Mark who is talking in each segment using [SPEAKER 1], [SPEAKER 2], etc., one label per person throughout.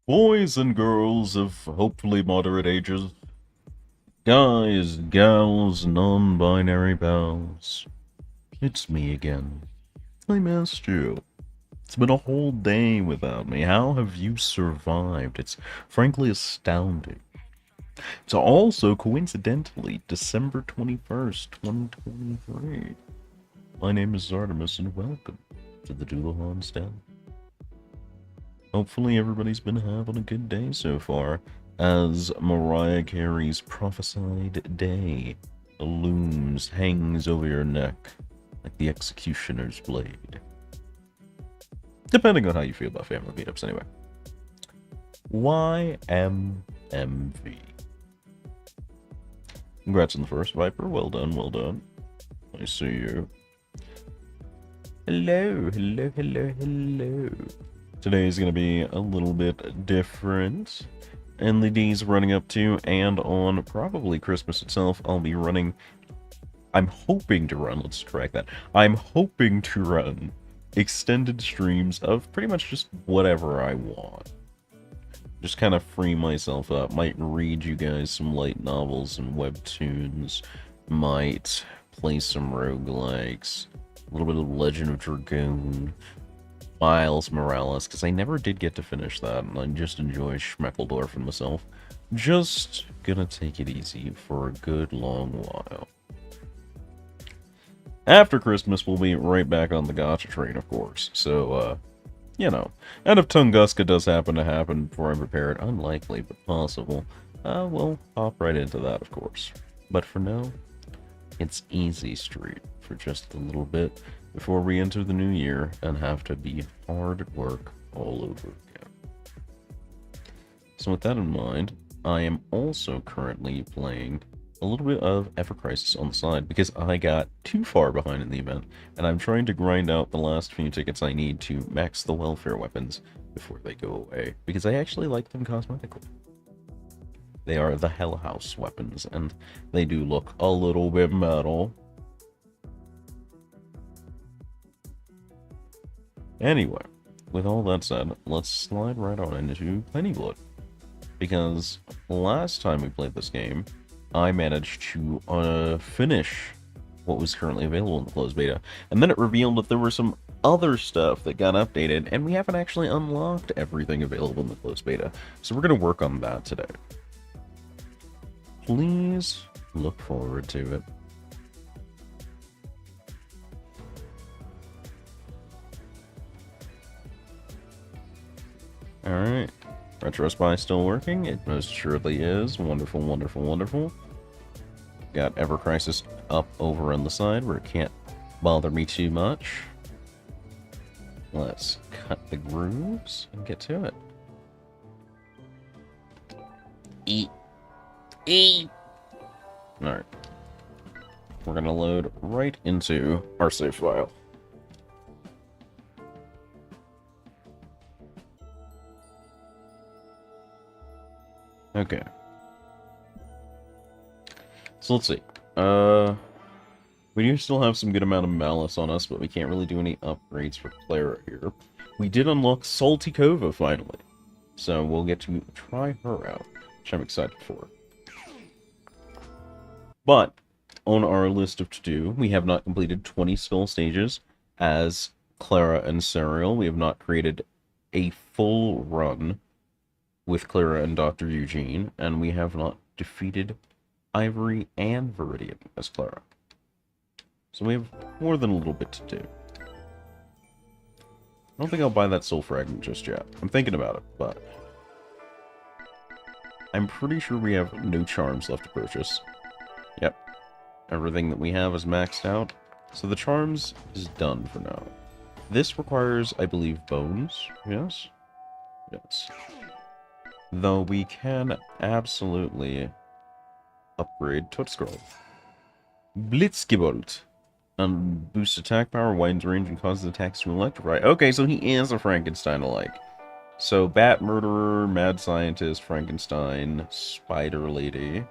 [SPEAKER 1] Boys and girls of hopefully moderate ages, guys, gals, non-binary pals. It's me again. I missed you. It's been a whole day without me. How have you survived? It's frankly astounding. It's also coincidentally December 21st, 2023. My name is Artemis and welcome to the Dullahan Den. Hopefully everybody's been having a good day so far, as Mariah Carey's prophesied day looms, hangs over your neck like the executioner's blade. Depending on how you feel about family meetups, anyway. YMMV. Congrats on the first Viper. Well done, well done. I see you. Hello, hello, hello, hello. Today is going to be a little bit different. And the days running up to and on probably Christmas itself, I'll be running... I'm hoping to run, let's correct that. I'm hoping to run extended streams of pretty much just whatever I want. Just kind of free myself up. Might read you guys some light novels and webtoons. Might play some roguelikes. A little bit of Legend of Dragoon. Miles Morales, because I never did get to finish that, and I just enjoy Schmeckledorf myself. Just gonna take it easy for a good long while. After Christmas, we'll be right back on the gacha train, of course. So, you know. And if Tunguska does happen to happen before I'm prepared, unlikely, but possible, we'll hop right into that, of course. But for now, it's Easy Street for just a little bit before we enter the new year and have to be hard at work all over again. So with that in mind, I am also currently playing a little bit of Ever Crisis on the side because I got too far behind in the event, and I'm trying to grind out the last few tickets I need to max the welfare weapons before they go away, because I actually like them cosmetically. They are the Hell House weapons, and they do look a little bit metal. Anyway, with all that said, let's slide right on into Pennyblood. Because last time we played this game, I managed to finish what was currently available in the closed beta. And then it revealed that there were some other stuff that got updated, and we haven't actually unlocked everything available in the closed beta. So we're going to work on that today. Please look forward to it. Alright, Retro Spy still working? It most surely is. Wonderful, wonderful, wonderful. Got Ever Crisis up over on the side where it can't bother me too much. Let's cut the grooves and get to it. Eat. Eat! Alright. We're gonna load right into our save file. Okay. So let's see. We do still have some good amount of malice on us, but we can't really do any upgrades for Clara here. We did unlock Salty Cova finally, so we'll get to try her out, which I'm excited for. But on our list of to-do, we have not completed 20 skull stages as Clara and Serial. We have not created a full run with Clara and Dr. Eugene, and we have not defeated Ivory and Viridian as Clara. So we have more than a little bit to do. I don't think I'll buy that soul fragment just yet. I'm thinking about it, but I'm pretty sure we have no charms left to purchase. Yep. Everything that we have is maxed out, so the charms is done for now. This requires, I believe, bones. Yes? Yes. Though we can absolutely upgrade Tootscroll. Blitzgebolt. Boosts attack power, widens range, and causes attacks to electrify. Okay, so he is a Frankenstein-alike. So, Bat Murderer, Mad Scientist, Frankenstein, Spider Lady.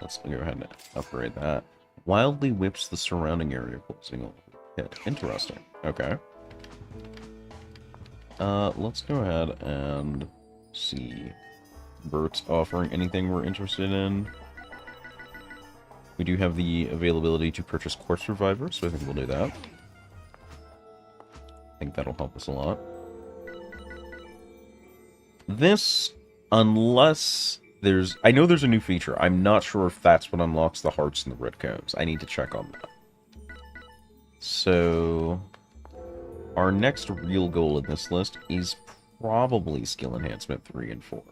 [SPEAKER 1] Let's go ahead and upgrade that. Wildly whips the surrounding area, closing all hit. Interesting. Okay. Let's go ahead and see. Bert's offering anything we're interested in. We do have the availability to purchase Corpse Reviver, so I think we'll do that. I think that'll help us a lot. This, unless there's... I know there's a new feature. I'm not sure if that's what unlocks the hearts and the red cones. I need to check on that. So, our next real goal in this list is probably Skill Enhancement 3 and 4.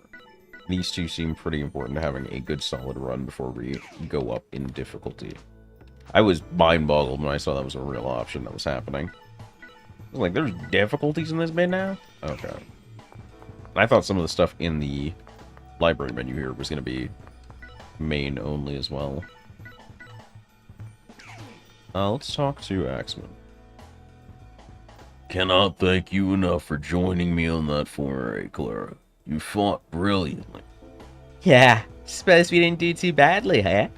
[SPEAKER 1] These two seem pretty important to having a good solid run before we go up in difficulty. I was mind-boggled when I saw that was a real option that was happening. I was like, there's difficulties in this bit now? Okay. I thought some of the stuff in the library menu here was going to be main only as well. Let's talk to Axeman. Cannot thank you enough for joining me on that foray, Clara. You fought brilliantly.
[SPEAKER 2] Yeah, suppose we didn't do too badly, huh?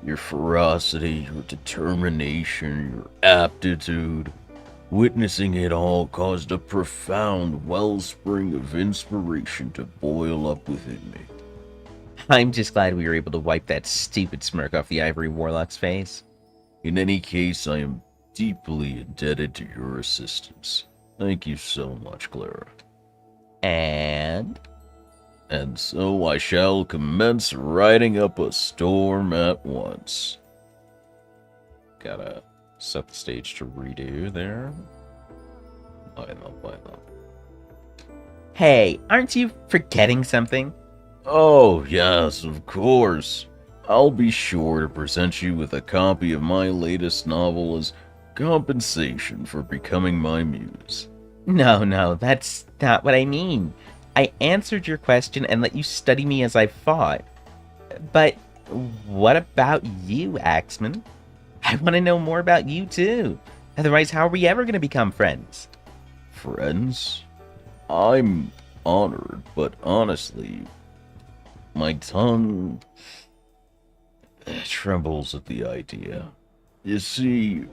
[SPEAKER 1] Your ferocity, your determination, your aptitude, witnessing it all caused a profound wellspring of inspiration to boil up within me.
[SPEAKER 2] I'm just glad we were able to wipe that stupid smirk off the Ivory Warlock's face.
[SPEAKER 1] In any case, I am deeply indebted to your assistance. Thank you so much, Clara.
[SPEAKER 2] And
[SPEAKER 1] so I shall commence riding up a storm at once. Gotta set the stage to redo there. Why not?
[SPEAKER 2] Hey, aren't you forgetting something?
[SPEAKER 1] Oh, yes, of course. I'll be sure to present you with a copy of my latest novel as compensation for becoming my muse.
[SPEAKER 2] No, that's not what I mean. I answered your question and let you study me as I fought. But what about you, Axeman? I want to know more about you, too. Otherwise, how are we ever going to become friends?
[SPEAKER 1] Friends? I'm honored, but honestly, my tongue trembles at the idea. You see,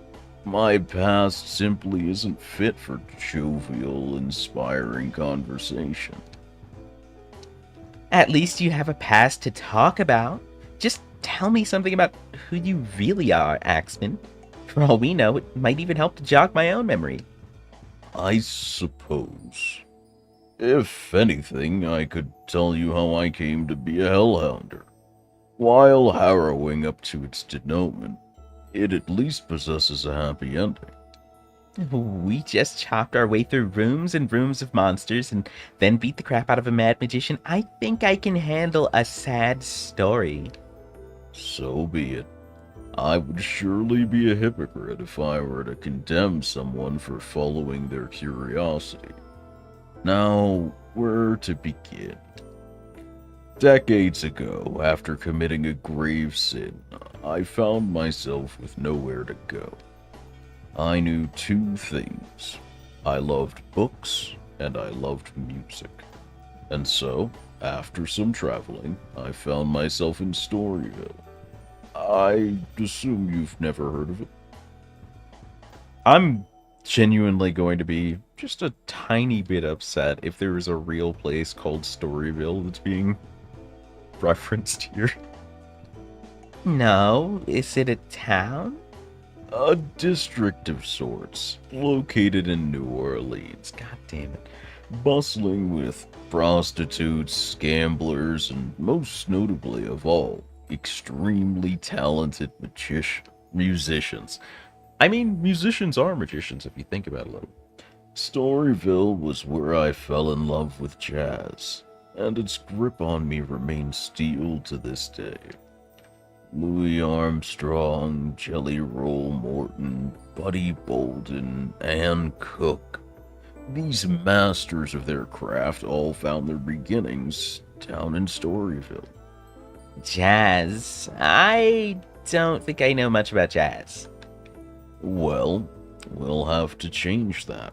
[SPEAKER 1] my past simply isn't fit for jovial, inspiring conversation.
[SPEAKER 2] At least you have a past to talk about. Just tell me something about who you really are, Axeman. For all we know, it might even help to jog my own memory.
[SPEAKER 1] I suppose. If anything, I could tell you how I came to be a Hellhounder. While harrowing up to its denouement, it at least possesses a happy ending.
[SPEAKER 2] We just chopped our way through rooms and rooms of monsters and then beat the crap out of a mad magician. I think I can handle a sad story.
[SPEAKER 1] So be it. I would surely be a hypocrite if I were to condemn someone for following their curiosity. Now, where to begin? Decades ago, after committing a grave sin, I found myself with nowhere to go. I knew two things. I loved books, and I loved music. And so, after some traveling, I found myself in Storyville. I assume you've never heard of it? I'm genuinely going to be just a tiny bit upset if there is a real place called Storyville that's being referenced here.
[SPEAKER 2] No, is it a town?
[SPEAKER 1] A district of sorts, located in New Orleans.
[SPEAKER 2] God damn it.
[SPEAKER 1] Bustling with prostitutes, gamblers, and most notably of all, extremely talented musicians. I mean, musicians are magicians if you think about it a little. Storyville was where I fell in love with jazz, and its grip on me remains steel to this day. Louis Armstrong, Jelly Roll Morton, Buddy Bolden, Anne Cook. These masters of their craft all found their beginnings down in Storyville.
[SPEAKER 2] Jazz? I don't think I know much about jazz.
[SPEAKER 1] Well, we'll have to change that.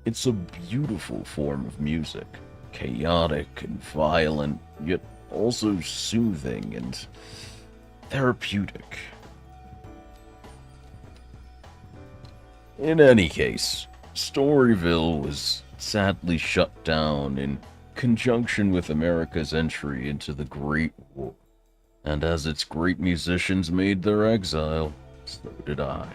[SPEAKER 1] It's a beautiful form of music, chaotic and violent, yet also soothing and therapeutic. In any case, Storyville was sadly shut down in conjunction with America's entry into the Great War. And as its great musicians made their exile, so did I.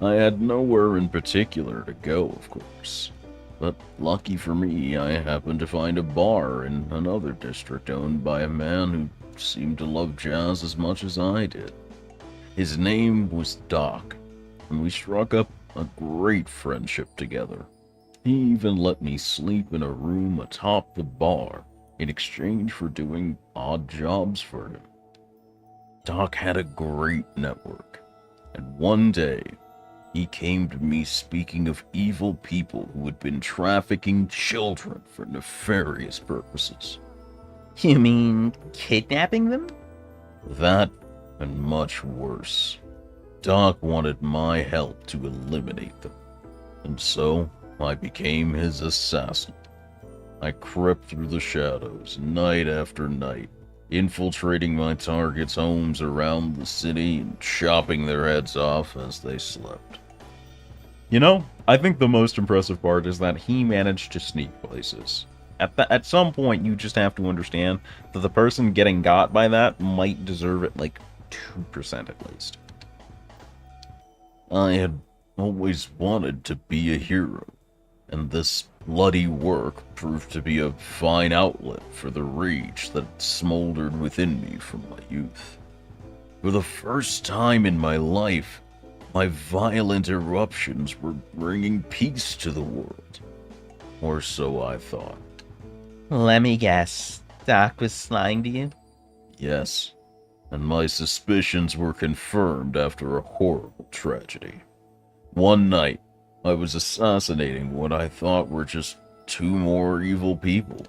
[SPEAKER 1] I had nowhere in particular to go, of course. But lucky for me, I happened to find a bar in another district owned by a man who seemed to love jazz as much as I did. His name was Doc, and we struck up a great friendship together. He even let me sleep in a room atop the bar in exchange for doing odd jobs for him. Doc had a great network, and one day he came to me speaking of evil people who had been trafficking children for nefarious purposes.
[SPEAKER 2] You mean kidnapping them?
[SPEAKER 1] That and much worse. Doc wanted my help to eliminate them, and so I became his assassin. I crept through the shadows night after night, infiltrating my targets' homes around the city and chopping their heads off as they slept. You know, I think the most impressive part is that he managed to sneak places. At some point, you just have to understand that the person getting got by that might deserve it like 2% at least. I had always wanted to be a hero, and this bloody work proved to be a fine outlet for the rage that smoldered within me from my youth. For the first time in my life, my violent eruptions were bringing peace to the world. Or so I thought.
[SPEAKER 2] Let me guess. Doc was lying to you?
[SPEAKER 1] Yes, and my suspicions were confirmed after a horrible tragedy. One night, I was assassinating what I thought were just 2 more evil people.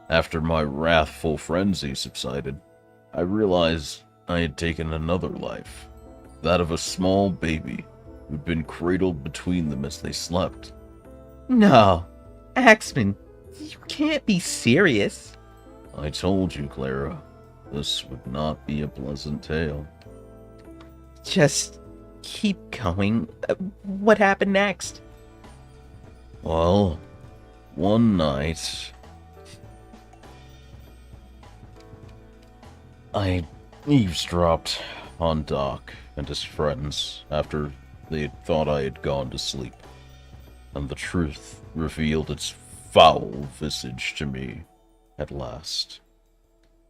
[SPEAKER 1] After my wrathful frenzy subsided, I realized I had taken another life, that of a small baby who'd been cradled between them as they slept.
[SPEAKER 2] No. Axman, you can't be serious.
[SPEAKER 1] I told you, Clara, this would not be a pleasant tale.
[SPEAKER 2] Just keep going. What happened next?
[SPEAKER 1] Well, one night, I eavesdropped on Doc and his friends after they had thought I had gone to sleep, and the truth revealed its foul visage to me at last.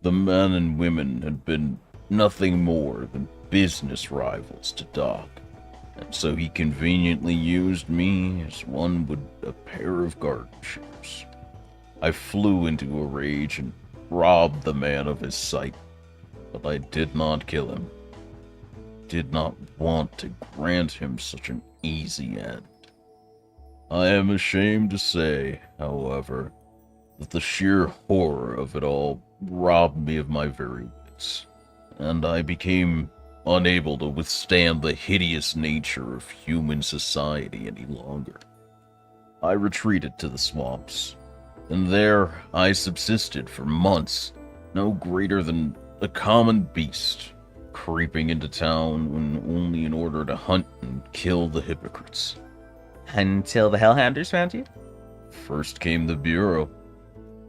[SPEAKER 1] The men and women had been nothing more than business rivals to Doc, and so he conveniently used me as one would a pair of garden shears. I flew into a rage and robbed the man of his sight, but I did not kill him. Did not want to grant him such an easy end. I am ashamed to say, however, that the sheer horror of it all robbed me of my very wits, and I became unable to withstand the hideous nature of human society any longer. I retreated to the swamps, and there I subsisted for months, no greater than a common beast, creeping into town when only in order to hunt and kill the hypocrites.
[SPEAKER 2] Until the Hellhounders found you?
[SPEAKER 1] First came the Bureau.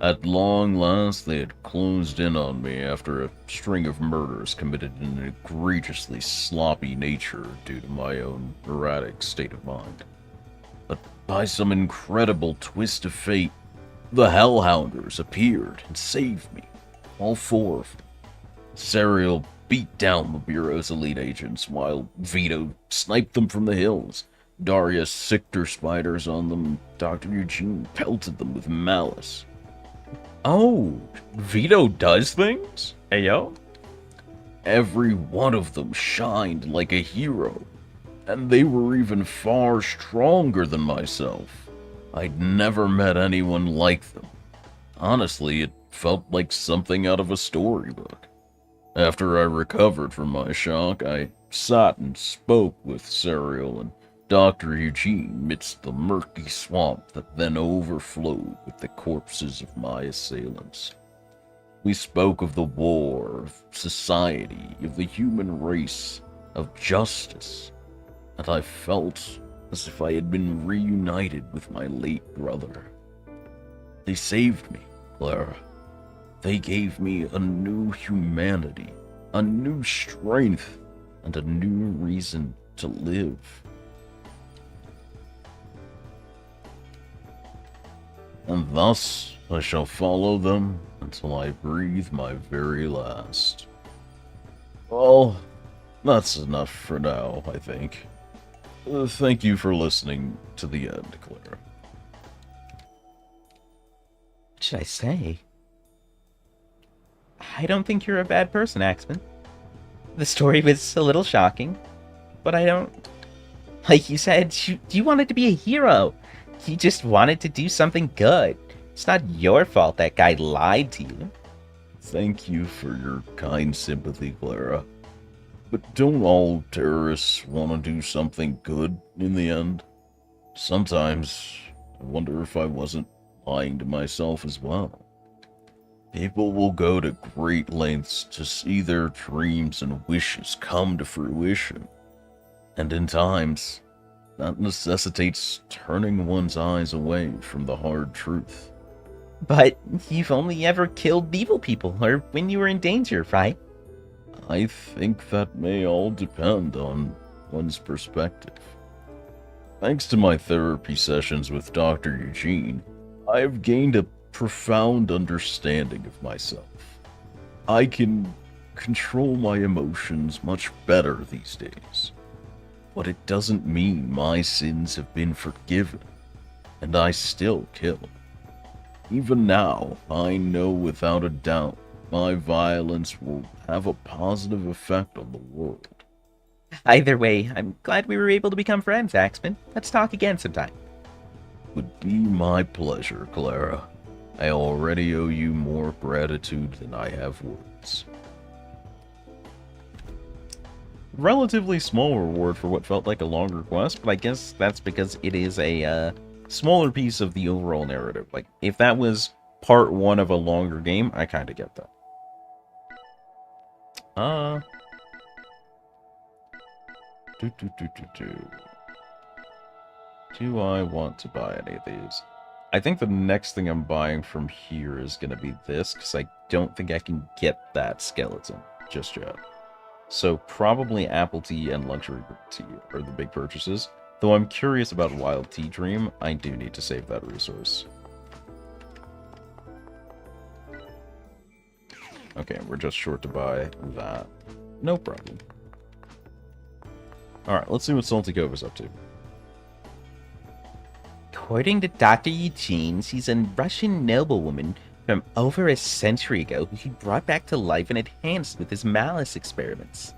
[SPEAKER 1] At long last, they had closed in on me after a string of murders committed in an egregiously sloppy nature due to my own erratic state of mind. But by some incredible twist of fate, the Hellhounders appeared and saved me, all 4 of them. Serial beat down the Bureau's elite agents, while Vito sniped them from the hills. Darius sicked her spiders on them, and Dr. Eugene pelted them with malice.
[SPEAKER 2] Oh, Vito does things? Ayo?
[SPEAKER 1] Every one of them shined like a hero, and they were even far stronger than myself. I'd never met anyone like them. Honestly, it felt like something out of a storybook. After I recovered from my shock, I sat and spoke with Serial and Dr. Eugene midst the murky swamp that then overflowed with the corpses of my assailants. We spoke of the war, of society, of the human race, of justice, and I felt as if I had been reunited with my late brother. They saved me, Clara. They gave me a new humanity, a new strength, and a new reason to live. And thus I shall follow them until I breathe my very last. Well, that's enough for now, I think. Thank you for listening to the end, Clara.
[SPEAKER 2] What should I say? I don't think you're a bad person, Axman. The story was a little shocking, but I don't... Like you said, you wanted to be a hero. You just wanted to do something good. It's not your fault that guy lied to you.
[SPEAKER 1] Thank you for your kind sympathy, Clara. But don't all terrorists want to do something good in the end? Sometimes I wonder if I wasn't lying to myself as well. People will go to great lengths to see their dreams and wishes come to fruition. And in times, that necessitates turning one's eyes away from the hard truth.
[SPEAKER 2] But you've only ever killed evil people, or when you were in danger, right?
[SPEAKER 1] I think that may all depend on one's perspective. Thanks to my therapy sessions with Dr. Eugene, I have gained a profound understanding of myself. I can control my emotions much better these days. But it doesn't mean my sins have been forgiven, and I still kill. Even now, I know without a doubt my violence will have a positive effect on the world.
[SPEAKER 2] Either way, I'm glad we were able to become friends, Axman. Let's talk again sometime.
[SPEAKER 1] Would be my pleasure, Clara. I already owe you more gratitude than I have words. Relatively small reward for what felt like a longer quest, but I guess that's because it is a smaller piece of the overall narrative. Like, if that was part one of a longer game, I kind of get that. Do I want to buy any of these? I think the next thing I'm buying from here is going to be this, because I don't think I can get that skeleton just yet. So probably apple tea and luxury tea are the big purchases. Though I'm curious about Wild Tea Dream, I do need to save that resource. Okay, we're just short to buy that. No problem. Alright, let's see what Salty Cove is up to.
[SPEAKER 2] According to Dr. Eugene, she's a Russian noblewoman from over a century ago who he brought back to life and enhanced with his malice experiments.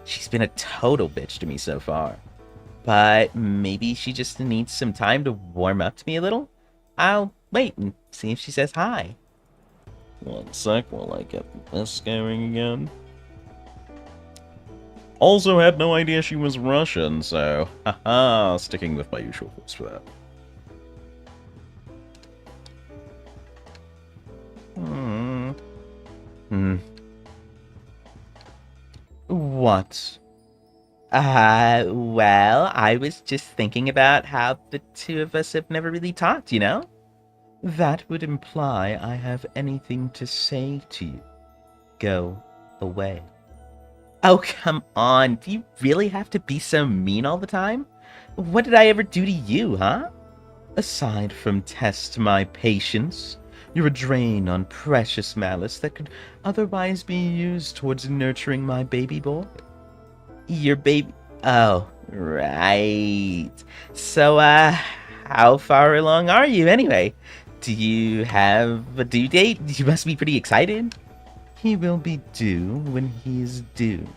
[SPEAKER 2] She's been a total bitch to me so far. But maybe she just needs some time to warm up to me a little? I'll wait and see if she says hi.
[SPEAKER 1] One sec while I get this going again. Also had no idea she was Russian, so haha, sticking with my usual voice for that.
[SPEAKER 2] What? Well, I was just thinking about how the two of us have never really talked, you know? That would imply I have anything to say to you. Go away. Oh, come on. Do you really have to be so mean all the time? What did I ever do to you, huh? Aside from test my patience, you're a drain on precious malice that could otherwise be used towards nurturing my baby boy. Your baby... Oh, right. So, how far along are you anyway? Do you have a due date? You must be pretty excited. He will be due when he is due.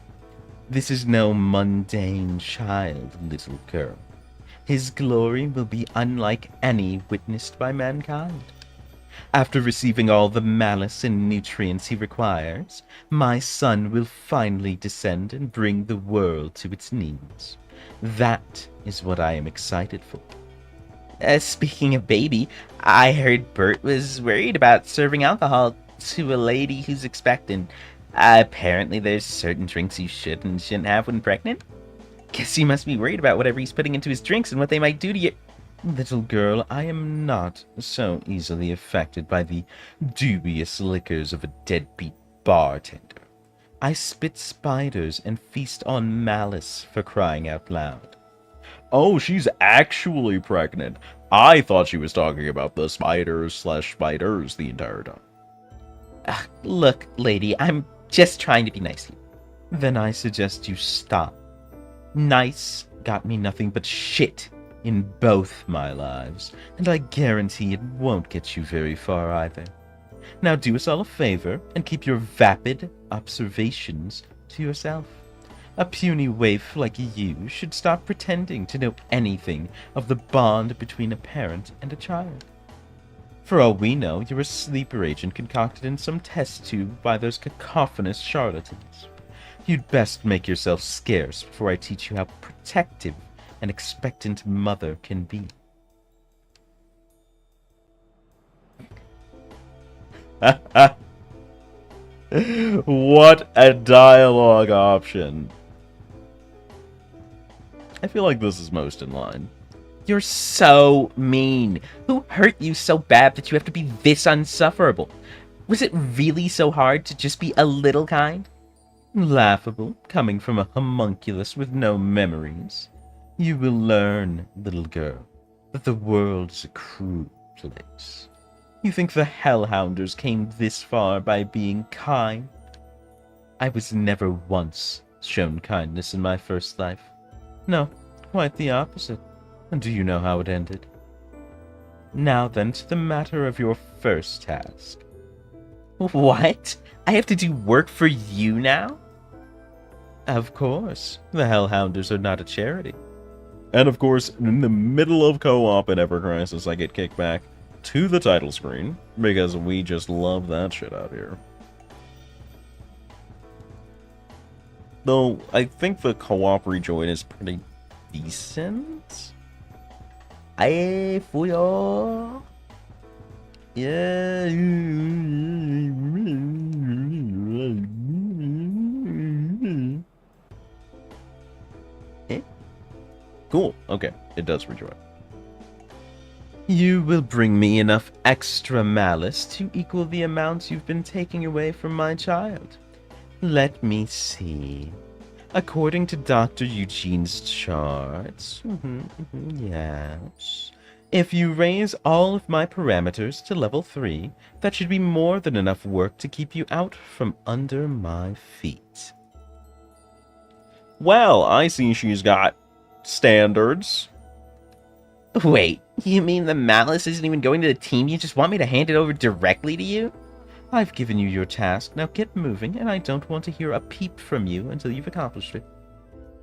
[SPEAKER 2] This is no mundane child, little girl. His glory will be unlike any witnessed by mankind. After receiving all the malice and nutrients he requires, my son will finally descend and bring the world to its knees. That is what I am excited for. Speaking of baby, I heard Bert was worried about serving alcohol to a lady who's expectant. Apparently there's certain drinks you should and shouldn't have when pregnant. Guess you must be worried about whatever he's putting into his drinks and what they might do to you. Little girl, I am not so easily affected by the dubious liquors of a deadbeat bartender. I spit spiders and feast on malice, for crying out loud.
[SPEAKER 1] Oh, she's actually pregnant. I thought she was talking about the spiders the entire time.
[SPEAKER 2] Look, lady, I'm just trying to be nice to you. Then I suggest you stop. Nice got me nothing but shit in both my lives, and I guarantee it won't get you very far either. Now do us all a favor and keep your vapid observations to yourself. A puny waif like you should stop pretending to know anything of the bond between a parent and a child. For all we know, you're a sleeper agent concocted in some test tube by those cacophonous charlatans. You'd best make yourself scarce before I teach you how protective an expectant mother can be.
[SPEAKER 1] What a dialogue option. I feel like this is most in line.
[SPEAKER 2] You're so mean. Who hurt you so bad that you have to be this unsufferable? Was it really so hard to just be a little kind? Laughable, coming from a homunculus with no memories. You will learn, little girl, that the world is a cruel place. You think the Hellhounders came this far by being kind? I was never once shown kindness in my first life. No, quite the opposite. And do you know how it ended? Now then, to the matter of your first task. What? I have to do work for you now? Of course. The Hellhounders are not a charity.
[SPEAKER 1] And of course, in the middle of co-op in Ever Crisis, I get kicked back to the title screen, because we just love that shit out here. Though, I think the co-op rejoin is pretty decent.
[SPEAKER 2] Aye, fuyo. Yeah.
[SPEAKER 1] Cool. Okay, it does rejoin.
[SPEAKER 2] You will bring me enough extra malice to equal the amount you've been taking away from my child. Let me see. According to Dr. Eugene's charts, yes. If you raise all of my parameters to level 3, that should be more than enough work to keep you out from under my feet.
[SPEAKER 1] Well, I see she's got standards.
[SPEAKER 2] Wait, you mean the malice isn't even going to the team? You just want me to hand it over directly to you? I've given you your task, now get moving, and I don't want to hear a peep from you until you've accomplished it.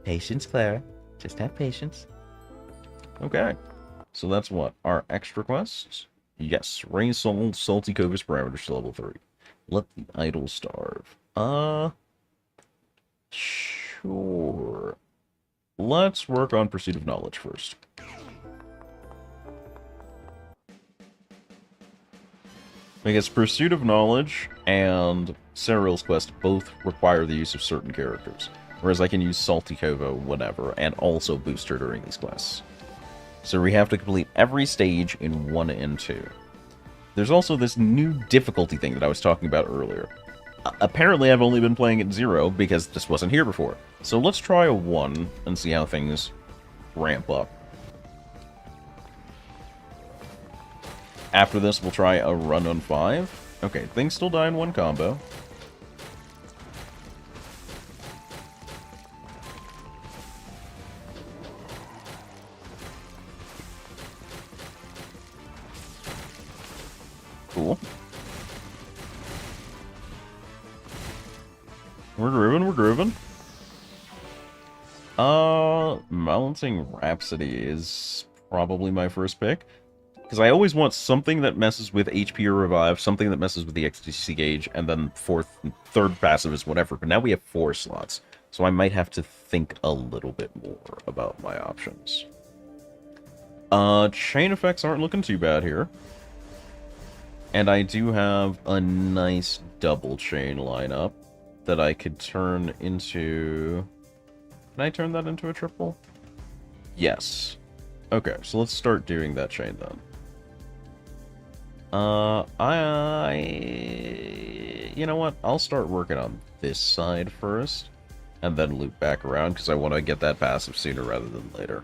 [SPEAKER 2] Patience, Clara. Just have patience.
[SPEAKER 1] Okay. So that's what? Our extra quests? Yes. Raise Soul, Salty Covis parameters to level 3. Let the idol starve. Sure. Let's work on Pursuit of Knowledge first. Because Pursuit of Knowledge and Cereal's Quest both require the use of certain characters. Whereas I can use Salty Kovo, whatever, and also boost her during these quests. So we have to complete every stage in 1 and 2. There's also this new difficulty thing that I was talking about earlier. Apparently I've only been playing at 0 because this wasn't here before. So let's try a 1 and see how things ramp up. After this, we'll try a run on 5. Okay, things still die in 1 combo. Cool. We're grooving, we're grooving. Mounting Rhapsody is probably my first pick. Because I always want something that messes with HP or Revive, something that messes with the XTC gauge, and then third passive is whatever. But now we have 4 slots, so I might have to think a little bit more about my options. Chain effects aren't looking too bad here. And I do have a nice double chain lineup that I could turn into... Can I turn that into a triple? Yes. Okay, so let's start doing that chain then. You know what? I'll start working on this side first, and then loop back around, because I want to get that passive sooner rather than later.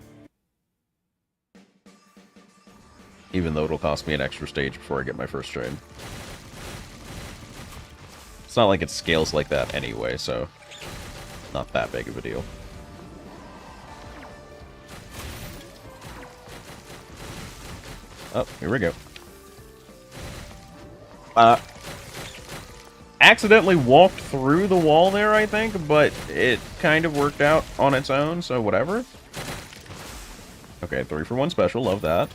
[SPEAKER 1] Even though it'll cost me an extra stage before I get my first chain. It's not like it scales like that anyway, so not that big of a deal. Oh, here we go. Accidentally walked through the wall there, I think, but it kind of worked out on its own, so whatever. Okay, 3-for-1 special, love that.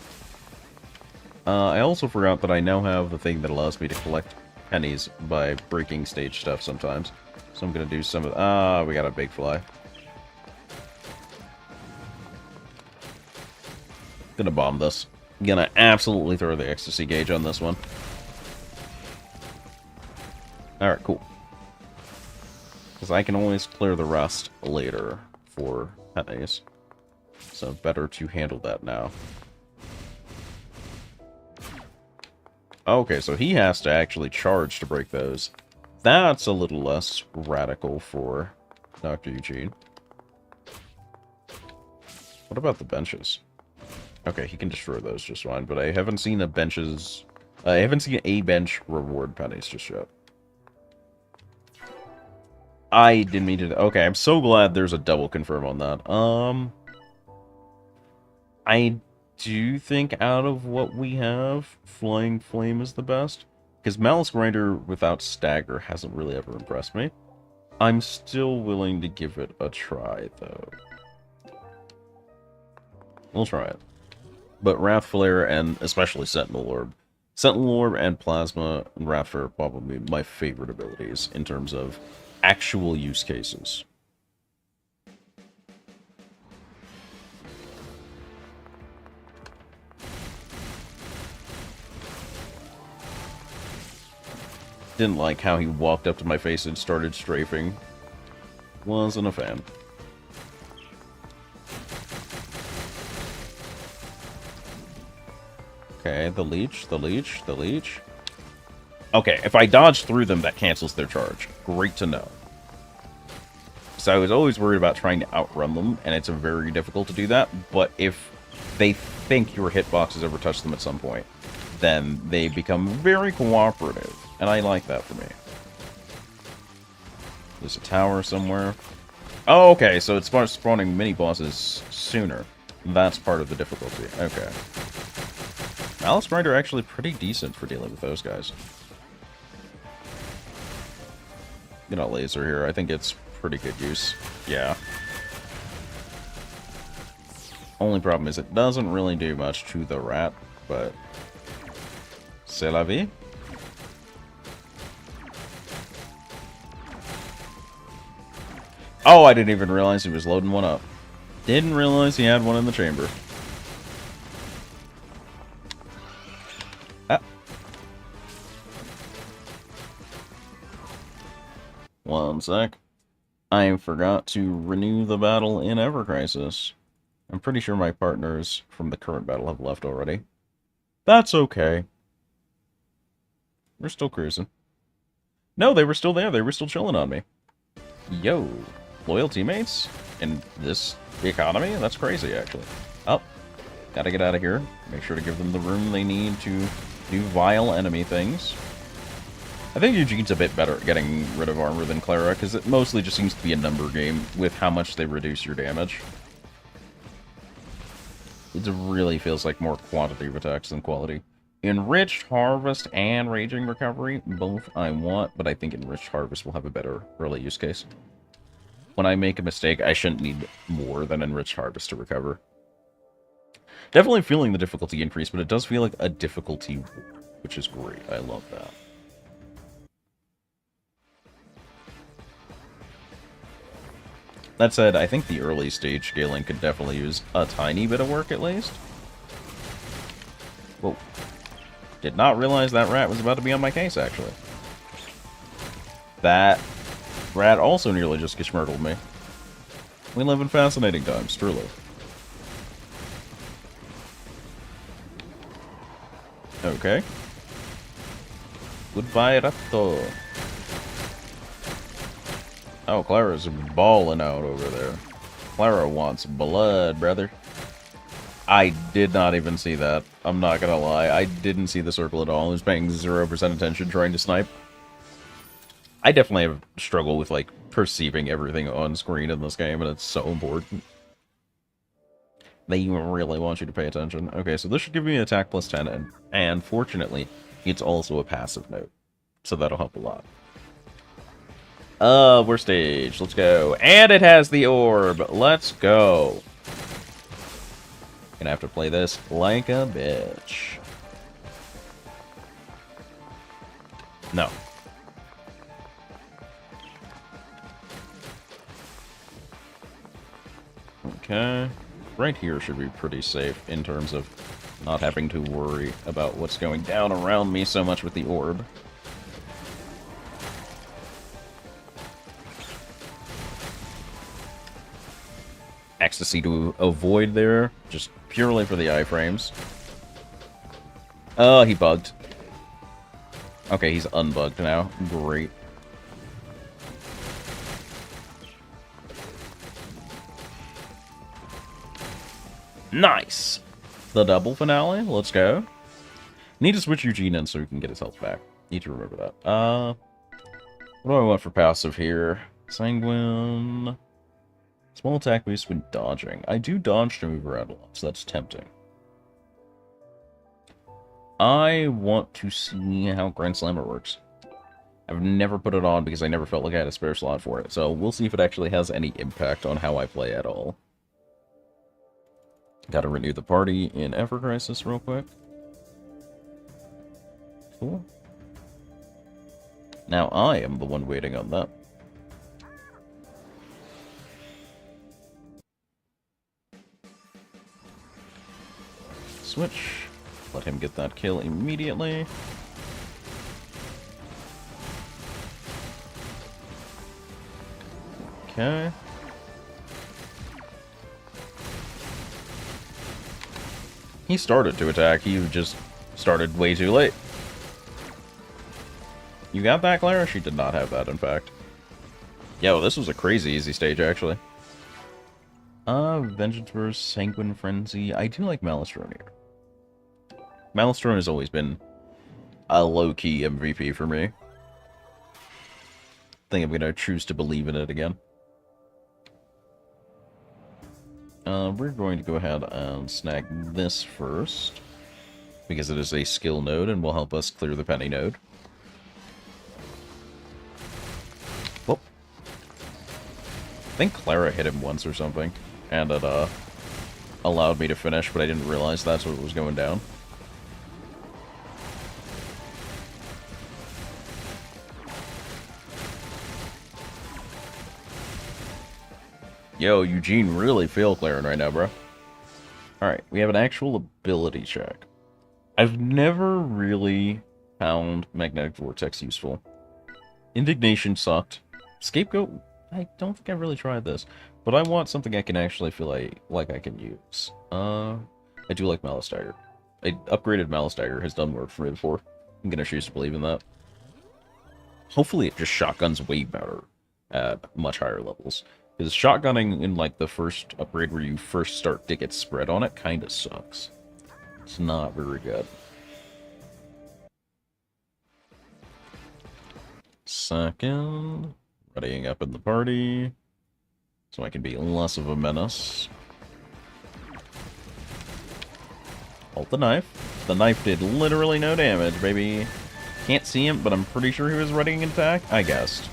[SPEAKER 1] I also forgot that I now have the thing that allows me to collect pennies by breaking stage stuff sometimes. So I'm gonna do some of... we got a big fly. Gonna bomb this. Gonna absolutely throw the ecstasy gauge on this one. Alright, cool. Because I can always clear the rest later for pennies. So better to handle that now. Okay, so he has to actually charge to break those. That's a little less radical for Dr. Eugene. What about the benches? Okay, he can destroy those just fine, but I haven't seen a bench reward pennies just yet. I didn't mean to... Okay, I'm so glad there's a double confirm on that. I do think out of what we have, Flying Flame is the best. Because Malice Grinder without Stagger hasn't really ever impressed me. I'm still willing to give it a try, though. We'll try it. But Wrath Flare and especially Sentinel Orb. Sentinel Orb and Plasma and Wrath Flare are probably my favorite abilities in terms of actual use cases. Didn't like how he walked up to my face and started strafing. Wasn't a fan. Okay, the leech, the leech, the leech. Okay, if I dodge through them, that cancels their charge. Great to know. So I was always worried about trying to outrun them, and it's very difficult to do that. But if they think your hitboxes ever touch them at some point, then they become very cooperative. And I like that for me. There's a tower somewhere. Oh, okay, so it starts spawning mini-bosses sooner. That's part of the difficulty. Okay. Malice Grinder actually pretty decent for dealing with those guys. Get a laser here. I think it's pretty good use. Yeah. Only problem is it doesn't really do much to the rat, but... C'est la vie. Oh, I didn't even realize he was loading one up. Didn't realize he had one in the chamber. Ah. One sec. I forgot to renew the battle in Ever Crisis. I'm pretty sure my partners from the current battle have left already. That's okay. We're still cruising. No, they were still there. They were still chilling on me. Yo. Loyal teammates? In this economy? That's crazy, actually. Oh. Gotta get out of here. Make sure to give them the room they need to do vile enemy things. I think Eugene's a bit better at getting rid of armor than Clara, because it mostly just seems to be a number game with how much they reduce your damage. It really feels like more quantity of attacks than quality. Enriched Harvest and Raging Recovery, both I want, but I think Enriched Harvest will have a better early use case. When I make a mistake, I shouldn't need more than Enriched Harvest to recover. Definitely feeling the difficulty increase, but it does feel like a difficulty, which is great. I love that. That said, I think the early stage scaling could definitely use a tiny bit of work at least. Whoa. Did not realize that rat was about to be on my case, actually. That rat also nearly just geschmurtled me. We live in fascinating times, truly. Okay. Goodbye, Ratto. Oh, Clara's balling out over there. Clara wants blood, brother. I did not even see that. I'm not gonna lie. I didn't see the circle at all. I was paying 0% attention trying to snipe. I definitely have struggle with, like, perceiving everything on screen in this game, and it's so important. They really want you to pay attention. Okay, so this should give me an attack plus 10, and fortunately, it's also a passive note. So that'll help a lot. We're staged. Let's go. And it has the orb. Let's go. Gonna have to play this like a bitch. No. Okay. Right here should be pretty safe in terms of not having to worry about what's going down around me so much with the orb. Ecstasy to avoid there, just purely for the iframes. Oh, he bugged. Okay, he's unbugged now. Great. Nice! The double finale, let's go. Need to switch Eugene in so we can get his health back. Need to remember that. What do I want for passive here? Sanguine... Small attack boost when dodging. I do dodge to move around a lot, so that's tempting. I want to see how Grand Slammer works. I've never put it on because I never felt like I had a spare slot for it, so we'll see if it actually has any impact on how I play at all. Gotta renew the party in Ever Crisis real quick. Cool. Now I am the one waiting on that. Switch. Let him get that kill immediately. Okay. He started to attack, he just started way too late. You got that, Clara? She did not have that, in fact. Yo, this was a crazy easy stage, actually. Vengeance versus Sanguine Frenzy. I do like Maelstrom here. Maelstrom has always been a low-key MVP for me. I think I'm gonna choose to believe in it again. We're going to go ahead and snag this first, because it is a skill node and will help us clear the penny node. Whoop. I think Clara hit him once or something, and it allowed me to finish, but I didn't realize that's what was going down. Yo, Eugene really failed clearing right now, bro. Alright, we have an actual ability check. I've never really found Magnetic Vortex useful. Indignation sucked. Scapegoat, I don't think I've really tried this. But I want something I can actually feel like I can use. I do like Malice Dagger. A upgraded Malice Dagger has done work for me before. I'm gonna choose to believe in that. Hopefully it just shotguns way better at much higher levels. Because shotgunning in, like, the first upgrade where you first start to get spread on it kind of sucks. It's not very good. Second. Readying up in the party. So I can be less of a menace. Hold the knife. The knife did literally no damage, baby. Can't see him, but I'm pretty sure he was readying an attack. I guessed.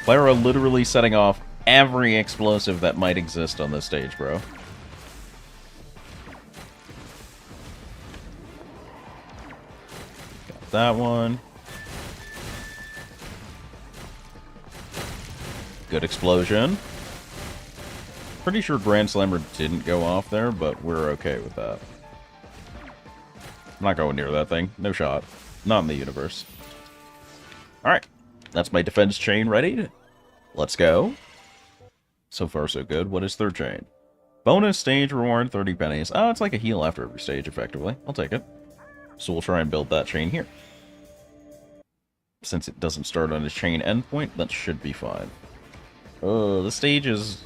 [SPEAKER 1] Clara literally setting off every explosive that might exist on this stage, bro. Got that one. Good explosion. Pretty sure Grand Slammer didn't go off there, but we're okay with that. I'm not going near that thing. No shot. Not in the universe. Alright. That's my defense chain ready. Let's go. So far, so good. What is third chain? Bonus stage reward, 30 pennies. Oh, it's like a heal after every stage, effectively. I'll take it. So we'll try and build that chain here. Since it doesn't start on a chain endpoint, that should be fine. The stage is...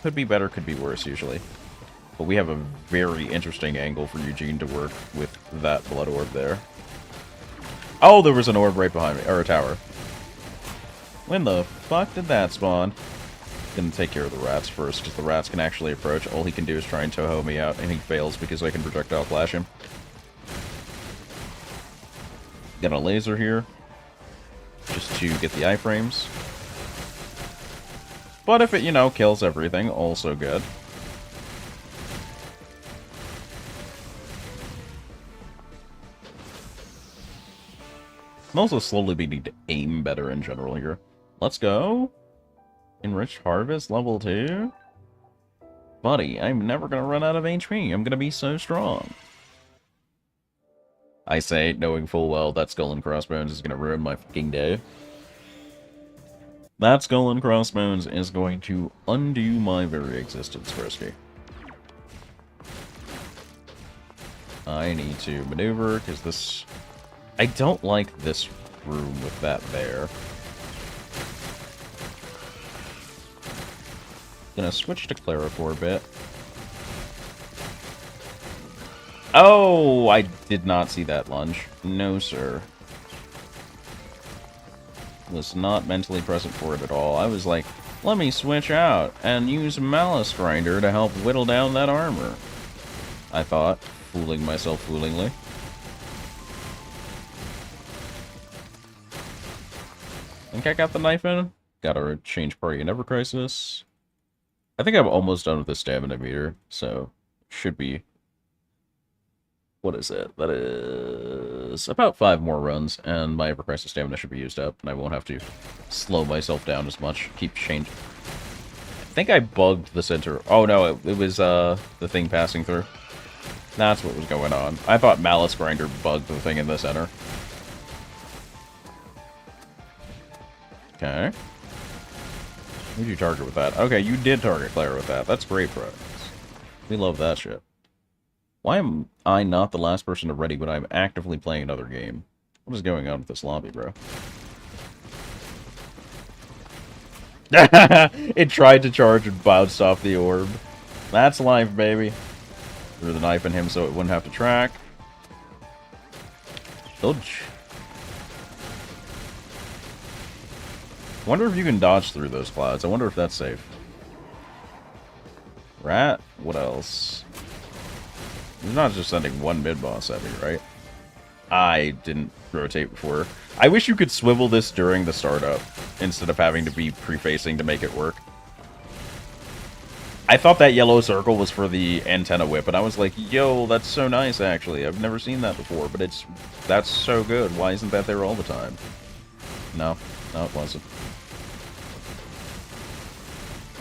[SPEAKER 1] could be better, could be worse, usually. But we have a very interesting angle for Eugene to work with that blood orb there. Oh, there was an orb right behind me, or a tower. When the fuck did that spawn? Gonna take care of the rats first, because the rats can actually approach. All he can do is try and Toho me out, and he fails because I can projectile flash him. Got a laser here, just to get the iframes. But if it, you know, kills everything, also good. I'm also slowly beginning to aim better in general here. Let's go. Enriched Harvest, level 2. Buddy, I'm never gonna run out of HP. I'm gonna be so strong. I say, knowing full well that Skull and Crossbones is gonna ruin my fucking day. That Skull and Crossbones is going to undo my very existence, Frisky. I need to maneuver, because this... I don't like this room with that bear. Gonna switch to Clara for a bit. Oh, I did not see that lunge. No, sir. Was not mentally present for it at all. I was like, let me switch out and use Malice Grinder to help whittle down that armor. I thought, fooling myself foolingly. Think I got the knife in? Gotta change party in Ever Crisis. I think I'm almost done with the stamina meter, so should be... What is it? That is about 5 more runs, and my Ever Crisis stamina should be used up, and I won't have to slow myself down as much. Keep changing. I think I bugged the center. Oh no, it was the thing passing through. That's what was going on. I thought Malice Grinder bugged the thing in the center. Okay. Who'd you target with that? Okay, you did target Clara with that. That's great, bro. We love that shit. Why am I not the last person to ready when I'm actively playing another game? What is going on with this lobby, bro? It tried to charge and bounced off the orb. That's life, baby. Threw the knife in him so it wouldn't have to track. Dodge. Wonder if you can dodge through those clouds. I wonder if that's safe. Rat? What else? He's not just sending one mid-boss at me, right? I didn't rotate before. I wish you could swivel this during the startup, instead of having to be prefacing to make it work. I thought that yellow circle was for the antenna whip, and I was like, yo, that's so nice, actually. I've never seen that before, but that's so good. Why isn't that there all the time? No, it wasn't.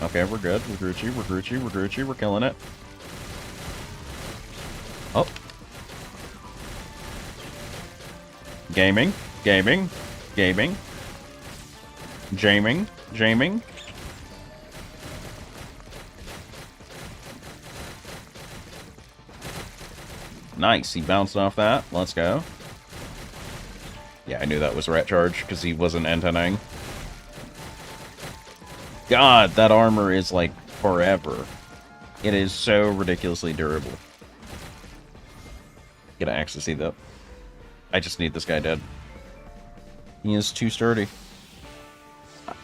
[SPEAKER 1] Okay, we're good. We're Gucci, we're killing it. Oh. Gaming. Jaming. Nice, he bounced off that. Let's go. Yeah, I knew that was rat charge, because he wasn't antennaing. God, that armor is, like, forever. It is so ridiculously durable. Get an axe to see that. I just need this guy dead. He is too sturdy.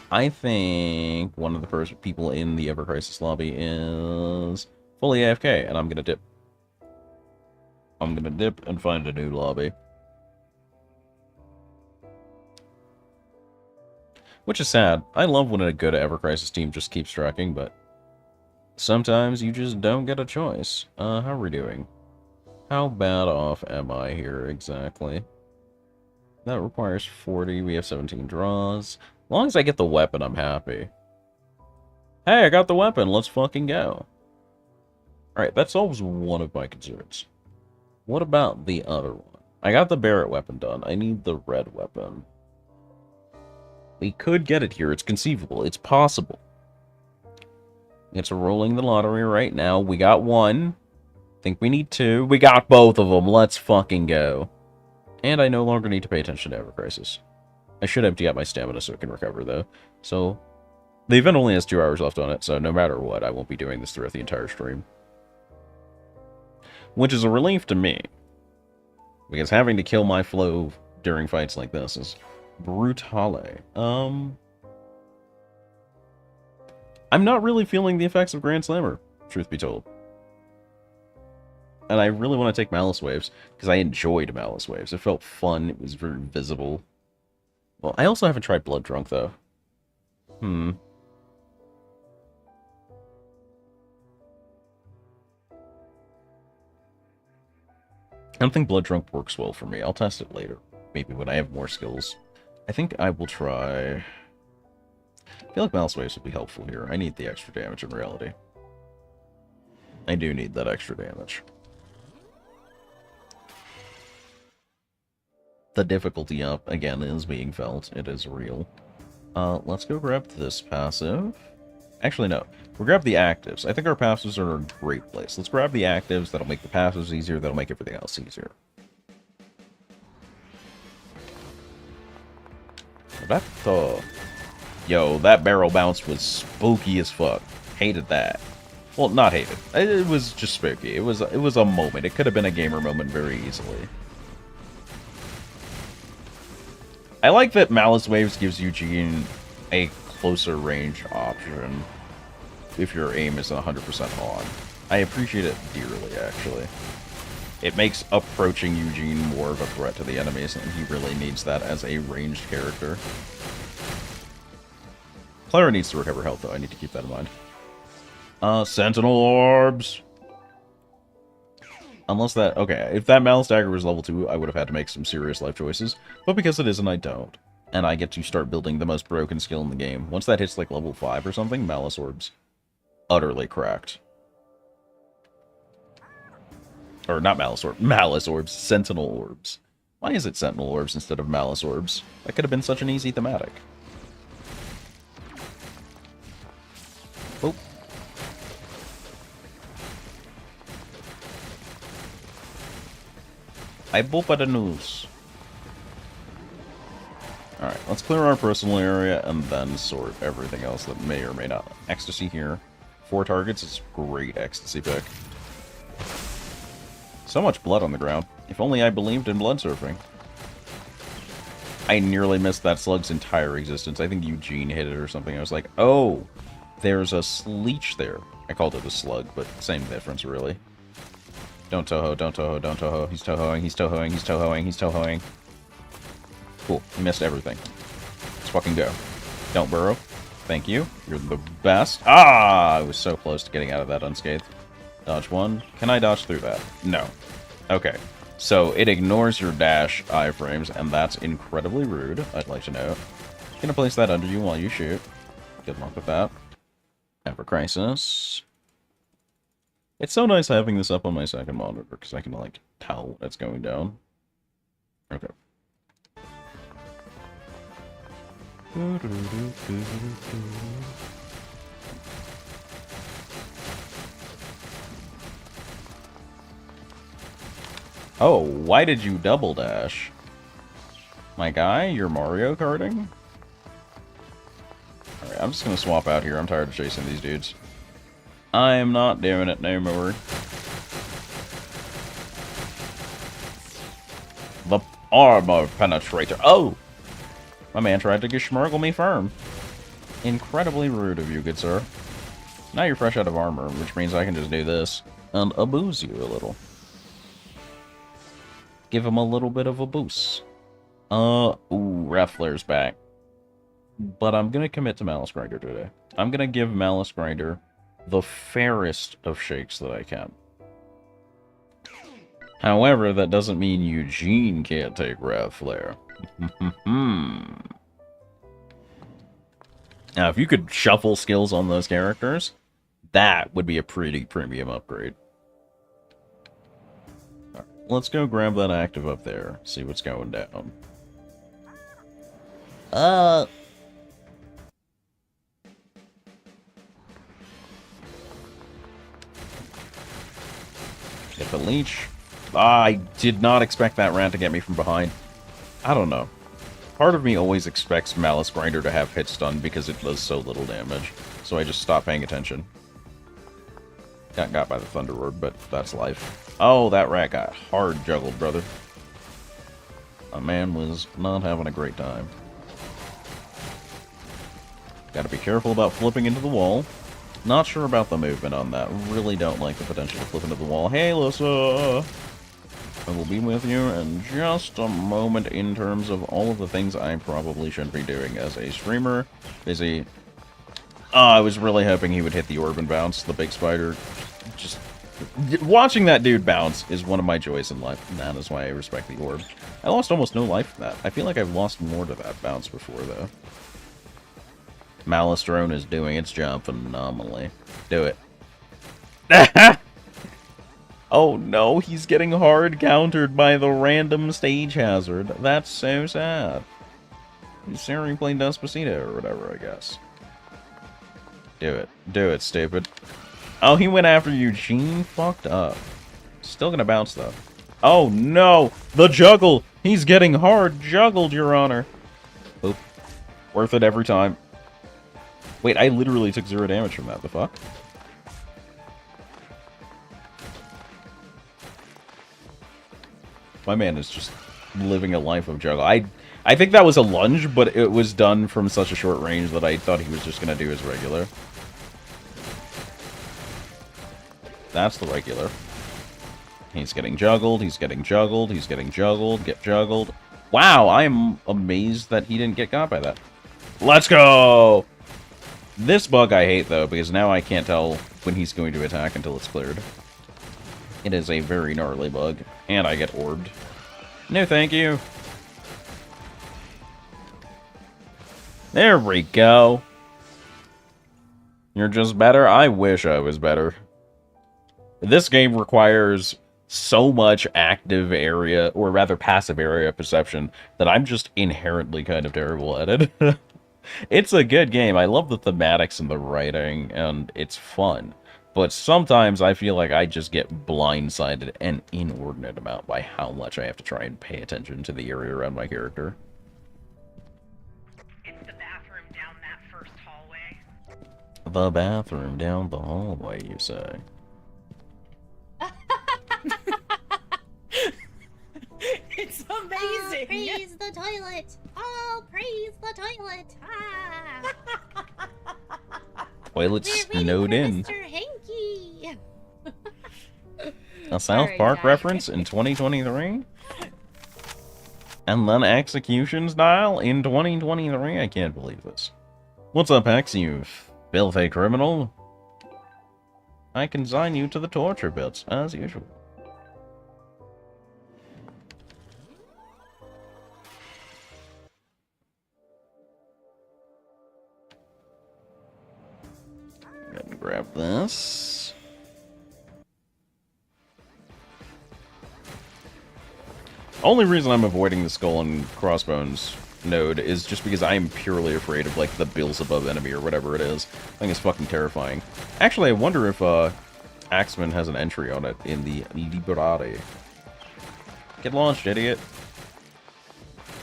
[SPEAKER 1] I think one of the first people in the Ever Crisis lobby is fully AFK, and I'm gonna dip. I'm gonna dip and find a new lobby. Which is sad. I love when a good Ever Crisis team just keeps tracking, but sometimes you just don't get a choice. How are we doing? How bad off am I here exactly? That requires 40. We have 17 draws. As long as I get the weapon, I'm happy. Hey, I got the weapon. Let's fucking go. Alright, that solves one of my concerns. What about the other one? I got the Barrett weapon done. I need the red weapon. We could get it here. It's conceivable. It's possible. It's rolling the lottery right now. We got one. Think we need 2. We got both of them. Let's fucking go. And I no longer need to pay attention to Ever Crisis. I should empty out my stamina so it can recover, though. So, the event only has 2 hours left on it, so no matter what, I won't be doing this throughout the entire stream. Which is a relief to me. Because having to kill my flow during fights like this is brutale. I'm not really feeling the effects of Grand Slammer, truth be told. And I really want to take Malice Waves, because I enjoyed Malice Waves. It felt fun, it was very visible. Well, I also haven't tried Blood Drunk, though. I don't think Blood Drunk works well for me. I'll test it later. Maybe when I have more skills. I think I will try... I feel like Malice Waves would be helpful here. I need the extra damage in reality. I do need that extra damage. The difficulty up, again, is being felt. It is real. Let's go grab this passive. Actually, no. We'll grab the actives. I think our passives are in a great place. Let's grab the actives. That'll make the passives easier. That'll make everything else easier. Yo, that barrel bounce was spooky as fuck. Hated that. Well, not hated. It was just spooky. It was a moment. It could have been a gamer moment very easily. I like that Malice Waves gives Eugene a closer range option if your aim isn't 100% on. I appreciate it dearly, actually. It makes approaching Eugene more of a threat to the enemies, and he really needs that as a ranged character. Clara needs to recover health, though. I need to keep that in mind. Sentinel Orbs! Unless that... Okay, if that Malice Dagger was level 2, I would have had to make some serious life choices. But because it isn't, I don't. And I get to start building the most broken skill in the game. Once that hits, like, level 5 or something, Malice Orbs. Utterly cracked. Or, not Malice Orbs. Malice Orbs. Sentinel Orbs. Why is it Sentinel Orbs instead of Malice Orbs? That could have been such an easy thematic. Oh. I boop at the news. Alright, let's clear our personal area and then sort everything else that may or may not. Ecstasy here. 4 targets is a great ecstasy pick. So much blood on the ground. If only I believed in blood surfing. I nearly missed that slug's entire existence. I think Eugene hit it or something. I was like, oh, there's a leech there. I called it a slug, but same difference, really. Don't Toho, don't Toho, don't Toho. He's Tohoing, he's Tohoing, he's Tohoing, he's Tohoing. Cool, he missed everything. Let's fucking go. Don't burrow. Thank you. You're the best. Ah! I was so close to getting out of that unscathed. Dodge 1. Can I dodge through that? No. Okay. So, it ignores your dash iframes, and that's incredibly rude, I'd like to know. Gonna place that under you while you shoot. Good luck with that. Ever Crisis. It's so nice having this up on my second monitor, because I can, like, tell it's going down. Okay. Oh, why did you double dash? My guy, you're Mario Karting? Alright, I'm just gonna swap out here. I'm tired of chasing these dudes. I am not doing it no more. The armor penetrator. Oh! My man tried to geschmurgle me firm. Incredibly rude of you, good sir. Now you're fresh out of armor, which means I can just do this and abuse you a little. Give him a little bit of a boost. Ooh, Wrath Flare's back. But I'm gonna commit to Malice Grinder today. I'm gonna give Malice Grinder the fairest of shakes that I can. However, that doesn't mean Eugene can't take Wrath Flare. Now, if you could shuffle skills on those characters, that would be a pretty premium upgrade. Alright, let's go grab that active up there, see what's going down. Get the leech. I did not expect that rat to get me from behind. I don't know. Part of me always expects Malice Grinder to have hit stun because it does so little damage. So I just stopped paying attention. Got by the Thunder Orb, but that's life. Oh, that rat got hard juggled, brother. A man was not having a great time. Gotta be careful about flipping into the wall. Not sure about the movement on that. Really don't like the potential to flip into the wall. Hey, Lissa! I will be with you in just a moment in terms of all of the things I probably shouldn't be doing as a streamer. Busy. I was really hoping he would hit the orb and bounce, the big spider. Just watching that dude bounce is one of my joys in life, and that is why I respect the orb. I lost almost no life from that. I feel like I've lost more to that bounce before, though. Malice Drone is doing its job phenomenally. Do it. Oh no, he's getting hard countered by the random stage hazard. That's so sad. He's Siri playing Despacito or whatever, I guess. Do it. Do it, stupid. Oh, he went after Eugene? Fucked up. Still gonna bounce, though. Oh no! The juggle! He's getting hard juggled, Your Honor. Oop. Worth it every time. Wait, I literally took 0 damage from that. The fuck? My man is just living a life of juggle. I think that was a lunge, but it was done from such a short range that I thought he was just going to do his regular. That's the regular. He's getting juggled, he's getting juggled, he's getting juggled, get juggled. Wow, I'm amazed that he didn't get got by that. Let's go! This bug I hate, though, because now I can't tell when he's going to attack until it's cleared. It is a very gnarly bug, and I get orbed. No, thank you. There we go. You're just better? I wish I was better. This game requires so much active area, or rather passive area perception, that I'm just inherently kind of terrible at it. It's a good game. I love the thematics and the writing, and it's fun. But sometimes I feel like I just get blindsided an inordinate amount by how much I have to try and pay attention to the area around my character.
[SPEAKER 3] It's the bathroom down that first hallway.
[SPEAKER 1] The bathroom down the hallway, you say?
[SPEAKER 3] It's amazing!
[SPEAKER 4] Praise the toilet! Oh, praise the toilet! Ah!
[SPEAKER 1] Toilets
[SPEAKER 4] We're waiting
[SPEAKER 1] snowed
[SPEAKER 4] for
[SPEAKER 1] in.
[SPEAKER 4] Mr. Hanky!
[SPEAKER 1] A South
[SPEAKER 4] Sorry,
[SPEAKER 1] Park
[SPEAKER 4] Jack.
[SPEAKER 1] reference in 2023? And then execution style in 2023? I can't believe this. What's up, Hex, you filthy criminal? I consign you to the torture bits, as usual. Go and grab this. Only reason I'm avoiding the skull and crossbones node is just because I am purely afraid of, like, the Beelzebub enemy or whatever it is. I think it's fucking terrifying. Actually, I wonder if, Axeman has an entry on it in the Library. Get launched, idiot.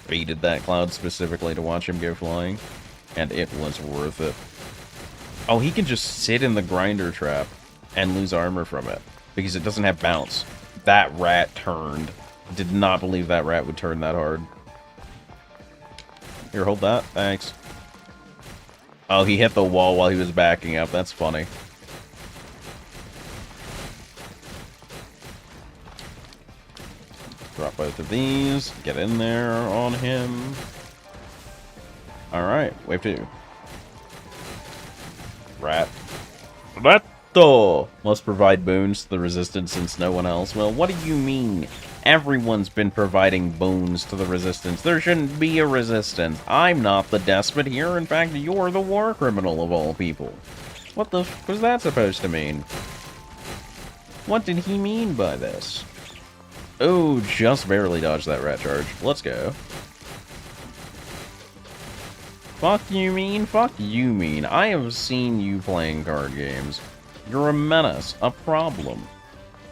[SPEAKER 1] Baited that cloud specifically to watch him go flying, and it was worth it. Oh, he can just sit in the grinder trap and lose armor from it, because it doesn't have bounce. That rat turned. Did not believe that rat would turn that hard. Here, hold that. Thanks. Oh, he hit the wall while he was backing up. That's funny. Drop both of these. Get in there on him. Alright, wave 2. Rat. Ratto! Must provide boons to the resistance since no one else. Well, what do you mean? Everyone's been providing boons to the resistance. There shouldn't be a resistance. I'm not the despot here. In fact, you're the war criminal of all people. What the f was that supposed to mean? What did he mean by this? Oh, just barely dodged that rat charge. Let's go. Fuck you mean? Fuck you mean. I have seen you playing card games. You're a menace. A problem.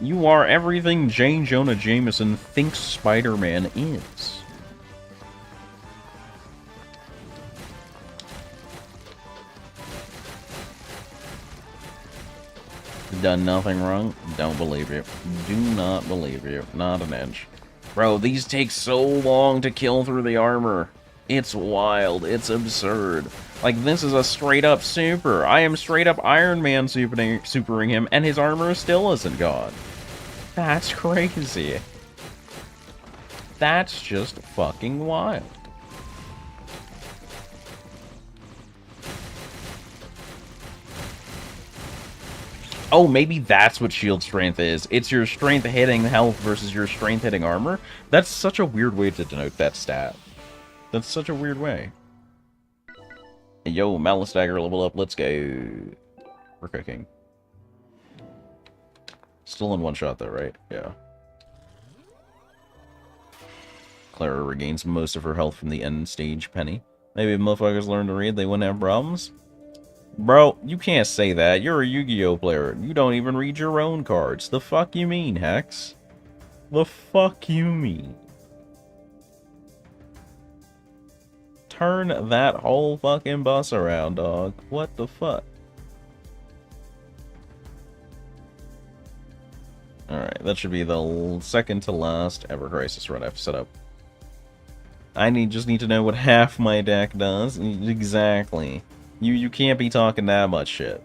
[SPEAKER 1] You are everything J. Jonah Jameson thinks Spider-Man is. Done nothing wrong? Don't believe you. Do not believe you. Not an inch. Bro, these take so long to kill through the armor. It's wild. It's absurd. Like, this is a straight-up super. I am straight-up Iron Man supering him, and his armor still isn't gone. That's crazy. That's just fucking wild. Oh, maybe that's what shield strength is. It's your strength hitting health versus your strength hitting armor. That's such a weird way to denote that stat. That's such a weird way. Yo, Malice Dagger level up. Let's go. We're cooking. Still in one shot though, right? Yeah. Clara regains most of her health from the end stage penny. Maybe if motherfuckers learn to read, they wouldn't have problems. Bro, you can't say that. You're a Yu-Gi-Oh player. You don't even read your own cards. The fuck you mean, Hex? The fuck you mean? Turn that whole fucking bus around, dog. What the fuck? Alright, that should be the second to last Ever Crisis run I've set up. I just need to know what half my deck does. Exactly. You can't be talking that much shit.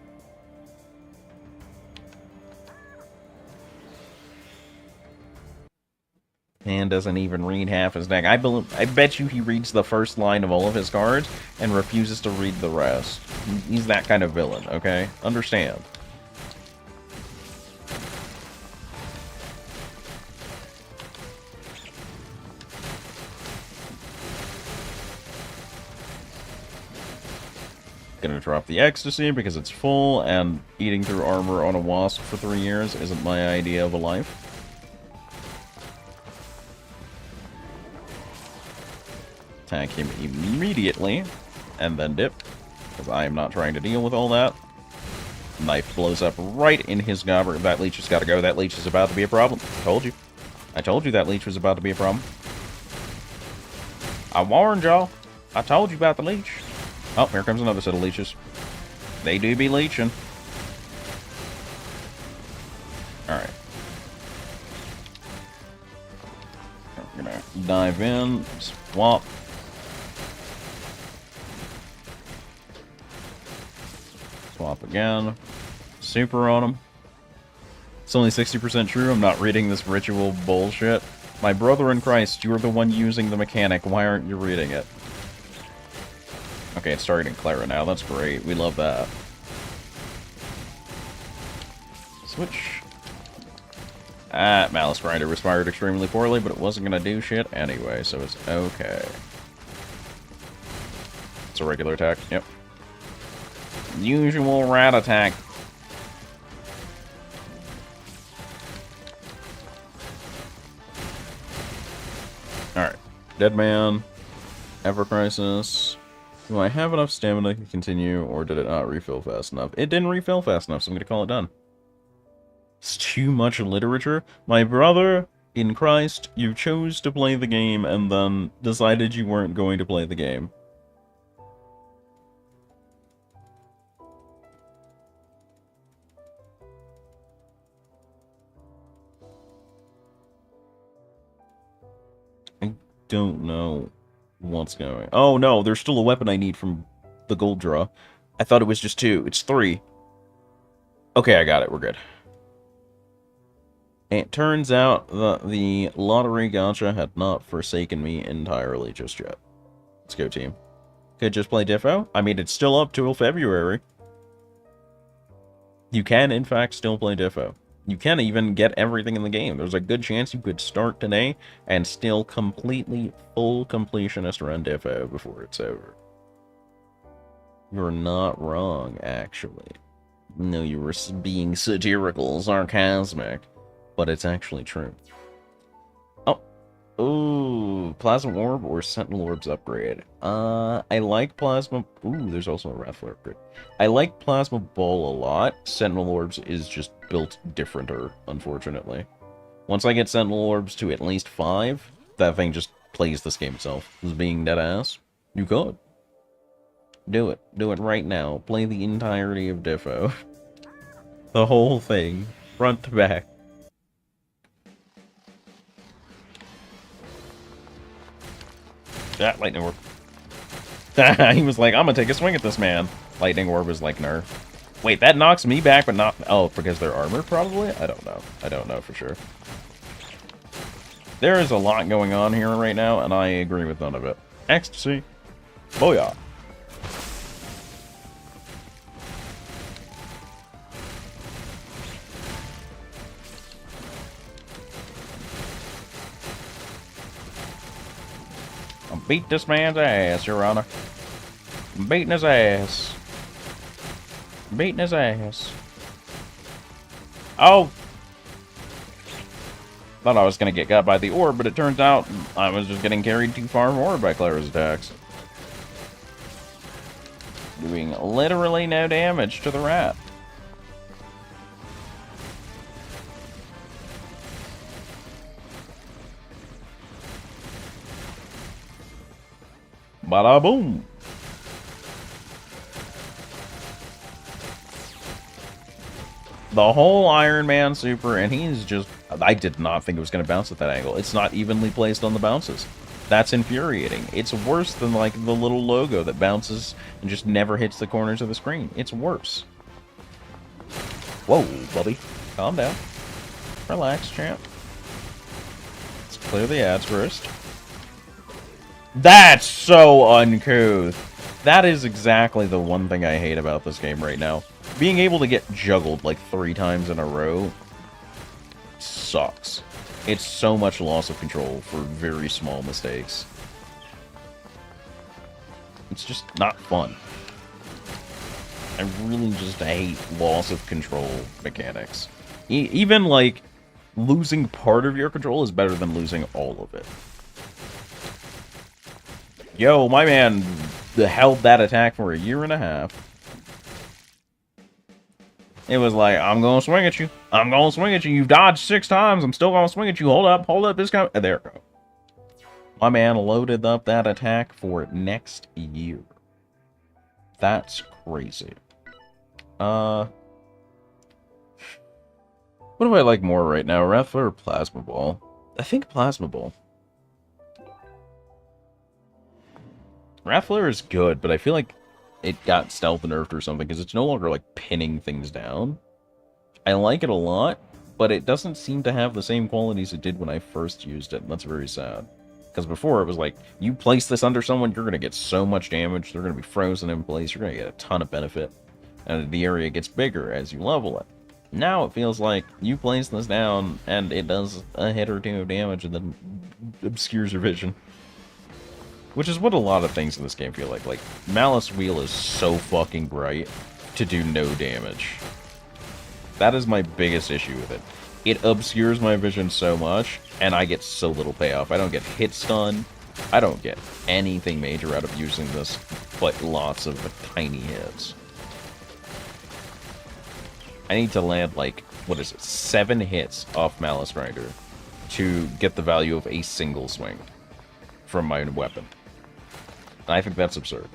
[SPEAKER 1] And doesn't even read half his deck. I bet you he reads the first line of all of his cards and refuses to read the rest. He's that kind of villain, okay? Understand. Gonna drop the ecstasy because it's full, and eating through armor on a wasp for 3 years isn't my idea of a life. Attack him immediately, and then dip, because I am not trying to deal with all that. Knife blows up right in his gobber. That leech has got to go. That leech is about to be a problem. I told you. I told you that leech was about to be a problem. I warned y'all. I told you about the leech. Oh, here comes another set of leeches. They do be leeching. Alright. I'm gonna dive in, swap. Swap again. Super on him. It's only 60% true. I'm not reading this ritual bullshit. My brother in Christ, you're the one using the mechanic. Why aren't you reading it? Okay, it's targeting Clara now. That's great. We love that. Switch. Malice Grinder responded extremely poorly, but it wasn't going to do shit anyway, so it's okay. It's a regular attack. Yep. Usual rat attack. Alright. Dead Man. Ever Crisis. Do I have enough stamina to continue, or did it not refill fast enough? It didn't refill fast enough, so I'm going to call it done. It's too much literature. My brother in Christ, you chose to play the game and then decided you weren't going to play the game. I don't know what's going on. Oh no, there's still a weapon I need from the gold draw. I thought it was just 2. It's 3. Okay, I got it. We're good. It turns out that the lottery gacha had not forsaken me entirely just yet. Let's go, team. Could just play Diffo? I mean, it's still up till February. You can, in fact, still play Diffo. You can even get everything in the game. There's a good chance you could start today and still completely full completionist run Diffo before it's over. You're not wrong, actually. No, you were being satirical, sarcasmic, but it's actually true. Oh, Ooh, Plasma Orb or Sentinel Orb's upgrade. I like Plasma... Ooh, there's also a Rattler upgrade. I like Plasma Ball a lot. Sentinel Orbs is just built differenter, unfortunately. Once I get Sentinel Orbs to at least 5, that thing just plays this game itself. As being dead ass, you could. Do it. Do it right now. Play the entirety of Diffo. The whole thing. Front to back. That Lightning Orb. He was like, I'm gonna take a swing at this man. Lightning Orb was like, nerf. Wait, that knocks me back, but not... Oh, because they're armor, probably? I don't know. I don't know for sure. There is a lot going on here right now, and I agree with none of it. Ecstasy. Booyah. I'm beating this man's ass, Your Honor. I'm beating his ass. Beating his ass. Oh! Thought I was gonna get got by the orb, but it turns out I was just getting carried too far forward by Clara's attacks. Doing literally no damage to the rat. Bada boom! The whole Iron Man super, and he's just... I did not think it was going to bounce at that angle. It's not evenly placed on the bounces. That's infuriating. It's worse than, like, the little logo that bounces and just never hits the corners of the screen. It's worse. Whoa, Bubby. Calm down. Relax, champ. Let's clear the ads first. That's so uncouth. That is exactly the one thing I hate about this game right now. Being able to get juggled like 3 times in a row sucks. It's so much loss of control for very small mistakes. It's just not fun. I really just hate loss of control mechanics. Even, like, losing part of your control is better than losing all of it. Yo, my man held that attack for a year and a half. It was like, I'm gonna swing at you. I'm gonna swing at you. You've dodged 6 times. I'm still gonna swing at you. Hold up, this guy. There we go. My man loaded up that attack for next year. That's crazy. What do I like more right now? Rattler or Plasma Ball? I think Plasma Ball. Rattler is good, but I feel like it got stealth nerfed or something, because it's no longer, like, pinning things down. I like it a lot, but it doesn't seem to have the same qualities it did when I first used it, and that's very sad. Because before, it was like, you place this under someone, you're going to get so much damage, they're going to be frozen in place, you're going to get a ton of benefit, and the area gets bigger as you level it. Now it feels like you place this down, and it does a hit or 2 of damage, and then obscures your vision. Which is what a lot of things in this game feel like. Like, Malice Wheel is so fucking bright to do no damage. That is my biggest issue with it. It obscures my vision so much, and I get so little payoff. I don't get hit stun. I don't get anything major out of using this, but lots of tiny hits. I need to land, like, what is it, 7 hits off Malice Grinder to get the value of a single swing from my weapon. I think that's absurd.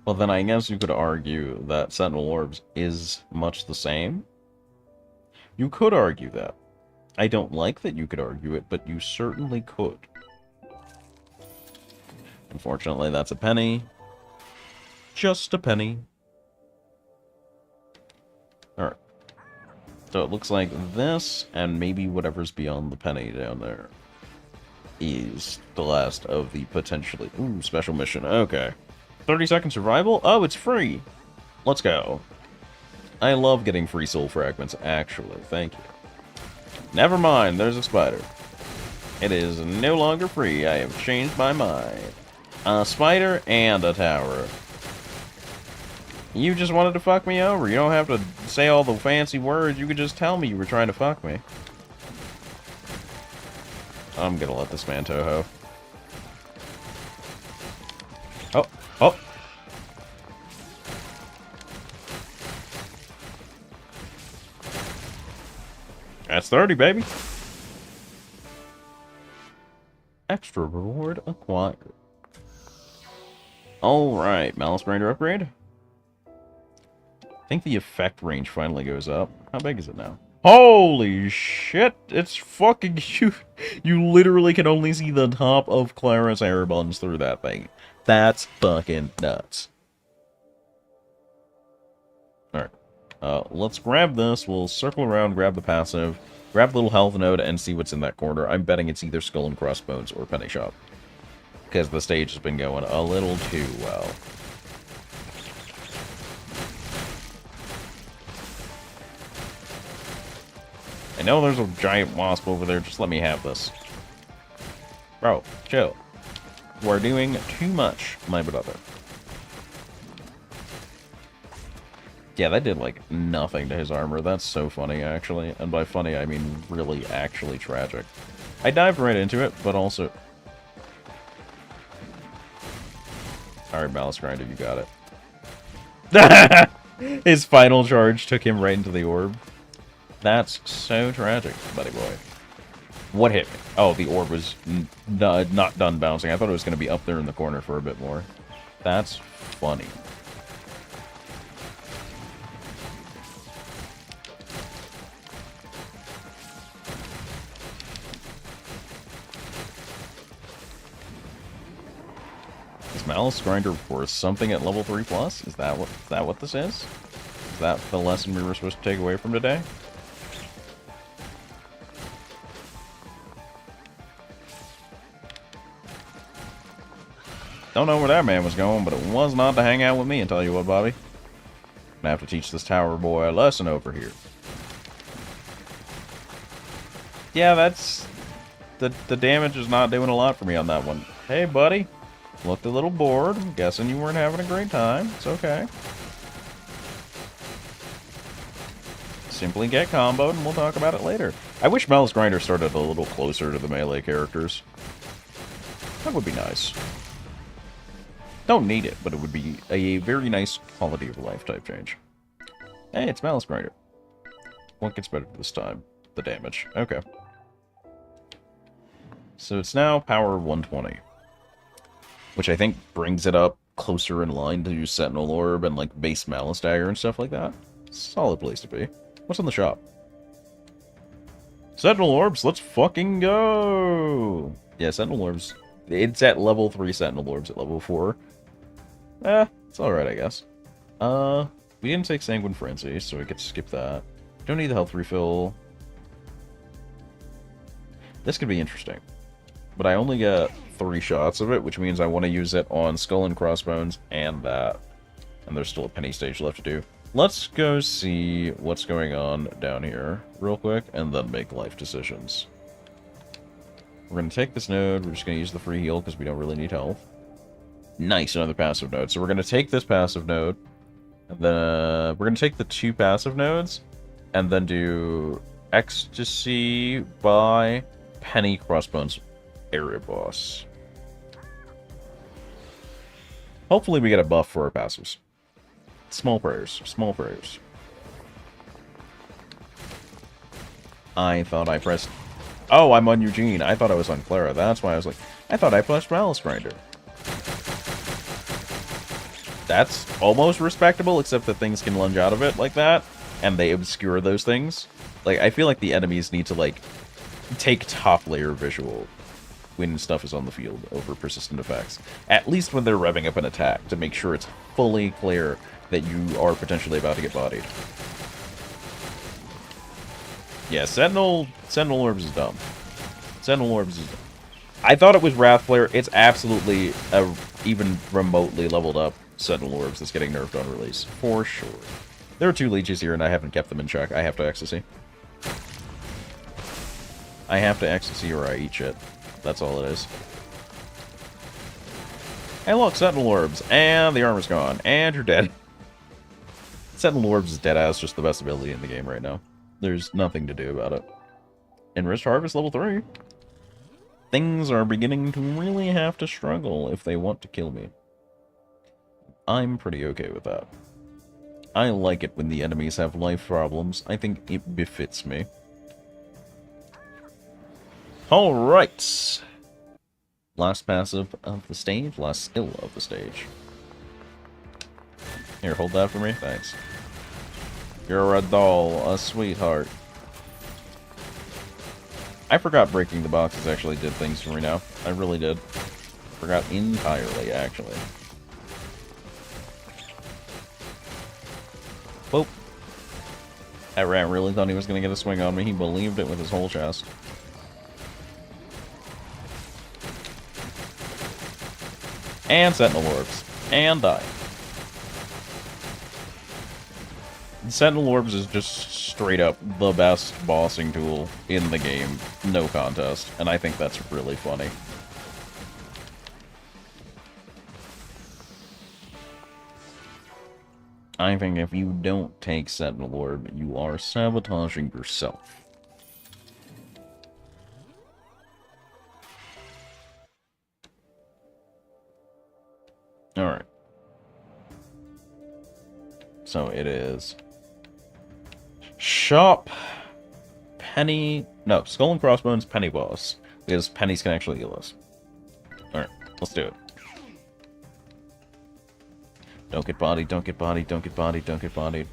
[SPEAKER 1] Well, then I guess you could argue that Sentinel Orbs is much the same. You could argue that. I don't like that you could argue it, but you certainly could. Unfortunately, that's a penny. Just a penny. Alright. So it looks like this, and maybe whatever's beyond the penny down there, is the last of the potentially... Ooh, special mission. Okay. 30-second survival? Oh, it's free! Let's go. I love getting free soul fragments, actually. Thank you. Never mind, there's a spider. It is no longer free. I have changed my mind. A spider and a tower. You just wanted to fuck me over. You don't have to say all the fancy words. You could just tell me you were trying to fuck me. I'm gonna let this man Toho. Oh, oh. That's 30, baby. Extra reward acquired. Alright, Malice Grinder upgrade. I think the effect range finally goes up. How big is it now? Holy shit! It's fucking huge. You literally can only see the top of Clara's hair buns through that thing. That's fucking nuts. Alright. Let's grab this. We'll circle around, grab the passive, grab the little health node, and see what's in that corner. I'm betting it's either Skull and Crossbones or Penny Shop. Because the stage has been going a little too well. I know there's a giant wasp over there. Just let me have this. Bro, chill. You are doing too much, my brother. Yeah, that did, like, nothing to his armor. That's so funny, actually. And by funny, I mean really, actually tragic. I dived right into it, but also... Alright, Malice Grinder, you got it. His final charge took him right into the orb. That's so tragic, buddy boy. What hit me? Oh, the orb was not done bouncing. I thought it was going to be up there in the corner for a bit more. That's funny. Is Malice Grinder worth something at level 3+? Is that what this is? Is that the lesson we were supposed to take away from today? Don't know where that man was going, but it was not to hang out with me, and tell you what, Bobby. I'm gonna have to teach this tower boy a lesson over here. Yeah, that's... The damage is not doing a lot for me on that one. Hey, buddy. Looked a little bored. I'm guessing you weren't having a great time. It's okay. Simply get comboed, and we'll talk about it later. I wish Malice Grinder started a little closer to the melee characters. That would be nice. Don't need it, but it would be a very nice quality of life type change. Hey, it's Malice Grinder. What gets better this time? The damage. Okay. So it's now power 120. Which I think brings it up closer in line to Sentinel Orb and like base Malice Dagger and stuff like that. Solid place to be. What's in the shop? Sentinel Orbs, let's fucking go! Yeah, Sentinel Orbs. It's at level 3 Sentinel Orbs at level 4. It's alright, I guess. We didn't take Sanguine Frenzy, so we get to skip that. Don't need the health refill. This could be interesting. But I only get 3 shots of it, which means I want to use it on Skull and Crossbones and that. And there's still a penny stage left to do. Let's go see what's going on down here real quick, and then make life decisions. We're going to take this node. We're just going to use the free heal because we don't really need health. Nice, another passive node. So we're going to take this passive node, and then we're going to take the 2 passive nodes, and then do Ecstasy by Penny Crossbones area boss. Hopefully we get a buff for our passives. Small prayers. Small prayers. I thought I pressed... Oh, I'm on Eugene. I thought I was on Clara. That's why I was like, I thought I pressed Malice Grinder. That's almost respectable, except that things can lunge out of it like that, and they obscure those things. Like, I feel like the enemies need to, like, take top layer visual when stuff is on the field over persistent effects. At least when they're revving up an attack, to make sure it's fully clear that you are potentially about to get bodied. Yeah, Sentinel Orbs is dumb. Sentinel Orbs is dumb. I thought it was Wrath Flare. It's absolutely a even remotely leveled up Sentinel Orbs that's getting nerfed on release. For sure. There are 2 leeches here and I haven't kept them in check. I have to Ecstasy. I have to exit see or I eat shit. That's all it is. Hey look, Sentinel Orbs! And the armor's gone. And you're dead. Sentinel Orbs is deadass, just the best ability in the game right now. There's nothing to do about it. Enriched Harvest level 3. Things are beginning to really have to struggle if they want to kill me. I'm pretty okay with that. I like it when the enemies have life problems. I think it befits me. Alright. Last passive of the stage, last skill of the stage. Here, hold that for me. Thanks. You're a doll, a sweetheart. I forgot breaking the boxes actually did things for me now. I really did. Forgot entirely, actually. Whoop. That rat really thought he was going to get a swing on me. He believed it with his whole chest. And Sentinel Orbs. And die. Sentinel Orbs is just straight up the best bossing tool in the game. No contest. And I think that's really funny. I think if you don't take Sentinel Orb, you are sabotaging yourself. Alright. So it is... Shop... Penny... No, Skull and Crossbones Penny Boss. Because pennies can actually heal us. Alright, let's do it. Don't get bodied, don't get bodied, don't get bodied, don't get bodied.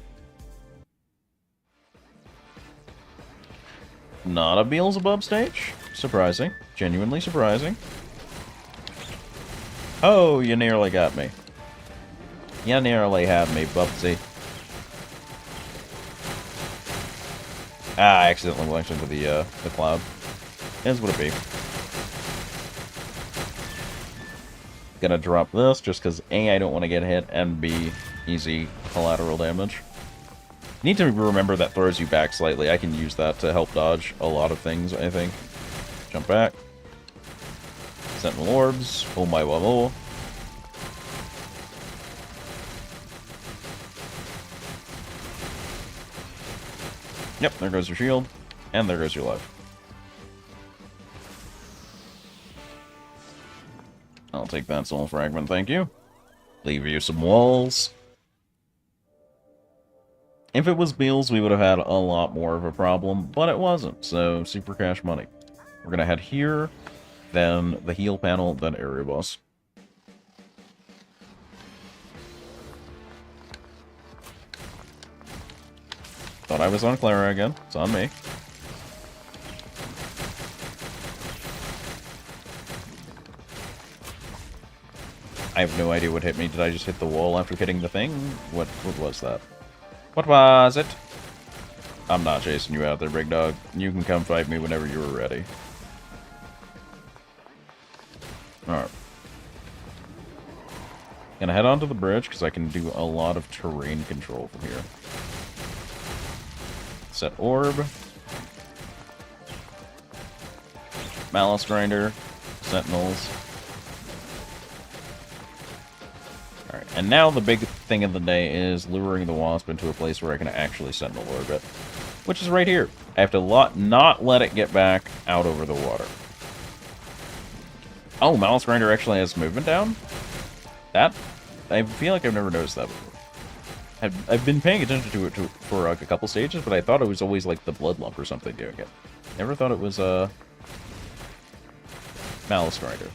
[SPEAKER 1] Not a Beelzebub stage? Surprising. Genuinely surprising. Oh, you nearly got me. You nearly had me, Bubsy. Ah, I accidentally went into the cloud. As would it be. Gonna drop this just because A, I don't want to get hit, and B, easy collateral damage. Need to remember that throws you back slightly. I can use that to help dodge a lot of things, I think. Jump back. Sentinel Orbs. Oh my wabo. Yep, there goes your shield. And there goes your life. I'll take that soul fragment, thank you. Leave you some walls. If it was Beals, we would have had a lot more of a problem, but it wasn't, so super cash money. We're gonna head here, then the heal panel, then area boss. Thought I was on Clara again. It's on me. I have no idea what hit me. Did I just hit the wall after hitting the thing? What was that? What was it? I'm not chasing you out there, big dog. You can come fight me whenever you're ready. Alright. Gonna head onto the bridge, because I can do a lot of terrain control from here. Set orb. Malice Grinder. Sentinels. Alright, and now the big thing of the day is luring the wasp into a place where I can actually Sentinel Orb it. Which is right here. I have to not let it get back out over the water. Oh, Malice Grinder actually has movement down? That? I feel like I've never noticed that before. I've been paying attention to it for like a couple stages, but I thought it was always like the Blood Lump or something doing it. Never thought it was Malice Grinder.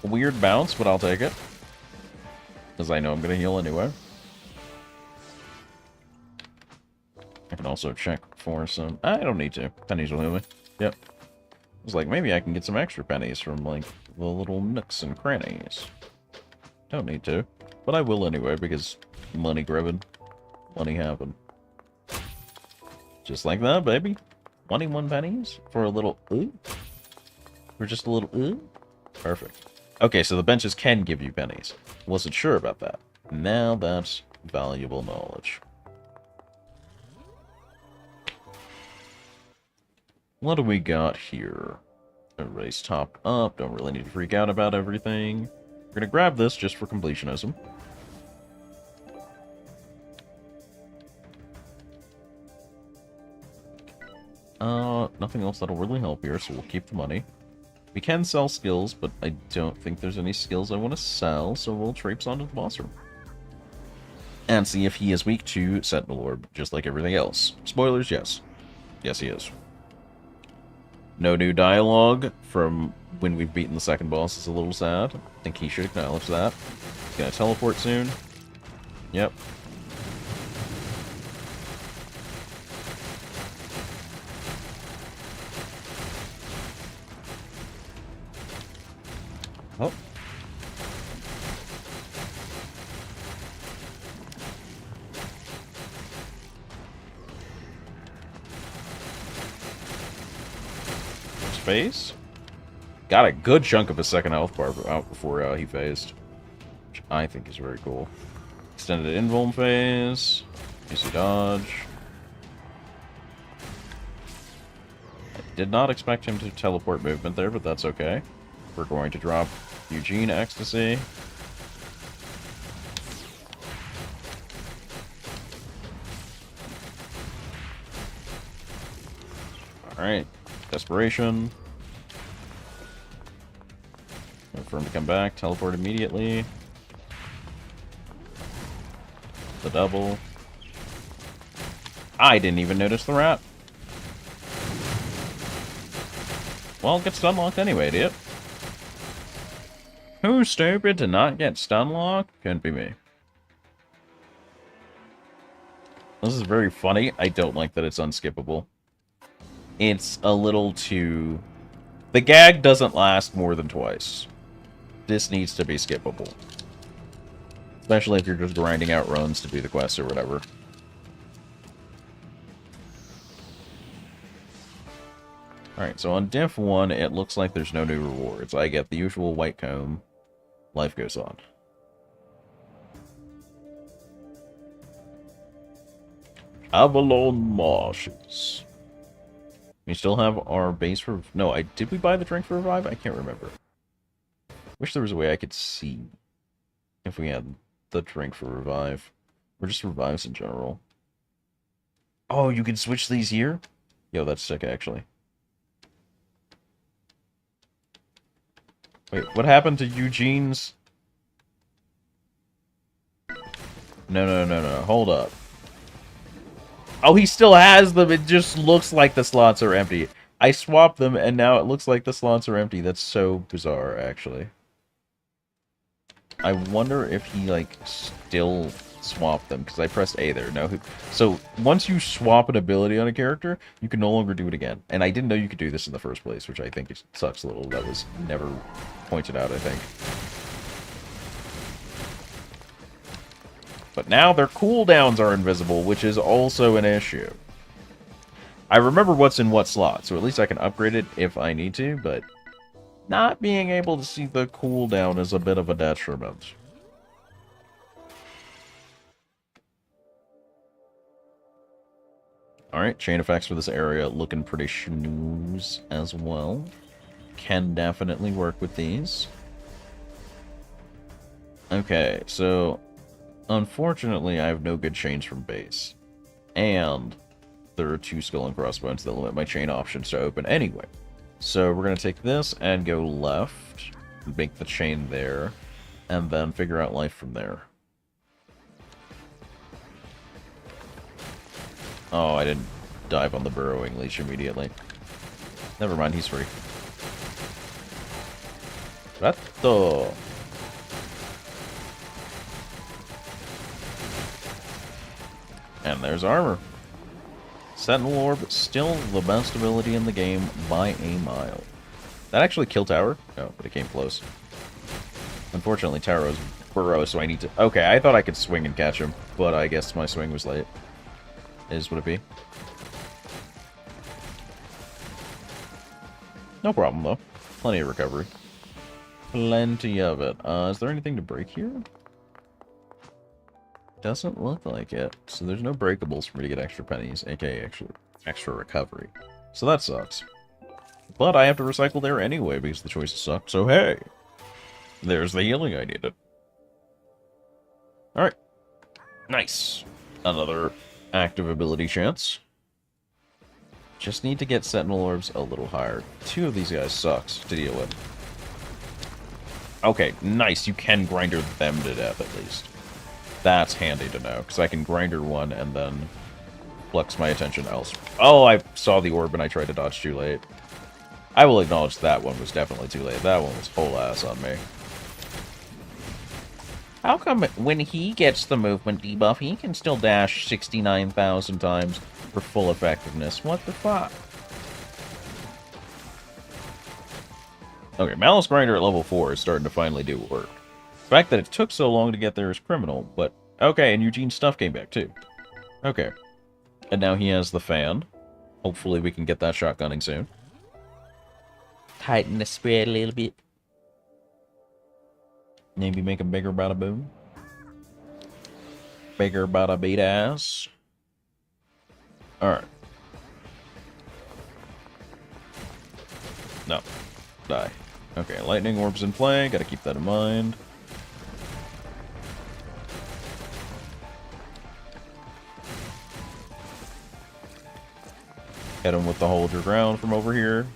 [SPEAKER 1] A weird bounce, but I'll take it. Because I know I'm going to heal anyway. I can also check for some... I don't need to. Pennies will heal me. Yep. I was like, maybe I can get some extra pennies from, like, the little nooks and crannies. Don't need to. But I will anyway, because money grabbing. Money happen. Just like that, baby. 21 pennies for a little ooh. For just a little ooh. Perfect. Okay, so the benches can give you pennies. Wasn't sure about that. Now that's valuable knowledge. What do we got here? Everybody's topped up. Don't really need to freak out about everything. We're gonna grab this just for completionism. Nothing else that'll really help here, so we'll keep the money. We can sell skills, but I don't think there's any skills I want to sell, so we'll traipse onto the boss room. And see if he is weak to Sentinel Orb, just like everything else. Spoilers, yes. Yes, he is. No new dialogue from when we've beaten the second boss is a little sad. I think he should acknowledge that. He's gonna teleport soon. Yep. Oh. Phase. Got a good chunk of his second health bar out before he phased, which I think is very cool. Extended invuln phase. Easy dodge. I did not expect him to teleport movement there, but that's okay. We're going to drop Eugene Ecstasy. Alright. Desperation. Wait for him to come back. Teleport immediately. The double. I didn't even notice the rat. Well, it gets stun locked anyway, idiot. Who's stupid to not get stun locked? Couldn't be me. This is very funny. I don't like that it's unskippable. It's a little too... The gag doesn't last more than twice. This needs to be skippable. Especially if you're just grinding out runs to do the quest or whatever. Alright, so on Diff 1, it looks like there's no new rewards. I get the usual white comb. Life goes on. Avalon Marshes. We still have our base for... No, did we buy the drink for revive? I can't remember. Wish there was a way I could see if we had the drink for revive. Or just revives in general. Oh, you can switch these here? Yo, that's sick, actually. Wait, what happened to Eugene's... No. Hold up. Oh, he still has them. It just looks like the slots are empty. I swapped them, and now it looks like the slots are empty. That's so bizarre, actually. I wonder if he, like, still swapped them, because I pressed A there. No, so, once you swap an ability on a character, you can no longer do it again. And I didn't know you could do this in the first place, which I think sucks a little. That was never pointed out, I think. But now their cooldowns are invisible, which is also an issue. I remember what's in what slot, so at least I can upgrade it if I need to, but not being able to see the cooldown is a bit of a detriment. Alright, chain effects for this area looking pretty snooze as well. Can definitely work with these. Okay, so... Unfortunately, I have no good chains from base. And there are 2 skull and crossbones that limit my chain options to open anyway. So we're going to take this and go left, make the chain there, and then figure out life from there. Oh, I didn't dive on the burrowing leash immediately. Never mind, he's free. Ratto! And there's armor. Sentinel Orb, still the best ability in the game by a mile. That actually kill Tower? No, but it came close. Unfortunately, Tower is burrow, so I need to... Okay, I thought I could swing and catch him, but I guess my swing was late. Is what it be. No problem, though. Plenty of recovery. Plenty of it. Is there anything to break here? Doesn't look like it. So there's no breakables for me to get extra pennies, aka extra recovery. So that sucks. But I have to recycle there anyway because the choices suck. So hey, there's the healing I needed. Alright. Nice. Another active ability chance. Just need to get Sentinel Orbs a little higher. 2 of these guys sucks to deal with. Okay, nice. You can grinder them to death at least. That's handy to know, because I can grinder one and then flex my attention elsewhere. Oh, I saw the orb and I tried to dodge too late. I will acknowledge that one was definitely too late. That one was whole ass on me. How come when he gets the movement debuff, he can still dash 69,000 times for full effectiveness? What the fuck? Okay, Malice Grinder at level 4 is starting to finally do work. The fact that it took so long to get there is criminal, but... Okay, and Eugene's stuff came back, too. Okay. And now he has the fan. Hopefully we can get that shotgunning soon. Tighten the spread a little bit. Maybe make a bigger bada boom. Bigger bada beat ass. Alright. No. Die. Okay, lightning orbs in play. Gotta keep that in mind. Hit him with the hold your ground from over here.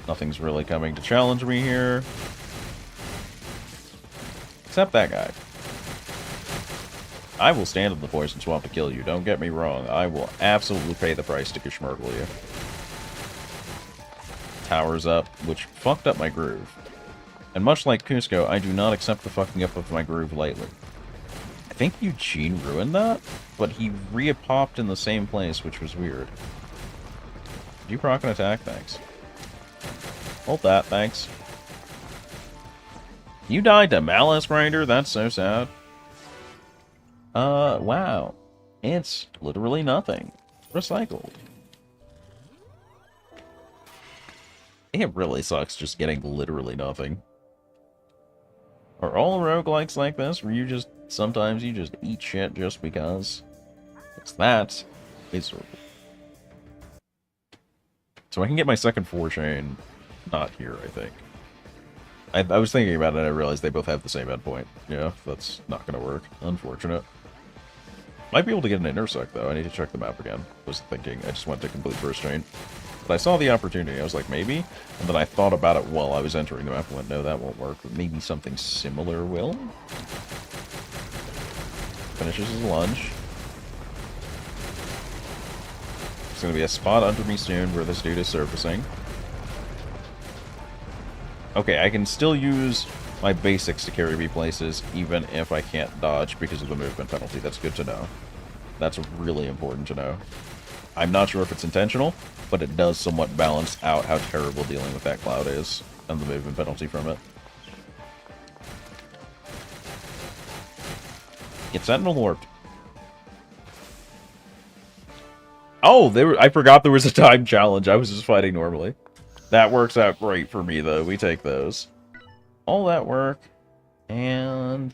[SPEAKER 1] Nothing's really coming to challenge me here. Except that guy. I will stand in the poison swamp to kill you. Don't get me wrong. I will absolutely pay the price to geschmurgle you. Towers up, which fucked up my groove. And much like Cusco, I do not accept the fucking up of my groove lightly. I think Eugene ruined that, but he re-popped in the same place, which was weird. Did you proc an attack? Thanks. Hold that, thanks. You died to Malice Grinder? That's so sad. Wow. It's literally nothing. Recycled. It really sucks just getting literally nothing. Are all roguelikes like this, where you just, sometimes you just eat shit just because? It's that. It's... So I can get my second 4 chain, not here, I think. I was thinking about it and I realized they both have the same endpoint. Yeah, that's not gonna work. Unfortunate. Might be able to get an intersect, though. I need to check the map again. Was thinking I just went to complete first chain. But I saw the opportunity. I was like, maybe? And then I thought about it while I was entering the map and went, no, that won't work. But maybe something similar will? Finishes his lunge. There's gonna be a spot under me soon where this dude is surfacing. Okay, I can still use my basics to carry me places, even if I can't dodge because of the movement penalty. That's good to know. That's really important to know. I'm not sure if it's intentional, but it does somewhat balance out how terrible dealing with that cloud is, and the movement penalty from it. Get Sentinel warped. Oh, I forgot there was a time challenge. I was just fighting normally. That works out great for me, though. We take those. All that work. And...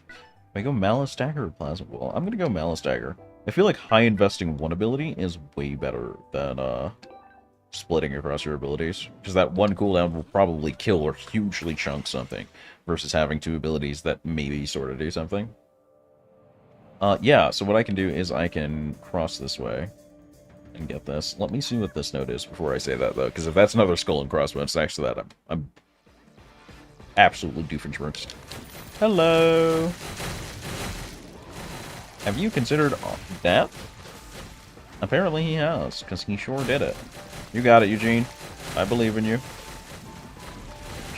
[SPEAKER 1] I go Malice Dagger or Plasma Ball? I'm gonna go Malice Dagger. I feel like high investing one ability is way better than, splitting across your abilities. Because that one cooldown will probably kill or hugely chunk something. Versus having 2 abilities that maybe sort of do something. Yeah, so what I can do is I can cross this way. And get this. Let me see what this note is before I say that, though, because if that's another skull and crossbones next to that, I'm absolutely doofenshmirtz. Hello! Have you considered death? Apparently he has, because he sure did it. You got it, Eugene. I believe in you.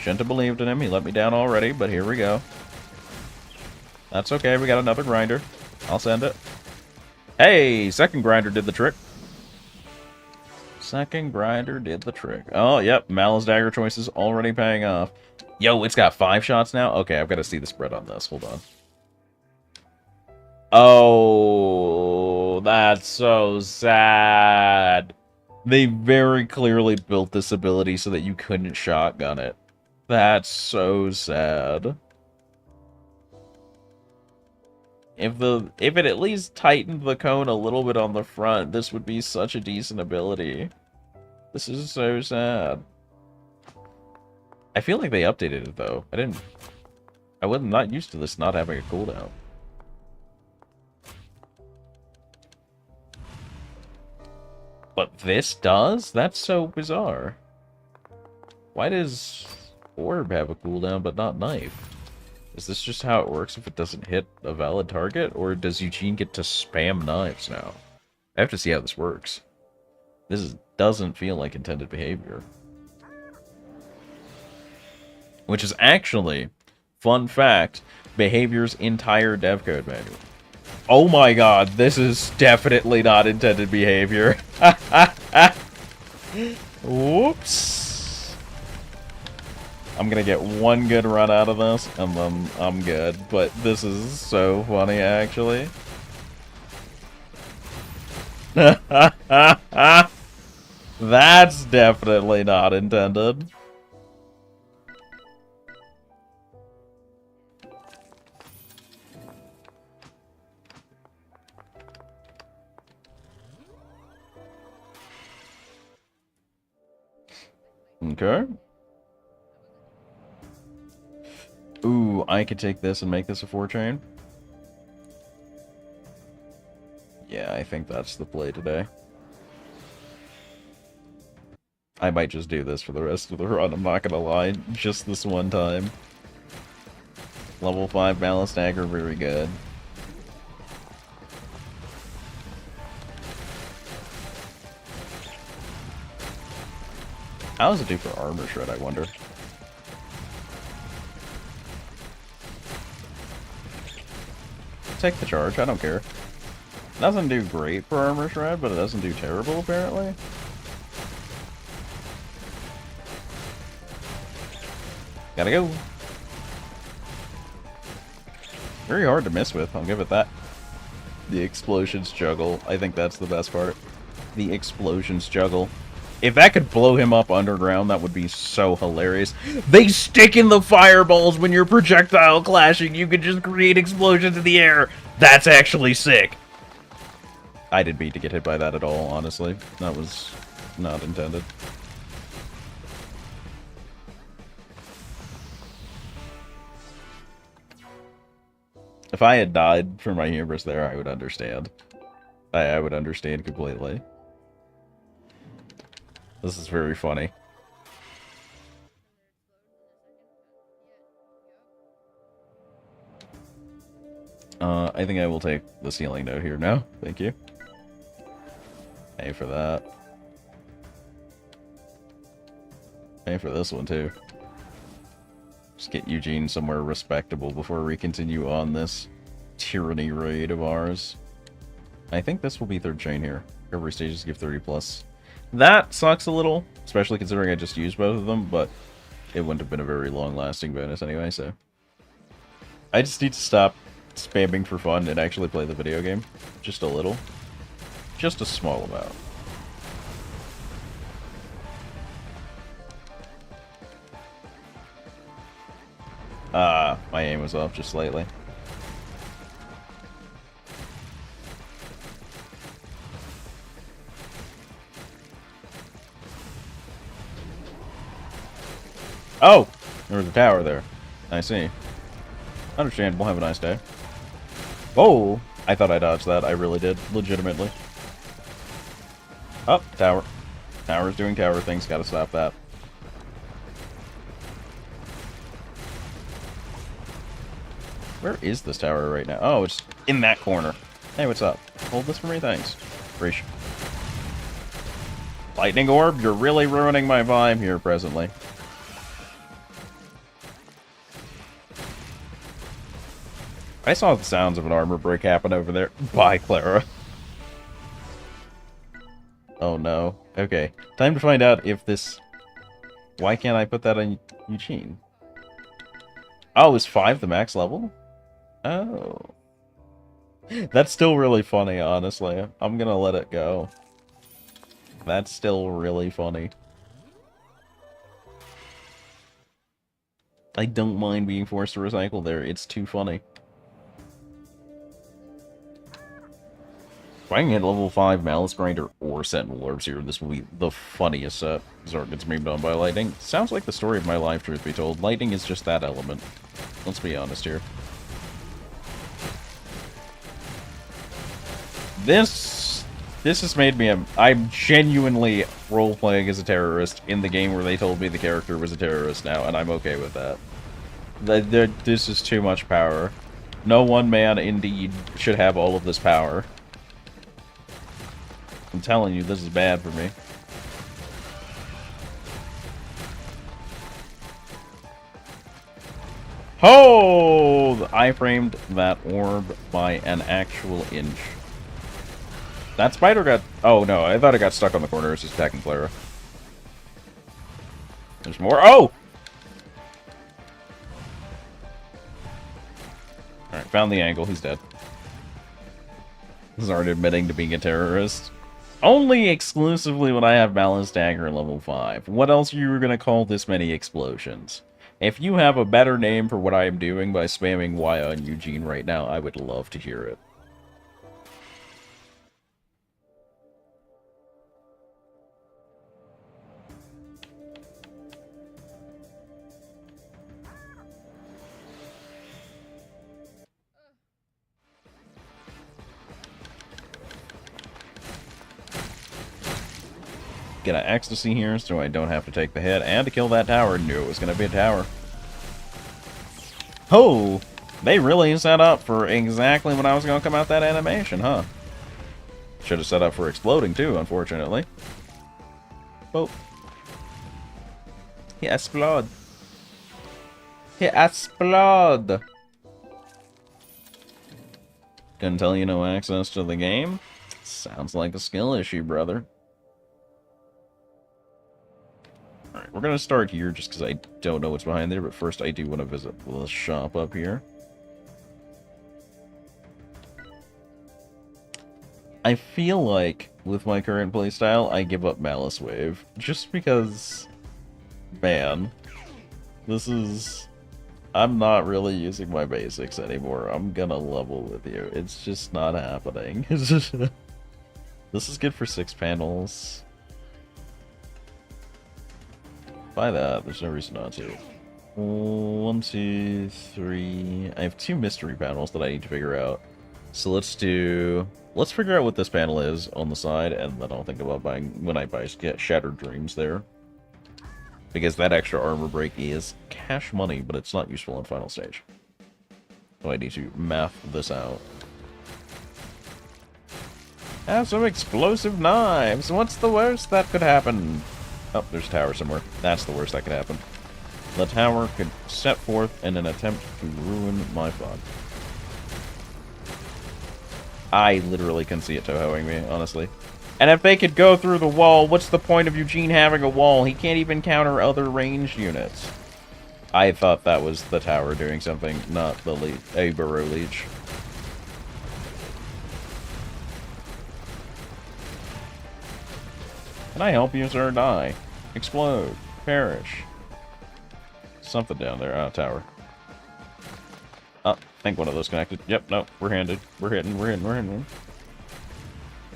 [SPEAKER 1] Shouldn't have believed in him. He let me down already, but here we go. That's okay. We got another grinder. I'll send it. Hey! Second grinder did the trick. Second grinder did the trick. Oh, yep. Malice Dagger choices already paying off. Yo, it's got 5 shots now? Okay, I've got to see the spread on this. Hold on. Oh, that's so sad. They very clearly built this ability so that you couldn't shotgun it. That's so sad. If it at least tightened the cone a little bit on the front, this would be such a decent ability. This is so sad. I feel like they updated it, though. I was not used to this not having a cooldown. But this does? That's so bizarre. Why does Orb have a cooldown but not Knife? Is this just how it works if it doesn't hit a valid target? Or does Eugene get to spam knives now? I have to see how this works. Doesn't feel like intended behavior. Which is actually, fun fact, behavior's entire dev code manual. Oh my god, this is definitely not intended behavior. Whoops. I'm gonna get one good run out of this, and then I'm good. But this is so funny, actually. That's definitely not intended. Okay. Ooh, I could take this and make this a 4-chain. Yeah, I think that's the play today. I might just do this for the rest of the run, I'm not gonna lie. Just this one time. Level 5 Ballast Dagger, very good. How does it do for Armor Shred, I wonder? Take the charge, I don't care. Doesn't do great for Armor Shred, but it doesn't do terrible, apparently. Gotta go. Very hard to miss with, I'll give it that. The explosions juggle, I think that's the best part. The explosions juggle. If that could blow him up underground, that would be so hilarious. They stick in the fireballs when you're projectile clashing. You can just create explosions in the air. That's actually sick. I didn't mean to get hit by that at all, honestly. That was not intended. If I had died for my hubris there, I would understand. I would understand completely. This is very funny. I think I will take the ceiling note here now. Thank you. Pay for that. Pay for this one too. Just get Eugene somewhere respectable before we continue on this tyranny raid of ours. I think this will be 3rd chain here. Recovery stages give 30+. That sucks a little, especially considering I just used both of them, but it wouldn't have been a very long-lasting bonus anyway, so... I just need to stop spamming for fun and actually play the video game. Just a little. Just a small amount. My aim was off just slightly. Oh! There was a tower there. I see. Understandable. Have a nice day. Oh! I thought I dodged that. I really did. Legitimately. Oh, tower. Tower's doing tower things. Gotta stop that. Where is this tower right now? Oh, it's in that corner. Hey, what's up? Hold this for me? Thanks. Appreciate. Lightning Orb, you're really ruining my vibe here presently. I saw the sounds of an armor break happen over there. Bye, Clara. Oh no. Okay. Time to find out if this... Why can't I put that on Eugene? Oh, is 5 the max level? Oh. That's still really funny, honestly. I'm gonna let it go. That's still really funny. I don't mind being forced to recycle there. It's too funny. If I can hit level 5 Malice Grinder or Sentinel Orbs here, this will be the funniest set. Zord gets memed on by lightning. Sounds like the story of my life, truth be told. Lightning is just that element. Let's be honest here. This has made me I'm genuinely role-playing as a terrorist in the game where they told me the character was a terrorist now, and I'm okay with that. This is too much power. No one man, indeed, should have all of this power. I'm telling you, this is bad for me. Oh! I framed that orb by an actual inch. That spider got... Oh, no. I thought it got stuck on the corner. It's just attacking Clara. There's more. Oh! Alright, found the angle. He's dead. Zard admitting to being a terrorist. Only exclusively when I have Balance Dagger level 5. What else are you going to call this many explosions? If you have a better name for what I am doing by spamming Y on Eugene right now, I would love to hear it. Get an ecstasy here so I don't have to take the hit, and to kill that tower. Knew it was going to be a tower. Oh! They really set up for exactly when I was going to come out that animation, huh? Should have set up for exploding too, unfortunately. Oh. He explode. He explode. Couldn't tell you no access to the game? Sounds like a skill issue, brother. Alright, we're gonna start here just because I don't know what's behind there, but first I do want to visit the shop up here. I feel like, with my current playstyle, I give up Malice Wave. Just because... Man. This is... I'm not really using my basics anymore. I'm gonna level with you. It's just not happening. This is good for 6 panels. Buy that. There's no reason not to. 1, 2, 3. I have 2 mystery panels that I need to figure out. So let's figure out what this panel is on the side, and then I'll think about buying when I get Shattered Dreams there. Because that extra armor break is cash money, but it's not useful in final stage. So I need to math this out. Have some explosive knives. What's the worst that could happen? Oh, there's a tower somewhere. That's the worst that could happen. The tower could set forth in an attempt to ruin my fun. I literally can see it tohoing me, honestly. And if they could go through the wall, what's the point of Eugene having a wall? He can't even counter other ranged units. I thought that was the tower doing something, not the a burrow leech. Can I help you, sir? Die. Explode. Perish. Something down there. Ah, tower. Oh, I think one of those connected. Yep, no, we're handed. We're hitting.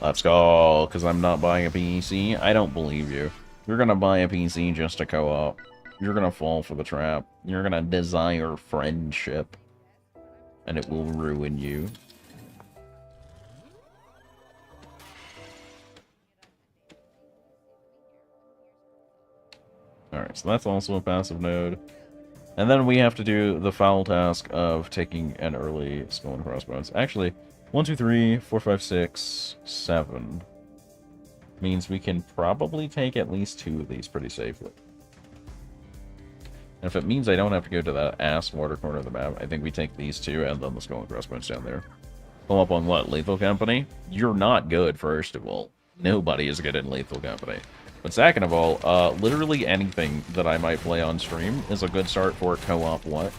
[SPEAKER 1] Let's go, because I'm not buying a PC. I don't believe you. You're gonna buy a PC just to co-op. You're gonna fall for the trap. You're gonna desire friendship. And it will ruin you. Alright, so that's also a passive node. And then we have to do the foul task of taking an early skull and crossbones. Actually, 1, 2, 3, 4, 5, 6, 7. Means we can probably take at least 2 of these pretty safely. And if it means I don't have to go to that ass water corner of the map, I think we take these 2 and then the skull and crossbones down there. Pull up on what? Lethal Company? You're not good, first of all. Nobody is good in Lethal Company. But second of all, literally anything that I might play on stream is a good start for co-op what?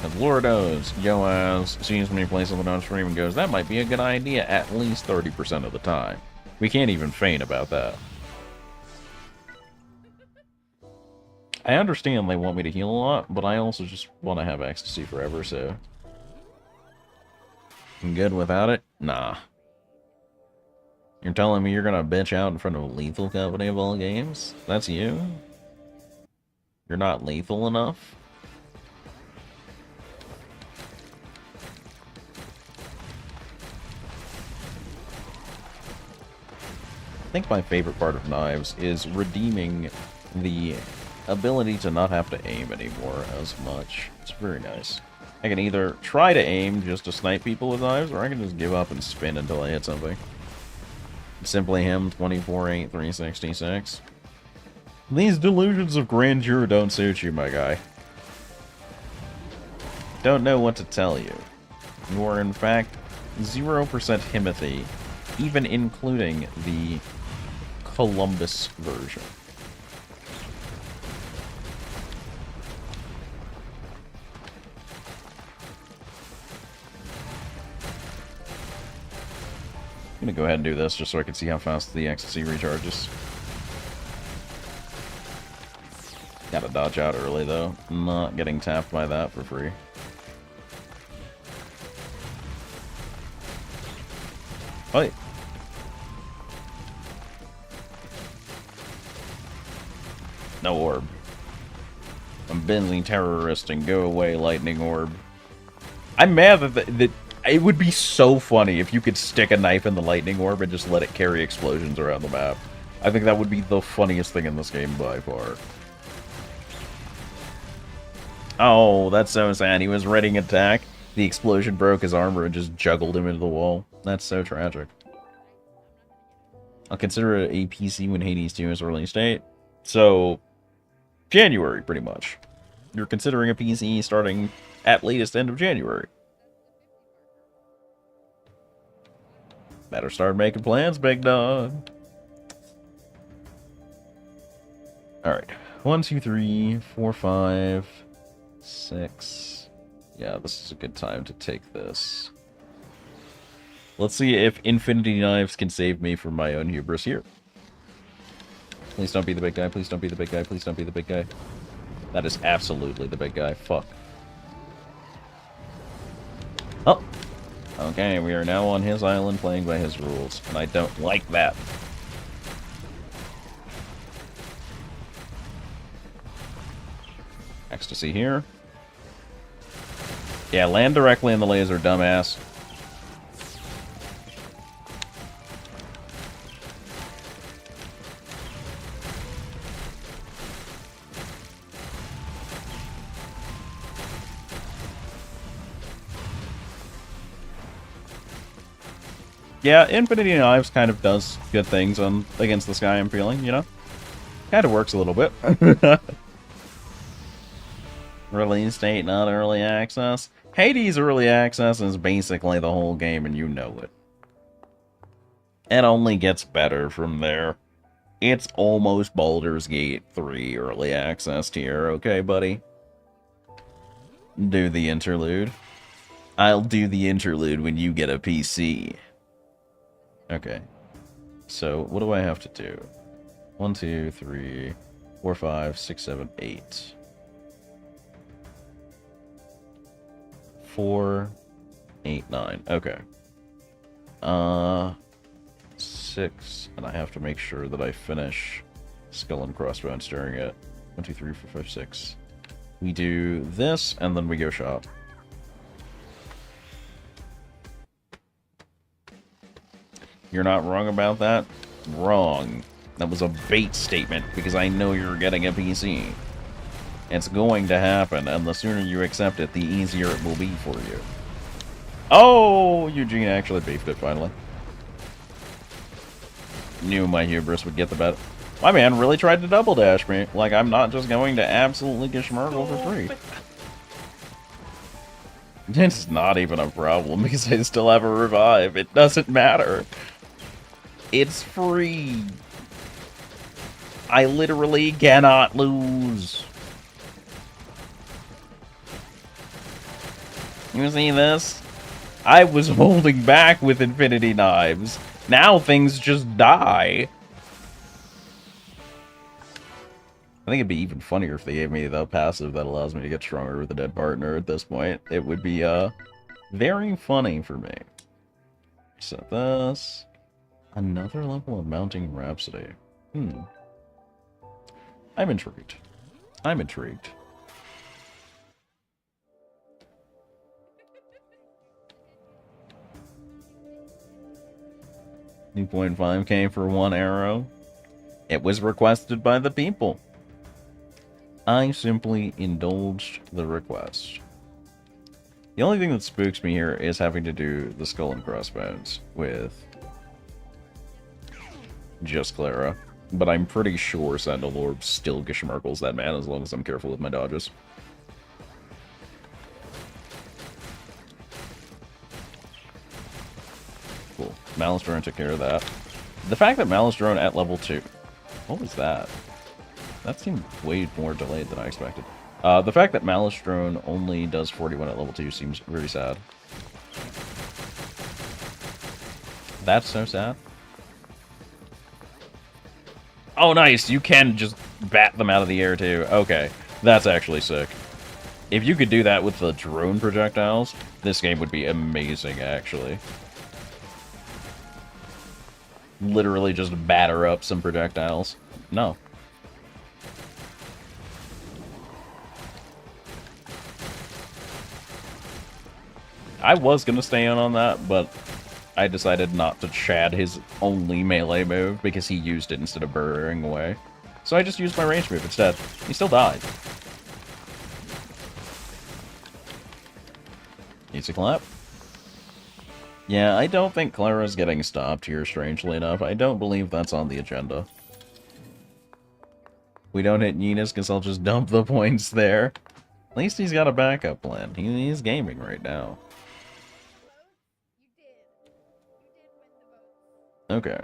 [SPEAKER 1] And Lord knows, Yoaz sees me play something on stream and goes, that might be a good idea at least 30% of the time. We can't even feign about that. I understand they want me to heal a lot, but I also just want to have ecstasy forever, so... I'm good without it? Nah. You're telling me you're gonna bitch out in front of a lethal company of all games? That's you? You're not lethal enough? I think my favorite part of knives is redeeming the ability to not have to aim anymore as much. It's very nice. I can either try to aim just to snipe people with knives, or I can just give up and spin until I hit something. Simply him, 24-8, 366. These delusions of grandeur don't suit you, my guy. Don't know what to tell you. You are, in fact, 0% Himothy, even including the Columbus version. I'm gonna go ahead and do this just so I can see how fast the ecstasy recharges. Gotta dodge out early though. Not getting tapped by that for free. Oi! No orb. I'm benzene terrorist and go away lightning orb. I'm mad that it would be so funny if you could stick a knife in the lightning orb and just let it carry explosions around the map. I think that would be the funniest thing in this game by far. Oh, that's so sad. He was readying attack. The explosion broke his armor and just juggled him into the wall. That's so tragic. I'll consider it a PC when Hades 2 is release date. So, January, pretty much. You're considering a PC starting at latest end of January. Better start making plans, big dog. Alright. 1, 2, 3, 4, 5, 6. Yeah, this is a good time to take this. Let's see if Infinity Knives can save me from my own hubris here. Please don't be the big guy, please don't be the big guy, please don't be the big guy. That is absolutely the big guy. Fuck. Oh! Okay, we are now on his island playing by his rules, and I don't like that. Ecstasy here. Yeah, land directly in the laser, dumbass. Yeah, Infinity Knives kind of does good things against this guy, I'm feeling, you know? Kind of works a little bit. Release date, not early access. Hades early access is basically the whole game, and you know it. It only gets better from there. It's almost Baldur's Gate 3 early access tier, okay, buddy? Do the interlude. I'll do the interlude when you get a PC. Okay. So, what do I have to do? 1, 2, 3, 4, 5, 6, 7, 8. 4, 8, 9. Okay. 6, and I have to make sure that I finish Skull and Crossbones during it. 1, 2, 3, 4, 5, 6. We do this, and then we go shop. You're not wrong about that? Wrong. That was a bait statement, because I know you're getting a PC. It's going to happen, and the sooner you accept it, the easier it will be for you. Oh! Eugene actually beefed it, finally. Knew my hubris would get the bet. My man really tried to double dash me. Like, I'm not just going to absolutely geschmurgle for free. It's not even a problem, because I still have a revive. It doesn't matter. It's free. I literally cannot lose. You see this? I was holding back with Infinity Knives. Now things just die. I think it'd be even funnier if they gave me the passive that allows me to get stronger with a dead partner at this point. It would be, Very funny for me. Set this. Another level of mounting Rhapsody. I'm intrigued. I'm intrigued. 2.5k for one arrow. It was requested by the people. I simply indulged the request. The only thing that spooks me here is having to do the skull and crossbones with just Clara. But I'm pretty sure Sentinel Orb still geschmarkles that man as long as I'm careful with my dodges. Cool. Malice Drone took care of that. The fact that Malice Drone at level 2... What was that? That seemed way more delayed than I expected. The fact that Malice Drone only does 41 at level 2 seems very sad. That's so sad. Oh, nice! You can just bat them out of the air, too. Okay. That's actually sick. If you could do that with the drone projectiles, this game would be amazing, actually. Literally just batter up some projectiles. No. I was gonna stay in on that, but I decided not to Chad his only melee move because he used it instead of burrowing away. So I just used my range move instead. He still died. Easy clap. Yeah, I don't think Clara's getting stopped here, strangely enough. I don't believe that's on the agenda. We don't hit Yenis because I'll just dump the points there. At least he's got a backup plan. He's gaming right now. Okay.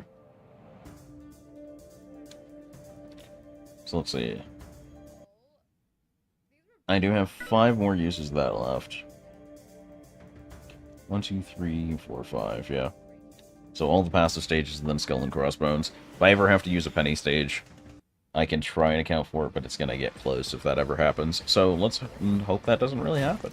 [SPEAKER 1] So let's see. I do have 5 more uses of that left. 1, 2, 3, 4, 5, yeah. So all the passive stages and then Skull and Crossbones. If I ever have to use a penny stage, I can try and account for it, but it's gonna get close if that ever happens. So let's hope that doesn't really happen.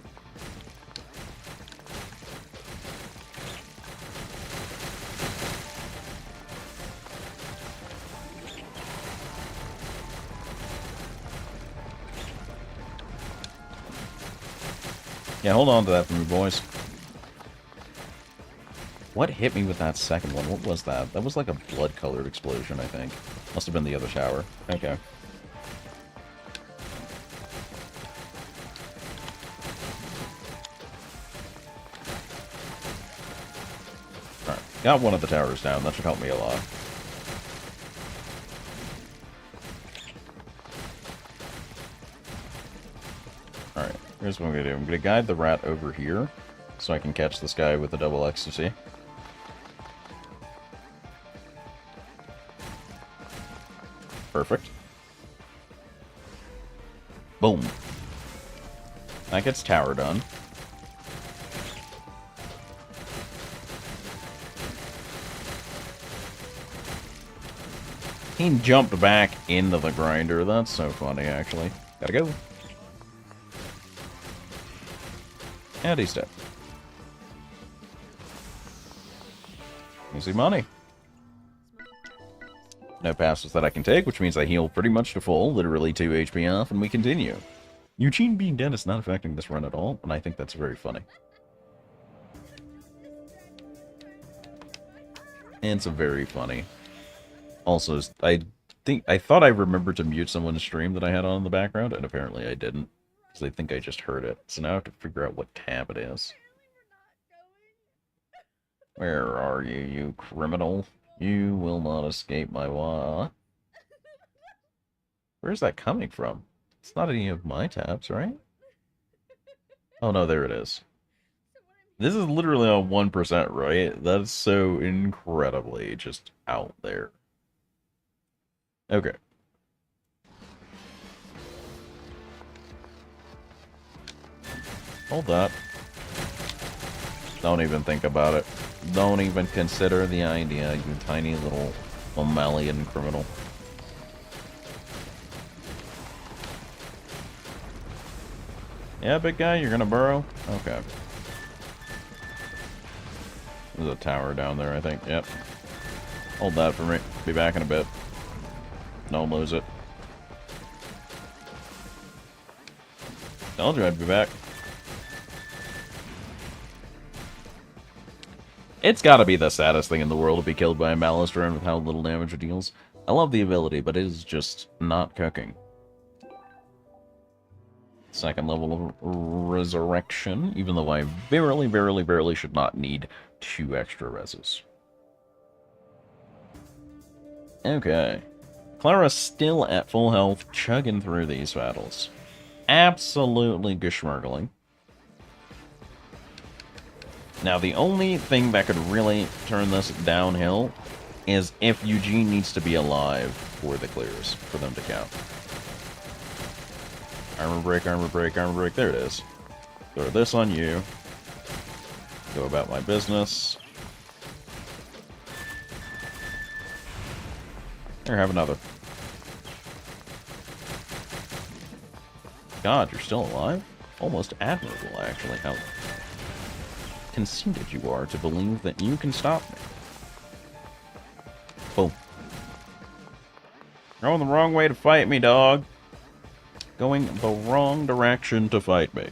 [SPEAKER 1] Yeah, hold on to that for me, boys. What hit me with that second one? What was that? That was like a blood-colored explosion, I think. Must have been the other tower. Okay. Alright, got one of the towers down. That should help me a lot. Alright, here's what I'm gonna do. I'm gonna guide the rat over here, so I can catch this guy with the double ecstasy. Perfect. Boom. That gets tower done. He jumped back into the grinder. That's so funny, actually. Gotta go. And he's dead. Easy money. No passes that I can take, which means I heal pretty much to full, literally 2 HP off, and we continue. Eugene being dead is not affecting this run at all, and I think that's very funny. And it's very funny. Also, I thought I remembered to mute someone's stream that I had on in the background, and apparently I didn't. Because I think I just heard it. So now I have to figure out what tab it is. Where are you, you criminal? You will not escape my Where's that coming from? It's not any of my tabs, right? Oh no, there it is. This is literally on 1%, right? That's so incredibly just out there. Okay. Hold that. Don't even think about it. Don't even consider the idea, you tiny little mammalian criminal. Yeah, big guy, you're gonna burrow? Okay. There's a tower down there, I think. Yep. Hold that for me. Be back in a bit. Don't lose it. Told you I'd be back. It's gotta be the saddest thing in the world to be killed by a Malice drone with how little damage it deals. I love the ability, but it is just not cooking. Second level of resurrection, even though I verily should not need 2 extra reses. Okay. Clara's still at full health, chugging through these battles. Absolutely geschmurgling. Now, the only thing that could really turn this downhill is if Eugene needs to be alive for the clears, for them to count. Armor break, armor break, armor break. There it is. Throw this on you. Go about my business. Here, have another. God, you're still alive? Almost admirable, actually, how conceited you are to believe that you can stop me. Boom. Going the wrong way to fight me, dog. Going the wrong direction to fight me.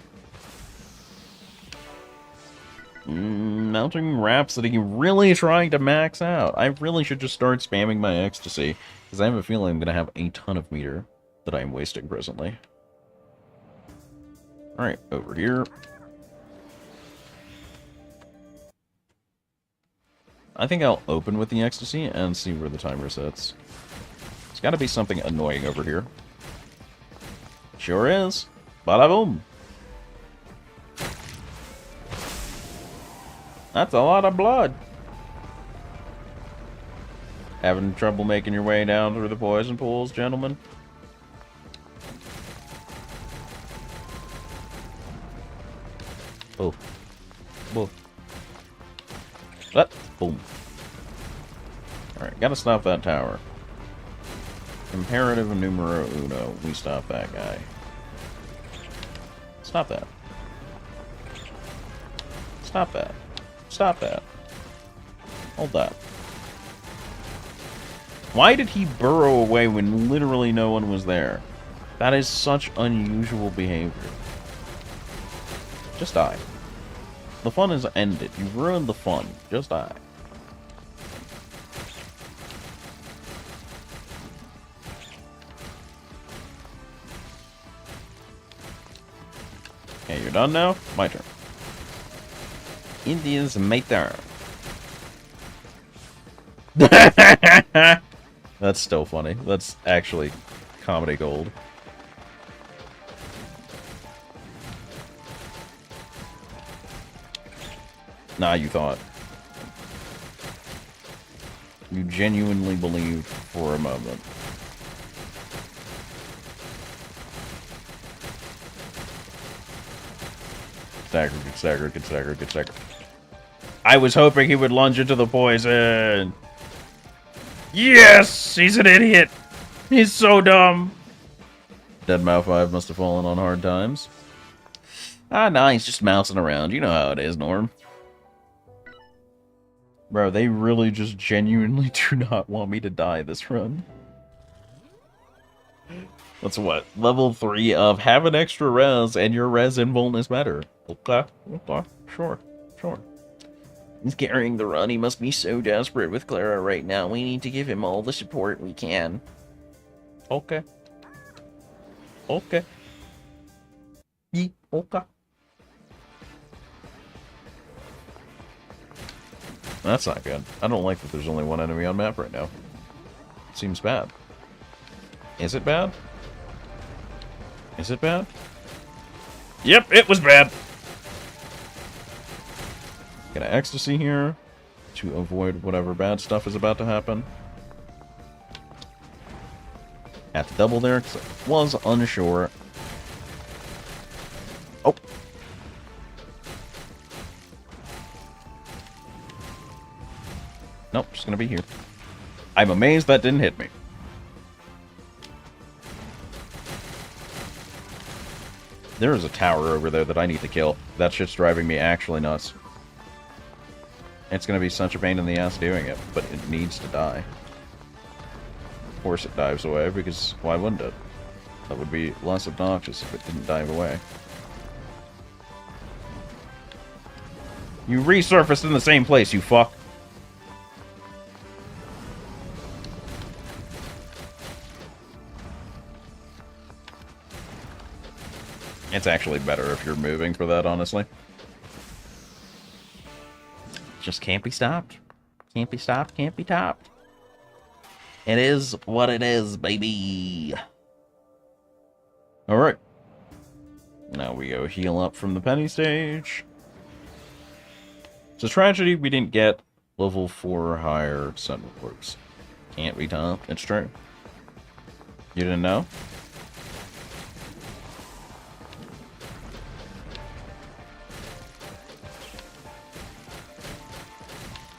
[SPEAKER 1] Mounting Rhapsody, really trying to max out. I really should just start spamming my ecstasy, because I have a feeling I'm going to have a ton of meter that I'm wasting presently. Alright, over here. I think I'll open with the ecstasy and see where the timer sets. There's got to be something annoying over here. Sure is. Bada boom. That's a lot of blood. Having trouble making your way down through the poison pools, gentlemen? Oh. Whoa. What? Boom. Alright, gotta stop that tower. Imperative numero uno. We stop that guy. Stop that. Stop that. Stop that. Hold that. Why did he burrow away when literally no one was there? That is such unusual behavior. Just die. The fun is ended. You ruined the fun. Just die. Okay, you're done now? My turn. It is my turn. That's still funny. That's actually comedy gold. Nah, you thought. You genuinely believed for a moment. Staggered, get staggered, get staggered, get staggered. I was hoping he would lunge into the poison. Yes! He's an idiot! He's so dumb! Deadmau 5 must have fallen on hard times. Ah, nah, he's just mousing around. You know how it is, Norm. Bro, they really just genuinely do not want me to die this run. That's what? Level 3 of have an extra res and your res invuln is better. Okay, okay, sure, sure. He's carrying the run. He must be so desperate with Clara right now. We need to give him all the support we can. Okay. Okay. Yee, okay. That's not good. I don't like that there's only one enemy on map right now. Seems bad. Is it bad? Is it bad? Yep, it was bad. Get an ecstasy here to avoid whatever bad stuff is about to happen. Had to double there because I was unsure. Oh. Nope, just gonna be here. I'm amazed that didn't hit me. There is a tower over there that I need to kill. That shit's driving me actually nuts. It's going to be such a pain in the ass doing it, but it needs to die. Of course it dives away, because why wouldn't it? That would be less obnoxious if it didn't dive away. You resurfaced in the same place, you fuck! It's actually better if you're moving for that, honestly.
[SPEAKER 2] Just can't be stopped. Can't be stopped, can't be topped. It is what it is, baby.
[SPEAKER 1] Alright. Now we go heal up from the penny stage. It's a tragedy we didn't get level 4 or higher Sentinel Corps. Can't be topped. It's true. You didn't know?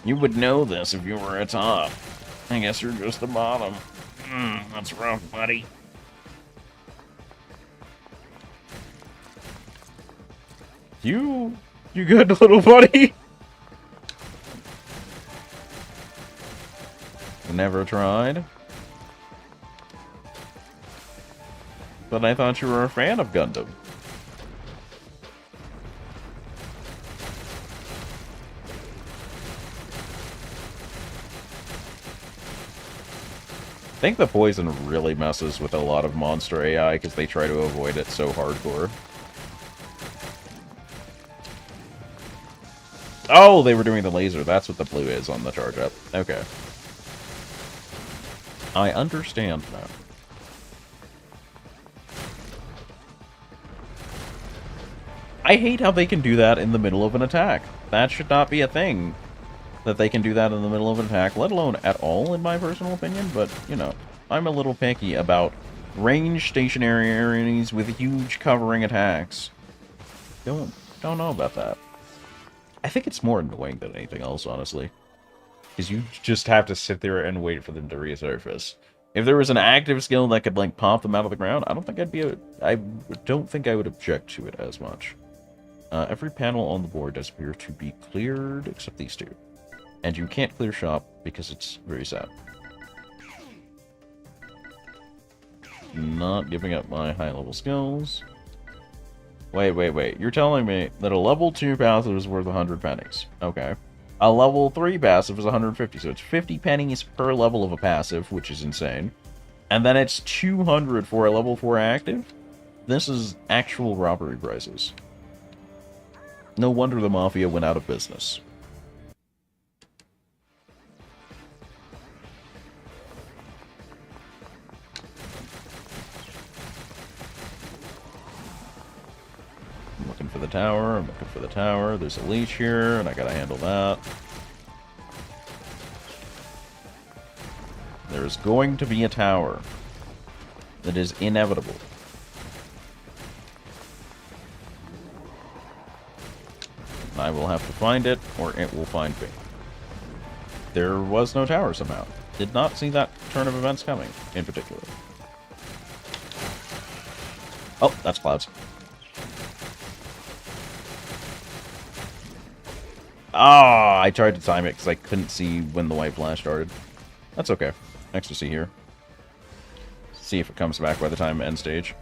[SPEAKER 1] You would know this if you were a top. I guess you're just a bottom. That's rough, buddy. You good, little buddy? Never tried. But I thought you were a fan of Gundam. I think the poison really messes with a lot of monster AI because they try to avoid it so hardcore. Oh, they were doing the laser. That's what the blue is on the charge up. Okay. I understand now. I hate how they can do that in the middle of an attack. That should not be a thing. That they can do that in the middle of an attack, let alone at all, in my personal opinion. But, you know, I'm a little picky about ranged stationary enemies with huge covering attacks. Don't know about that. I think it's more annoying than anything else, honestly. Because you just have to sit there and wait for them to resurface. If there was an active skill that could, like, pop them out of the ground, I don't think I don't think I would object to it as much. Every panel on the board does appear to be cleared, except these two. And you can't clear shop because it's very sad. Not giving up my high-level skills. Wait. You're telling me that a level 2 passive is worth 100 pennies. Okay. A level 3 passive is 150, so it's 50 pennies per level of a passive, which is insane. And then it's 200 for a level 4 active? This is actual robbery prices. No wonder the Mafia went out of business. I'm looking for the tower. There's a leech here, and I gotta handle that. There's going to be a tower. That is inevitable. I will have to find it, or it will find me. There was no tower somehow. Did not see that turn of events coming, in particular. Oh, that's clouds. Ah, I tried to time it because I couldn't see when the white flash started. That's okay. Ecstasy here. See if it comes back by the time end stage.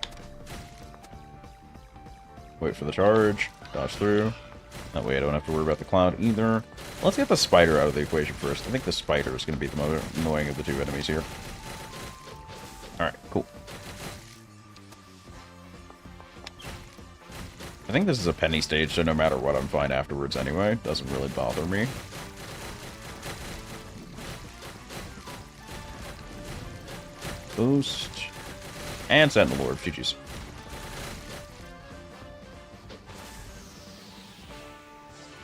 [SPEAKER 1] Wait for the charge. Dodge through. That way I don't have to worry about the cloud either. Let's get the spider out of the equation first. I think the spider is going to be the most annoying of the two enemies here. Alright, cool. I think this is a penny stage, so no matter what, I'm fine afterwards anyway. Doesn't really bother me. Boost. And Sentinel Lord. GG's.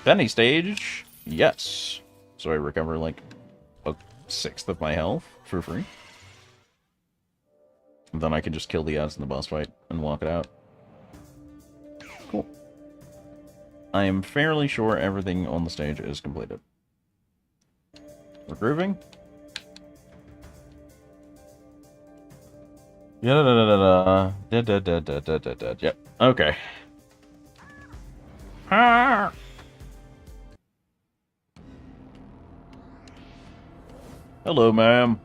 [SPEAKER 1] Penny stage. Yes. So I recover like a sixth of my health for free. And then I can just kill the ads in the boss fight and walk it out. Cool. I am fairly sure everything on the stage is completed. We're grooving. Yep. Okay. Hello, ma'am.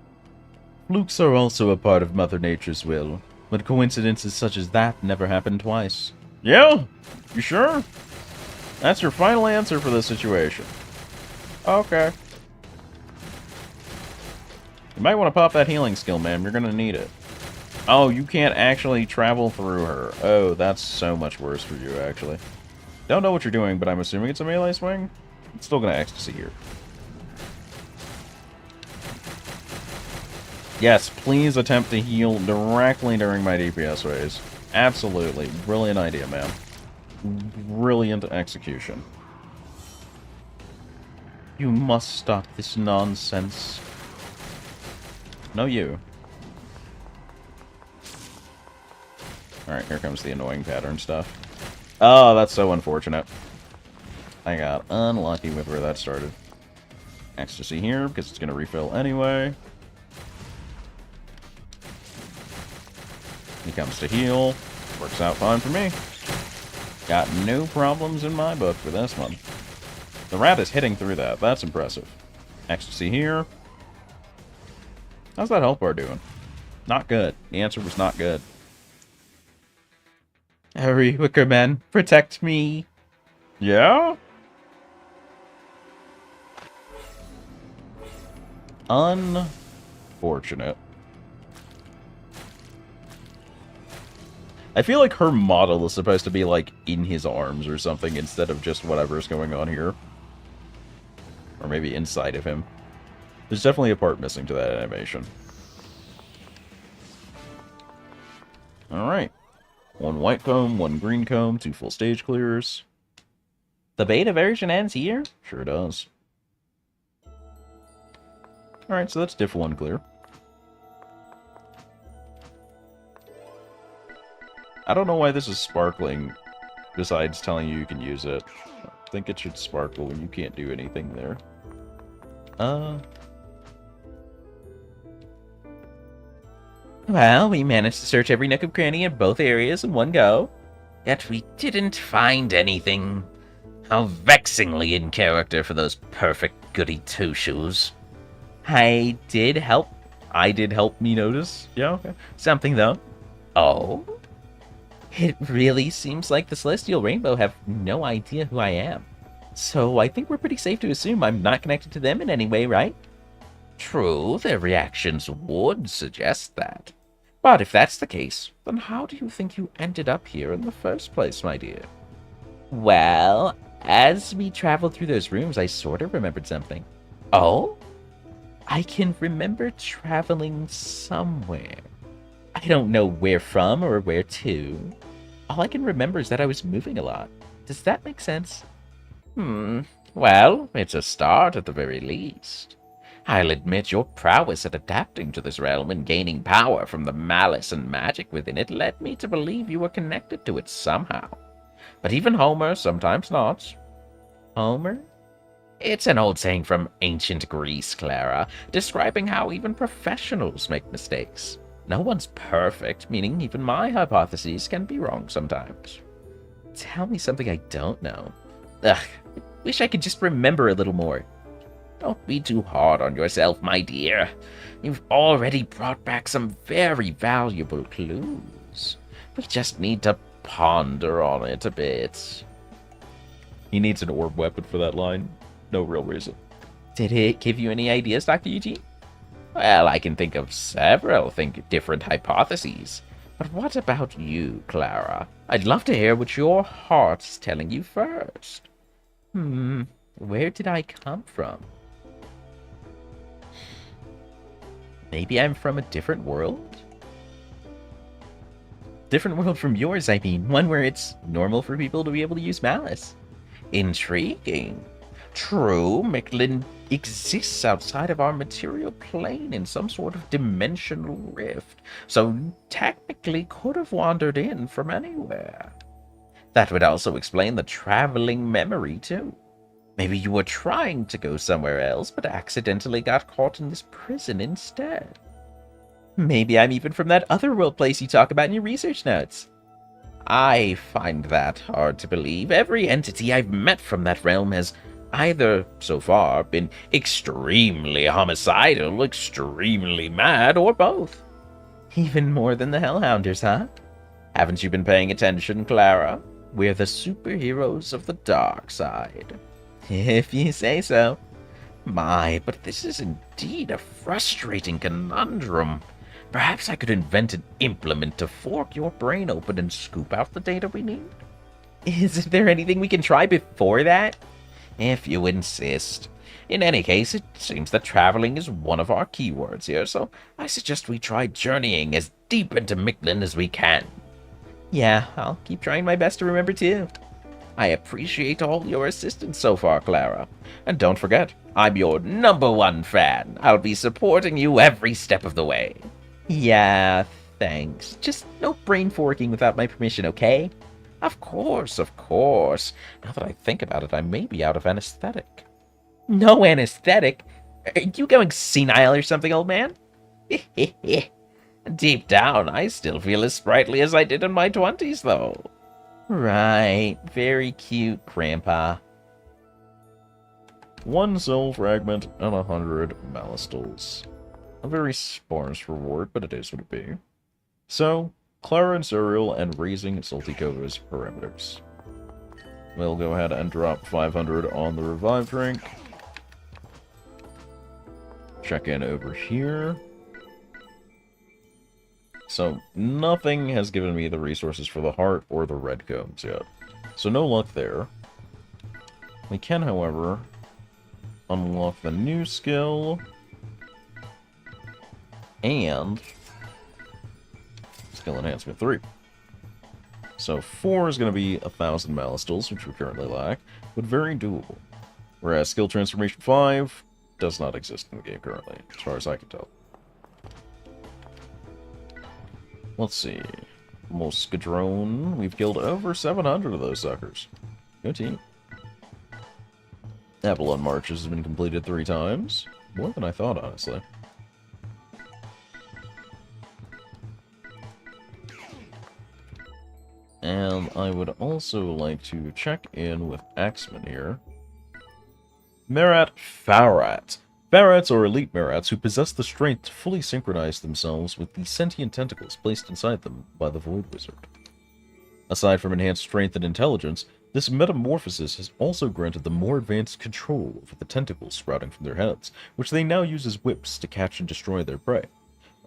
[SPEAKER 2] Flukes are also a part of Mother Nature's will, but coincidences such as that never happen twice.
[SPEAKER 1] Yeah? You sure? That's your final answer for this situation. Okay. You might want to pop that healing skill, ma'am. You're gonna need it. Oh, you can't actually travel through her. Oh, that's so much worse for you, actually. Don't know what you're doing, but I'm assuming it's a melee swing. It's still gonna ecstasy here. Yes, please attempt to heal directly during my DPS phase. Absolutely. Brilliant idea, man. Brilliant execution.
[SPEAKER 2] You must stop this nonsense.
[SPEAKER 1] No, you. Alright, here comes the annoying pattern stuff. Oh, that's so unfortunate. I got unlucky with where that started. Ecstasy here, because it's going to refill anyway. He comes to heal. Works out fine for me. Got no problems in my book for this one. The rat is hitting through that. That's impressive. Ecstasy here. How's that health bar doing? Not good. The answer was not good.
[SPEAKER 2] Hurry, Wickerman, protect me.
[SPEAKER 1] Yeah? Unfortunate. I feel like her model is supposed to be, like, in his arms or something instead of just whatever's going on here. Or maybe inside of him. There's definitely a part missing to that animation. Alright. 1 white comb, 1 green comb, 2 full stage clears.
[SPEAKER 2] The beta version ends here?
[SPEAKER 1] Sure does. Alright, so that's diff 1 clear. I don't know why this is sparkling, besides telling you can use it. I think it should sparkle when you can't do anything there.
[SPEAKER 2] Well, we managed to search every nook and cranny in both areas in one go. Yet we didn't find anything. How vexingly in character for those perfect goody two-shoes. I did help me notice.
[SPEAKER 1] Yeah, okay.
[SPEAKER 2] Something, though. Oh? It really seems like the Celestial Rainbow have no idea who I am. So I think we're pretty safe to assume I'm not connected to them in any way, right? True, their reactions would suggest that. But if that's the case, then how do you think you ended up here in the first place, my dear? Well, as we traveled through those rooms, I sort of remembered something. Oh? I can remember traveling somewhere. I don't know where from or where to. All I can remember is that I was moving a lot. Does that make sense? Well, it's a start at the very least. I'll admit your prowess at adapting to this realm and gaining power from the malice and magic within it led me to believe you were connected to it somehow. But even Homer sometimes nods. Homer? It's an old saying from ancient Greece, Clara, describing how even professionals make mistakes. No one's perfect, meaning even my hypotheses can be wrong sometimes. Tell me something I don't know. Ugh, I wish I could just remember a little more. Don't be too hard on yourself, my dear. You've already brought back some very valuable clues. We just need to ponder on it a bit.
[SPEAKER 1] He needs an orb weapon for that line. No real reason.
[SPEAKER 2] Did it give you any ideas, Dr. Eugene? Well, I can think of several different hypotheses. But what about you, Clara? I'd love to hear what your heart's telling you first. Where did I come from? Maybe I'm from a different world? Different world from yours, I mean. One where it's normal for people to be able to use malice. Intriguing. True, Micklin exists outside of our material plane in some sort of dimensional rift, so technically could have wandered in from anywhere. That would also explain the traveling memory, too. Maybe you were trying to go somewhere else, but accidentally got caught in this prison instead. Maybe I'm even from that otherworld place you talk about in your research notes. I find that hard to believe. Every entity I've met from that realm has either, so far, been extremely homicidal, extremely mad, or both. Even more than the Hellhounders, huh? Haven't you been paying attention, Clara? We're the superheroes of the dark side. If you say so. My, but this is indeed a frustrating conundrum. Perhaps I could invent an implement to fork your brain open and scoop out the data we need? Is there anything we can try before that? If you insist. In any case, it seems that traveling is one of our keywords here, so I suggest we try journeying as deep into Mictlan as we can. Yeah, I'll keep trying my best to remember too. I appreciate all your assistance so far, Clara. And don't forget, I'm your #1 fan. I'll be supporting you every step of the way. Yeah, thanks. Just no brain forking without my permission, okay? Of course, of course. Now that I think about it, I may be out of anesthetic. No anesthetic? Are you going senile or something, old man? Deep down, I still feel as sprightly as I did in my 20s, though. Right. Very cute, Grandpa.
[SPEAKER 1] 1 soul fragment and 100 malistals. A very sparse reward, but it is what it be. So, Clara and Suriel and raising Salty Cova's parameters. We'll go ahead and drop 500 on the revive drink. Check in over here. So, nothing has given me the resources for the heart or the red combs yet. So no luck there. We can, however, unlock the new skill. And skill enhancement 3. So 4 is going to be 1,000 malistals, which we currently lack, but very doable. Whereas skill transformation 5 does not exist in the game currently, as far as I can tell. Let's see. Mosquadrone. We've killed over 700 of those suckers. Good team. Apollon Marches has been completed 3 times. More than I thought, honestly. And I would also like to check in with Axeman here. Merat Farat. Farats are elite Merats who possess the strength to fully synchronize themselves with the sentient tentacles placed inside them by the Void Wizard. Aside from enhanced strength and intelligence, this metamorphosis has also granted them more advanced control over the tentacles sprouting from their heads, which they now use as whips to catch and destroy their prey.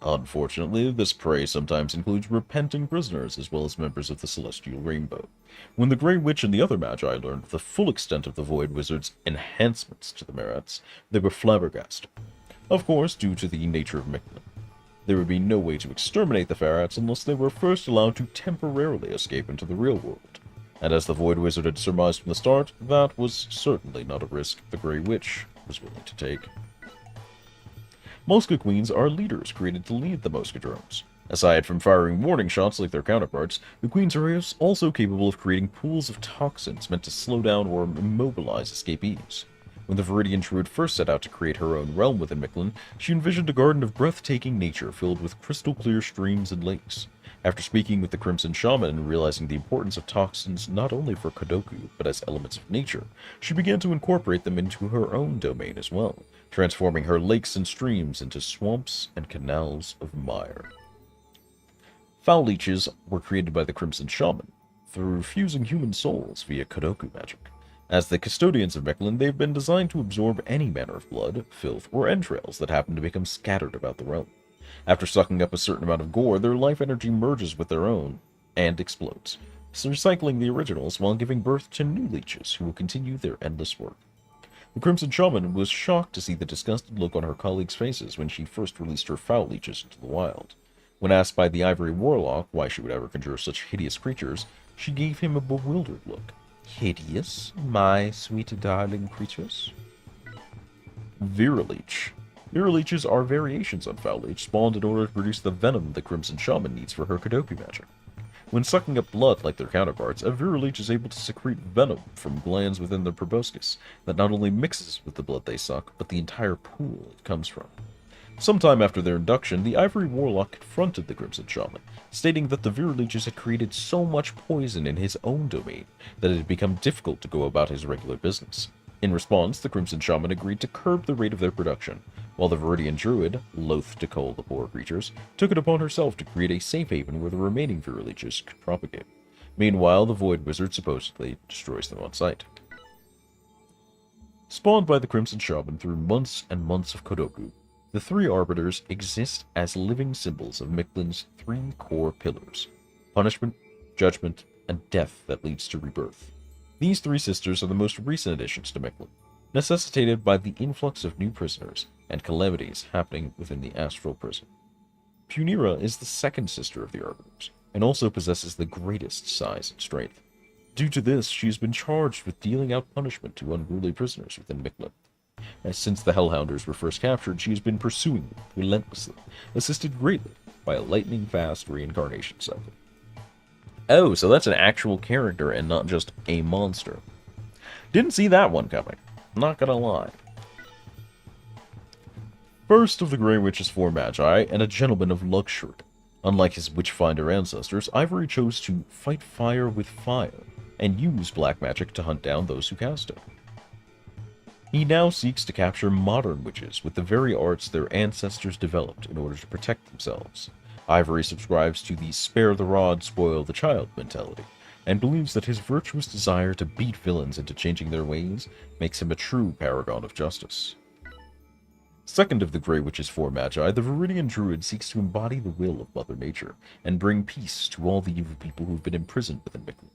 [SPEAKER 1] Unfortunately, this prey sometimes includes repenting prisoners as well as members of the Celestial Rainbow. When the Grey Witch and the other Magi learned the full extent of the Void Wizard's enhancements to the Merats, they were flabbergasted. Of course, due to the nature of Mictlan. There would be no way to exterminate the Farats unless they were first allowed to temporarily escape into the real world. And as the Void Wizard had surmised from the start, that was certainly not a risk the Grey Witch was willing to take. Mosca Queens are leaders created to lead the Mosquadrones. Aside from firing warning shots like their counterparts, the Queens are also capable of creating pools of toxins meant to slow down or immobilize escapees. When the Viridian Druid first set out to create her own realm within Mictlan, she envisioned a garden of breathtaking nature filled with crystal-clear streams and lakes. After speaking with the Crimson Shaman and realizing the importance of toxins not only for Kodoku, but as elements of nature, she began to incorporate them into her own domain as well, transforming her lakes and streams into swamps and canals of mire. Foul leeches were created by the Crimson Shaman through fusing human souls via Kodoku magic. As the custodians of Mictlan, they've been designed to absorb any manner of blood, filth, or entrails that happen to become scattered about the realm. After sucking up a certain amount of gore, their life energy merges with their own and explodes, so recycling the originals while giving birth to new leeches who will continue their endless work. The Crimson Shaman was shocked to see the disgusted look on her colleagues' faces when she first released her foul leeches into the wild. When asked by the Ivory Warlock why she would ever conjure such hideous creatures, she gave him a bewildered look. Hideous, my sweet darling creatures? Viraleech. Viraleeches are variations on foul leech spawned in order to produce the venom the Crimson Shaman needs for her Kodoku magic. When sucking up blood like their counterparts, a Viraleech is able to secrete venom from glands within their proboscis that not only mixes with the blood they suck, but the entire pool it comes from. Sometime after their induction, the Ivory Warlock confronted the Crimson Shaman, stating that the Viraleeches had created so much poison in his own domain that it had become difficult to go about his regular business. In response, the Crimson Shaman agreed to curb the rate of their production, while the Viridian Druid, loath to cull the poor creatures, took it upon herself to create a safe haven where the remaining virileeches could propagate. Meanwhile, the Void Wizard supposedly destroys them on sight. Spawned by the Crimson Shaman through months and months of Kodoku, the three Arbiters exist as living symbols of Miquelin's three core pillars: punishment, judgment, and death that leads to rebirth. These three sisters are the most recent additions to Miquelin, necessitated by the influx of new prisoners and calamities happening within the Astral prison. Punira is the second sister of the Arbiters, and also possesses the greatest size and strength. Due to this, she has been charged with dealing out punishment to unruly prisoners within Miquelin. As since the Hellhounders were first captured, she has been pursuing them relentlessly, assisted greatly by a lightning-fast reincarnation cycle. Oh, so that's an actual character and not just a monster. Didn't see that one coming, not gonna lie. First of the Grey Witch's four magi, and a gentleman of luxury. Unlike his Witchfinder ancestors, Ivory chose to fight fire with fire, and use black magic to hunt down those who cast it. He now seeks to capture modern witches with the very arts their ancestors developed in order to protect themselves. Ivory subscribes to the spare the rod, spoil the child mentality, and believes that his virtuous desire to beat villains into changing their ways makes him a true paragon of justice. Second of the Grey Witch's four magi, the Viridian Druid seeks to embody the will of Mother Nature, and bring peace to all the evil people who have been imprisoned within Miquelin.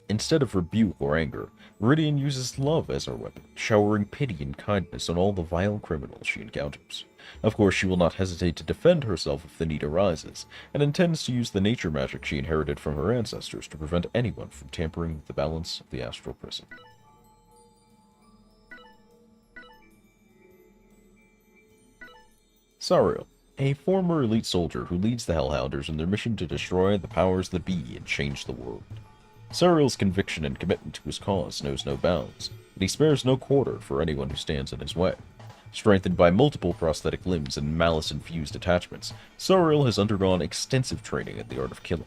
[SPEAKER 1] Instead of rebuke or anger, Viridian uses love as her weapon, showering pity and kindness on all the vile criminals she encounters. Of course, she will not hesitate to defend herself if the need arises, and intends to use the nature magic she inherited from her ancestors to prevent anyone from tampering with the balance of the Astral prison. Sariel, a former elite soldier who leads the Hellhounders in their mission to destroy the powers that be and change the world. Sariel's conviction and commitment to his cause knows no bounds, and he spares no quarter for anyone who stands in his way. Strengthened by multiple prosthetic limbs and malice-infused attachments, Sariel has undergone extensive training in the art of killing.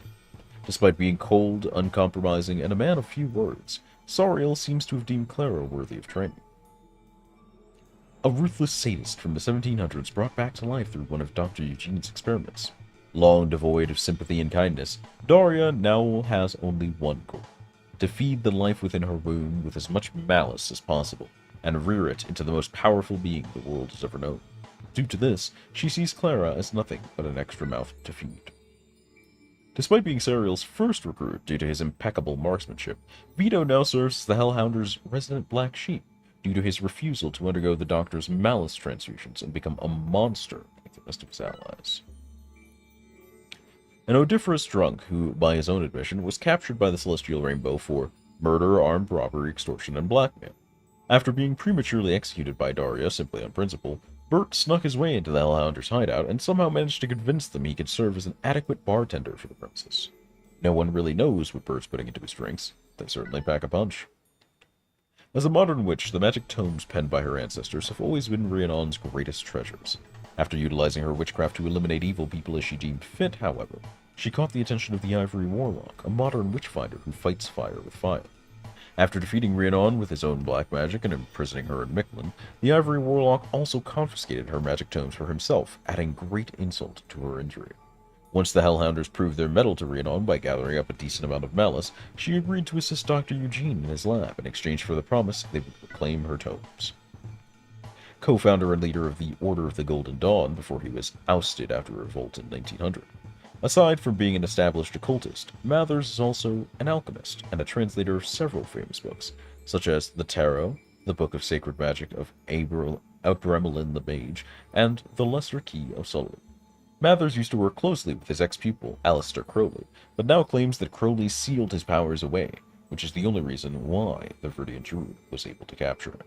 [SPEAKER 1] Despite being cold, uncompromising, and a man of few words, Sariel seems to have deemed Clara worthy of training. A ruthless sadist from the 1700s brought back to life through one of Dr. Eugene's experiments. Long devoid of sympathy and kindness, Daria now has only one goal: to feed the life within her womb with as much malice as possible, and rear it into the most powerful being the world has ever known. Due to this, she sees Clara as nothing but an extra mouth to feed. Despite being Sariel's first recruit due to his impeccable marksmanship, Vito now serves as the Hellhounders' resident black sheep, due to his refusal to undergo the Doctor's malice transfusions and become a monster like the rest of his allies. An odiferous drunk who, by his own admission, was captured by the Celestial Rainbow for murder, armed robbery, extortion, and blackmail. After being prematurely executed by Daria simply on principle, Bert snuck his way into the Hellhounders' hideout and somehow managed to convince them he could serve as an adequate bartender for the princess. No one really knows what Bert's putting into his drinks. They certainly pack a punch. As a modern witch, the magic tomes penned by her ancestors have always been Rhiannon's greatest treasures. After utilizing her witchcraft to eliminate evil people as she deemed fit, however, she caught the attention of the Ivory Warlock, a modern witchfinder who fights fire with fire. After defeating Rhiannon with his own black magic and imprisoning her in Miquelin, the Ivory Warlock also confiscated her magic tomes for himself, adding great insult to her injury. Once the Hellhounders proved their mettle to Rhiannon by gathering up a decent amount of malice, she agreed to assist Dr. Eugene in his lab in exchange for the promise they would reclaim her tomes. Co-founder and leader of the Order of the Golden Dawn before he was ousted after a revolt in 1900. Aside from being an established occultist, Mathers is also an alchemist and a translator of several famous books, such as The Tarot, the Book of Sacred Magic of Outremelin the Mage, and The Lesser Key of Sully. Mathers used to work closely with his ex-pupil, Alistair Crowley, but now claims that Crowley sealed his powers away, which is the only reason why the Viridian Druid was able to capture him.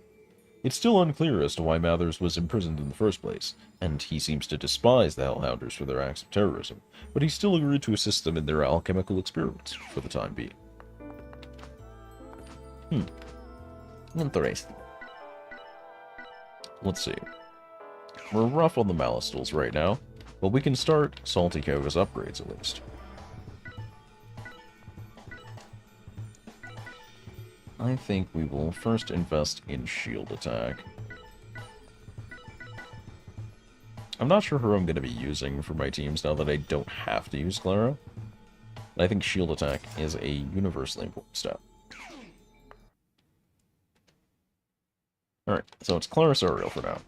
[SPEAKER 1] It's still unclear as to why Mathers was imprisoned in the first place, and he seems to despise the Hellhounders for their acts of terrorism, but he still agreed to assist them in their alchemical experiments for the time being.
[SPEAKER 2] Interesting.
[SPEAKER 1] Let's see. We're rough on the malice tools right now, but we can start Salty Kova's upgrades at least. I think we will first invest in shield attack. I'm not sure who I'm going to be using for my teams now that I don't have to use Clara. I think shield attack is a universally important step. Alright, so it's Clara Suriel for now.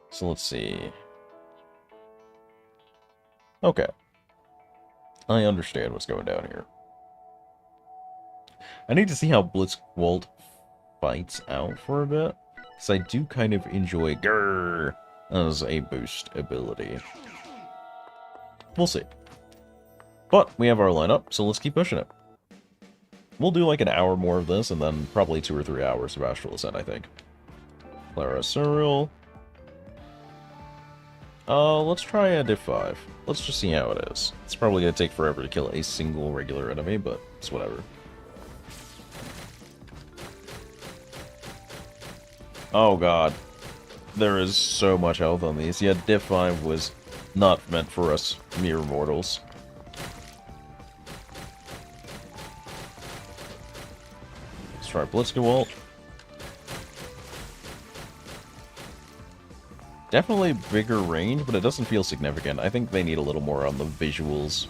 [SPEAKER 1] So let's see. Okay. I understand what's going down here. I need to see how Blitzwalt fights out for a bit, because I do kind of enjoy Grrr as a boost ability. We'll see. But we have our lineup, so let's keep pushing it. We'll do like an hour more of this, and then probably 2 or 3 hours of Astral Ascent, I think. Clara Suriel. Let's try a div 5. Let's just see how it is. It's probably going to take forever to kill a single regular enemy, but it's whatever. Oh god. There is so much health on these. Yeah, div 5 was not meant for us mere mortals. Let's try Blitzgewalt. Definitely bigger range, but it doesn't feel significant. I think they need a little more on the visuals.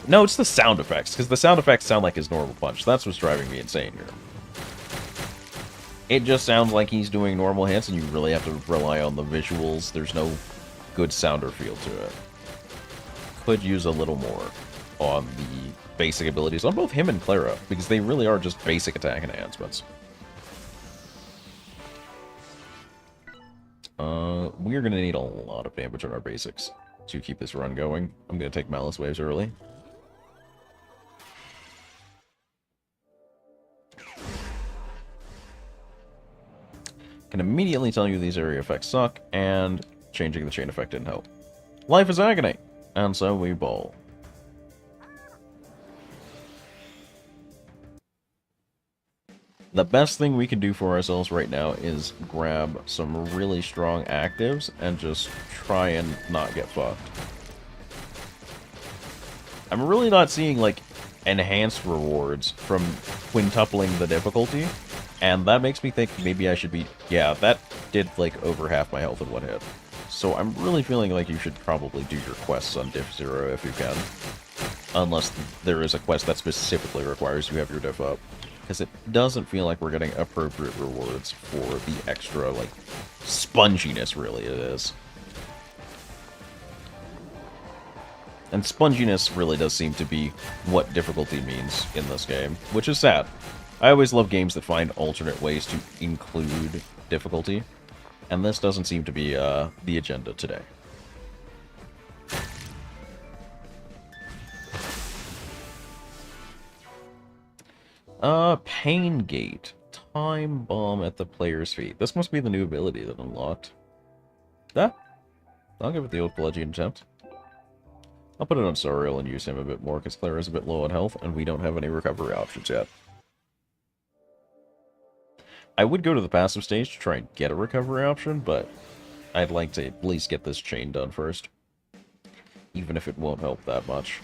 [SPEAKER 1] No, it's the sound effects, because the sound effects sound like his normal punch. That's what's driving me insane here. It just sounds like he's doing normal hits, and you really have to rely on the visuals. There's no good sound or feel to it. Could use a little more on the basic abilities on both him and Clara, because they really are just basic attack enhancements. We are going to need a lot of damage on our basics to keep this run going. I'm going to take Malice Waves early. Can immediately tell you these area effects suck, and changing the chain effect didn't help. Life is agony, and so we bowl. The best thing we can do for ourselves right now is grab some really strong actives and just try and not get fucked. I'm really not seeing, like, enhanced rewards from quintupling the difficulty, and that makes me think maybe I should be... Yeah, that did, like, over half my health in one hit. So I'm really feeling like you should probably do your quests on Div 0 if you can. Unless there is a quest that specifically requires you have your diff up. Because it doesn't feel like we're getting appropriate rewards for the extra, like, sponginess, really, it is. And sponginess really does seem to be what difficulty means in this game, which is sad. I always love games that find alternate ways to include difficulty, and this doesn't seem to be the agenda today. Pain Gate. Time Bomb at the player's feet. This must be the new ability that unlocked. That? I'll give it the old Pelagian attempt. I'll put it on Suriel and use him a bit more, because Clara's a bit low on health, and we don't have any recovery options yet. I would go to the passive stage to try and get a recovery option, but I'd like to at least get this chain done first. Even if it won't help that much.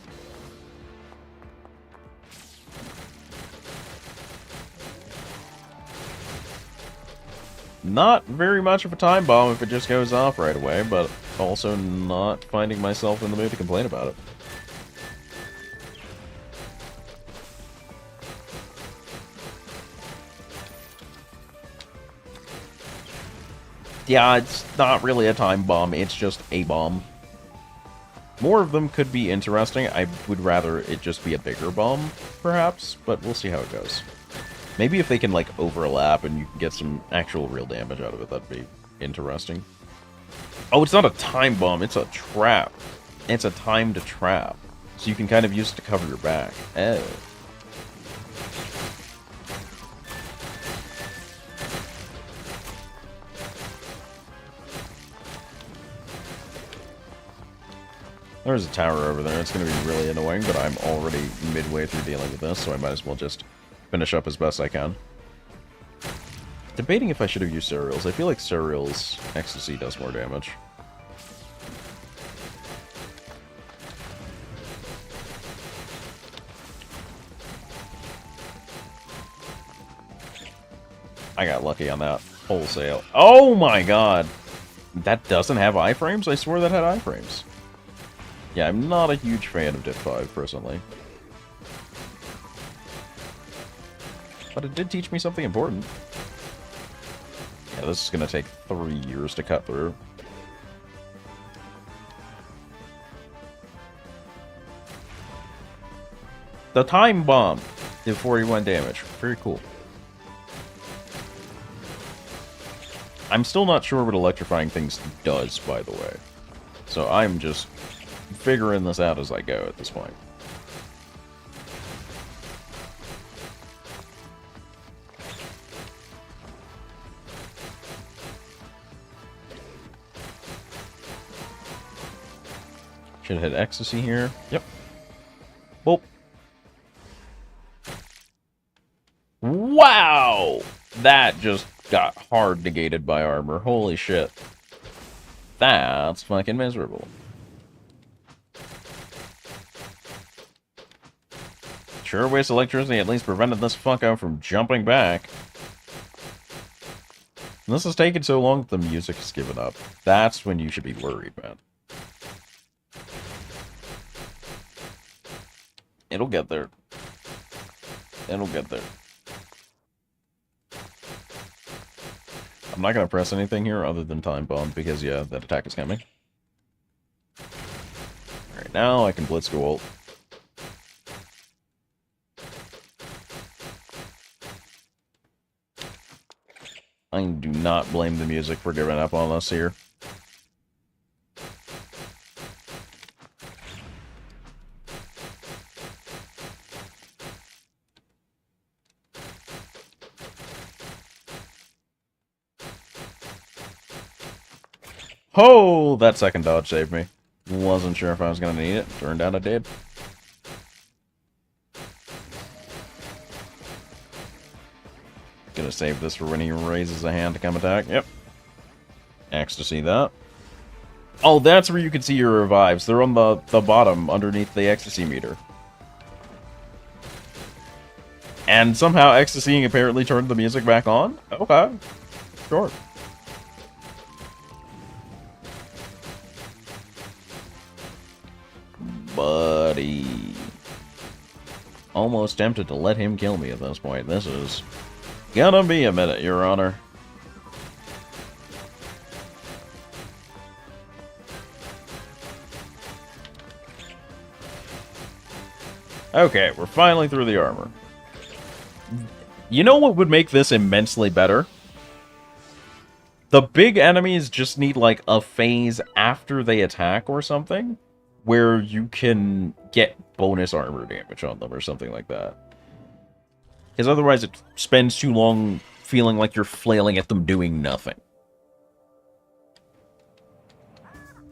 [SPEAKER 1] Not very much of a time bomb if it just goes off right away, but also not finding myself in the mood to complain about it. Yeah, it's not really a time bomb, it's just a bomb. More of them could be interesting. I would rather it just be a bigger bomb, perhaps, but we'll see how it goes. Maybe if they can, like, overlap and you can get some actual real damage out of it, that'd be interesting. Oh, it's not a time bomb, it's a trap. It's a timed trap. So you can kind of use it to cover your back. Oh. There's a tower over there. It's going to be really annoying, but I'm already midway through dealing with this, so I might as well just finish up as best I can. Debating if I should have used Cereals. I feel like Cereals Ecstasy does more damage. I got lucky on that wholesale. Oh my god! That doesn't have iframes? I swore that had iframes. Yeah, I'm not a huge fan of Div 5, personally. But it did teach me something important. Yeah, this is gonna take 3 years to cut through. The Time Bomb did 41 damage. Very cool. I'm still not sure what electrifying things does, by the way. So I'm just figuring this out as I go at this point. Should hit Ecstasy here. Yep. Boop. Wow! That just got hard negated by armor. Holy shit. That's fucking miserable. Sure waste electricity at least prevented this fucko from jumping back. And this has taken so long that the music has given up. That's when you should be worried, man. It'll get there. It'll get there. I'm not going to press anything here other than Time Bomb because, yeah, that attack is coming. Alright, now I can Blitz go ult. I do not blame the music for giving up on us here. Oh, that second dodge saved me. Wasn't sure if I was going to need it. Turned out I did. Gonna save this for when he raises a hand to come attack. Yep. Axe to see that. Oh, that's where you can see your revives. They're on the bottom underneath the ecstasy meter. And somehow ecstasying apparently turned the music back on? Okay. Sure. Buddy. Almost tempted to let him kill me at this point. This is gonna be a minute, Your Honor. Okay, we're finally through the armor. You know what would make this immensely better? The big enemies just need, like, a phase after they attack or something, where you can get bonus armor damage on them or something like that. Because otherwise it spends too long feeling like you're flailing at them doing nothing.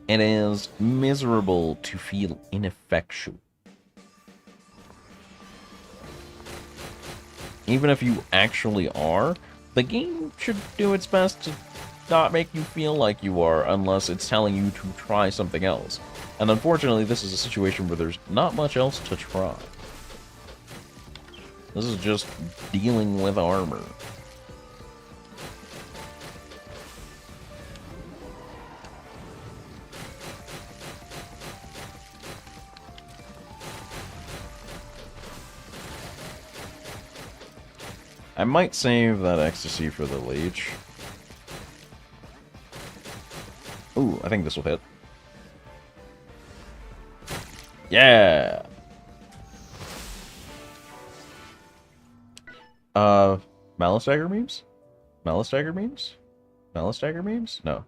[SPEAKER 1] It is miserable to feel ineffectual. Even if you actually are, the game should do its best to not make you feel like you are unless it's telling you to try something else. And unfortunately, this is a situation where there's not much else to try. This is just dealing with armor. I might save that ecstasy for the leech. Ooh, I think this will hit. Yeah! Malice Dagger memes? Malice Dagger memes? Malice Dagger memes? No.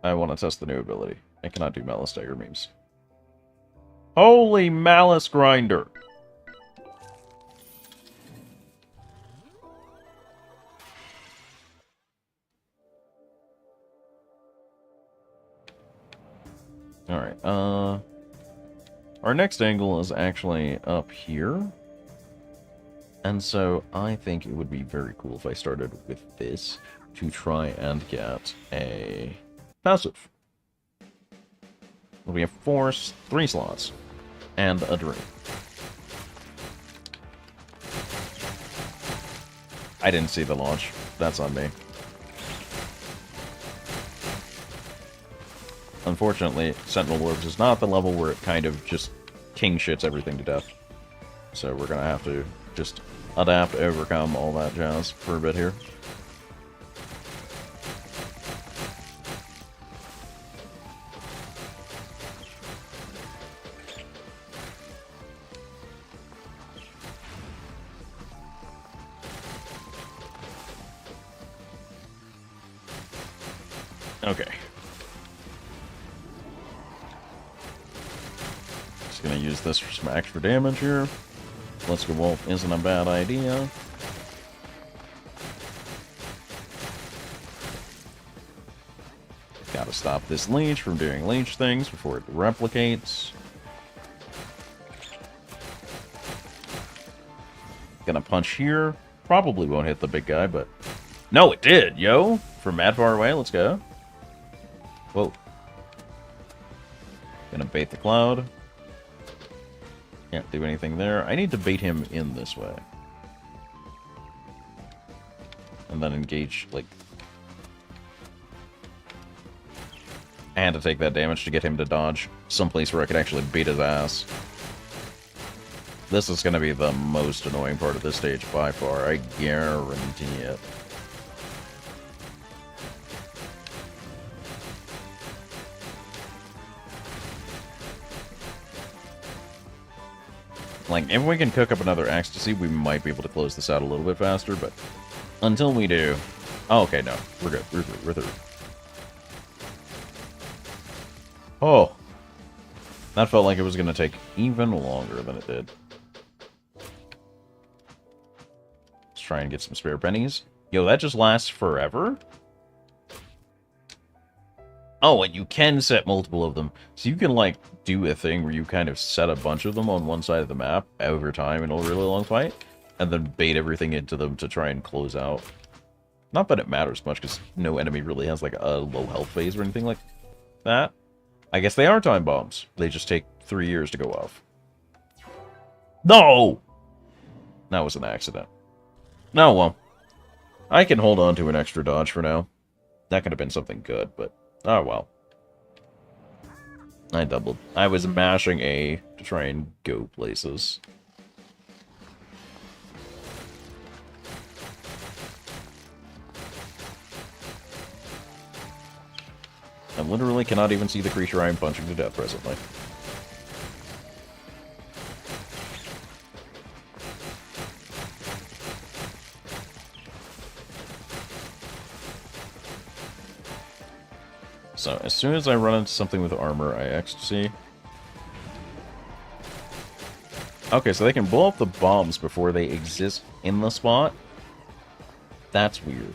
[SPEAKER 1] I want to test the new ability. I cannot do Malice Dagger memes. Holy Malice Grinder! Alright, our next angle is actually up here. And so I think it would be very cool if I started with this to try and get a passive. We have 3 slots and a dream. I didn't see the launch. That's on me. Unfortunately, Sentinel Orbs is not the level where it kind of just king shits everything to death. So we're gonna have to just adapt, overcome all that jazz for a bit here. Okay. Just gonna use this for some extra damage here. Let's Go Wolf isn't a bad idea. Gotta stop this leech from doing leech things before it replicates. Gonna punch here. Probably won't hit the big guy, but... No, it did, yo! From mad far away, let's go. Whoa. Gonna bait the cloud. Can't do anything there. I need to bait him in this way. And then engage, like... I had to take that damage to get him to dodge someplace where I could actually beat his ass. This is gonna be the most annoying part of this stage by far. I guarantee it. Like, if we can cook up another ecstasy, we might be able to close this out a little bit faster, but until we do... Oh, okay, no. We're good. We're through. We're through. Oh. That felt like it was going to take even longer than it did. Let's try and get some spare pennies. Yo, that just lasts forever? Oh, and you can set multiple of them. So you can, like, do a thing where you kind of set a bunch of them on one side of the map over time in a really long fight, and then bait everything into them to try and close out. Not that it matters much, because no enemy really has, like, a low health phase or anything like that. I guess they are time bombs. They just take 3 years to go off. No! That was an accident. No, well. I can hold on to an extra dodge for now. That could have been something good, but... Oh, well. I doubled. I was mashing A to try and go places. I literally cannot even see the creature I am punching to death presently. So, as soon as I run into something with armor, I ecstasy. Okay, so they can blow up the bombs before they exist in the spot? That's weird.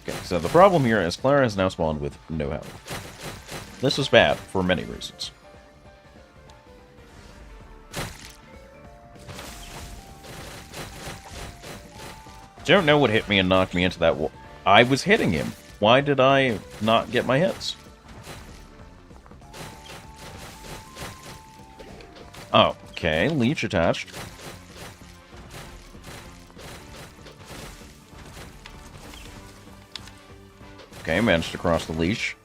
[SPEAKER 1] Okay, so the problem here is Clara has now spawned with no health. This is bad for many reasons. Don't know what hit me and knocked me into that wall. I was hitting him. Why did I not get my hits? Oh, okay. Leech attached. Okay, managed to cross the leash.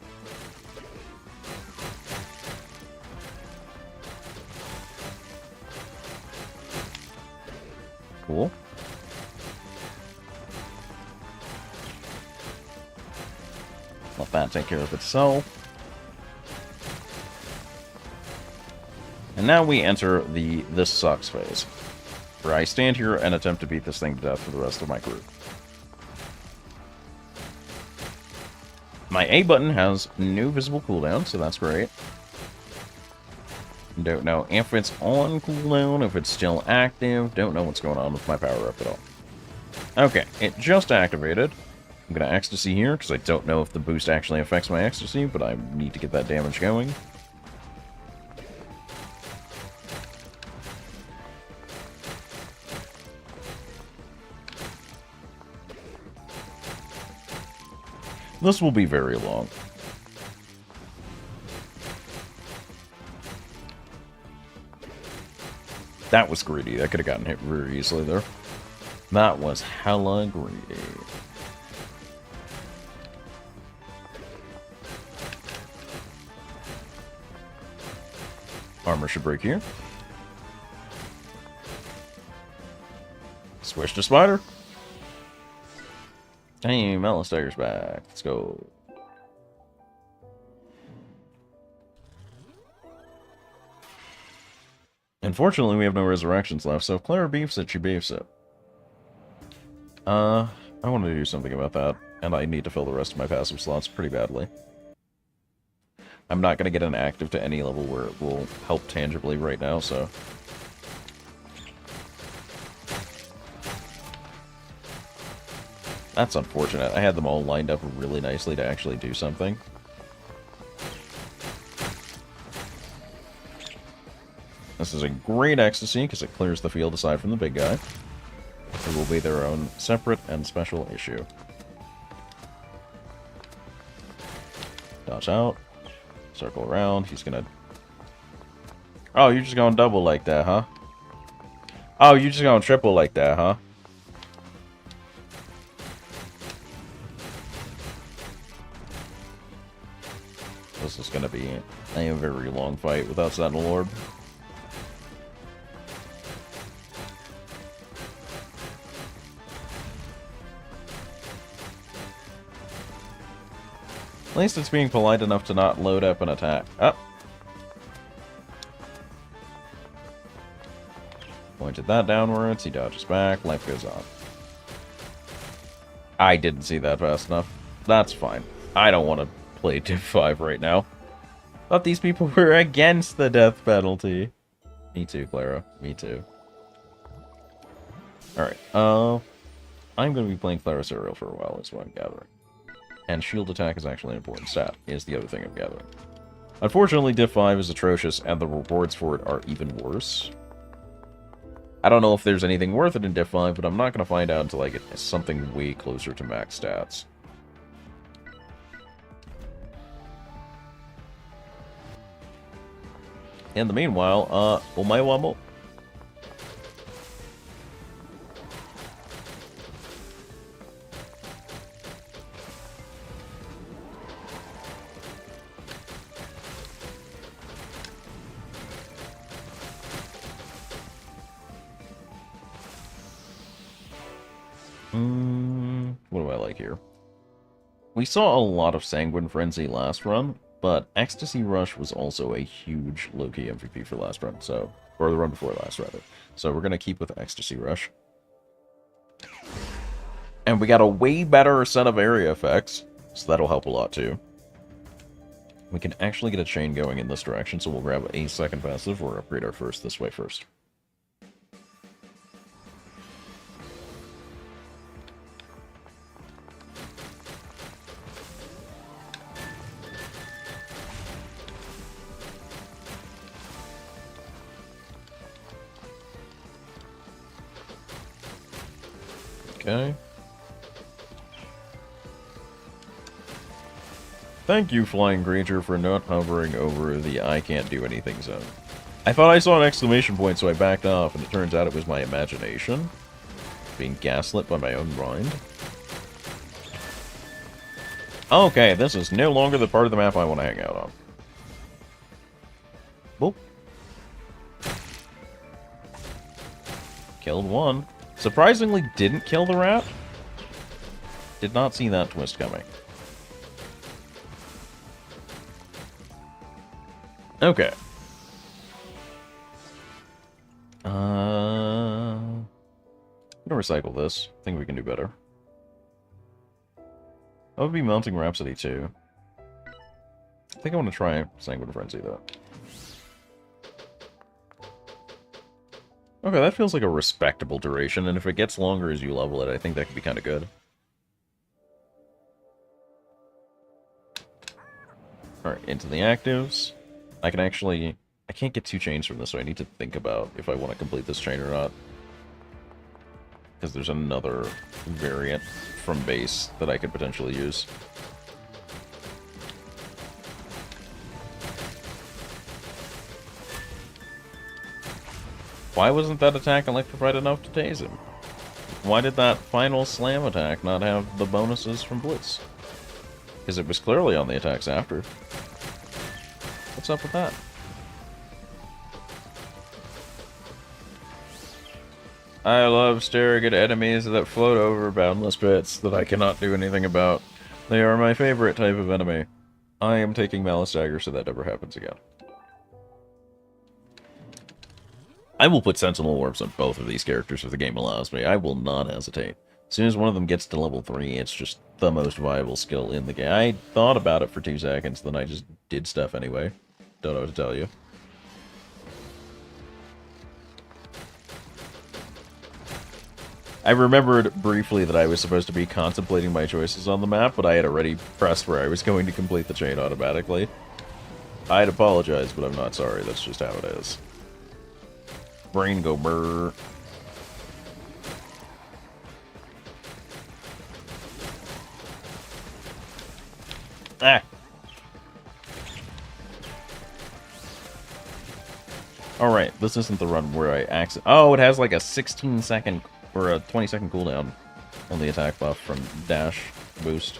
[SPEAKER 1] Cool. Let that take care of itself. And now we enter the this sucks phase, where I stand here and attempt to beat this thing to death for the rest of my crew. My A button has no visible cooldown, so that's great. Don't know if it's on cooldown, if it's still active. Don't know what's going on with my power-up at all. Okay, it just activated. I'm going to ecstasy here, because I don't know if the boost actually affects my ecstasy, but I need to get that damage going. This will be very long. That was greedy. That could have gotten hit very easily there. That was hella greedy. Armor should break here. Switch to spider. Hey, Melistagger's back. Let's go. Unfortunately, we have no resurrections left, so if Clara beefs it, she beefs it. I want to do something about that, and I need to fill the rest of my passive slots pretty badly. I'm not going to get an active to any level where it will help tangibly right now, so... That's unfortunate. I had them all lined up really nicely to actually do something. This is a great ecstasy, because it clears the field aside from the big guy. It will be their own separate and special issue. Dodge out. Circle around. He's gonna... Oh, you're just going double like that, huh? Oh, you're just going triple like that, huh? This is gonna be a very long fight without Sentinel Orb. At least it's being polite enough to not load up an attack. Up. Pointed that downwards. He dodges back. Life goes on. I didn't see that fast enough. That's fine. I don't want to play Div 5 right now. Thought these people were against the death penalty. Me too, Clara. Me too. Alright. I'm going to be playing Clara Serial for a while, is what I'm gathering. And shield attack is actually an important stat, is the other thing I'm gathering. Unfortunately, Div 5 is atrocious, and the rewards for it are even worse. I don't know if there's anything worth it in Div 5, but I'm not going to find out until I get something way closer to max stats. In the meanwhile, omae wa mo. What do I like here? We saw a lot of Sanguine Frenzy last run, but Ecstasy Rush was also a huge low-key MVP for last run, so... Or the run before last, rather. So we're gonna keep with Ecstasy Rush. And we got a way better set of area effects, so that'll help a lot too. We can actually get a chain going in this direction, so we'll grab a second passive or upgrade our first this way first. Okay. Thank you, flying creature, for not hovering over the I can't do anything zone. I thought I saw an exclamation point, so I backed off, and it turns out it was my imagination. Being gaslit by my own mind. Okay, this is no longer the part of the map I want to hang out on. Boop. Killed one. Surprisingly didn't kill the rat. Did not see that twist coming. Okay. I'm gonna recycle this. I think we can do better. That would be Melting Rhapsody too. I think I want to try Sanguine Frenzy though. Okay, that feels like a respectable duration, and if it gets longer as you level it, I think that could be kind of good. Alright, into the actives. I can actually... I can't get 2 chains from this, so I need to think about if I want to complete this chain or not. Because there's another variant from base that I could potentially use. Why wasn't that attack electrified enough to tase him? Why did that final slam attack not have the bonuses from Blitz? Because it was clearly on the attacks after. What's up with that? I love staring at enemies that float over boundless pits that I cannot do anything about. They are my favorite type of enemy. I am taking Malice Dagger so that never happens again. I will put Sentinel Orbs on both of these characters if the game allows me. I will not hesitate. As soon as one of them gets to level 3, it's just the most viable skill in the game. I thought about it for 2 seconds, then I just did stuff anyway. Don't know what to tell you. I remembered briefly that I was supposed to be contemplating my choices on the map, but I had already pressed where I was going to complete the chain automatically. I'd apologize, but I'm not sorry. That's just how it is. Brain go brrr. Ah! Alright, this isn't the run where I accident. Oh, it has like a 16-second or a 20-second cooldown on the attack buff from dash boost.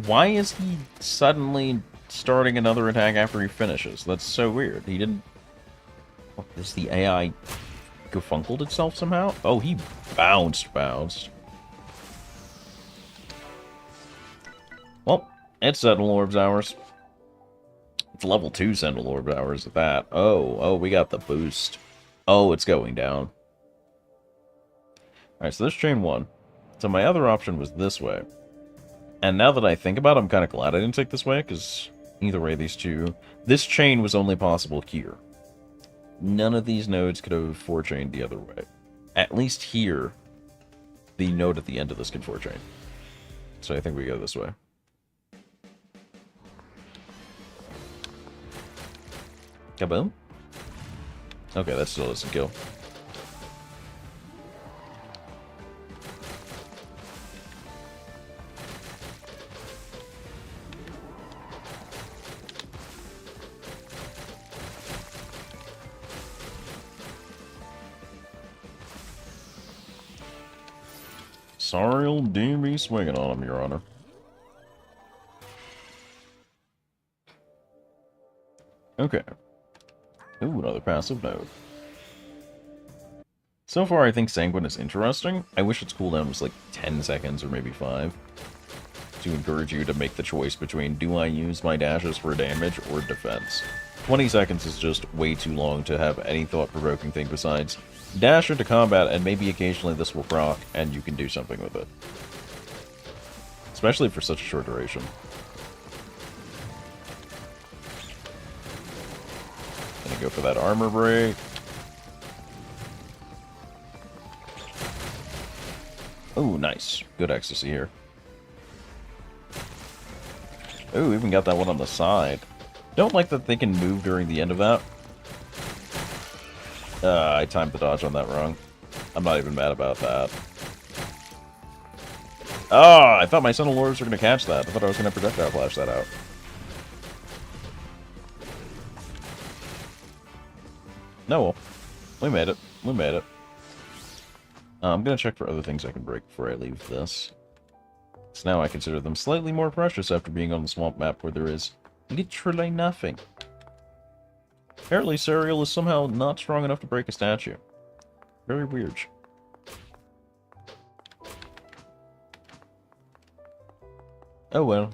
[SPEAKER 1] Why is he suddenly starting another attack after he finishes? That's so weird. He didn't... What, is the AI gefunkled itself somehow? Oh, he bounced. Well, it's Sentinel Orbs hours. It's level 2 Sentinel Orb hours at that. Oh, we got the boost. Oh, it's going down. Alright, so this chain 1. So my other option was this way. And now that I think about it, I'm kind of glad I didn't take this way, because either way, these two... This chain was only possible here. None of these nodes could have 4-chained the other way. At least here, the node at the end of this can 4-chain. So I think we go this way. Kaboom? Okay, that still doesn't kill. Sorry'll do be swinging on him, Your Honor. Okay. Ooh, another passive node. So far, I think Sanguine is interesting. I wish its cooldown was like 10 seconds or maybe 5. To encourage you to make the choice between, do I use my dashes for damage or defense? 20 seconds is just way too long to have any thought-provoking thing besides dash into combat, and maybe occasionally this will proc, and you can do something with it. Especially for such a short duration. Gonna go for that armor break. Oh, nice. Good ecstasy here. Oh, even got that one on the side. Don't like that they can move during the end of that. I timed the dodge on that wrong. I'm not even mad about that. Oh, I thought my Sentinel Orbs were going to catch that. I thought I was going to projectile flash that out. No, well, we made it. We made it. I'm going to check for other things I can break before I leave this. So now I consider them slightly more precious after being on the swamp map where there is literally nothing. Apparently, Serial is somehow not strong enough to break a statue. Very weird. Oh well.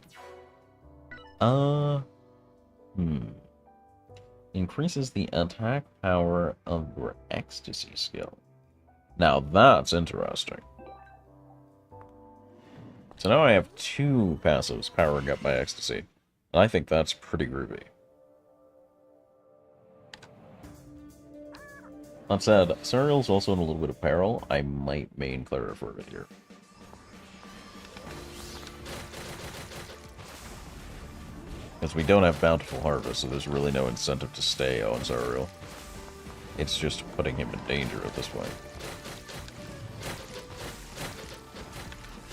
[SPEAKER 1] Increases the attack power of your ecstasy skill. Now that's interesting. So now I have 2 passives powering up my ecstasy. And I think that's pretty groovy. That said, Serial's also in a little bit of peril. I might main Clara for a bit here. Because we don't have Bountiful Harvest, so there's really no incentive to stay on Serial. It's just putting him in danger at this point.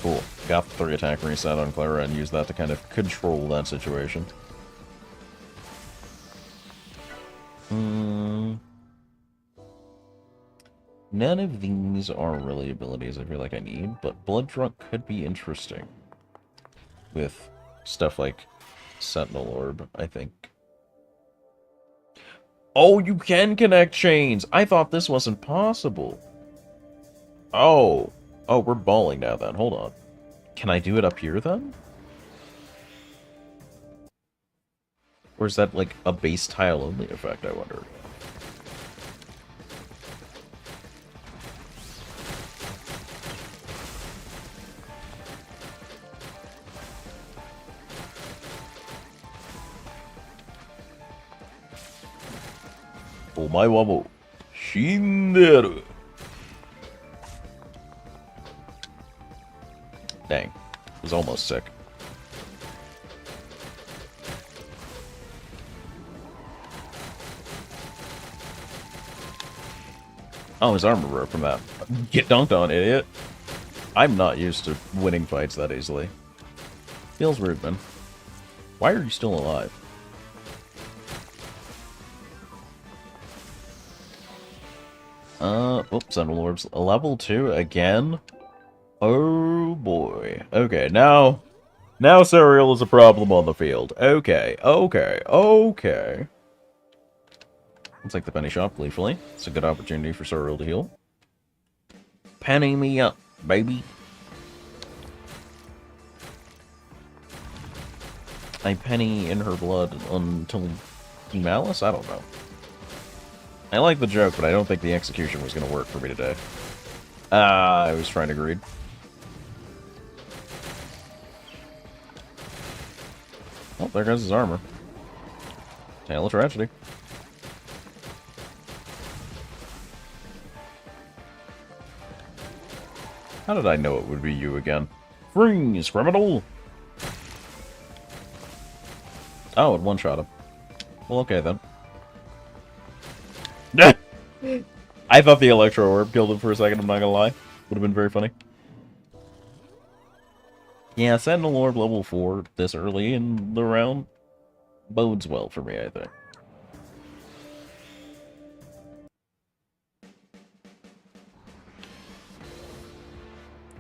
[SPEAKER 1] Cool. Got the 3 attack reset on Clara and used that to kind of control that situation. None of these are really abilities I feel like I need, but Blood Drunk could be interesting. With stuff like Sentinel Orb, I think. Oh, you can connect chains! I thought this wasn't possible. Oh. Oh, we're balling now then. Hold on. Can I do it up here then? Or is that like a base tile only effect, I wonder? Omae wa mo shinderu. Dang. It was almost sick. Oh, his armor broke from that. Get dunked on, idiot. I'm not used to winning fights that easily. Feels rude, man. Why are you still alive? Oops, Sentinel Orbs. Level 2 again? Oh boy. Okay, now Suriel is a problem on the field. Okay. Let's take the penny shop gleefully. It's a good opportunity for Suriel to heal. Penny me up, baby. A penny in her blood until malice? I don't know. I like the joke, but I don't think the execution was going to work for me today. I was trying to greed. Oh, there goes his armor. Tale of tragedy. How did I know it would be you again? Freeze, criminal! Oh, it one-shot him. Well, okay then. I thought the Electro Orb killed him for a second, I'm not gonna lie. Would have been very funny. Yeah, Sentinel Orb level 4 this early in the round bodes well for me, I think.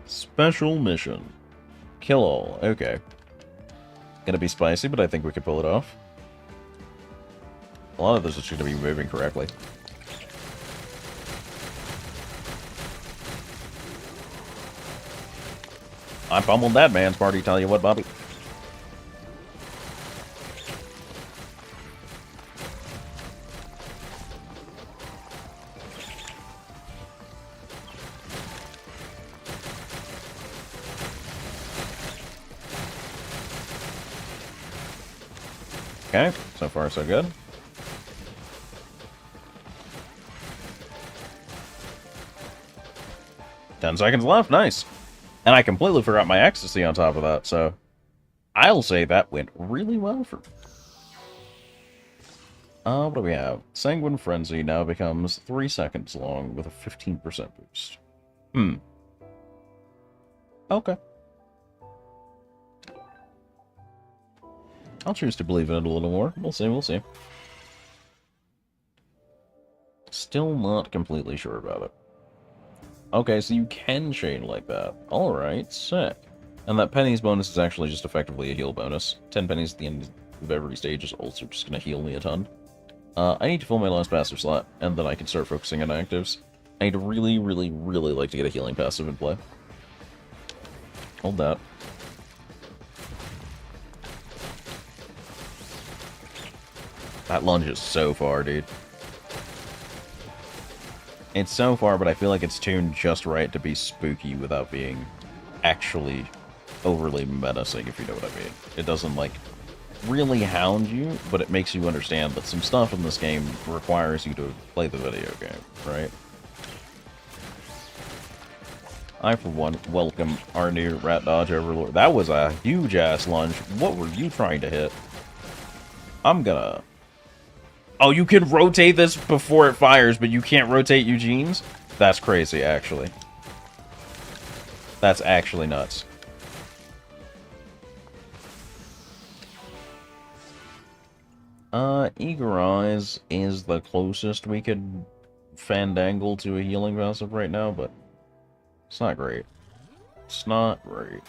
[SPEAKER 1] Special mission. Kill all. Okay. Gonna be spicy, but I think we can pull it off. A lot of this is going to be moving correctly. I pummeled that man's party, tell you what, Bobby. Okay, so far so good. Ten seconds left, nice. And I completely forgot my ecstasy on top of that, so I'll say that went really well for me. What do we have? Sanguine Frenzy now becomes 3 seconds long with a 15% boost. Okay. I'll choose to believe in it a little more. We'll see, we'll see. Still not completely sure about it. Okay, so you can chain like that. Alright, sick. And that pennies bonus is actually just effectively a heal bonus. 10 pennies at the end of every stage is also just going to heal me a ton. I need to fill my last passive slot, and then I can start focusing on actives. I need to really, really, really like to get a healing passive in play. Hold that. That lunge is so far, dude. It's so far, but I feel like it's tuned just right to be spooky without being actually overly menacing, if you know what I mean. It doesn't, like, really hound you, but it makes you understand that some stuff in this game requires you to play the video game, right? I, for one, welcome our new Rat Dodge Overlord. That was a huge-ass lunge. What were you trying to hit? I'm gonna... Oh, you can rotate this before it fires, but you can't rotate Eugene's? That's crazy, actually. That's actually nuts. Eager Eyes is the closest we could Fandangle to a healing passive right now, but it's not great. It's not great.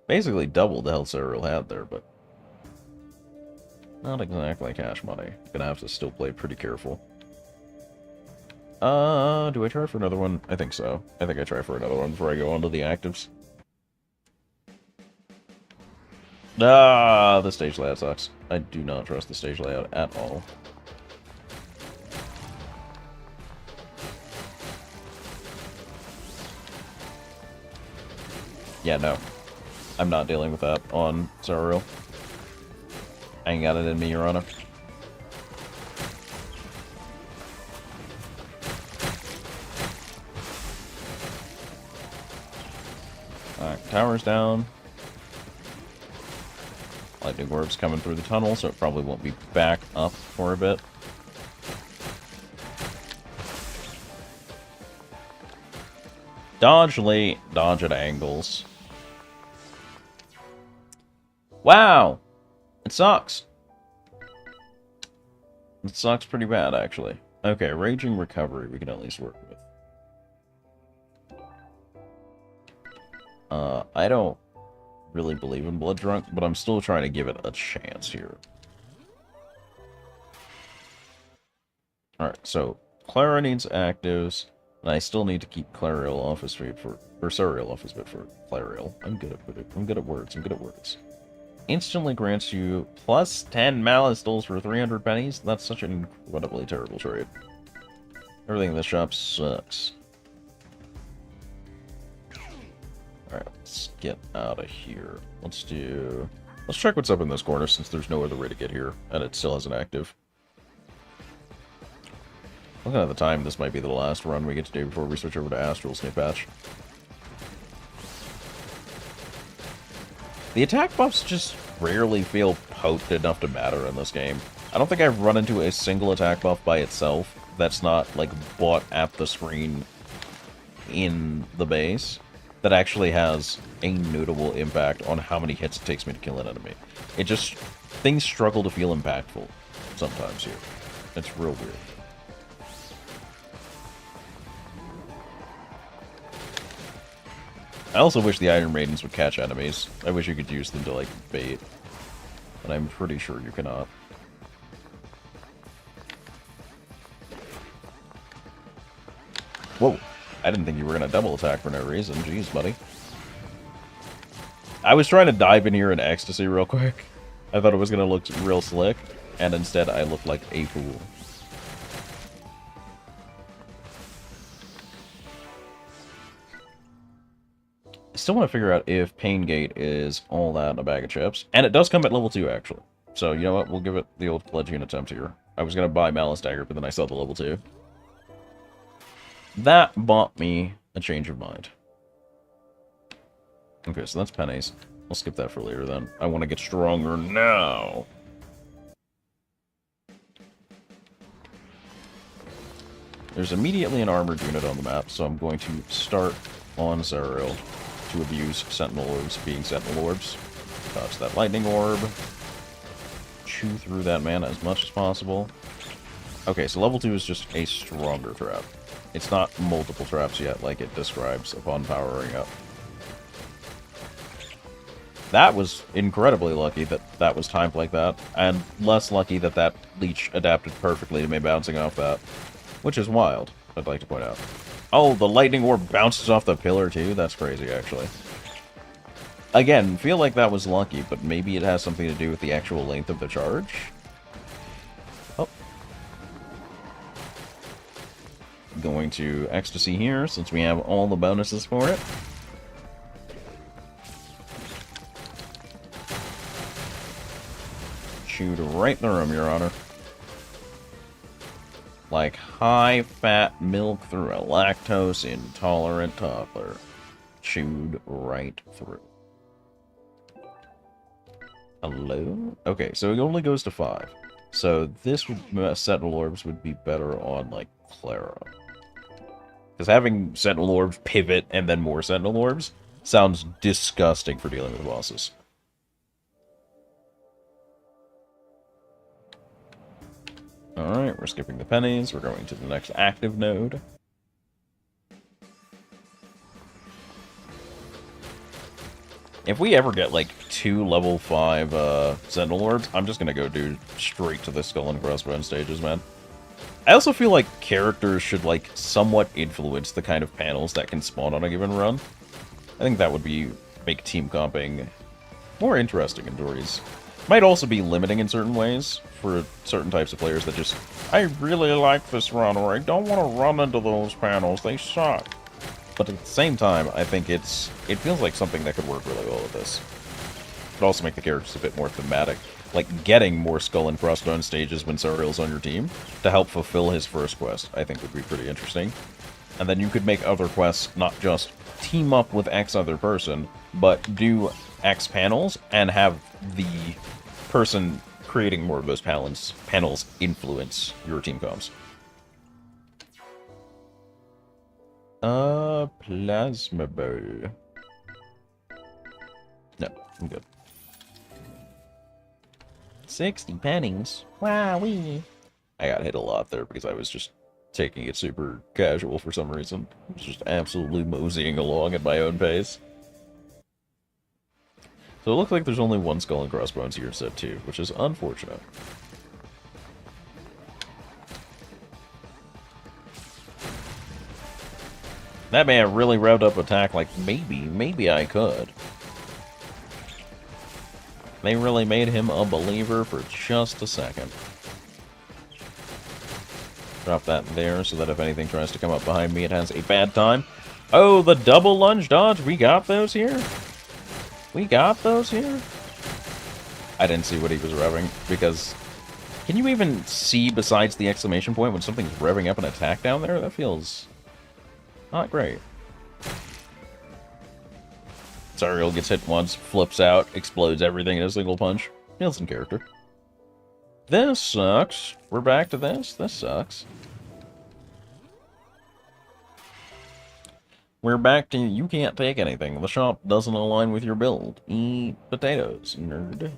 [SPEAKER 1] Basically double the health Cyril had there, but not exactly cash money. Gonna have to still play pretty careful. Do I try for another one? I think so. I think I try for another one before I go on to the actives. Ah, the stage layout sucks. I do not trust the stage layout at all. Yeah, no. I'm not dealing with that on Zariel. I ain't got it in me, Your Honor. Alright, tower's down. Lightning orb's coming through the tunnel, so it probably won't be back up for a bit. Dodge late, dodge at angles. Wow! It sucks. It sucks pretty bad, actually. Okay, Raging Recovery we can at least work with. I don't really believe in Blood Drunk, but I'm still trying to give it a chance here. Alright, so Clara needs actives, and I still need to keep Clariel off his feet for... or Suriel off his feet for Clariel. I'm good at words. I'm good at words. Instantly grants you plus 10 Malice Dulls for 300 pennies. That's such an incredibly terrible trade. Everything in the shop sucks. Alright, let's get out of here. Let's check what's up in this corner since there's no other way to get here, and it still has an active. Looking at the time, this might be the last run we get to do before we switch over to Astral's new patch. The attack buffs just rarely feel potent enough to matter in this game. I don't think I've run into a single attack buff by itself that's not, like, bought at the screen in the base that actually has a notable impact on how many hits it takes me to kill an enemy. It just... things struggle to feel impactful sometimes here. It's real weird. I also wish the Iron Maidens would catch enemies. I wish you could use them to, like, bait. But I'm pretty sure you cannot. Whoa. I didn't think you were going to double attack for no reason. Jeez, buddy. I was trying to dive in here in ecstasy real quick. I thought it was going to look real slick. And instead, I looked like a fool. I still want to figure out if Pain Gate is all that in a bag of chips. And it does come at level 2, actually. So, you know what? We'll give it the old Pelagian attempt here. I was going to buy Malice Dagger, but then I saw the level 2. That bought me a change of mind. Okay, so that's pennies. I'll skip that for later, then. I want to get stronger now. There's immediately an armored unit on the map, so I'm going to start on Zariel to abuse Sentinel Orbs being Sentinel Orbs. Dodge that Lightning Orb. Chew through that mana as much as possible. Okay, so level 2 is just a stronger trap. It's not multiple traps yet, like it describes upon powering up. That was incredibly lucky that that was timed like that, and less lucky that that leech adapted perfectly to me bouncing off that. Which is wild, I'd like to point out. Oh, the lightning orb bounces off the pillar too? That's crazy, actually. Again, feel like that was lucky, but maybe it has something to do with the actual length of the charge? Oh. Going to Ecstasy here, since we have all the bonuses for it. Shoot right through him, Your Honor. Like high-fat milk through a lactose-intolerant toddler. Chewed right through. Hello? Okay, so it only goes to 5. So this would, Sentinel Orbs would be better on, like, Clara. Because having Sentinel Orbs pivot and then more Sentinel Orbs sounds disgusting for dealing with bosses. Alright, we're skipping the pennies. We're going to the next active node. If we ever get, like, 2 level 5 Sentinel Orbs, I'm just gonna go do straight to the Skull and Crossbone stages, man. I also feel like characters should, like, somewhat influence the kind of panels that can spawn on a given run. I think that would make team comping more interesting in Dories. Might also be limiting in certain ways for certain types of players that just, I really like this run, or I don't want to run into those panels, they suck. But at the same time, I think it feels like something that could work really well with this. It could also make the characters a bit more thematic. Like, getting more Skull and Crossbone stages when Sariel's on your team to help fulfill his first quest, I think would be pretty interesting. And then you could make other quests not just team up with X other person, but do X panels and have the person creating more of those panels influence your team comps. Plasma bow. No, I'm good. 60 pennies. Wowee. I got hit a lot there because I was just taking it super casual for some reason. I was just absolutely moseying along at my own pace. So it looks like there's only one Skull and Crossbones here set 2, which is unfortunate. That man really revved up attack like maybe I could. They really made him a believer for just a second. Drop that there so that if anything tries to come up behind me, it has a bad time. Oh, the double lunge dodge. We got those here? We got those here? I didn't see what he was revving because... Can you even see besides the exclamation point when something's revving up an attack down there? That feels... not great. Sariel gets hit once, flips out, explodes everything in a single punch. Nielsen character. This sucks. We're back to this. This sucks. We're back to you can't take anything. The shop doesn't align with your build. Eat potatoes, nerd.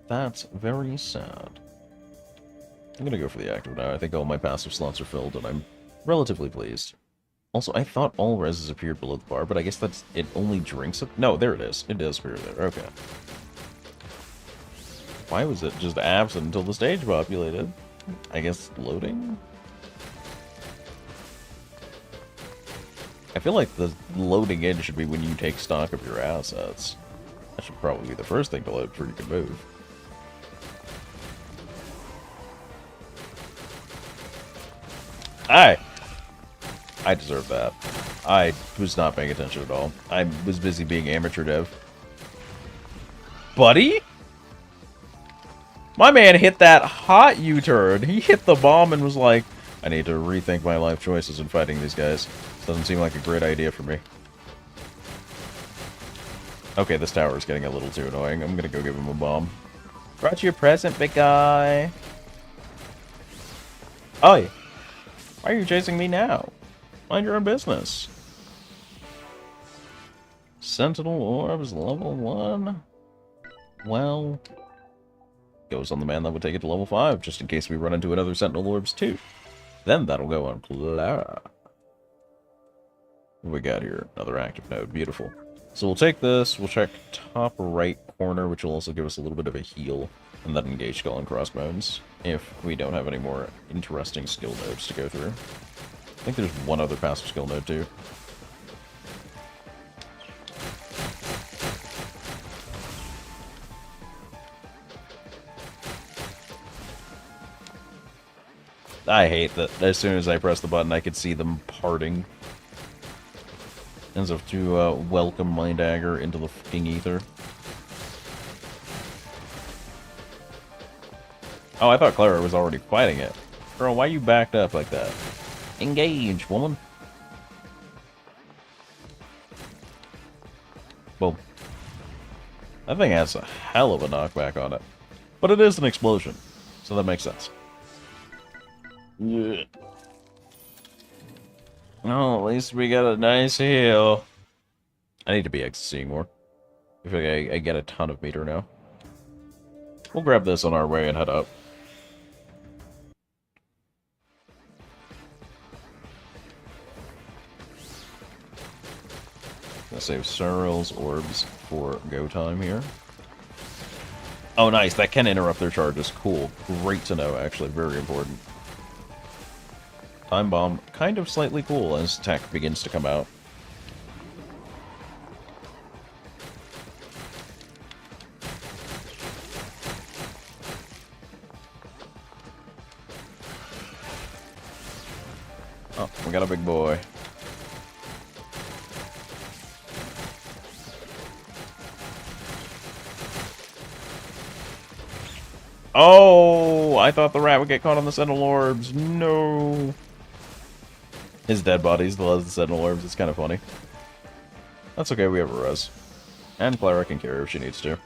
[SPEAKER 1] That's very sad. I'm gonna go for the active now. I think all my passive slots are filled, and I'm relatively pleased. Also, I thought all reses appeared below the bar, but I guess that's... it only drinks it? No, there it is. It does appear there. Okay. Why was it just absent until the stage populated? I guess loading? I feel like the loading in should be when you take stock of your assets. That should probably be the first thing to load before you can move. Aye! I deserve that. I was not paying attention at all. I was busy being amateur dev. Buddy? My man hit that hot U-turn. He hit the bomb and was like, I need to rethink my life choices in fighting these guys. Doesn't seem like a great idea for me. Okay, this tower is getting a little too annoying. I'm gonna go give him a bomb. Brought you a present, big guy. Oi! Why are you chasing me now? Mind your own business. Sentinel Orbs, level 1. Well, goes on the man that would take it to level 5, just in case we run into another Sentinel Orbs too. Then that'll go on Clara. What we got here? Another active node. Beautiful. So we'll take this, we'll check top right corner, which will also give us a little bit of a heal, and then engage Skull and Crossbones, if we don't have any more interesting skill nodes to go through. I think there's one other passive skill node, too. I hate that as soon as I press the button, I could see them parting. As if to welcome my dagger into the fucking ether. Oh, I thought Clara was already fighting it. Girl, why you backed up like that? Engage, woman. Boom. That thing has a hell of a knockback on it. But it is an explosion, so that makes sense. Yeah. Oh, at least we got a nice heal. I need to be ecstasy more. I feel like I get a ton of meter now. We'll grab this on our way and head up. Gonna save Cyril's orbs for go time here. Oh, nice. That can interrupt their charges. Cool. Great to know, actually. Very important. Time bomb, kind of slightly cool as tech begins to come out. Oh, we got a big boy. Oh, I thought the rat would get caught on the Sentinel Orbs. No. His dead body still has the Sentinel Orbs. It's kind of funny. That's okay, we have a res. And Clara can carry if she needs to.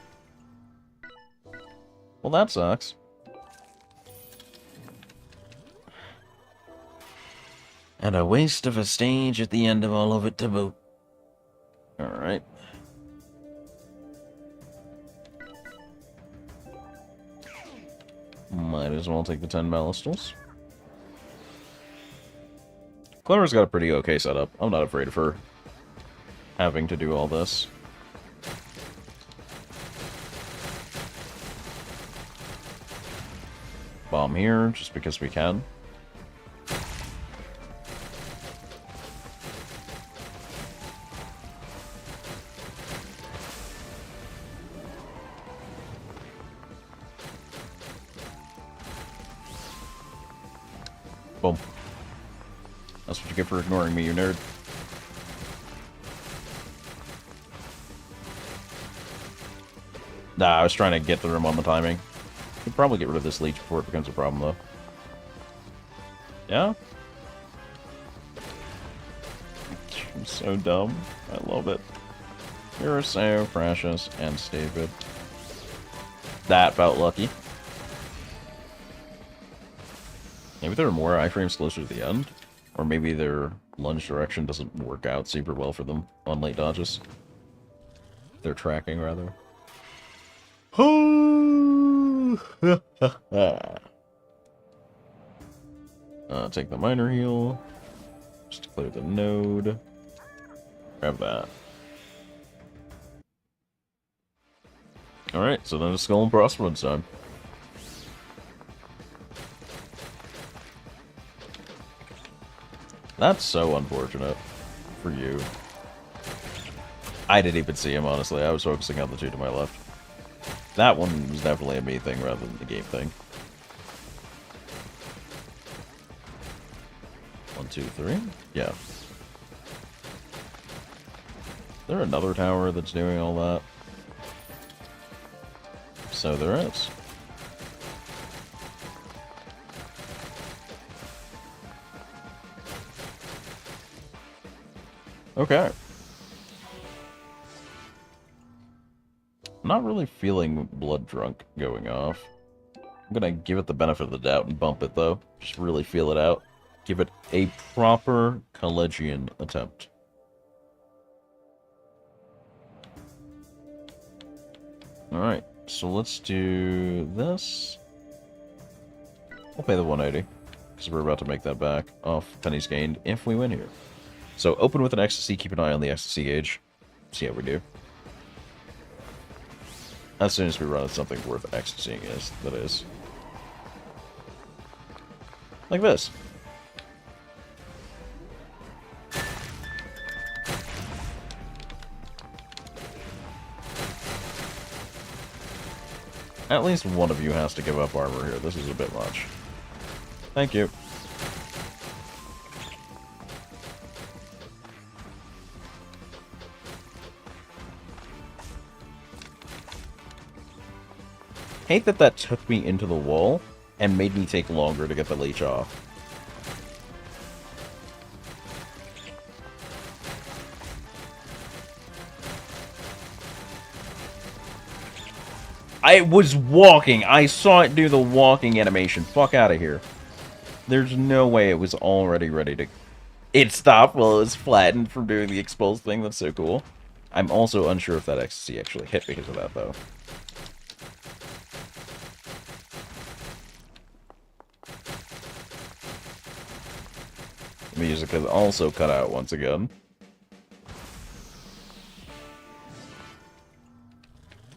[SPEAKER 1] Well, that sucks. And a waste of a stage at the end of all of it to boot. Alright. Might as well take the 10 ballistals. Clara's got a pretty okay setup. I'm not afraid of her having to do all this. Bomb here, just because we can. Boom. That's what you get for ignoring me, you nerd. Nah, I was trying to get the room on the timing. Could probably get rid of this leech before it becomes a problem, though. Yeah? I'm so dumb. I love it. You're so precious and stupid. That felt lucky. Maybe there are more iframes closer to the end. Or maybe their lunge direction doesn't work out super well for them on late dodges. Their tracking, rather. Take the minor heal. Just to clear the node. Grab that. Alright, so then it's Skull and Crossroads time. That's so unfortunate for you. I didn't even see him, honestly. I was focusing on the two to my left. That one was definitely a me thing rather than the game thing. 1, 2, 3? Yeah. Is there another tower that's doing all that? So there is. Okay. Not really feeling blood drunk going off. I'm gonna give it the benefit of the doubt and bump it, though. Just really feel it out. Give it a proper Collegian attempt. Alright, so let's do this. We'll pay the 180, because we're about to make that back off pennies gained if we win here. So open with an ecstasy, keep an eye on the ecstasy gauge. See how we do. As soon as we run something worth ecstasying is, that is. Like this. At least one of you has to give up armor here. This is a bit much. Thank you. Hate that that took me into the wall and made me take longer to get the leech off. I was walking. I saw it do the walking animation. Fuck out of here. There's no way it was already ready to... It stopped while it was flattened from doing the expulse thing. That's so cool. I'm also unsure if that ecstasy actually hit because of that, though. Music is also cut out once again.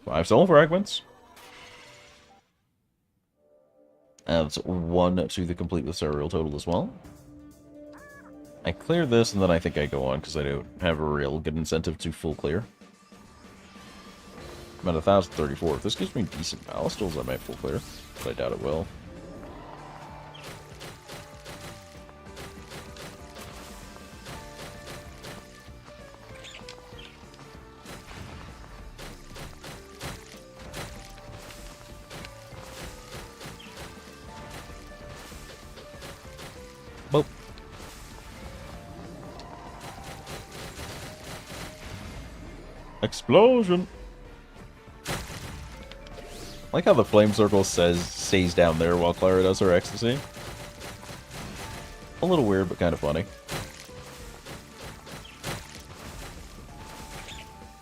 [SPEAKER 1] 5 soul fragments. Adds 1 to the complete with Serial total as well. I clear this, and then I think I go on, because I don't have a real good incentive to full clear. I'm at 1,034. If this gives me decent Ballistals, I might full clear, but I doubt it will. Boop. Explosion! I like how the flame circle stays down there while Clara does her ecstasy. A little weird, but kind of funny.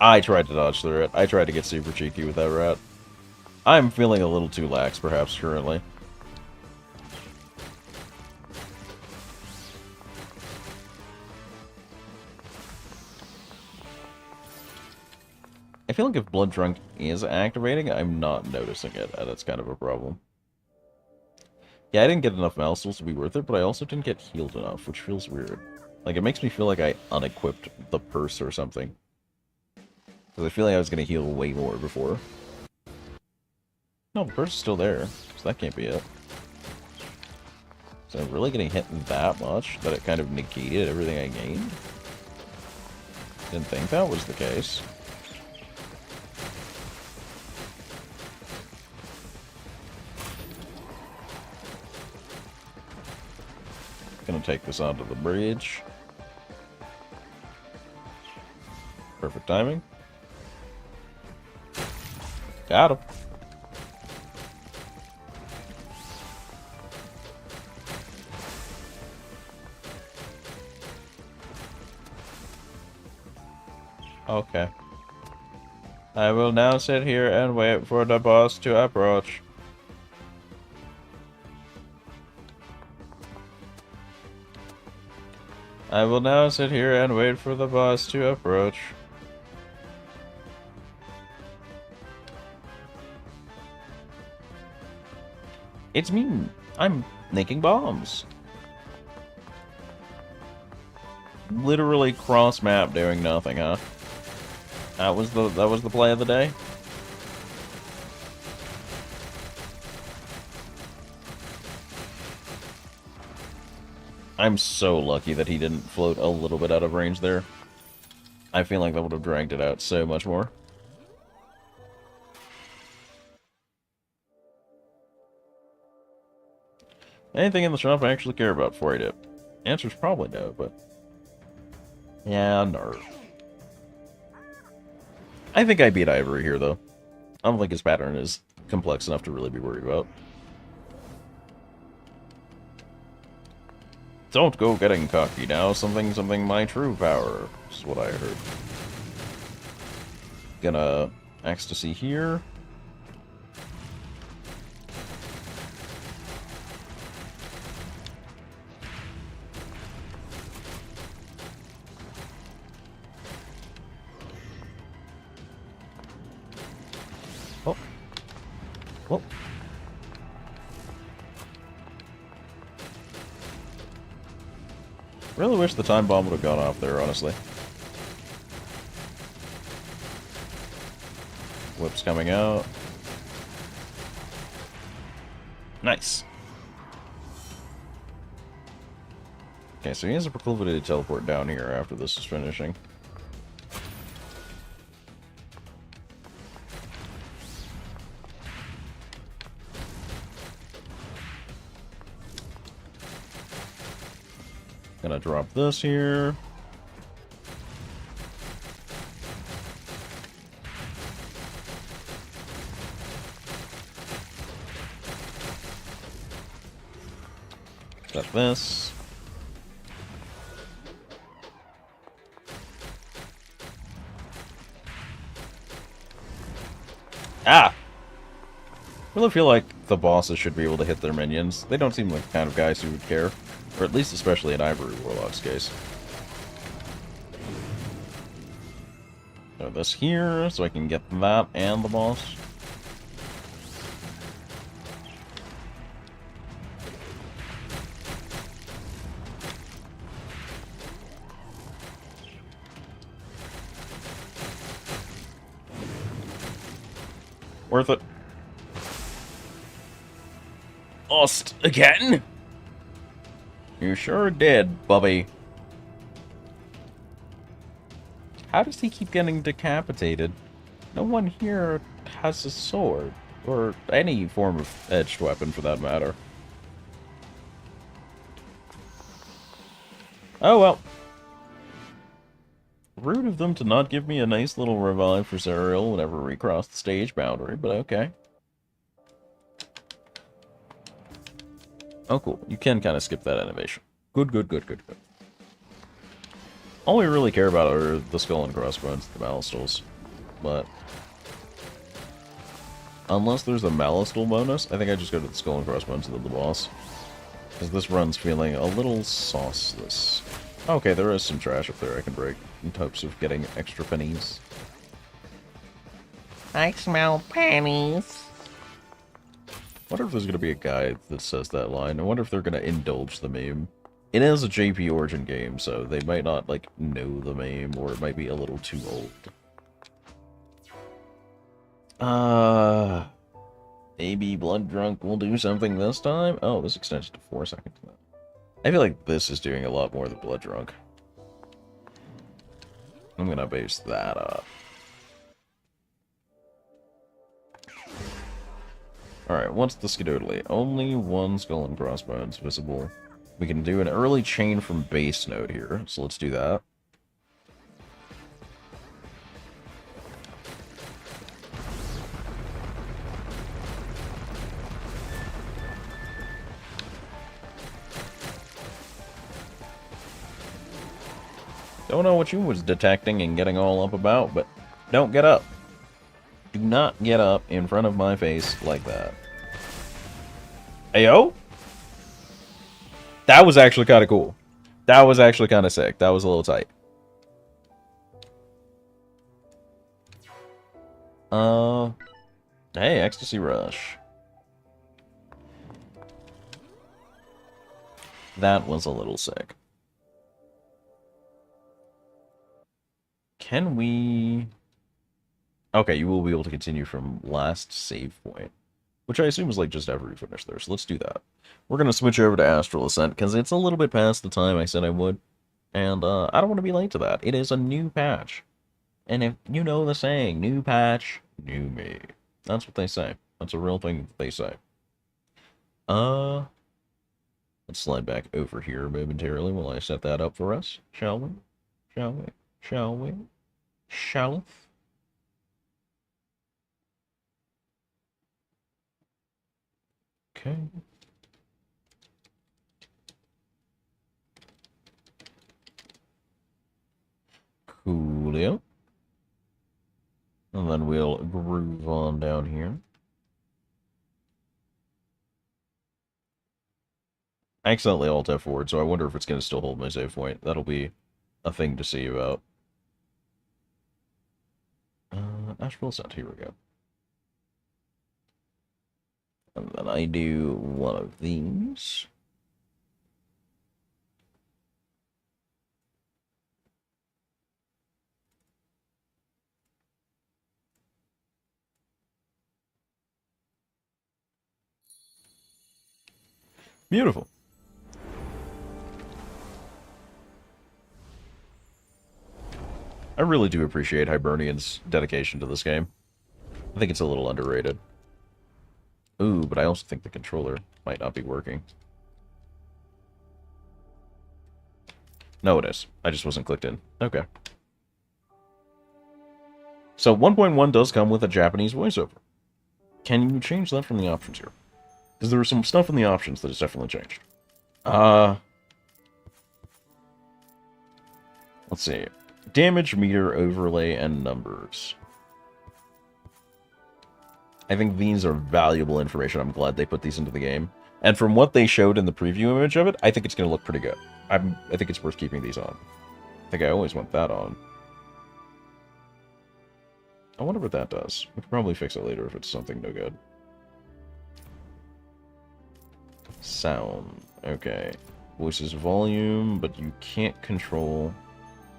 [SPEAKER 1] I tried to dodge through it. I tried to get super cheeky with that rat. I'm feeling a little too lax, perhaps, currently. I feel like if Blood Drunk is activating, I'm not noticing it, and it's kind of a problem. Yeah, I didn't get enough Mousefuls to be worth it, but I also didn't get healed enough, which feels weird. Like, it makes me feel like I unequipped the purse or something. Because I feel like I was going to heal way more before. No, the purse is still there, so that can't be it. So I'm really getting hit that much that it kind of negated everything I gained? Didn't think that was the case. Gonna take this onto the bridge. Perfect timing. Got him. Okay. I will now sit here and wait for the boss to approach. I will now sit here and wait for the boss to approach. It's me. I'm making bombs. Literally cross map doing nothing, huh? That was the play of the day. I'm so lucky that he didn't float a little bit out of range there. I feel like that would have dragged it out so much more. Anything in the shop I actually care about before I dip? Answer's probably no, but... yeah, no. I think I beat Ivory here, though. I don't think his pattern is complex enough to really be worried about. Don't go getting cocky now. Something my true power is what I heard. Gonna ecstasy here. Oh. Oh. Really wish the time bomb would have gone off there, honestly. Whip's coming out. Nice. Okay, so he has a proclivity to teleport down here after this is finishing. Gonna drop this here. Got this. Ah! I really feel like the bosses should be able to hit their minions. They don't seem like the kind of guys who would care. Or at least especially in Ivory Warlock's case. Throw this here so I can get that and the boss. Worth it. Lost again? You sure did, Bubby. How does he keep getting decapitated? No one here has a sword, or any form of edged weapon for that matter. Oh well. Rude of them to not give me a nice little revive for Zariel whenever we cross the stage boundary, but okay. Oh cool, you can kind of skip that animation. Good, good, good, good, good. All we really care about are the skull and crossbones, the malistals. But unless there's a malistal bonus, I think I just go to the skull and crossbones and then the boss. Because this run's feeling a little sauceless. Okay, there is some trash up there I can break in hopes of getting extra pennies.
[SPEAKER 2] I smell pennies.
[SPEAKER 1] Wonder if there's going to be a guide that says that line. I wonder if they're going to indulge the meme. It is a JP Origin game, so they might not, like, know the meme, or it might be a little too old. Maybe Blood Drunk will do something this time? Oh, this extends to 4 seconds. I feel like this is doing a lot more than Blood Drunk. I'm gonna base that up. Alright, what's the skedoodly? Only one skull and crossbones visible. We can do an early chain from base node here, so let's do that. Don't know what you was detecting and getting all up about, but don't get up. Do not get up in front of my face like that. Ayo? That was actually kind of cool. That was actually kind of sick. That was a little tight. Hey, Ecstasy Rush. That was a little sick. Can we... Okay, you will be able to continue from last save point. Which I assume is like just after we finish there, so let's do that. We're going to switch over to Astral Ascent, because it's a little bit past the time I said I would. And I don't want to be late to that. It is a new patch. And if you know the saying, new patch, new me. That's what they say. That's a real thing that they say. Let's slide back over here momentarily while I set that up for us. Shall we? Shall we? Shall we? Shalleth? Okay. Coolio. And then we'll groove on down here. I accidentally alt F4, so I wonder if it's going to still hold my save point. That'll be a thing to see about. Astral Ascent, here we go. And then I do one of these. Beautiful. I really do appreciate Hibernian's dedication to this game. I think it's a little underrated. Ooh, but I also think the controller might not be working. No, it is. I just wasn't clicked in. Okay. So 1.1 does come with a Japanese voiceover. Can you change that from the options here? Because there was some stuff in the options that has definitely changed. Let's see. Damage meter overlay and numbers. I think these are valuable information. I'm glad they put these into the game. And from what they showed in the preview image of it, I think it's going to look pretty good. I think it's worth keeping these on. I think I always want that on. I wonder what that does. We can probably fix it later if it's something no good. Sound. Okay. Voices volume, but you can't control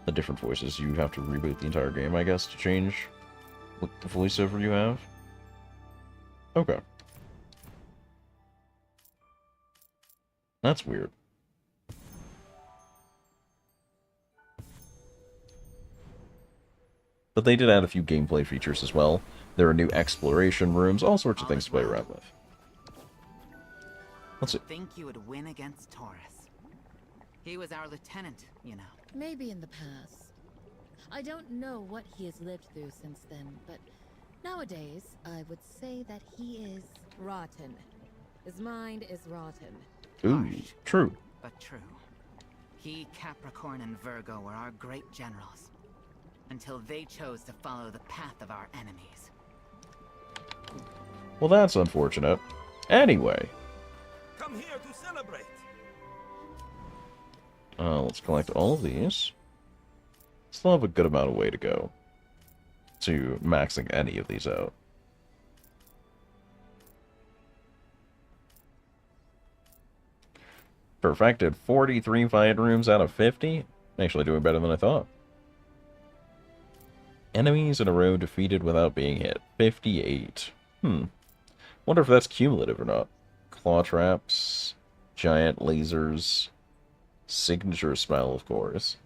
[SPEAKER 1] the different voices. You have to reboot the entire game, I guess, to change what voiceover you have. Okay. That's weird. But they did add a few gameplay features as well. There are new exploration rooms, all sorts of things to play around with. Let's see.
[SPEAKER 5] Think you would win against Taurus? He was our lieutenant, you know.
[SPEAKER 6] Maybe in the past. I don't know what he has lived through since then, but nowadays, I would say that he is rotten. His mind is rotten.
[SPEAKER 1] Ooh, true.
[SPEAKER 5] But true. He, Capricorn, and Virgo were our great generals. Until they chose to follow the path of our enemies.
[SPEAKER 1] Well, that's unfortunate. Anyway.
[SPEAKER 7] Come here to celebrate.
[SPEAKER 1] Let's collect all of these. Still have a good amount of way to go to maxing any of these out. Perfected 43 fight rooms out of 50. Actually doing better than I thought. Enemies in a row defeated without being hit. 58. Wonder if that's cumulative or not. Claw traps, giant lasers, signature smell, of course.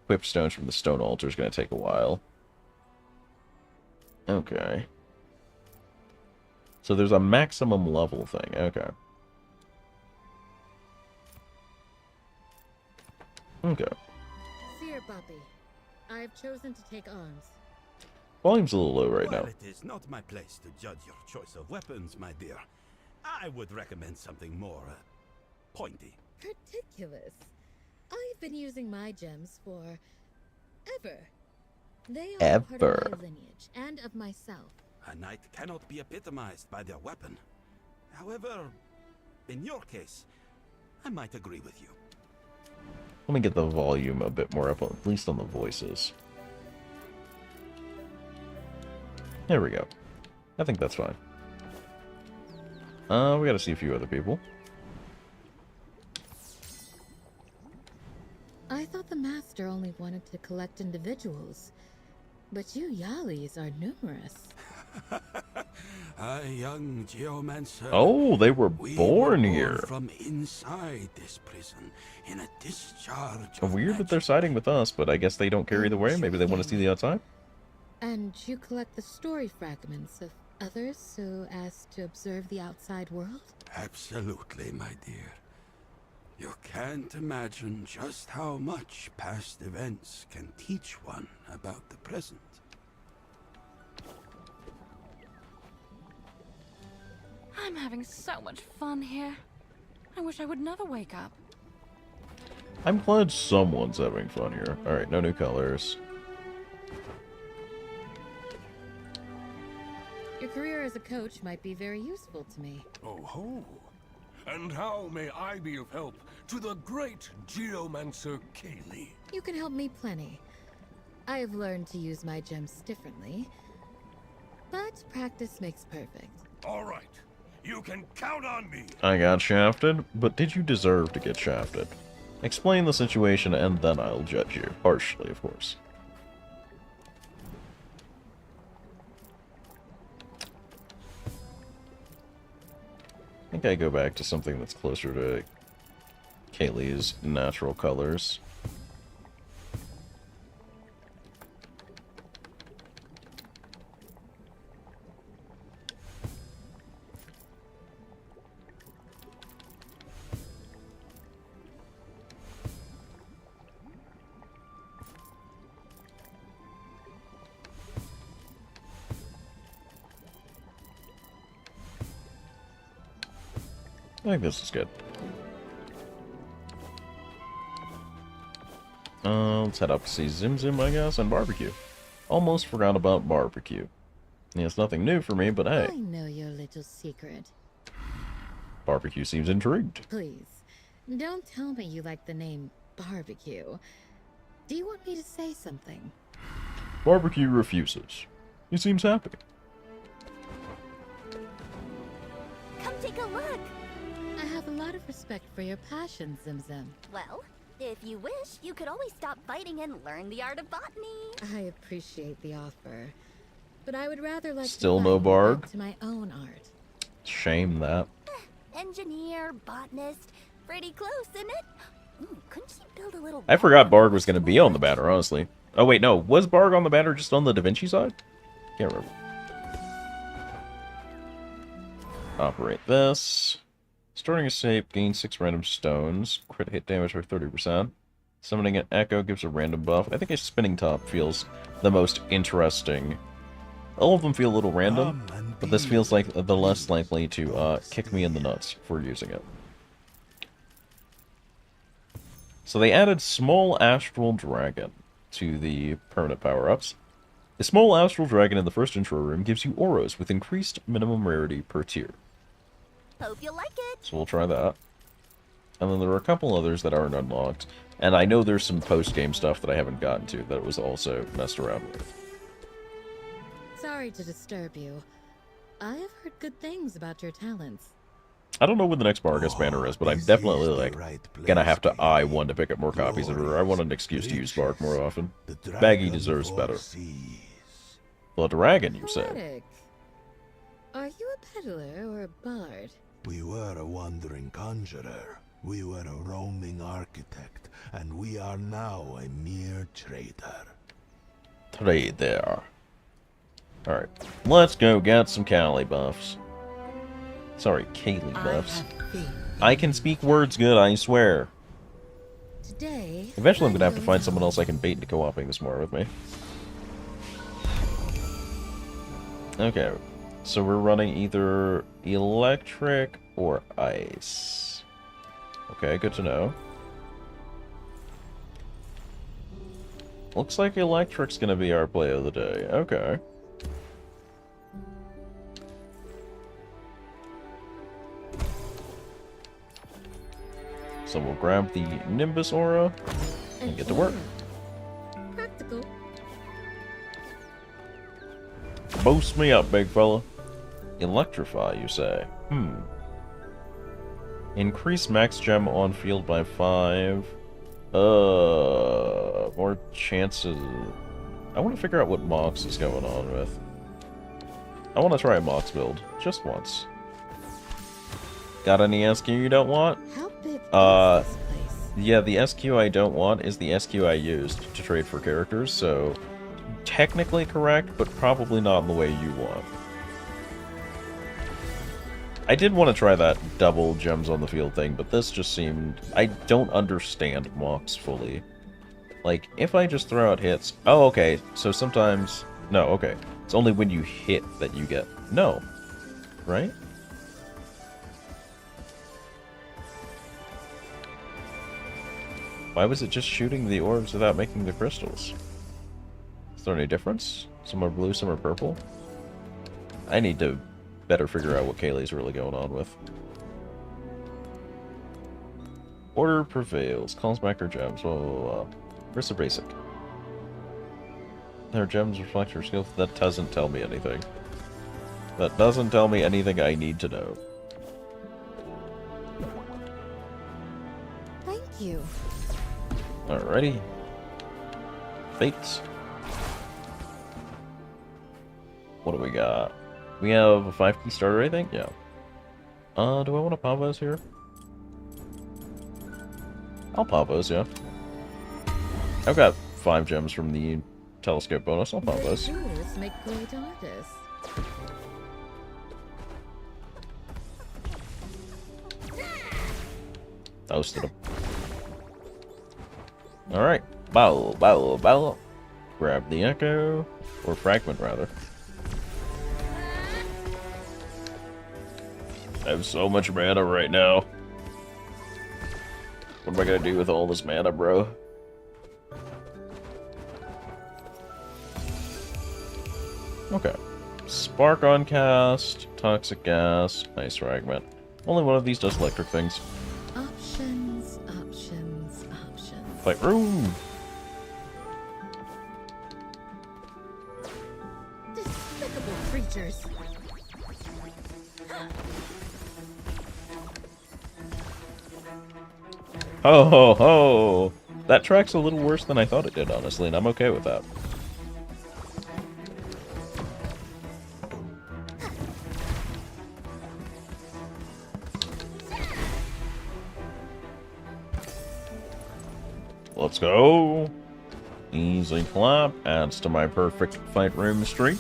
[SPEAKER 1] Whip stones from the stone altar is going to take a while. Okay. So there's a maximum level thing. Okay. Okay.
[SPEAKER 6] Sir Bobby, I have chosen to take arms.
[SPEAKER 1] Volume's a little low right
[SPEAKER 7] Well,
[SPEAKER 1] now.
[SPEAKER 7] it is not my place to judge your choice of weapons, my dear. I would recommend something more pointy.
[SPEAKER 6] Ridiculous. I've been using my gems for ever. They are part
[SPEAKER 1] Ever.
[SPEAKER 6] of my lineage and of myself.
[SPEAKER 7] A knight cannot be epitomized by their weapon. However, in your case, I might agree with you.
[SPEAKER 1] Let me get the volume a bit more up, at least on the voices. There we go. I think that's fine. We gotta see a few other people.
[SPEAKER 6] I thought the master only wanted to collect individuals, but you Yalis are numerous.
[SPEAKER 7] A young geomancer.
[SPEAKER 1] Oh, they were
[SPEAKER 7] We
[SPEAKER 1] born
[SPEAKER 7] were
[SPEAKER 1] here.
[SPEAKER 7] from inside this prison in a discharge.
[SPEAKER 1] Weird that they're siding with us, but I guess they don't carry the way. Maybe they want to see the outside.
[SPEAKER 6] And you collect the story fragments of others so as to observe the outside world?
[SPEAKER 7] Absolutely, my dear. You can't imagine just how much past events can teach one about the present.
[SPEAKER 8] I'm having so much fun here. I wish I would never wake up.
[SPEAKER 1] I'm glad someone's having fun here. Alright, no new colors.
[SPEAKER 6] Your career as a coach might be very useful to me.
[SPEAKER 9] Oh ho! And how may I be of help to the great geomancer Kaylee?
[SPEAKER 6] You can help me plenty. I have learned to use my gems differently, but practice makes perfect.
[SPEAKER 9] All right, you can count on me.
[SPEAKER 1] I got shafted, but did you deserve to get shafted? Explain the situation and then I'll judge you. Harshly, of course. I think I go back to something that's closer to Kaylee's natural colors. I think this is good. Let's head up to see Zim Zim, I guess, and barbecue. Almost forgot about barbecue. Yeah, it's nothing new for me, but hey,
[SPEAKER 6] I know your little secret.
[SPEAKER 1] barbecue seems intrigued.
[SPEAKER 6] Please, don't tell me you like the name barbecue. Do you want me to say something?
[SPEAKER 1] Barbecue refuses. He seems happy.
[SPEAKER 10] Come take a look.
[SPEAKER 6] I have a lot of respect for your passion, Zimzim.
[SPEAKER 10] Well, if you wish, you could always stop fighting and learn the art of botany.
[SPEAKER 6] I appreciate the offer, but I would rather like
[SPEAKER 1] Still
[SPEAKER 6] to
[SPEAKER 1] no
[SPEAKER 6] find me
[SPEAKER 1] Barg?
[SPEAKER 6] back to my own art.
[SPEAKER 1] Shame that.
[SPEAKER 10] Engineer, botanist, pretty close, isn't it? Ooh, couldn't you build a little...
[SPEAKER 1] I forgot Barg was going to be on the banner, honestly. Oh, wait, no. Was Barg on the banner just on the Da Vinci side? Can't remember. Operate this. Starting a shape, gain 6 random stones. Crit hit damage by 30%. Summoning an echo gives a random buff. I think a spinning top feels the most interesting. All of them feel a little random, but this feels like the less likely to kick me in the nuts for using it. So they added Small Astral Dragon to the permanent power-ups. The Small Astral Dragon in the first intro room gives you auras with increased minimum rarity per tier.
[SPEAKER 10] Hope you like it.
[SPEAKER 1] So we'll try that. And then there are a couple others that aren't unlocked. And I know there's some post-game stuff that I haven't gotten to that it was also messed around with.
[SPEAKER 6] Sorry to disturb you. I have heard good things about your talents.
[SPEAKER 1] I don't know when the next Bargus banner is, but I'm definitely, like, gonna have to eye one to pick up more copies of her. I want an excuse to use Bark more often. Baggy deserves better. The dragon, you say?
[SPEAKER 6] Poetic. Are you a peddler or a bard?
[SPEAKER 11] We were a wandering conjurer. We were a roaming architect, and we are now a mere trader.
[SPEAKER 1] Trade there. Alright, let's go get some Cali buffs. Sorry, Kaylee buffs. I can speak words good, I swear.
[SPEAKER 6] Today,
[SPEAKER 1] Eventually I'm gonna have to find someone else I can bait into co-oping this more with me. Okay, so we're running either electric or ice. Okay, good to know. Looks like electric's gonna be our play of the day. Okay. So we'll grab the Nimbus Aura and get to work.
[SPEAKER 6] Practical.
[SPEAKER 1] Boost me up, big fella. Electrify, you say? Increase max gem on field by 5. More chances. I want to figure out what Mox is going on with. I want to try a Mox build, just once. Got any SQ you don't want?
[SPEAKER 6] How big is this place?
[SPEAKER 1] Yeah, the SQ I don't want is the SQ I used to trade for characters, so technically correct, but probably not in the way you want. I did want to try that double gems on the field thing, but this just seemed... I don't understand Mox fully. Like, if I just throw out hits... Oh, okay, so sometimes... No, okay. It's only when you hit that you get... No. Right? Why was it just shooting the orbs without making the crystals? Is there any difference? Some are blue, some are purple? I need to better figure out what Kaylee's really going on with. Order prevails. Calls back her gems. Blah, blah, blah. Where's the basic? Her gems reflect her skill. That doesn't tell me anything. That doesn't tell me anything I need to know.
[SPEAKER 6] Thank you.
[SPEAKER 1] Alrighty. Fates. What do we got? We have a 5-key starter, I think? Yeah. Do I want to Pavos here? I'll Pavos, yeah. I've got 5 gems from the telescope bonus. I'll Pavos.
[SPEAKER 6] Tools make great artists.
[SPEAKER 1] Toasted him. Alright. Bow, bow, bow. Grab the echo. Or fragment, rather. I have so much mana right now. What am I gonna do with all this mana, bro? Okay. Spark on cast, toxic gas, ice fragment. Only one of these does electric things.
[SPEAKER 6] Options, options, options.
[SPEAKER 1] Fight room!
[SPEAKER 6] creatures.
[SPEAKER 1] Ho ho ho! That track's a little worse than I thought it did, honestly, and I'm okay with that. Let's go! Easy clap, adds to my perfect fight room streak.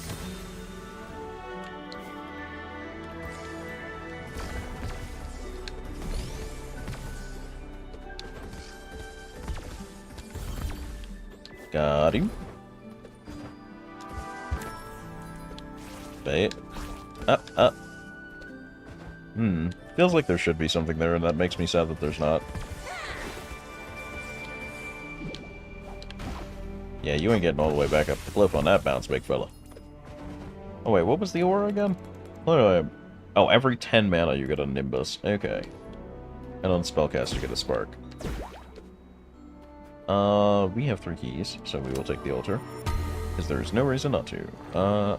[SPEAKER 1] Got him. Bait. Up. Feels like there should be something there, and that makes me sad that there's not. Yeah, you ain't getting all the way back up the cliff on that bounce, big fella. Oh wait, what was the aura again? Oh, every 10 mana you get a Nimbus. Okay. And on spellcast you get a Spark. We have 3 keys, so we will take the altar. Because there's no reason not to.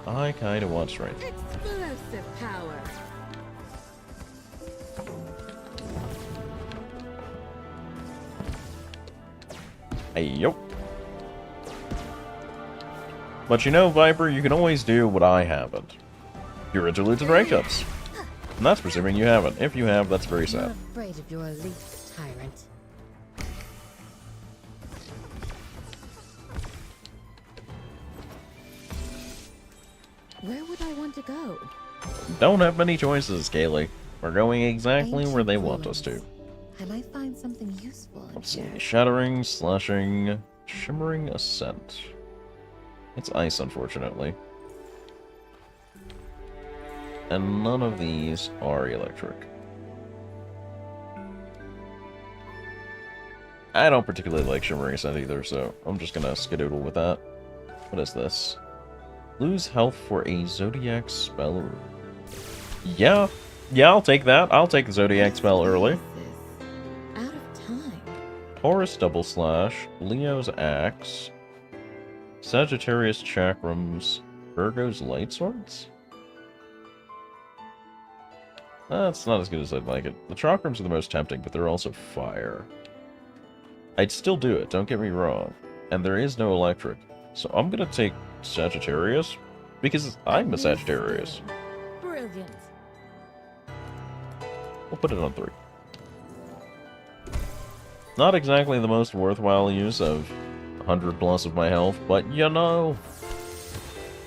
[SPEAKER 1] I kinda want strength.
[SPEAKER 6] Explosive power.
[SPEAKER 1] Hey, yo. But you know, Viper, you can always do what I haven't. You're interludes and breakups. And that's presuming you haven't. If you have, that's very sad.
[SPEAKER 6] I'm afraid of your least tyrant. Where would I want to go?
[SPEAKER 1] Don't have many choices, Kaylee. We're going exactly where they want us to.
[SPEAKER 6] I might find something useful in
[SPEAKER 1] Let's see.
[SPEAKER 6] here.
[SPEAKER 1] Shattering, slashing, shimmering ascent. It's ice, unfortunately. And none of these are electric. I don't particularly like shimmering ascent either, so I'm just gonna skedoodle with that. What is this? Lose health for a Zodiac spell. Yeah, I'll take that. I'll take the Zodiac spell early.
[SPEAKER 6] Out of time.
[SPEAKER 1] Taurus double slash, Leo's axe, Sagittarius chakrams, Virgo's light swords. That's not as good as I'd like it. The chakrams are the most tempting, but they're also fire. I'd still do it, don't get me wrong. And there is no electric. So I'm gonna take Sagittarius, because I'm a Sagittarius.
[SPEAKER 6] Brilliant.
[SPEAKER 1] We'll put it on 3. Not exactly the most worthwhile use of 100 plus of my health, but you know,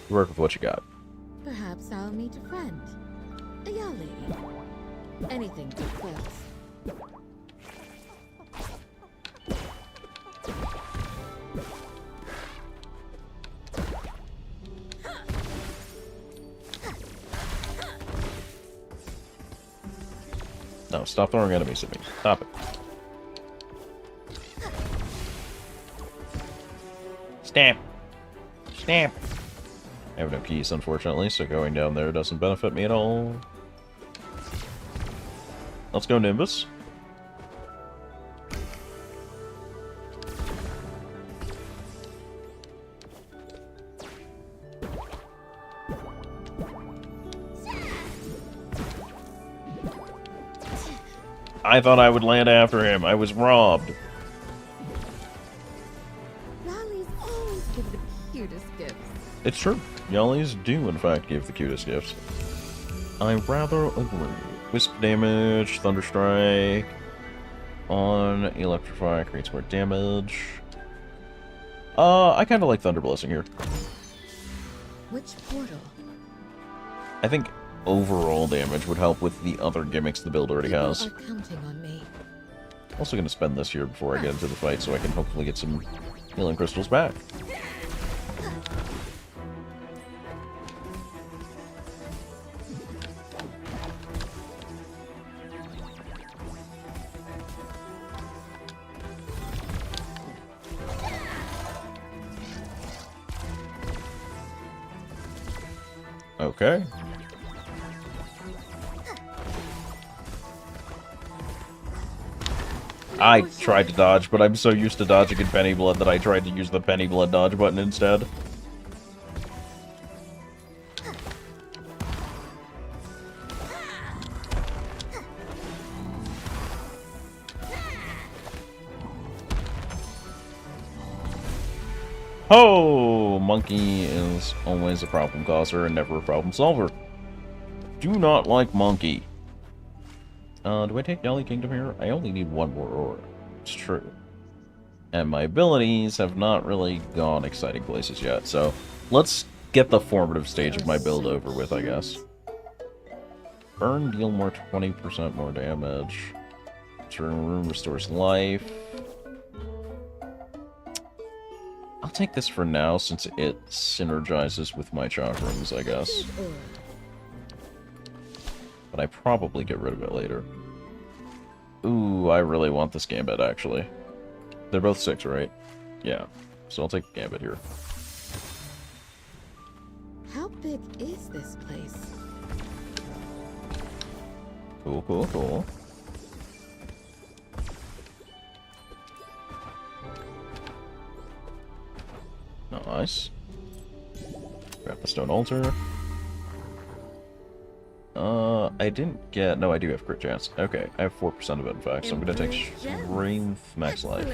[SPEAKER 1] work with what you got.
[SPEAKER 6] Perhaps I'll meet a friend. A Yali. Anything to close.
[SPEAKER 1] No, stop throwing enemies at me. Stop it. Stamp! Stamp! I have no keys, unfortunately, so going down there doesn't benefit me at all. Let's go, Nimbus. I thought I would land after him. I was robbed.
[SPEAKER 6] Yali's always give the cutest gifts.
[SPEAKER 1] It's true. Yallies do, in fact, give the cutest gifts. I rather agree. Wisp damage, Thunderstrike. On Electrify creates more damage. I kind of like Thunder Blessing here.
[SPEAKER 6] Which portal?
[SPEAKER 1] I think overall damage would help with the other gimmicks the build already
[SPEAKER 6] People
[SPEAKER 1] has.
[SPEAKER 6] are counting on me.
[SPEAKER 1] Also going to spend this here before I get into the fight so I can hopefully get some healing crystals back. Okay. I tried to dodge, but I'm so used to dodging in Penny Blood that I tried to use the Penny Blood dodge button instead. ho! Monkey is always a problem causer and never a problem solver. Do not like Monkey. Do I take Delhi Kingdom here? I only need one more ore. It's true. And my abilities have not really gone exciting places yet, so let's get the formative stage of my build over with, I guess. Burn, deal more 20% more damage. Turn room restores life. I'll take this for now, since it synergizes with my chakrams, I guess. But I probably get rid of it later. Ooh, I really want this Gambit, actually. They're both 6, right? Yeah. So I'll take Gambit here.
[SPEAKER 6] How big is this place?
[SPEAKER 1] Cool, cool, cool. Nice. Grab the stone altar. I didn't get... No, I do have crit chance. Okay, I have 4% of it, in fact, so I'm gonna take Strength Max Life.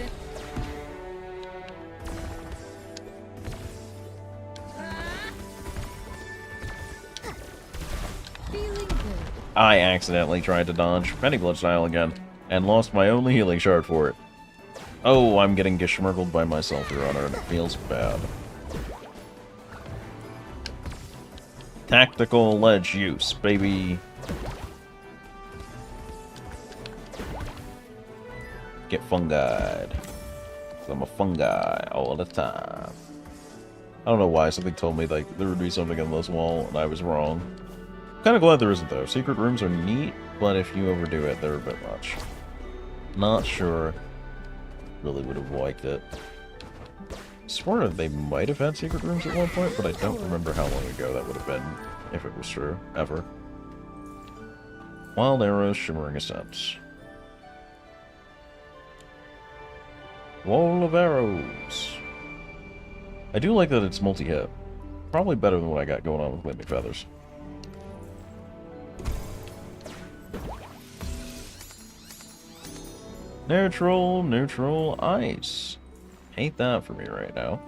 [SPEAKER 1] I accidentally tried to dodge Penny Blood Style again, and lost my only healing shard for it. Oh, I'm getting geschmurgled by myself, Your Honor, and it feels bad. Tactical ledge use, baby. Get fungied. 'Cause I'm a fungi all the time. I don't know why something told me like there would be something in this wall, and I was wrong. Kind of glad there isn't, though. Secret rooms are neat, but if you overdo it, they're a bit much. Not sure. Really would have liked it. Swear they might have had secret rooms at one point, but I don't remember how long ago that would have been, if it was true, ever. Wild Arrows, Shimmering Ascent. Wall of Arrows. I do like that it's multi-hit. Probably better than what I got going on with Gleaming Feathers. Neutral, neutral, ice. Hate that for me right now.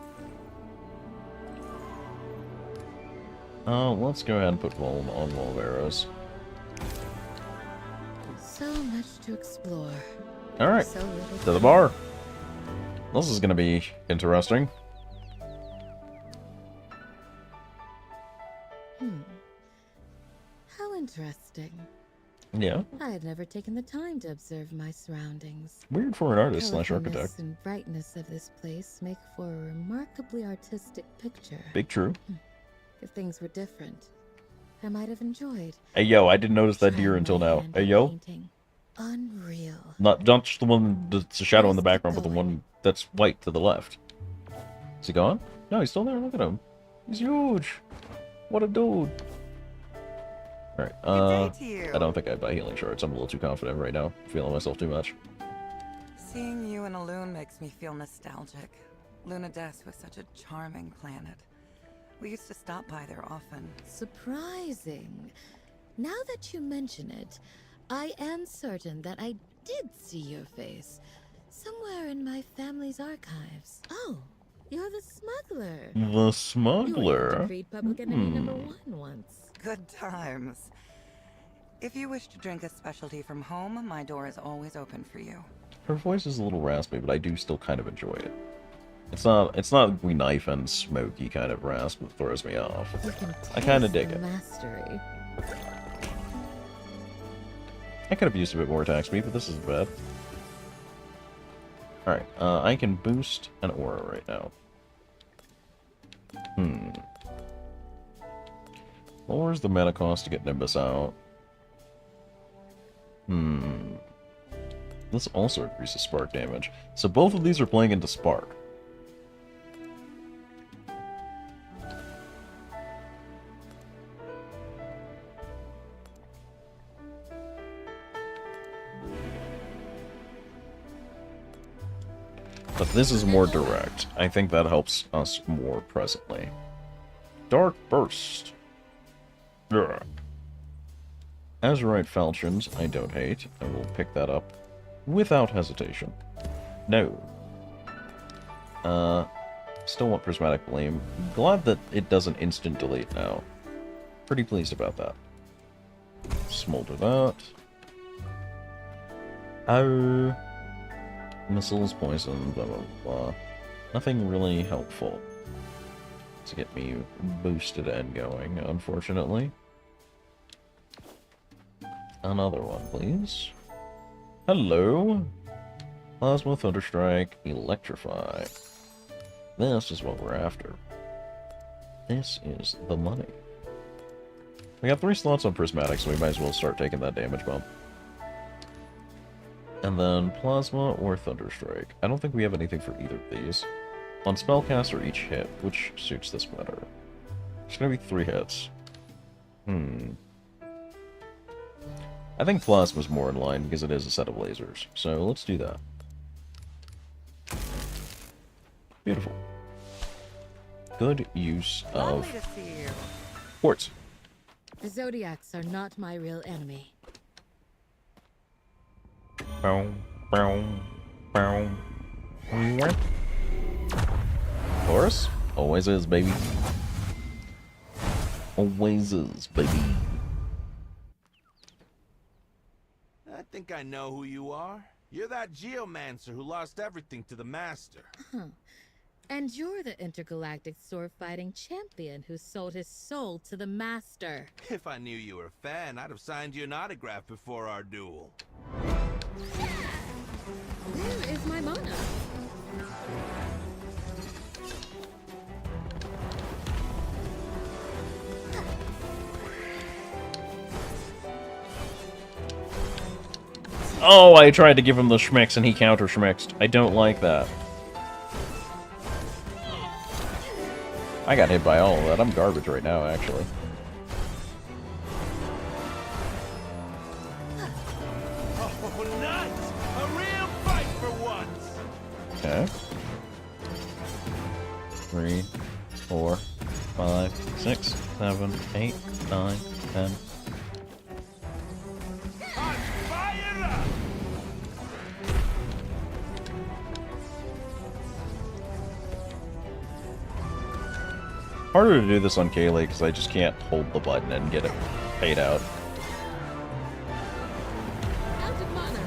[SPEAKER 1] Let's go ahead and put Wall on Wall of Arrows.
[SPEAKER 6] So much to explore.
[SPEAKER 1] Alright,
[SPEAKER 6] So little
[SPEAKER 1] to the bar. This is gonna be interesting.
[SPEAKER 6] How interesting.
[SPEAKER 1] Yeah.
[SPEAKER 6] I had never taken the time to observe my surroundings.
[SPEAKER 1] Weird for an artist slash
[SPEAKER 6] Colorfulness
[SPEAKER 1] architect.
[SPEAKER 6] and brightness of this place make for a remarkably artistic picture.
[SPEAKER 1] Big true.
[SPEAKER 6] If things were different, I might have enjoyed.
[SPEAKER 1] Hey yo, I didn't notice that deer until now. Hey yo.
[SPEAKER 6] Painting. Unreal.
[SPEAKER 1] Not just the one that's a shadow in the background, but the one that's white to the left. Is he gone? No, he's still there. Look at him. He's huge. What a dude. Alright, I don't think I'd buy healing shards. I'm a little too confident right now. Feeling myself too much.
[SPEAKER 12] Seeing you in a loon makes me feel nostalgic. Luna Des was such a charming planet. We used to stop by there often.
[SPEAKER 6] Surprising. Now that you mention it, I am certain that I did see your face somewhere in my family's archives. Oh, you're the smuggler.
[SPEAKER 1] The smuggler?
[SPEAKER 6] You defeat Public Enemy #1 once.
[SPEAKER 12] Good times. If you wish to drink a specialty from home, my door is always open for you.
[SPEAKER 1] Her voice is a little raspy, but I do still kind of enjoy it. It's not we knife and smoky kind of rasp that throws me off. I kind of dig it.
[SPEAKER 6] Mastery.
[SPEAKER 1] I could have used a bit more attack speed, but this isn't bad. Alright, I can boost an aura right now. Lowers the mana cost to get Nimbus out. This also increases spark damage. So both of these are playing into spark. But this is more direct. I think that helps us more presently. Dark Burst. Ugh. Azurite Falchions, I don't hate. I will pick that up without hesitation. No. Still want Prismatic Flame. Glad that it doesn't instant delete now. Pretty pleased about that. Smolder that. Oh. Missiles, poison, blah blah blah. Nothing really helpful to get me boosted and going, unfortunately. Another one, please. Hello. Plasma, Thunderstrike, Electrify. This is what we're after. This is the money. We got 3 slots on Prismatic, so we might as well start taking that damage bump. And then Plasma or Thunderstrike. I don't think we have anything for either of these. On Spellcaster each hit, which suits this better? It's gonna be 3 hits. I think Plasma's more in line because it is a set of lasers. So let's do that. Beautiful. Good use of quartz.
[SPEAKER 6] The Zodiacs are not my real enemy.
[SPEAKER 1] Bow, bow, bow. Taurus? Always is, baby. Always is, baby.
[SPEAKER 11] I think I know who you are. You're that geomancer who lost everything to the Master.
[SPEAKER 6] Huh. And you're the intergalactic sword-fighting champion who sold his soul to the Master.
[SPEAKER 11] If I knew you were a fan, I'd have signed you an autograph before our duel.
[SPEAKER 6] Where is my mana?
[SPEAKER 1] Oh, I tried to give him the schmicks and he counter-schmicksed. I don't like that. I got hit by all of that. I'm garbage right now, actually.
[SPEAKER 11] Oh, nuts! A real fight for once!
[SPEAKER 1] Okay. 3, 4, 5, 6, 7, 8, 9, 10. Harder to do this on Kaylee because I just can't hold the button and get it paid out.
[SPEAKER 6] Out of mana.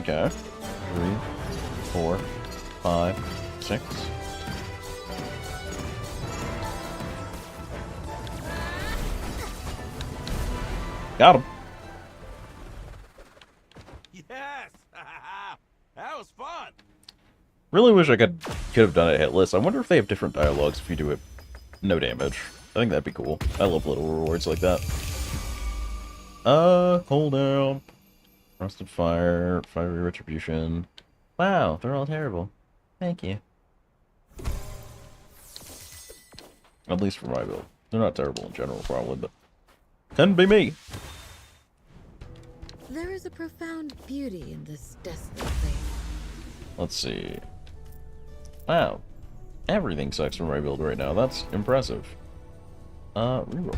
[SPEAKER 1] Okay. 3, 4, 5, 6. Got him.
[SPEAKER 11] Yes! That was fun!
[SPEAKER 1] Really wish I could have done it hitless. I wonder if they have different dialogues if you do it no damage. I think that'd be cool. I love little rewards like that. Hold down. Rusted Fire, Fiery Retribution. Wow, they're all terrible. Thank you. At least for my build. They're not terrible in general, probably, but couldn't be me.
[SPEAKER 6] There is a profound beauty in this desolate place.
[SPEAKER 1] Let's see. Wow. Everything sucks for my build right now. That's impressive. Reroll.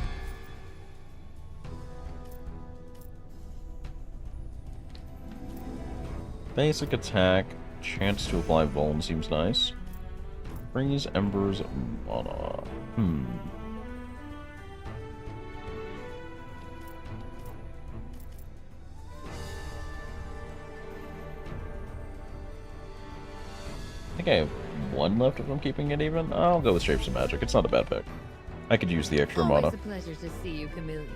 [SPEAKER 1] Basic attack. Chance to apply Vuln seems nice. Freeze Embers Mana. I think I have 1 left if I'm keeping it even. I'll go with Shapes of Magic. It's not a bad pick. I could use the extra mana.
[SPEAKER 6] Always a pleasure to see you, Chameleon.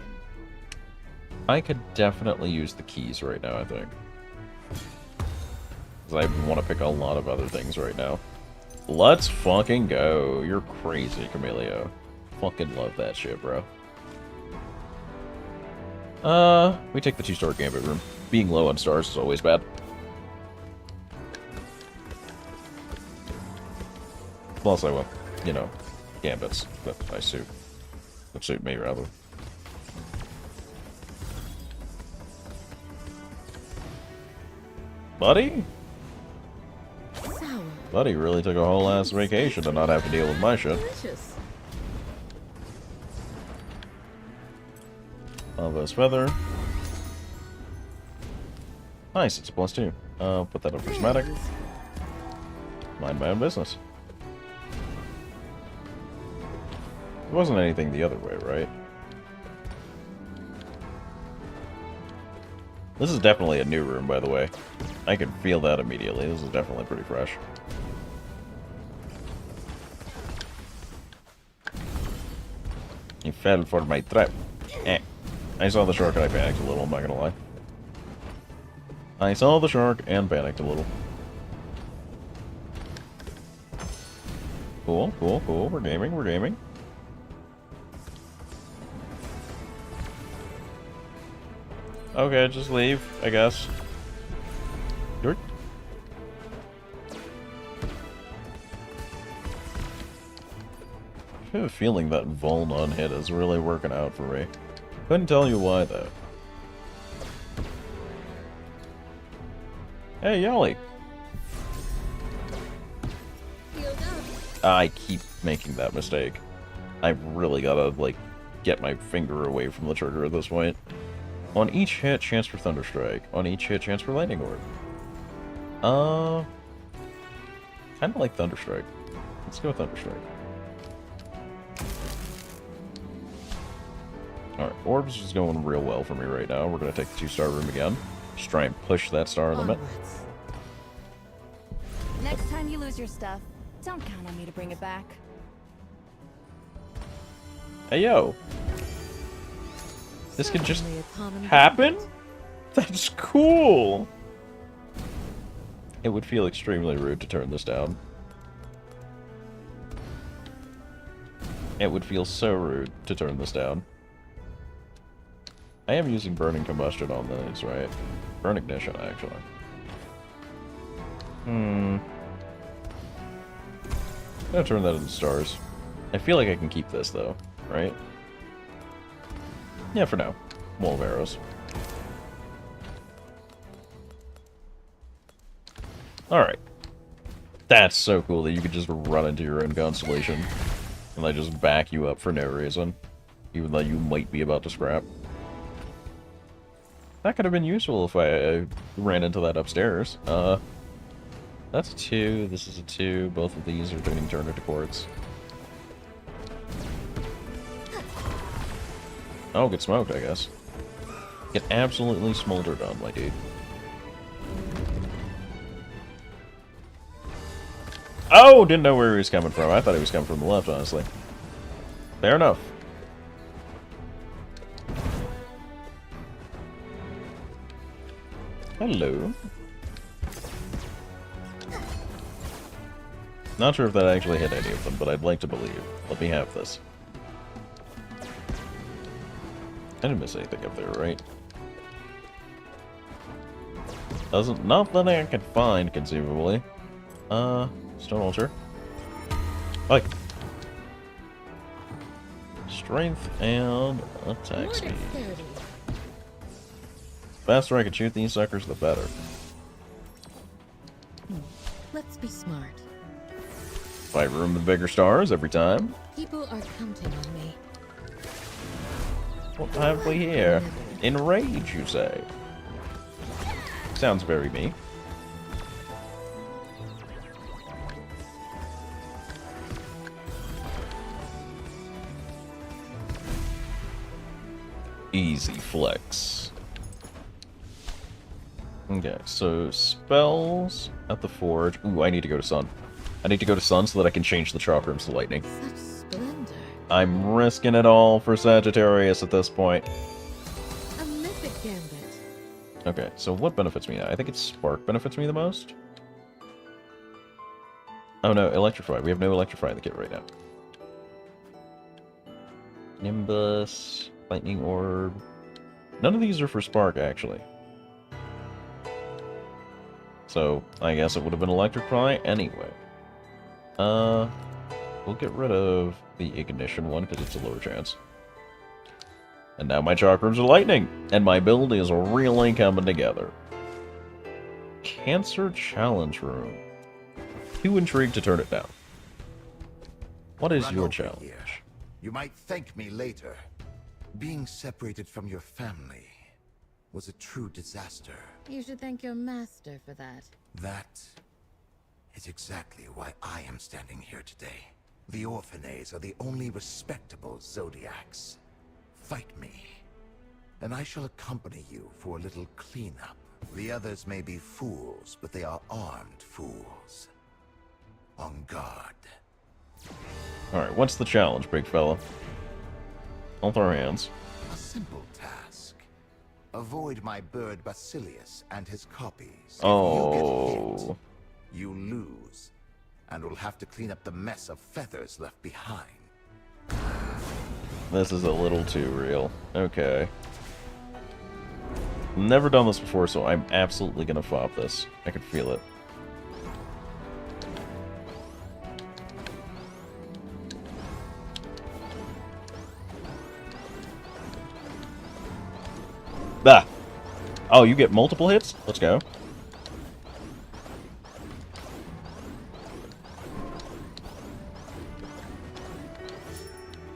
[SPEAKER 1] I could definitely use the keys right now, I think. Because I want to pick a lot of other things right now. Let's fucking go. You're crazy, Camellia. Fucking love that shit, bro. We take the 2-star Gambit room. Being low on stars is always bad. Plus, I want, you know, Gambits that suit me, rather. Buddy?
[SPEAKER 6] Sour.
[SPEAKER 1] Buddy really took a whole ass vacation to not have to deal with my shit.
[SPEAKER 6] Delicious.
[SPEAKER 1] Nova's Feather. Nice, it's a +2. Put that up for Prismatic. Mind my own business. It wasn't anything the other way, right? This is definitely a new room, by the way. I can feel that immediately. This is definitely pretty fresh. You fell for my trap. Eh. I saw the shark and I panicked a little, I'm not gonna lie. I saw the shark and panicked a little. Cool, cool, cool. We're gaming, we're gaming. Okay, just leave, I guess. Yoink. I have a feeling that Vuln on hit is really working out for me. Couldn't tell you why, though. Hey, Yali! I keep making that mistake. I've really gotta, like, get my finger away from the trigger at this point. On each hit, chance for Thunderstrike. On each hit, chance for Lightning Orb. Kinda like Thunderstrike. Let's go with Thunderstrike. Alright, Orbs is going real well for me right now. We're gonna take the 2-star room again. Just try and push that star limit.
[SPEAKER 10] Next time you lose your stuff, don't count on me to bring it back.
[SPEAKER 1] Hey, yo! This could just happen? That's cool! It would feel extremely rude to turn this down. It would feel so rude to turn this down. I am using Burning Combustion on these, right? Burn Ignition, actually. I'm gonna turn that into stars. I feel like I can keep this, though, right? Yeah, for now. Wall of arrows. Alright. That's so cool that you could just run into your own constellation. And they just back you up for no reason. Even though you might be about to scrap. That could have been useful if I ran into that upstairs. That's a 2, this is a 2. Both of these are being turned into quartz. Oh, get smoked, I guess. Get absolutely smoldered on, my dude. Oh, didn't know where he was coming from. I thought he was coming from the left, honestly. Fair enough. Hello. Not sure if that actually hit any of them, but I'd like to believe. Let me have this. I didn't miss anything up there, right? Not that I can find, conceivably. Stone Altar. Like. Strength and attack speed. Faster I can shoot these suckers, the better.
[SPEAKER 6] Let's be smart.
[SPEAKER 1] 5 room with bigger stars every time.
[SPEAKER 6] People are counting on me.
[SPEAKER 1] What have we here? Enrage, you say? Sounds very me. Easy flex. Okay, so spells at the forge. Ooh, I need to go to sun. I need to go to sun so that I can change the chakrams to lightning.
[SPEAKER 6] Such splendor.
[SPEAKER 1] I'm risking it all for Sagittarius at this point.
[SPEAKER 6] A mythic gambit.
[SPEAKER 1] Okay, so what benefits me now? I think it's Spark benefits me the most. Oh no, Electrify. We have no Electrify in the kit right now. Nimbus, Lightning Orb. None of these are for Spark, actually. So, I guess it would have been Electrify anyway. We'll get rid of the Ignition one, because it's a lower chance. And now my chakrams are lightning, and my build is really coming together. Cancer Challenge Room. Too intrigued to turn it down. What is
[SPEAKER 13] Run
[SPEAKER 1] your
[SPEAKER 13] over
[SPEAKER 1] challenge?
[SPEAKER 13] here. You might thank me later. Being separated from your family was a true disaster.
[SPEAKER 6] You should thank your master for that.
[SPEAKER 13] That is exactly why I am standing here today. The Orphanaes are the only respectable Zodiacs. Fight me, and I shall accompany you for a little cleanup. The others may be fools, but they are armed fools. On guard.
[SPEAKER 1] Alright, what's the challenge, big fella? I'll throw hands.
[SPEAKER 13] A simple task. Avoid my bird Basilius and his copies. If you get hit, you lose, and will have to clean up the mess of feathers left behind.
[SPEAKER 1] This is a little too real. Okay. Never done this before, so I'm absolutely gonna flop this. I can feel it. Ah! Oh, you get multiple hits? Let's go.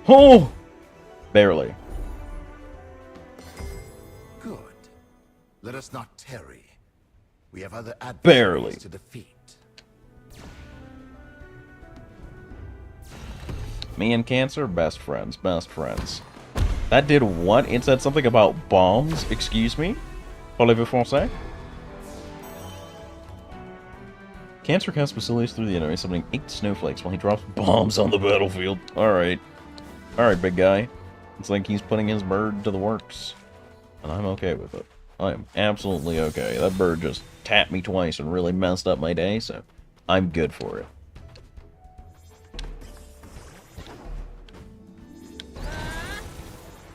[SPEAKER 1] Oh! Barely.
[SPEAKER 13] Good. Let us not tarry. We have other
[SPEAKER 1] Barely.
[SPEAKER 13] adversaries to defeat.
[SPEAKER 1] Me and Cancer, best friends, best friends. That did what? It said something about bombs? Excuse me? Parlez-vous français? Cancer casts Basilius through the enemy, summoning 8 snowflakes while he drops bombs on the battlefield. Alright. Alright, big guy. It's like he's putting his bird to the works. And I'm okay with it. I am absolutely okay. That bird just tapped me twice and really messed up my day, so I'm good for it.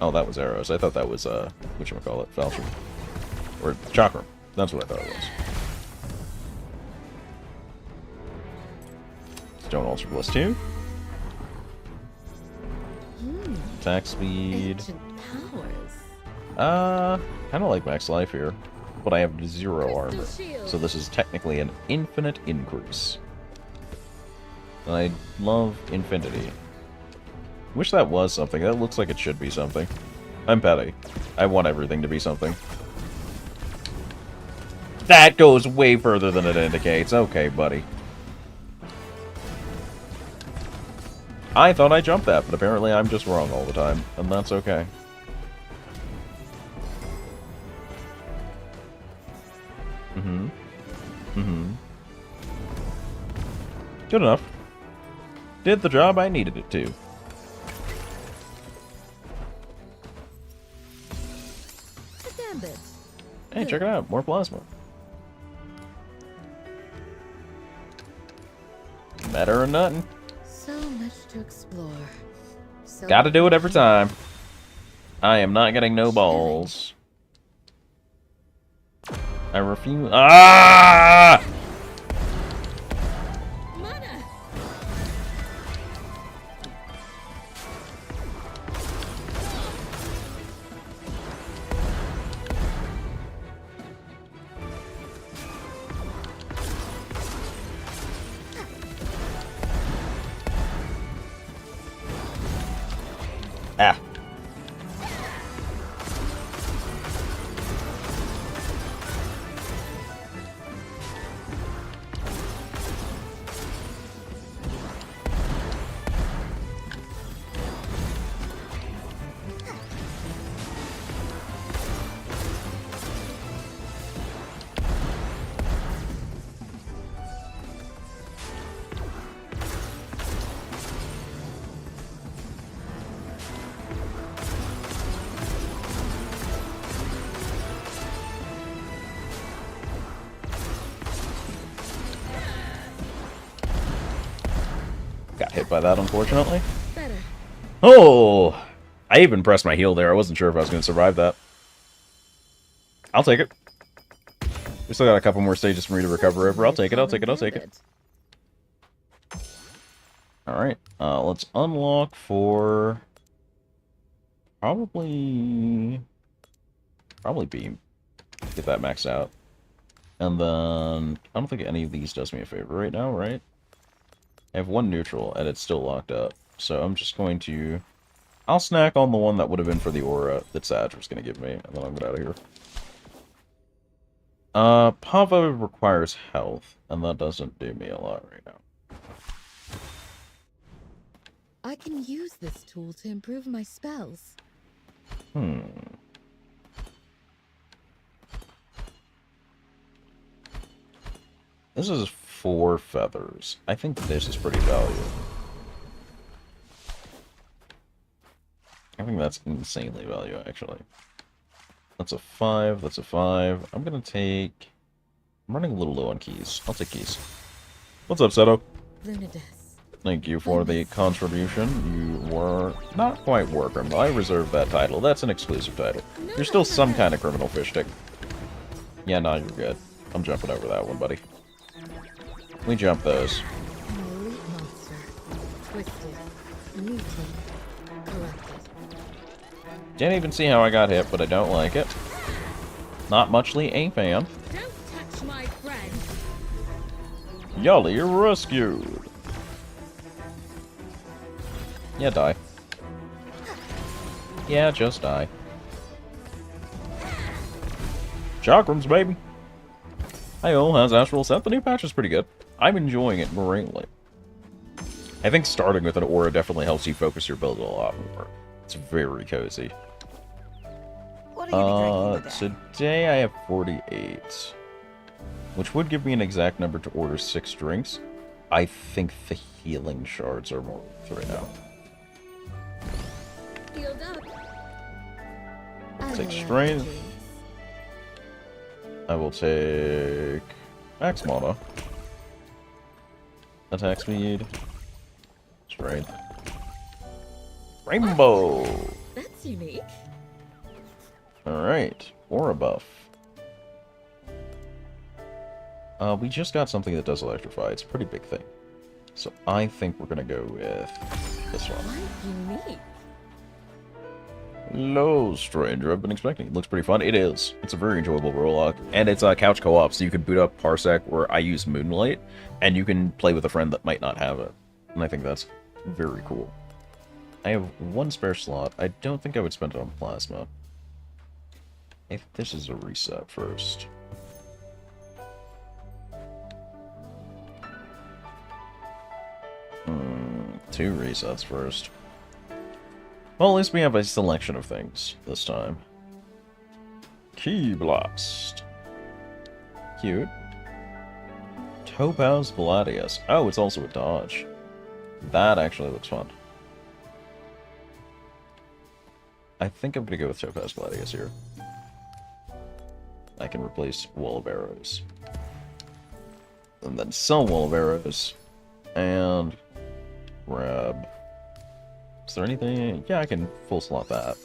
[SPEAKER 1] Oh, that was arrows. I thought that was, whatchamacallit, Falchion. Or Chakram. That's what I thought it was. Stone Ulcer Bliss 2. Attack speed. Kind of like max life here. But I have 0 armor. So this is technically an infinite increase. And I love infinity. Wish that was something. That looks like it should be something. I'm petty. I want everything to be something. That goes way further than it indicates. Okay, buddy. I thought I jumped that, but apparently I'm just wrong all the time. And that's okay. Good enough. Did the job I needed it to. Hey, check it out. More plasma. Better or nothing.
[SPEAKER 6] So much to explore. So
[SPEAKER 1] Gotta do it every time. I am not getting no balls. I refuse. Ah! Ah. Got hit by that, unfortunately.
[SPEAKER 6] Better.
[SPEAKER 1] Oh! I even pressed my heel there. I wasn't sure if I was going to survive that. I'll take it. We still got a couple more stages for me to recover over. I'll take it, I'll take it, I'll take it. Alright, let's unlock for... Probably Beam. Get that maxed out. And then... I don't think any of these does me a favor right now, right? I have one neutral, and it's still locked up. So I'm just going to I'll snack on the one that would have been for the aura that Sag was going to give me, and then I'll get out of here. Pava requires health, and that doesn't do me a lot right now.
[SPEAKER 6] I can use this tool to improve my spells.
[SPEAKER 1] This is 4 feathers. I think this is pretty valuable. I think that's insanely valuable, actually. That's a 5, that's a 5. I'm gonna take... I'm running a little low on keys. I'll take keys. What's up, Seto? Thank you for the contribution. You were not quite war criminal. I reserved that title. That's an exclusive title. You're still some kind of criminal fish stick. Yeah, no, you're good. I'm jumping over that one, buddy. We jump those.
[SPEAKER 6] An elite monster. Twisted. Mutated. Corrupted.
[SPEAKER 1] Didn't even see how I got hit, but I don't like it. Not muchly a fan.
[SPEAKER 6] Don't touch my friend.
[SPEAKER 1] Yali, you're rescued. Yeah, die. Yeah, just die. Chakrams, baby. Hi-oh, how's Astral Ascent? The new patch is pretty good. I'm enjoying it greatly. I think starting with an aura definitely helps you focus your build a lot more. It's very cozy.
[SPEAKER 12] What are you drinking
[SPEAKER 1] today I have 48. Which would give me an exact number to order 6 drinks. I think the healing shards are more right now.
[SPEAKER 6] Healed up.
[SPEAKER 1] Take strength. I will take max mana. Attack speed. Strength. Rainbow!
[SPEAKER 6] That's unique.
[SPEAKER 1] Alright. Aura buff. We just got something that does electrify. It's a pretty big thing. So I think we're gonna go with this one.
[SPEAKER 6] Unique.
[SPEAKER 1] Hello, stranger. I've been expecting. It looks pretty fun. It is. It's a very enjoyable roll-up. And it's a couch co-op, so you can boot up Parsec, where I use Moonlight, and you can play with a friend that might not have it. And I think that's very cool. I have 1 spare slot. I don't think I would spend it on Plasma. If this is a reset first. Two resets first. Well, at least we have a selection of things this time. Key Blast. Cute. Topaz Gladius. Oh, it's also a dodge. That actually looks fun. I think I'm gonna go with Topaz Gladius here. I can replace Wall of Arrows. And then sell Wall of Arrows. And grab... Is there anything? Yeah, I can full slot that.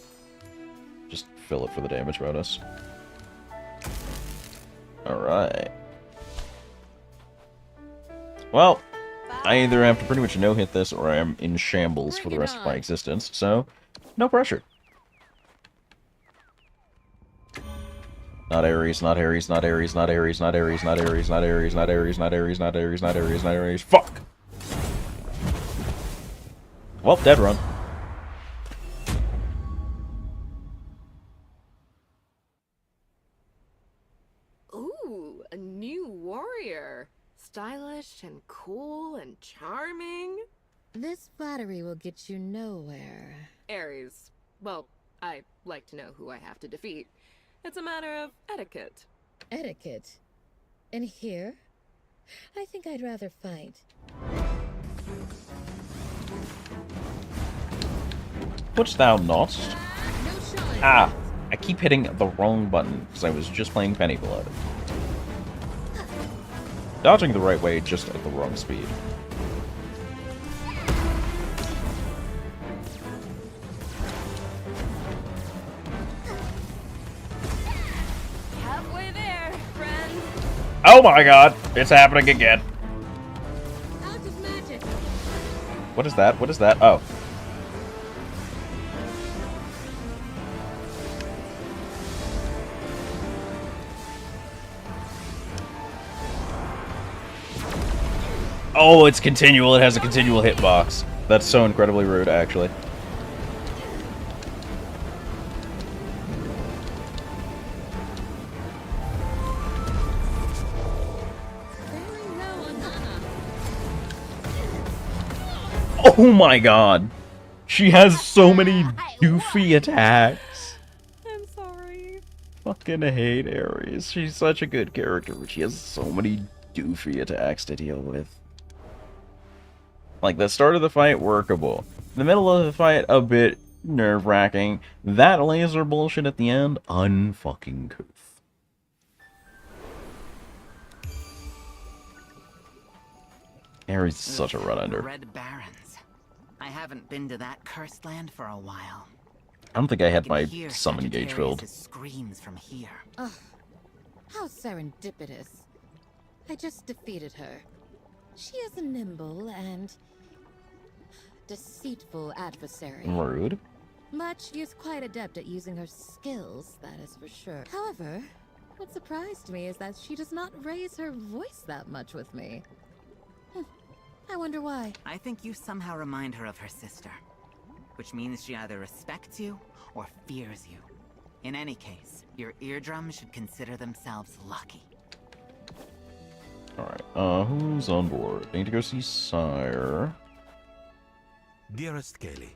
[SPEAKER 1] Just fill it for the damage bonus. Alright. Well, I either have to pretty much no-hit this or I am in shambles for the rest of my existence, so no pressure. Not Ares, not Ares, not Ares, not Ares, not Ares, not Ares, not Ares, not Ares, not Ares, not Ares, not Ares, not Ares. Fuck! Well, dead run.
[SPEAKER 14] Ooh, a new warrior. Stylish and cool and charming.
[SPEAKER 6] This flattery will get you nowhere.
[SPEAKER 14] Ares. Well, I like to know who I have to defeat. It's a matter of etiquette.
[SPEAKER 6] Etiquette? And here? I think I'd rather fight.
[SPEAKER 1] Wouldst thou not? Ah! I keep hitting the wrong button because I was just playing Penny Blood. Dodging the right way, just at the wrong speed.
[SPEAKER 14] Halfway there, friend.
[SPEAKER 1] Oh my god! It's happening again!
[SPEAKER 6] Out of magic.
[SPEAKER 1] What is that? What is that? Oh. Oh, it's continual. It has a continual hitbox. That's so incredibly rude, actually. Oh my god! She has so many doofy attacks!
[SPEAKER 8] I'm sorry.
[SPEAKER 1] Fucking hate Ares. She's such a good character, but she has so many doofy attacks to deal with. Like, the start of the fight, workable. The middle of the fight, a bit nerve-wracking. That laser bullshit at the end, unfucking couth. Ares is such a run-under.
[SPEAKER 5] Red Barrens. I haven't been to that cursed land for a while.
[SPEAKER 1] I don't think I had my
[SPEAKER 5] hear
[SPEAKER 1] summon gauge filled.
[SPEAKER 5] Sagittarius' screams from here.
[SPEAKER 6] Ugh, how serendipitous. I just defeated her. She is a nimble and deceitful adversary.
[SPEAKER 1] Rude.
[SPEAKER 6] But she is quite adept at using her skills, that is for sure. However, what surprised me is that she does not raise her voice that much with me. I wonder why.
[SPEAKER 5] I think you somehow remind her of her sister, which means she either respects you or fears you. In any case, your eardrums should consider themselves lucky.
[SPEAKER 1] Alright, who's on board? Need to go see Sire.
[SPEAKER 7] Dearest Kaylee,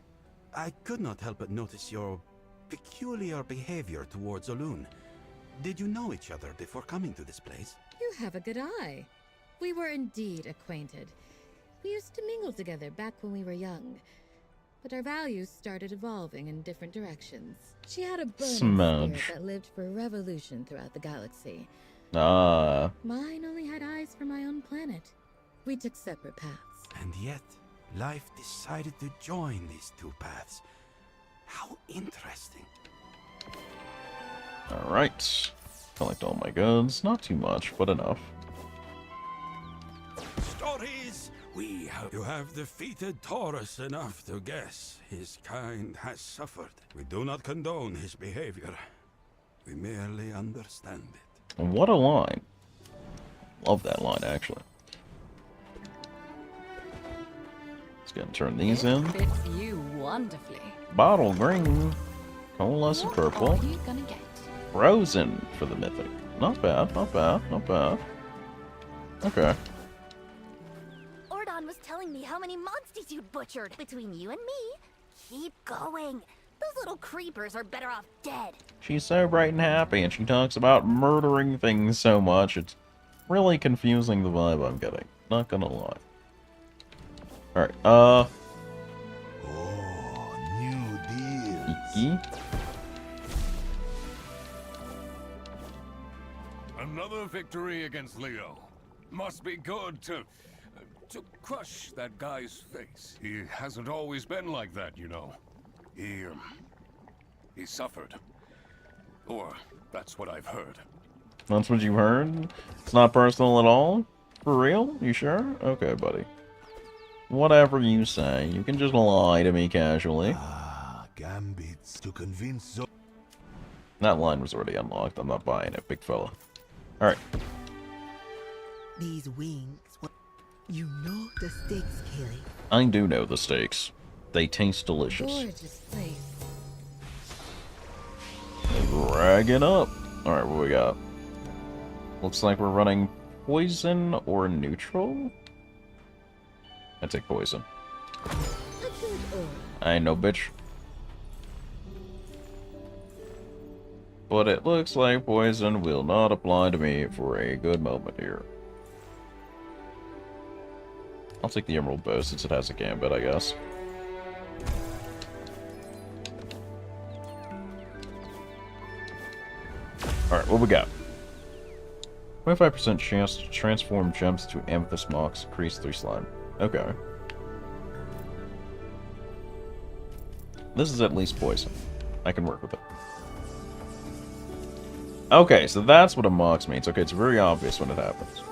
[SPEAKER 7] I could not help but notice your peculiar behavior towards Olun. Did you know each other before coming to this place?
[SPEAKER 6] You have a good eye. We were indeed acquainted. We used to mingle together back when we were young, but our values started evolving in different directions. She had a burning spirit that lived for revolution throughout the galaxy.
[SPEAKER 1] Ah.
[SPEAKER 6] Mine only had eyes for my own planet. We took separate paths.
[SPEAKER 7] And yet, life decided to join these two paths. How interesting.
[SPEAKER 1] Alright. Collect all my goods. Not too much, but enough.
[SPEAKER 7] Stories! You have defeated Taurus enough to guess his kind has suffered. We do not condone his behavior. We merely understand it.
[SPEAKER 1] What a line. Love that line, actually. Let's go and turn these in.
[SPEAKER 8] Fits you wonderfully.
[SPEAKER 1] Bottle green. Coalescent purple.
[SPEAKER 8] What are you gonna get?
[SPEAKER 1] Frozen for the mythic. Not bad, not bad, not bad. Okay.
[SPEAKER 10] Ordon was telling me how many monsters you'd butchered. Between you and me, keep going. Those little creepers are better off dead.
[SPEAKER 1] She's so bright and happy, and she talks about murdering things so much, it's really confusing the vibe I'm getting. Not gonna lie. Alright,
[SPEAKER 11] Oh, new deals.
[SPEAKER 1] Iki?
[SPEAKER 9] Another victory against Leo. Must be good to crush that guy's face. He hasn't always been like that, you know. He suffered. Or that's what I've heard.
[SPEAKER 1] That's what you heard? It's not personal at all? For real? You sure? Okay, buddy. Whatever you say. You can just lie to me casually.
[SPEAKER 11] Gambits to convince.
[SPEAKER 1] That line was already unlocked. I'm not buying it, big fella. Alright.
[SPEAKER 15] These wings. You know the stakes, Kaylee.
[SPEAKER 1] I do know the stakes. They taste delicious.
[SPEAKER 6] Gorgeous place.
[SPEAKER 1] Dragging up. Alright, what we got? Looks like we're running poison or neutral? I take poison. I ain't no bitch. But it looks like poison will not apply to me for a good moment here. I'll take the emerald bow since it has a gambit, I guess. Alright, what we got? 25% chance to transform gems to amethyst mocks, increase 3 slime. Okay. This is at least poison. I can work with it. Okay, so that's what a mox means. Okay, it's very obvious when it happens.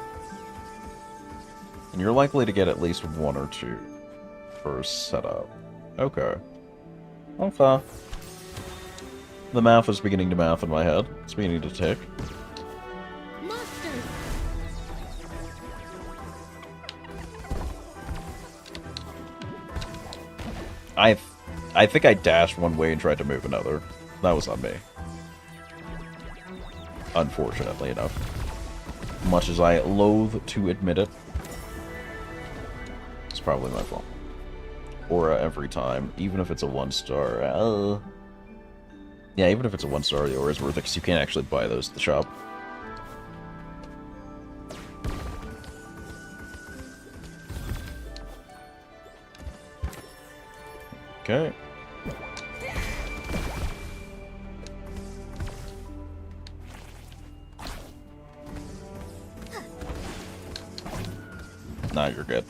[SPEAKER 1] And you're likely to get at least 1 or 2 per setup. Okay. Okay. The math is beginning to math in my head. It's beginning to tick. I think I dashed one way and tried to move another. That was on me. Unfortunately enough. Much as I loathe to admit it. It's probably my fault. aura every time, even if it's a 1-star. Yeah, even if it's a 1-star, the aura is worth it, because you can't actually buy those at the shop. Okay. Nah, you're good.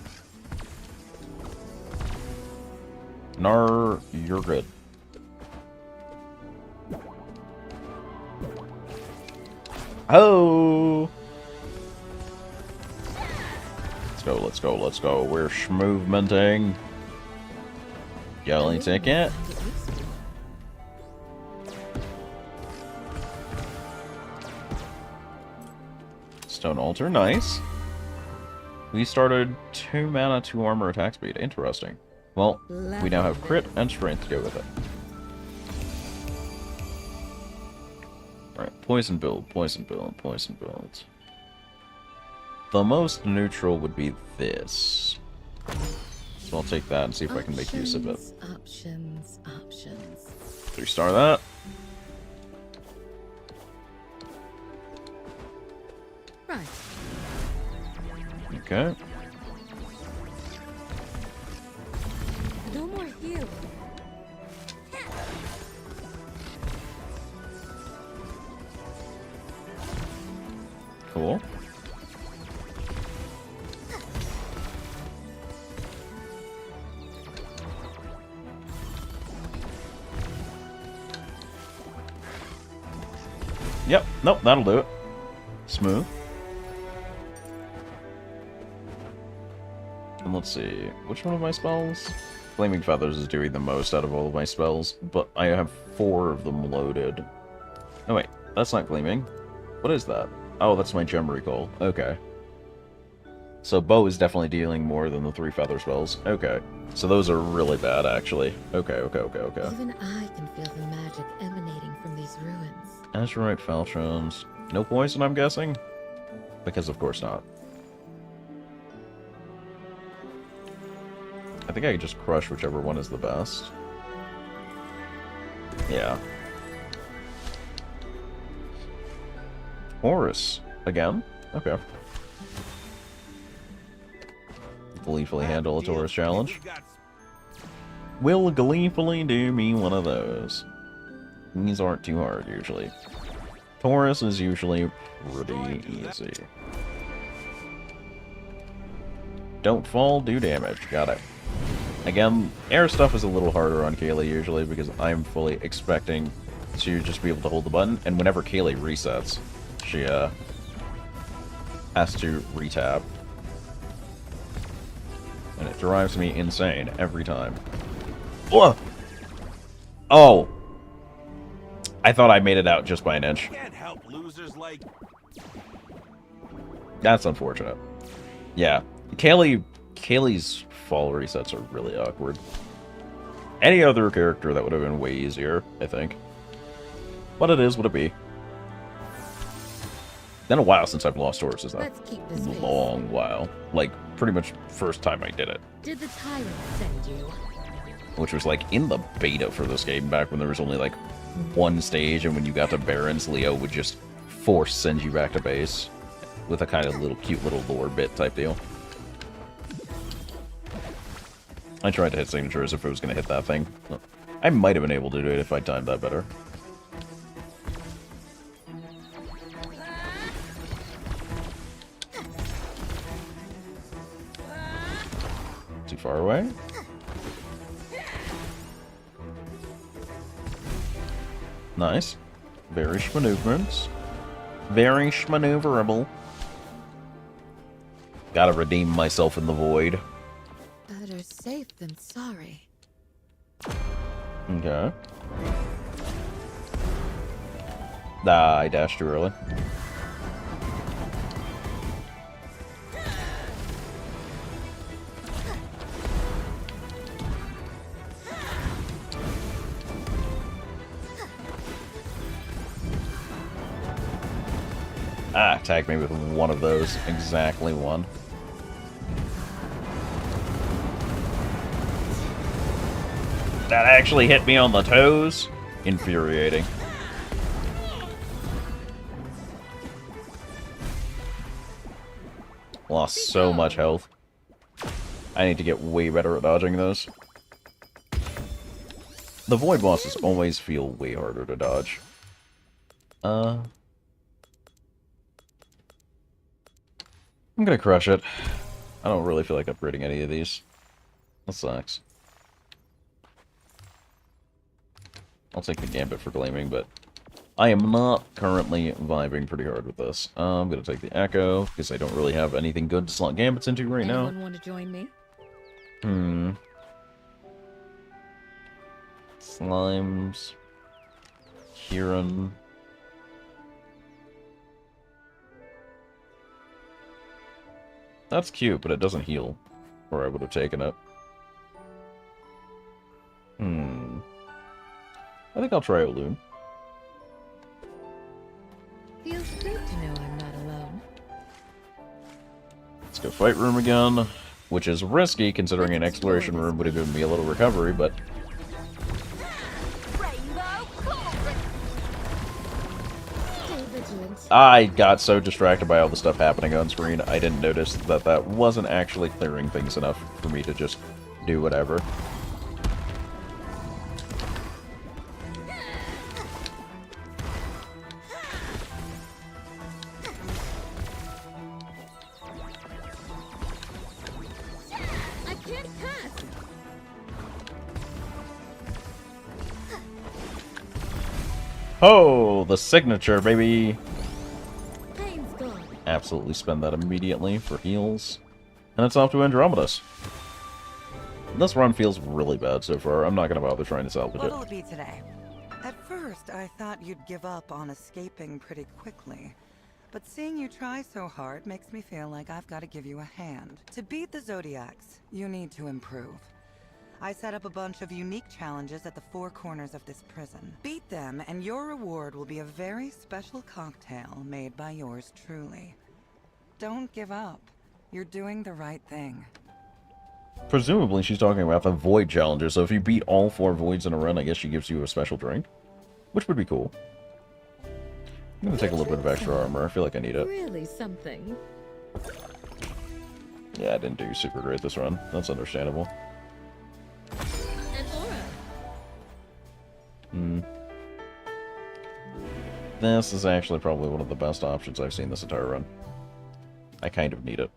[SPEAKER 1] Nar, you're good. Oh! Let's go, let's go, let's go. We're schmovementing. Yelling ticket. Stone altar, nice. We started 2 mana, 2 armor, attack speed. Interesting. Well, we now have crit and strength to go with it. Alright, poison build, poison build, poison build. The most neutral would be this. So I'll take that and see if I can make use of it.
[SPEAKER 6] Options, options.
[SPEAKER 1] 3-star that.
[SPEAKER 6] Right.
[SPEAKER 1] Okay.
[SPEAKER 6] No more healing.
[SPEAKER 1] Cool. Yep, nope, that'll do it. Smooth. And let's see, which one of my spells? Flaming Feathers is doing the most out of all of my spells, but I have 4 of them loaded. Oh wait, that's not Gleaming. What is that? Oh, that's my Gem Recall. Okay. So Bow is definitely dealing more than the 3 feather spells. Okay. So those are really bad, actually. Okay, okay, okay, okay.
[SPEAKER 6] Even I can feel the magic emanating from these ruins.
[SPEAKER 1] Azurite Falchions. No poison, I'm guessing? Because of course not. I think I can just crush whichever one is the best. Yeah. Horus. Again? Okay. Gleefully handle a Taurus challenge. Will gleefully do me one of those. These aren't too hard, usually. Taurus is usually pretty easy. Don't fall, do damage. Got it. Again, air stuff is a little harder on Kaylee usually because I'm fully expecting to just be able to hold the button, and whenever Kaylee resets, she has to retap. And it drives me insane every time. Ugh! Oh! I thought I made it out just by an inch.
[SPEAKER 7] Can't help losers like...
[SPEAKER 1] That's unfortunate. Yeah. Kaylee's fall resets are really awkward. Any other character that would have been way easier, I think. But it is what it be. Been a while since I've lost horses, though.
[SPEAKER 6] Let's keep this pace.
[SPEAKER 1] Long while. Like, pretty much first time I did it.
[SPEAKER 6] Did the tyrant send you?
[SPEAKER 1] Which was like in the beta for this game back when there was only like one stage, and when you got to Barons, Leo would just force send you back to base with a kind of little cute little lore bit type deal. I tried to hit signatures if it was going to hit that thing. I might have been able to do it if I timed that better. Too far away? Nice. Very schmaneuverable. Very schmaneuverable. Gotta redeem myself in the void.
[SPEAKER 6] Better safe than sorry.
[SPEAKER 1] Okay. Ah, I dashed too early. Ah, attack me with one of those. Exactly one. That actually hit me on the toes. Infuriating. Lost so much health. I need to get way better at dodging those. The void bosses always feel way harder to dodge. I'm gonna crush it. I don't really feel like upgrading any of these. That sucks. I'll take the Gambit for Gleaming, but I am not currently vibing pretty hard with this. I'm gonna take the Echo, because I don't really have anything good to slot Gambits into right now.
[SPEAKER 6] Anyone want to join me?
[SPEAKER 1] Slimes. Kieran. That's cute, but it doesn't heal. Or I would have taken it. I think I'll try Oloon.
[SPEAKER 6] Feels good to know I'm not alone.
[SPEAKER 1] Let's go Fight Room again. Which is risky, considering an Exploration Room would have given me a little recovery, but... I got so distracted by all the stuff happening on screen, I didn't notice that that wasn't actually clearing things enough for me to just do whatever. Oh, the signature, baby! Absolutely spend that immediately for heals. And it's off to Andromedas. This run feels really bad so far. I'm not going to bother trying to salvage it.
[SPEAKER 12] What'll it be today? At first, I thought you'd give up on escaping pretty quickly. But seeing you try so hard makes me feel like I've got to give you a hand. To beat the Zodiacs, you need to improve. I set up a bunch of unique challenges at the four corners of this prison. Beat them, and your reward will be a very special cocktail made by yours truly. Don't give up. You're doing the right thing.
[SPEAKER 1] Presumably she's talking about the void challenges, so if you beat all 4 voids in a run, I guess she gives you a special drink. Which would be cool. I'm gonna take a little bit of extra armor. I feel like I need it.
[SPEAKER 6] Really something.
[SPEAKER 1] Yeah, I didn't do super great this run. That's understandable. This is actually probably one of the best options I've seen this entire run. I kind of need it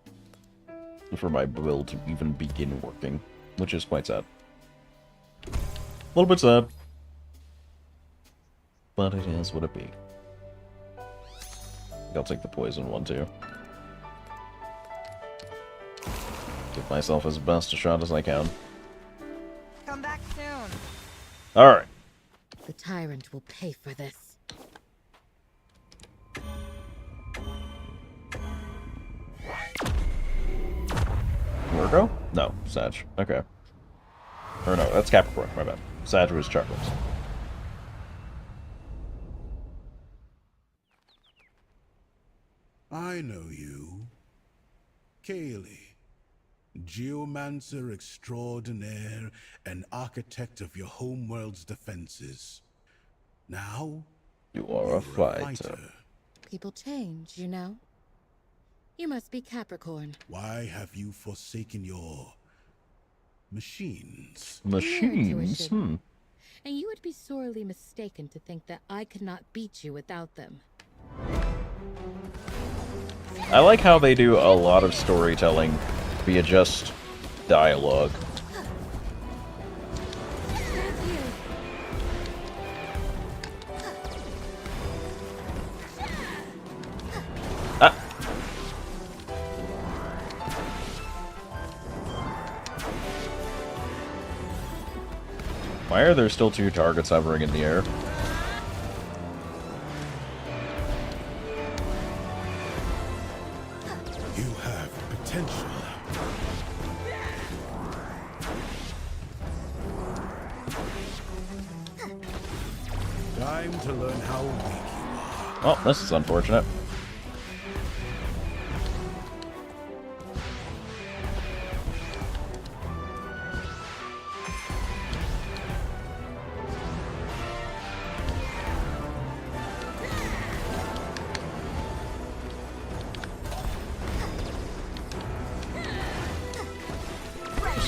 [SPEAKER 1] for my build to even begin working, which is quite sad. A little bit sad, but it is what it be. I'll take the poison one too. Give myself as best a shot as I can.
[SPEAKER 12] Come back soon.
[SPEAKER 1] Alright.
[SPEAKER 6] The tyrant will pay for this.
[SPEAKER 1] Virgo? No, Sag. Okay. Or no, that's Capricorn, my bad. Sag was chakras.
[SPEAKER 11] I know you. Kaylee. Geomancer extraordinaire and architect of your homeworld's defenses. Now,
[SPEAKER 1] you are a fighter.
[SPEAKER 6] People change, you know. You must be Capricorn.
[SPEAKER 11] Why have you forsaken your machines?
[SPEAKER 1] Machines?
[SPEAKER 6] And you would be sorely mistaken to think that I could not beat you without them.
[SPEAKER 1] I like how they do a lot of storytelling via just dialogue. Why are there still 2 targets hovering in the air?
[SPEAKER 11] You have potential. Time to learn how weak you are.
[SPEAKER 1] Oh, this is unfortunate.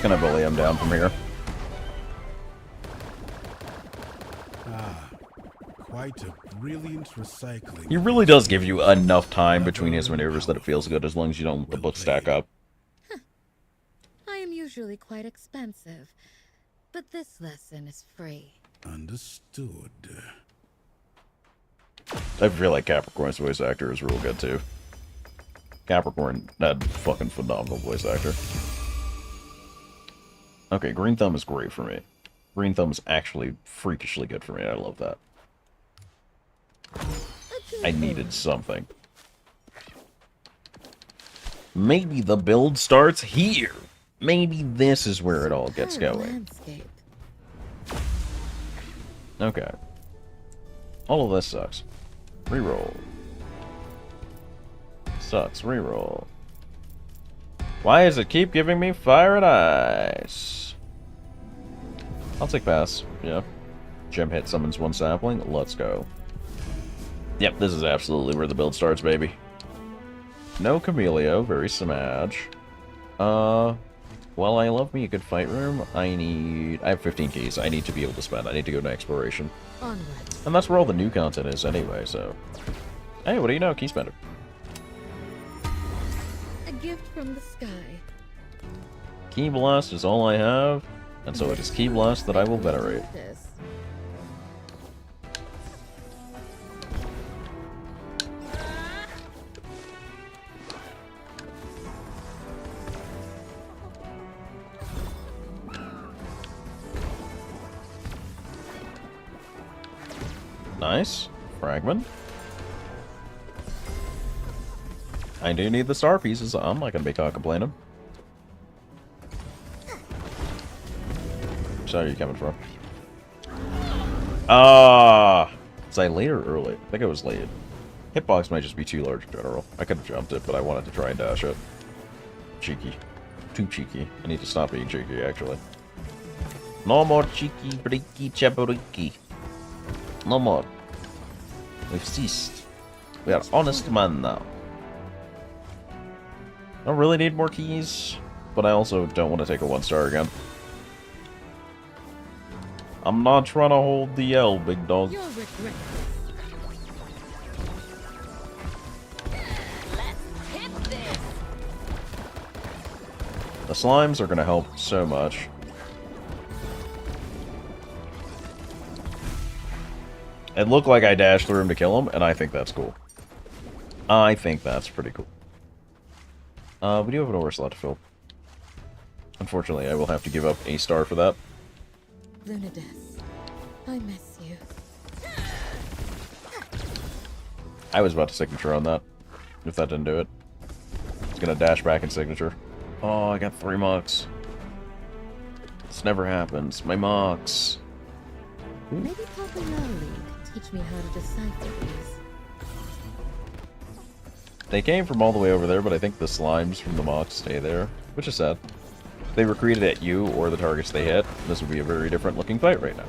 [SPEAKER 1] just gonna bully him down from here.
[SPEAKER 11] Quite a brilliant recycling.
[SPEAKER 1] He really does give you enough time between his maneuvers that it feels good, as long as you don't let the book stack up.
[SPEAKER 6] I am usually quite expensive, but this lesson is free.
[SPEAKER 11] Understood.
[SPEAKER 1] I feel like Capricorn's voice actor is real good too. Capricorn, that fucking phenomenal voice actor. Okay, Green Thumb is great for me. Green Thumb is actually freakishly good for me. I love that. I needed something. Maybe the build starts here. Maybe this is where it all gets going. Okay. All of this sucks. Reroll. Sucks. Reroll. Why does it keep giving me fire and ice? I'll take pass. Yeah. Gem hit summons one sapling. Let's go. Yep, this is absolutely where the build starts, baby. No Camelio. Very smudge. Well, I love me a good fight room. I have 15 keys. I need to be able to spend. I need to go to exploration.
[SPEAKER 6] Onwards.
[SPEAKER 1] And that's where all the new content is anyway, so... Hey, what do you know? Key spender.
[SPEAKER 6] A gift from the sky.
[SPEAKER 1] Key Blast is all I have, and so it is Key Blast that I will venerate. Nice. Fragment. I do need the star pieces. I'm not going to be complaining. Sorry, you coming from? Was I late or early? I think I was late. Hitbox might just be too large in general. I could have jumped it, but I wanted to try and dash it. Cheeky. Too cheeky. I need to stop being cheeky, actually. No more cheeky, breaky, chabariki. No more. We've ceased. We are honest men now. I don't really need more keys, but I also don't want to take a 1-star again. I'm not trying to hold the L, big dog.
[SPEAKER 6] You'll regret.
[SPEAKER 1] The slimes are going to help so much. It looked like I dashed through him to kill him, and I think that's cool. I think that's pretty cool. We do have an aura slot to fill. Unfortunately, I will have to give up a star for that.
[SPEAKER 6] Lunadeath, I miss you.
[SPEAKER 1] I was about to signature on that, if that didn't do it. It's gonna dash back and signature. Oh, I got 3 mocks. This never happens. My mocks.
[SPEAKER 6] Maybe Papa Lowry can teach me how to decipher these.
[SPEAKER 1] They came from all the way over there, but I think the slimes from the mocks stay there, which is sad. If they recruited at you or the targets they hit, this would be a very different looking fight right now.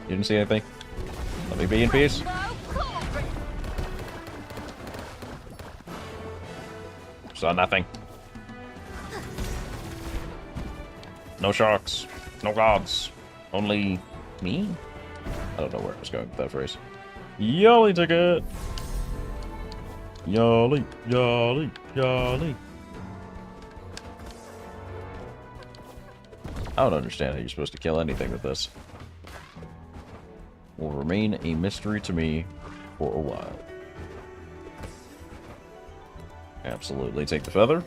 [SPEAKER 1] You didn't see anything? Let me be in peace. Saw nothing. No sharks. No gods. Only me? I don't know where I was going with that phrase. Yolly ticket! Yolly, yolly, yolly. I don't understand how you're supposed to kill anything with this. Will remain a mystery to me for a while. Absolutely take the feather.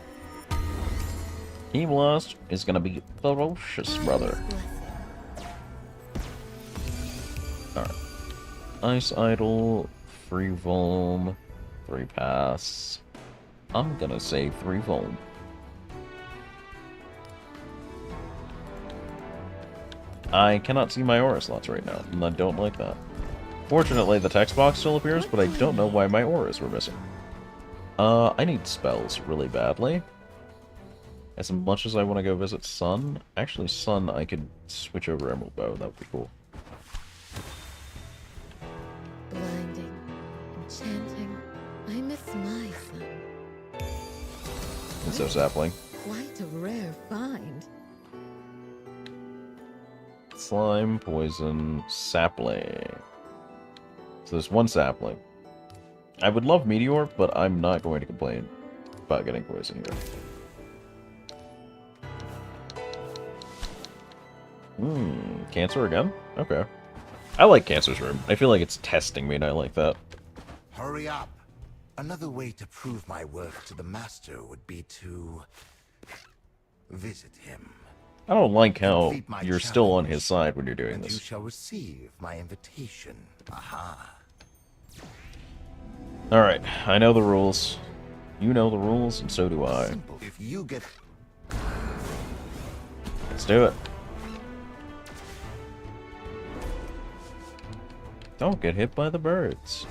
[SPEAKER 1] Key Blast is gonna be ferocious, brother. Alright. Ice Idol, free Volm, 3 pass. I'm gonna say 3 Volm. I cannot see my aura slots right now, and I don't like that. Fortunately, the text box still appears, but I don't know why my auras were missing. I need spells really badly. As much as I want to go visit Sun, actually Sun, I could switch over Emerald Bow, that would be cool.
[SPEAKER 6] Blinding, enchanting. I miss my son.
[SPEAKER 1] So sapling.
[SPEAKER 6] Quite a rare find.
[SPEAKER 1] Slime, poison, sapling. So there's one sapling. I would love meteor, but I'm not going to complain about getting poison here. Cancer again? Okay. I like Cancer's room. I feel like it's testing me, and I like that.
[SPEAKER 13] Hurry up. Another way to prove my worth to the Master would be to visit him.
[SPEAKER 1] I don't like how
[SPEAKER 13] Complete my
[SPEAKER 1] you're still on
[SPEAKER 13] challenge,
[SPEAKER 1] his side when you're doing
[SPEAKER 13] and
[SPEAKER 1] this.
[SPEAKER 13] you shall receive my invitation. Aha.
[SPEAKER 1] Alright, I know the rules. You know the rules, and so do I.
[SPEAKER 13] Simple. If you get...
[SPEAKER 1] Let's do it. Don't get hit by the birds.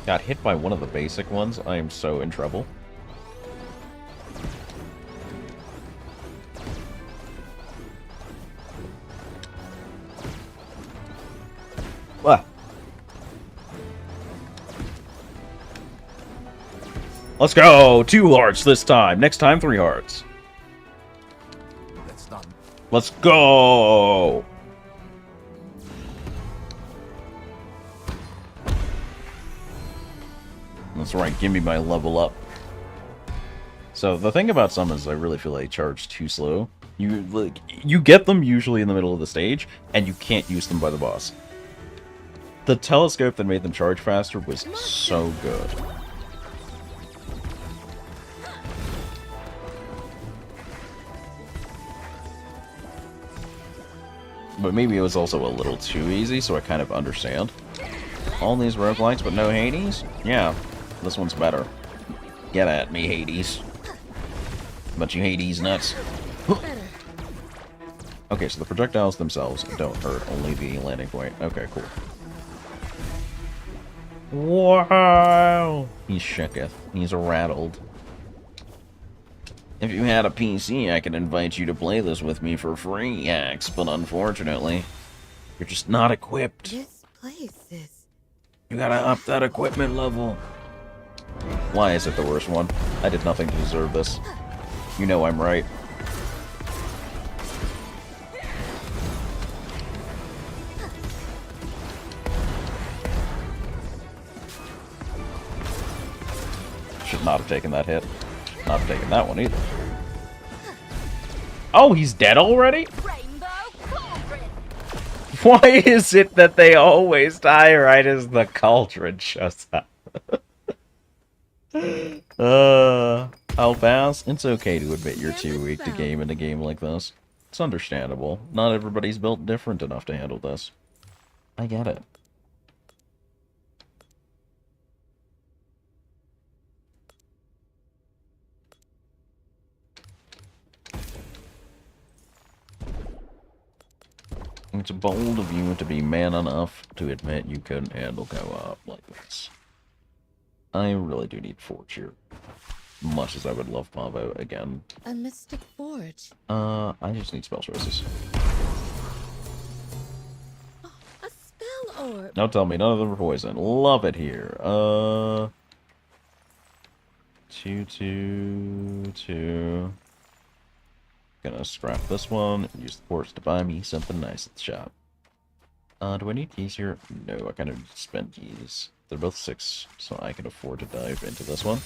[SPEAKER 1] Got hit by one of the basic ones. I am so in trouble. What? Let's go! 2 hearts this time. Next time, 3 hearts.
[SPEAKER 13] That's not...
[SPEAKER 1] Let's go! That's right, give me my level up. So, the thing about summons is I really feel they charge too slow. You get them usually in the middle of the stage, and you can't use them by the boss. The telescope that made them charge faster was so good. But maybe it was also a little too easy, so I kind of understand. All these roguelikes, but no Hades? Yeah, this one's better. Get at me, Hades. But you Hades nuts. Okay, so the projectiles themselves don't hurt, only the landing point. Okay, cool. Wow! He's shooketh. He's rattled. If you had a PC, I could invite you to play this with me for free, Axe, but unfortunately, you're just not equipped.
[SPEAKER 6] This place is...
[SPEAKER 1] You gotta up that equipment level. Why is it the worst one? I did nothing to deserve this. You know I'm right. Should not have taken that hit. Not have taken that one either. Oh, he's dead already? Why is it that they always die right as the cauldron shows up? I'll pass. It's okay to admit you're too weak to game in a game like this. It's understandable. Not everybody's built different enough to handle this. I get it. It's bold of you to be man enough to admit you couldn't handle co-op like this. I really do need Forge here. Much as I would love Pavo again.
[SPEAKER 6] A mystic forge.
[SPEAKER 1] I just need spell choices.
[SPEAKER 6] Oh, a spell orb.
[SPEAKER 1] Don't tell me none of them are poison. Love it here. 2. Gonna scrap this one and use the ports to buy me something nice at the shop. Do I need keys here? No, I kind of spent keys. They're both 6, so I can afford to dive into this one.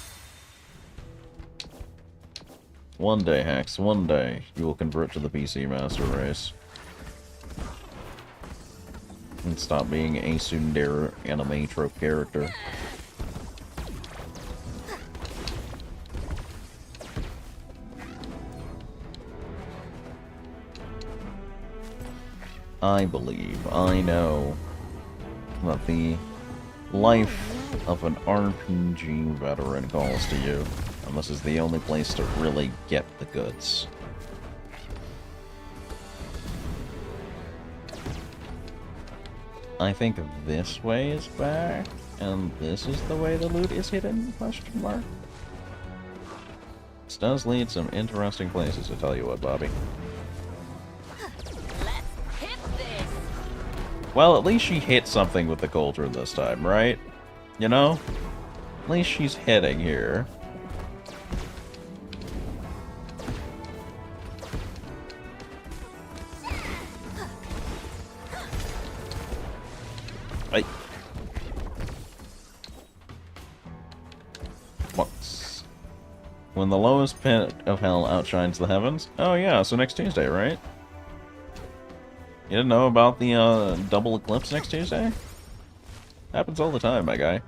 [SPEAKER 1] One day, Hex, one day, you will convert to the PC Master Race. And stop being a tsundere anime trope character. I believe, I know, that the life of an RPG veteran calls to you, and this is the only place to really get the goods. I think this way is back, and this is the way the loot is hidden, question mark? This does lead some interesting places, I tell you what, Bobby. Well, at least she hit something with the cauldron this time, right? You know? At least she's hitting here. Right. Once. When the lowest pit of hell outshines the heavens. Oh yeah, so next Tuesday, right? You didn't know about the double eclipse next Tuesday? Happens all the time, my guy.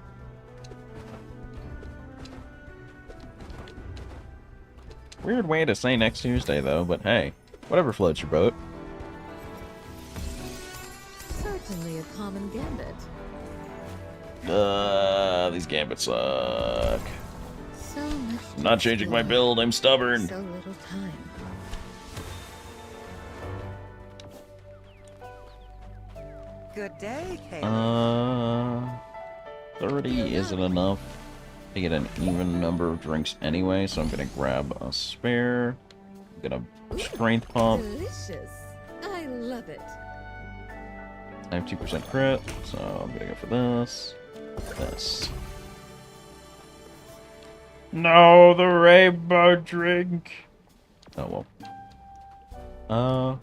[SPEAKER 1] Weird way to say next Tuesday, though, but hey, whatever floats your boat.
[SPEAKER 6] Certainly a common gambit.
[SPEAKER 1] These gambits suck.
[SPEAKER 6] So much.
[SPEAKER 1] I'm not changing my build, I'm stubborn.
[SPEAKER 6] So little time.
[SPEAKER 12] Good day, Caleb.
[SPEAKER 1] 30 isn't enough to get an even number of drinks anyway, so I'm gonna grab a spare. I'm gonna strength pump.
[SPEAKER 6] Delicious. I love it.
[SPEAKER 1] I have 2% crit, so I'm gonna go for this. This. No, the rainbow drink! Oh well.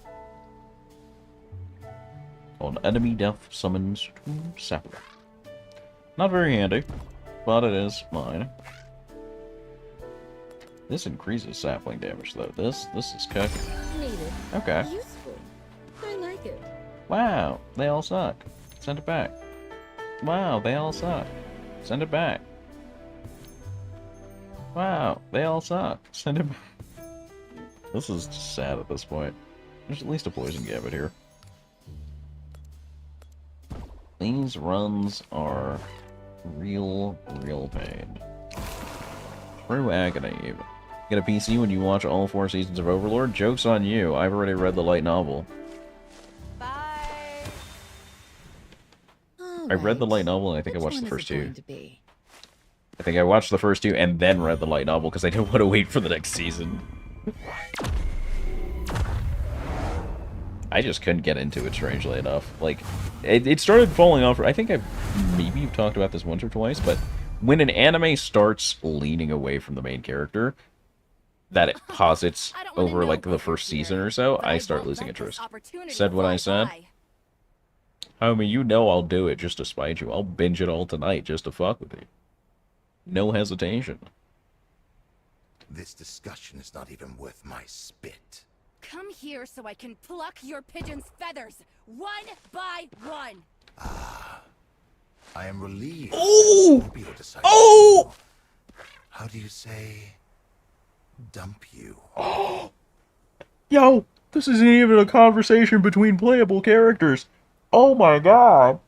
[SPEAKER 1] Called enemy death summons to sapling. Not very handy, but it is mine. This increases sapling damage though. This is cooking.
[SPEAKER 6] Needed.
[SPEAKER 1] Okay.
[SPEAKER 6] Useful. I like it.
[SPEAKER 1] Wow, they all suck. Send it back. Wow, they all suck. Send it back. Wow, they all suck. Send it back. This is just sad at this point. There's at least a poison gambit here. These runs are real pain. True agony, even. Get a PC when you watch all 4 seasons of Overlord? Joke's on you. I've already read the light novel. I read the light novel and I think I watched the first 2. I think I watched the first 2 and then read the light novel because I didn't want to wait for the next season. I just couldn't get into it, strangely enough. Like, it started falling off. I think maybe you've talked about this once or twice, but when an anime starts leaning away from the main character, that it posits over, like, the first season or so, I start losing interest. Said what I said. Homie, you know I'll do it just to spite you. I'll binge it all tonight just to fuck with you. No hesitation.
[SPEAKER 13] This discussion is not even worth my spit.
[SPEAKER 10] Come here so I can pluck your pigeon's feathers, one by one.
[SPEAKER 13] I am relieved.
[SPEAKER 1] Oh!
[SPEAKER 13] Scorpio decided
[SPEAKER 1] Oh!
[SPEAKER 13] to, how do you say, dump you?
[SPEAKER 1] Yo, this isn't even a conversation between playable characters. Oh my god.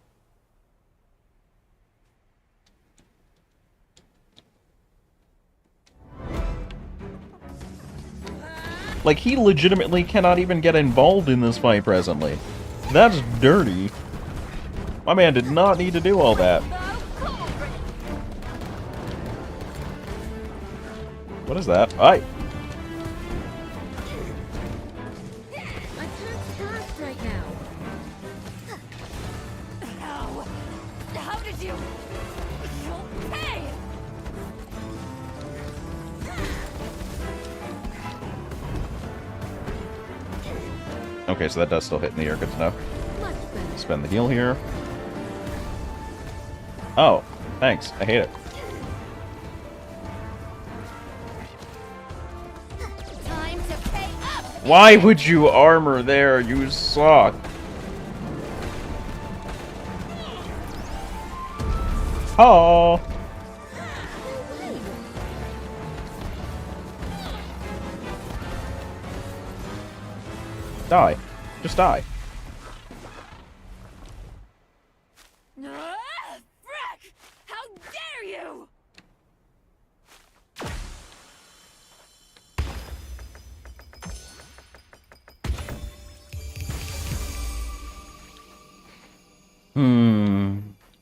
[SPEAKER 1] Like, he legitimately cannot even get involved in this fight presently. That's dirty. My man did not need to do all that. What is that? Hi.
[SPEAKER 6] I can't fast right now.
[SPEAKER 10] How did you? Hey!
[SPEAKER 1] Okay, so that does still hit in the air. Good to know. Spend the heal here. Oh, thanks. I hate it.
[SPEAKER 10] Time to pay up.
[SPEAKER 1] Why would you armor there? You suck. Oh. Die. Just die.
[SPEAKER 10] Frick! How dare you!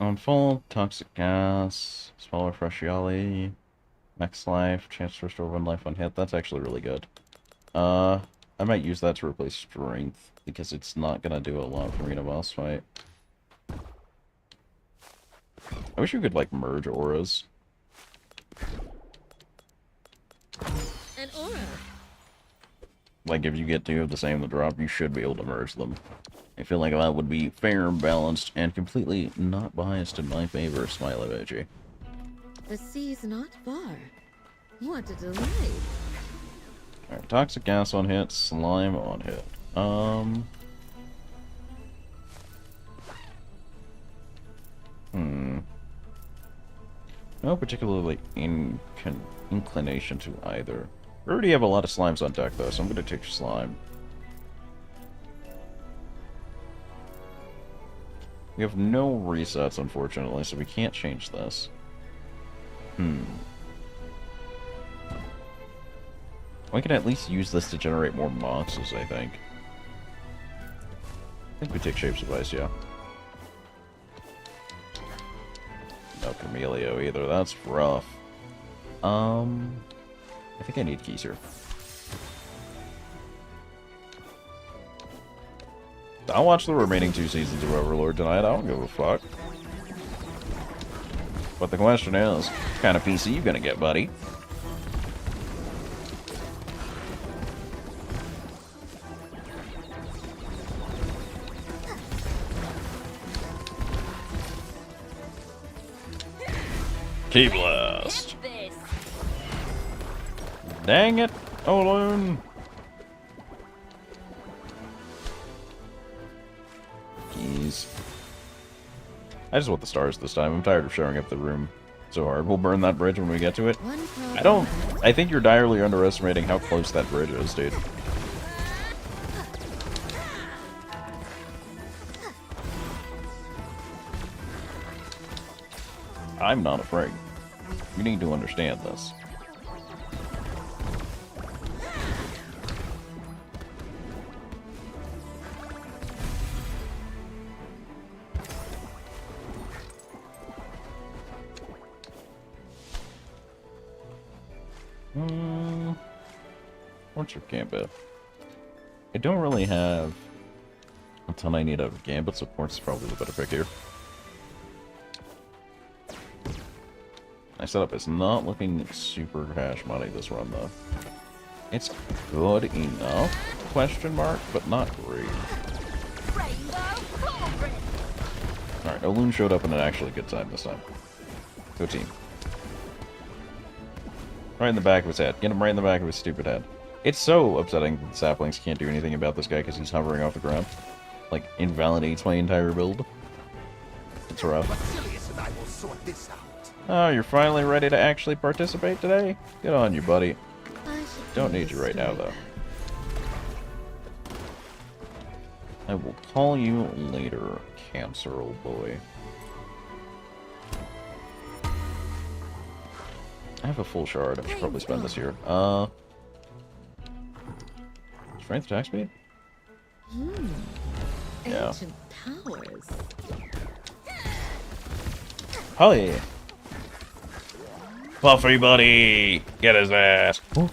[SPEAKER 1] On full, toxic gas, smaller fresh yali, max life, chance to restore 1 life on hit. That's actually really good. I might use that to replace strength, because it's not gonna do a lot for me in a boss fight. I wish you could, like, merge auras. Like, if you get two of the same to drop, you should be able to merge them. I feel like that would be fair and balanced and completely not biased in my favor, smiley emoji.
[SPEAKER 6] The sea's not far. What a delight.
[SPEAKER 1] Alright, toxic gas on hit, slime on hit. No particularly inclination to either. We already have a lot of slimes on deck, though, so I'm going to take slime. We have no resets, unfortunately, so we can't change this. We can at least use this to generate more monsters, I think. I think we take Shapes of Ice, yeah. No Camelio either, that's rough. I think I need keys here. I'll watch the remaining 2 seasons of Overlord tonight, I don't give a fuck. But the question is, what kind of PC you gonna get, buddy? Key Blast! Dang it, Olun! Keys. I just want the stars this time. I'm tired of showing up the room so hard. We'll burn that bridge when we get to it. I think you're direly underestimating how close that bridge is, dude. I'm not afraid. You need to understand this. What's your Gambit? I don't really have a ton I need out of Gambit, so Quartz is probably the better pick here. My setup is not looking super cash money this run, though. It's good enough, question mark, but not great. Alright, Olun showed up in an actually good time this time. Go team. Right in the back of his head. Get him right in the back of his stupid head. It's so upsetting that the saplings can't do anything about this guy because he's hovering off the ground. Like, invalidates my entire build. It's rough. Oh, you're finally ready to actually participate today? Good on you, buddy. Don't need you right now, though. I will call you later, Cancer, old boy. I have a full shard. I should probably spend this here. Strength attack speed? Yeah.
[SPEAKER 6] Ancient powers.
[SPEAKER 1] Oh yeah. Buffy buddy! Get his ass! Ooh.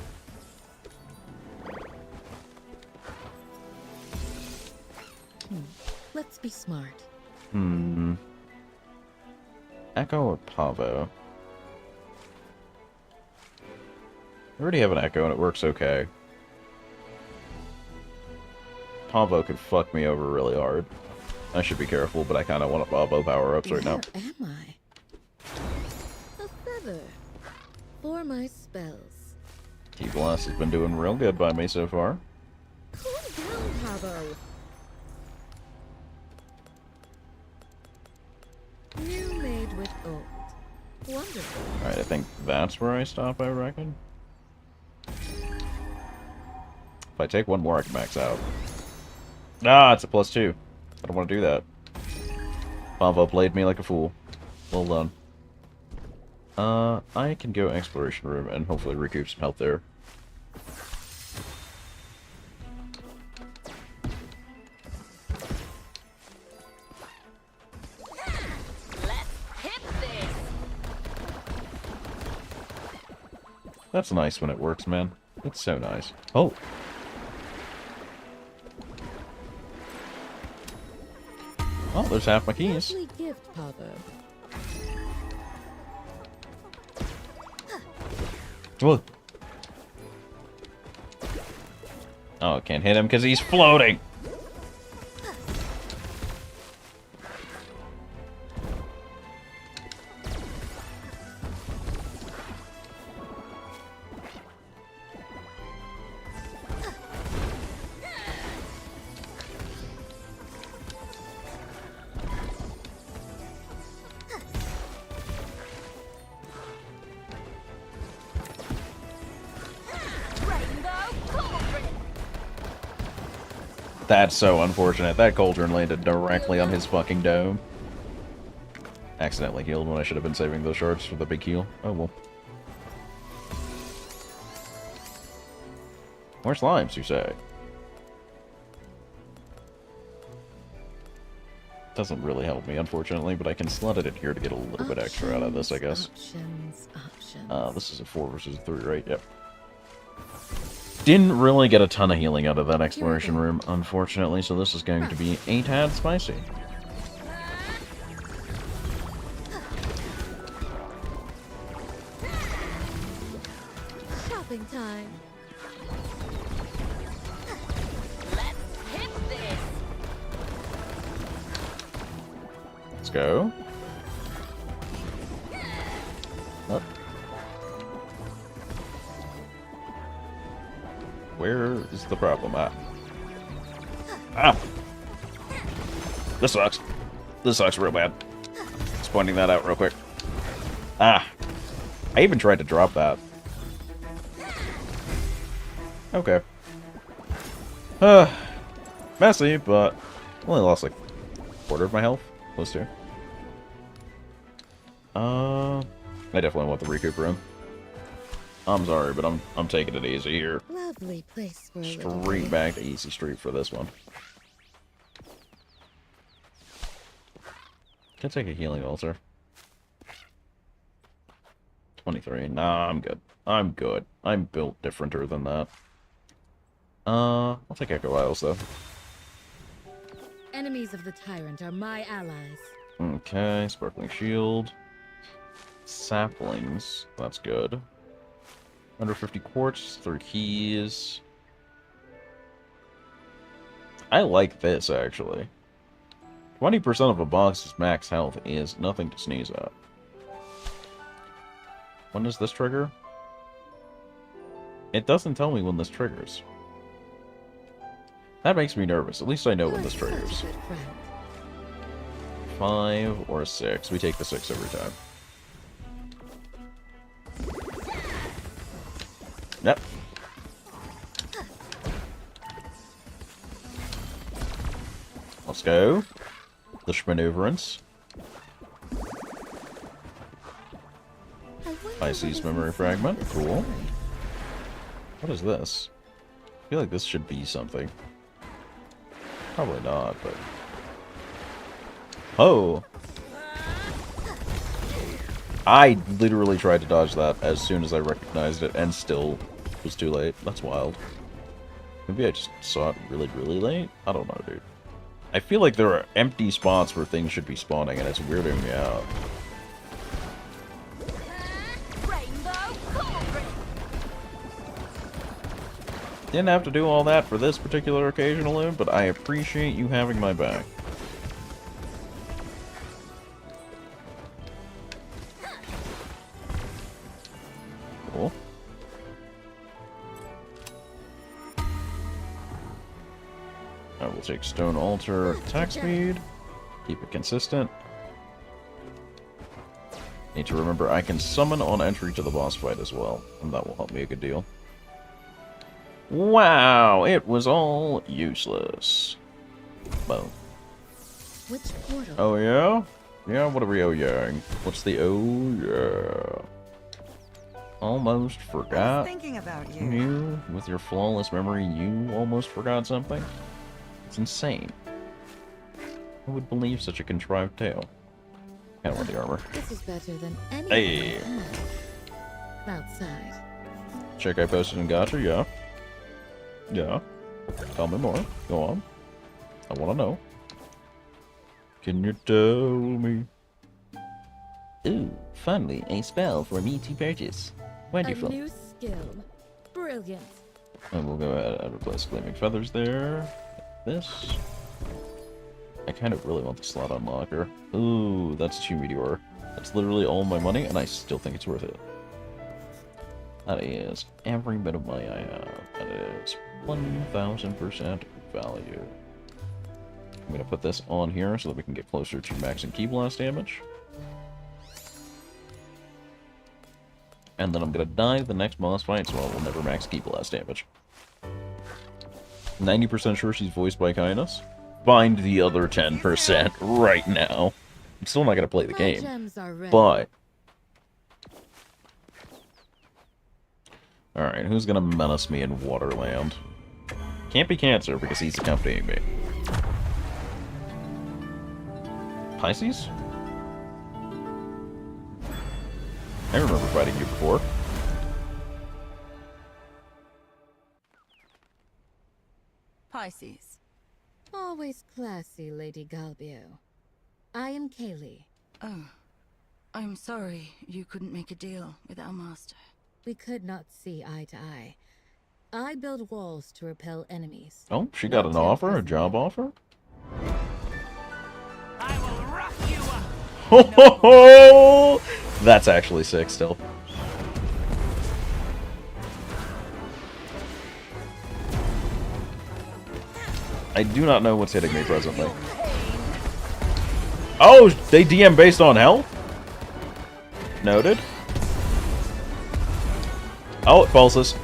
[SPEAKER 6] Let's be smart.
[SPEAKER 1] Echo or Pavo? I already have an Echo and it works okay. Pavo could fuck me over really hard. I should be careful, but I kind of want a Pavo power-ups right now.
[SPEAKER 6] Where am I? A feather. For my spells.
[SPEAKER 1] T-Blast has been doing real good by me so far.
[SPEAKER 6] Cool down, Pavo. New made with old. Wonderful.
[SPEAKER 1] Alright, I think that's where I stop, I reckon. If I take one more, I can max out. Ah, it's a +2. I don't want to do that. Pavo played me like a fool. Well done. I can go Exploration Room and hopefully recoup some health there. That's nice when it works, man. It's so nice. Oh! Oh, there's half my keys.
[SPEAKER 6] Lovely gift, Pavo.
[SPEAKER 1] Whoa. Oh, can't hit him because he's floating. That's so unfortunate. That cauldron landed directly on his fucking dome. Accidentally healed when I should have been saving those shards for the big heal. Oh well. More slimes, you say? Doesn't really help me, unfortunately, but I can slot it in here to get a little bit extra out of this, I guess. This is a 4 versus a 3, right? Yep. Didn't really get a ton of healing out of that exploration room, unfortunately, so this is going to be a tad spicy.
[SPEAKER 6] Shopping time.
[SPEAKER 10] Let's hit this.
[SPEAKER 1] Let's go. Up. Where is the problem at? Ah! This sucks. This sucks real bad. Just pointing that out real quick. Ah! I even tried to drop that. Okay. Messy, but only lost like a quarter of my health. Close to. I definitely want the recoup room. I'm sorry, but I'm taking it easy here.
[SPEAKER 6] Lovely place for a little
[SPEAKER 1] Straight
[SPEAKER 6] break.
[SPEAKER 1] back to easy street for this one. Can I take a healing ulcer? 23. Nah, I'm good. I'm good. I'm built differenter than that. I'll take Echo Isles though.
[SPEAKER 6] Enemies of the tyrant are my allies.
[SPEAKER 1] Okay, Sparkling Shield. Saplings. That's good. Under 50 quartz, 3 keys. I like this, actually. 20% of a box's max health is nothing to sneeze at. When does this trigger? It doesn't tell me when this triggers. That makes me nervous. At least I know when this triggers. 5 or 6. We take the 6 every time. Yep. Let's go. The Schmaneuverance. Pisces Memory Fragment. Cool. What is this? I feel like this should be something. Probably not, but... Oh! I literally tried to dodge that as soon as I recognized it, and still was too late. That's wild. Maybe I just saw it really, really late? I don't know, dude. I feel like there are empty spots where things should be spawning, and it's weirding me out. Didn't have to do all that for this particular occasional loot, but I appreciate you having my back. Cool. I will take Stone Altar attack speed. Keep it consistent. Need to remember I can summon on entry to the boss fight as well, and that will help me a good deal. Wow, it was all useless. Boom.
[SPEAKER 6] Which portal?
[SPEAKER 1] Oh yeah? Yeah, what are we oh-yang? What's the oh yeah? Almost forgot.
[SPEAKER 12] Thinking about you.
[SPEAKER 1] You, with your flawless memory, you almost forgot something? It's insane. Who would believe such a contrived tale? Kind of want the armor.
[SPEAKER 6] This is better than any
[SPEAKER 1] Hey!
[SPEAKER 6] outside.
[SPEAKER 1] Check I posted in Gacha, yeah. Yeah. Tell me more. Go on. I want to know. Can you tell me?
[SPEAKER 2] Ooh, finally, a spell for me to purchase. Wonderful.
[SPEAKER 6] A new skill. Brilliant.
[SPEAKER 1] And we'll go ahead and replace Gleaming Feathers there. This. I kind of really want the slot unlocker. Ooh, that's 2 Meteor. That's literally all my money, and I still think it's worth it. That is every bit of money I have. That is 1000% value. I'm going to put this on here so that we can get closer to maxing Ki Blast damage. And then I'm going to die the next boss fight, so I will never max Ki Blast damage. 90% sure she's voiced by Kindness. Find the other 10% right now. I'm still not going to play the game, but... Alright, who's going to menace me in Waterland? Can't be Cancer, because he's accompanying me. Pisces? I remember fighting you before.
[SPEAKER 6] Pisces. Always classy, Lady Galbio. I am Kaylee.
[SPEAKER 16] Oh, I'm sorry you couldn't make a deal with our master.
[SPEAKER 6] We could not see eye to eye. I build walls to repel enemies.
[SPEAKER 1] Oh, she got an offer? A job offer?
[SPEAKER 3] I will rough you up.
[SPEAKER 1] Ho ho ho! That's actually sick still. I do not know what's hitting me presently. Oh, they DM based on health? Noted. Oh, it pulses.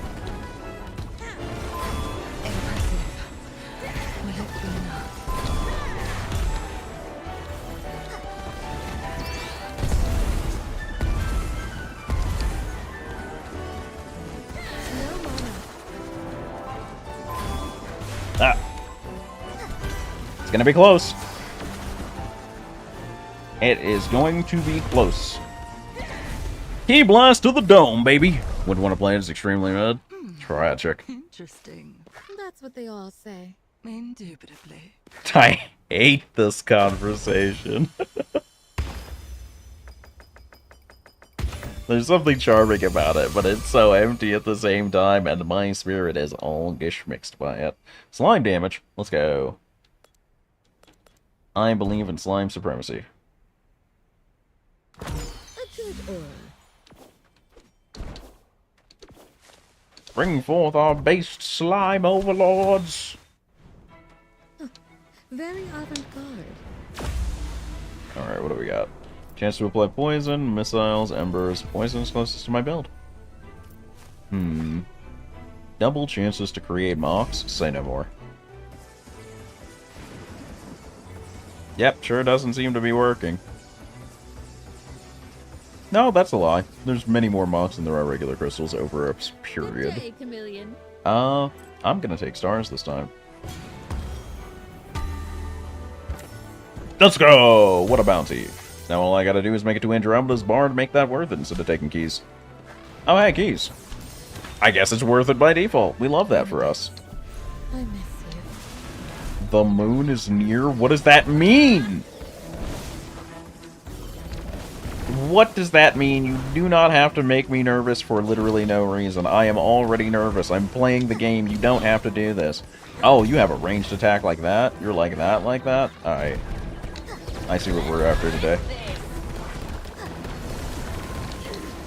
[SPEAKER 1] Ah. It's gonna be close. It is going to be close. Ki Blast to the dome, baby. Wouldn't want to play it, it's extremely mid. Tragic.
[SPEAKER 16] Interesting.
[SPEAKER 6] That's what they all say.
[SPEAKER 16] Indubitably.
[SPEAKER 1] I hate this conversation. There's something charming about it, but it's so empty at the same time, and my spirit is all mixed by it. Slime damage. Let's go. I believe in slime supremacy.
[SPEAKER 6] A good aura.
[SPEAKER 1] Bring forth our based slime overlords!
[SPEAKER 6] Very avant-garde.
[SPEAKER 1] Alright, what do we got? Chance to apply poison, missiles, embers. Poison's closest to my build. Double chances to create mocks? Say no more. Yep, sure doesn't seem to be working. No, that's a lie. There's many more mocks than there are regular crystals over a period.
[SPEAKER 6] Good day, chameleon.
[SPEAKER 1] I'm gonna take stars this time. Let's go! What a bounty. Now all I gotta do is make it to Andromeda's bar to make that worth it instead of taking keys. Oh, hey, keys. I guess it's worth it by default. We love that for us.
[SPEAKER 6] I miss you.
[SPEAKER 1] The moon is near? What does that mean? What does that mean? You do not have to make me nervous for literally no reason. I am already nervous. I'm playing the game. You don't have to do this. Oh, you have a ranged attack like that? You're like that? Alright. I see what we're after today.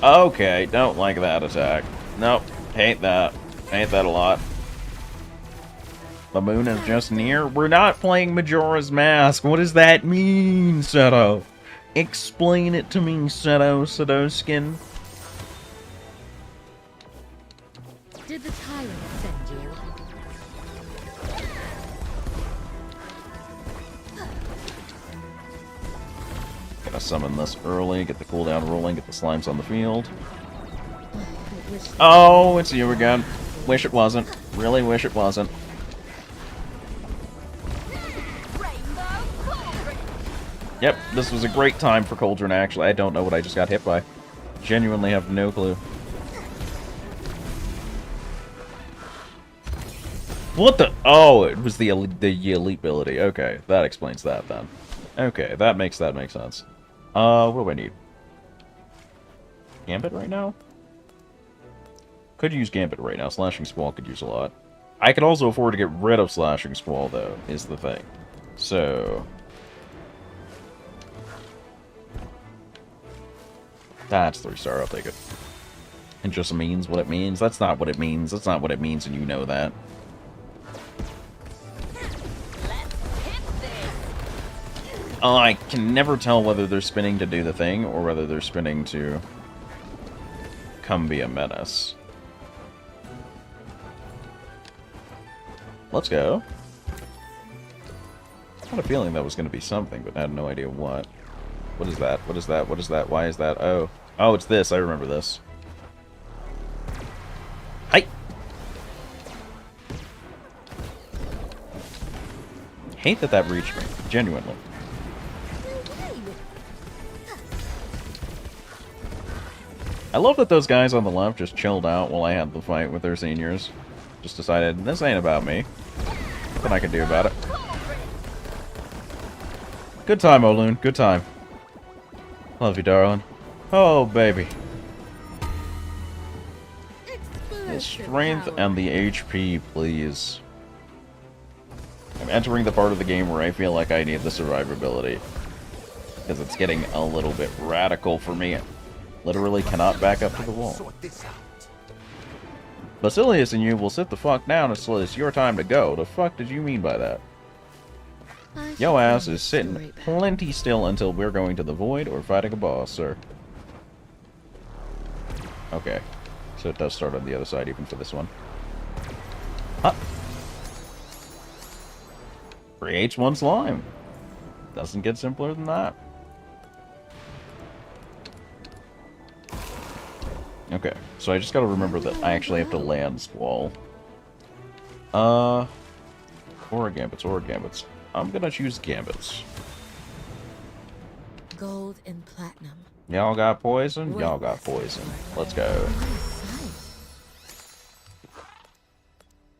[SPEAKER 1] Okay, don't like that attack. Nope, hate that. Hate that a lot. The moon is just near? We're not playing Majora's Mask. What does that mean, Seto? Explain it to me, Seto Skin.
[SPEAKER 6] Did the tyrant send you?
[SPEAKER 1] Gotta summon this early, get the cooldown rolling, get the slimes on the field. Oh, it's you again. Wish it wasn't. Really wish it wasn't. Yep, this was a great time for Cauldron, actually. I don't know what I just got hit by. Genuinely have no clue. What the? Oh, it was the elite ability. Okay, that explains that then. Okay, that makes sense. What do I need? Gambit right now? Could use Gambit right now. Slashing Squall could use a lot. I could also afford to get rid of Slashing Squall, though, is the thing. So... that's 3-star, I'll take it. It just means what it means. That's not what it means. That's not what it means, and you know that. I can never tell whether they're spinning to do the thing, or whether they're spinning to come be a menace. Let's go. I had a feeling that was going to be something, but I had no idea what. What is that? What is that? What is that? Why is that? Oh. Oh, it's this. I remember this. Hi! Hate that that reached me. Genuinely. I love that those guys on the left just chilled out while I had the fight with their seniors. Just decided, this ain't about me. Nothing I can do about it. Good time, Oloon. Good time. Love you, darling. Oh, baby. The strength and the HP, please. I'm entering the part of the game where I feel like I need the survivability. Because it's getting a little bit radical for me. Literally cannot back up to the wall. Basilius and you will sit the fuck down until it's your time to go. The fuck did you mean by that? Yo ass is sitting plenty still until we're going to the void or fighting a boss, sir. Okay. So it does start on the other side even for this one. Huh. Creates one slime. Doesn't get simpler than that. Okay, so I just gotta remember that I actually have to land Squall. Aura Gambits, Aura Gambits. I'm gonna choose Gambits.
[SPEAKER 6] Gold and platinum.
[SPEAKER 1] Y'all got poison? Y'all got poison. Let's go.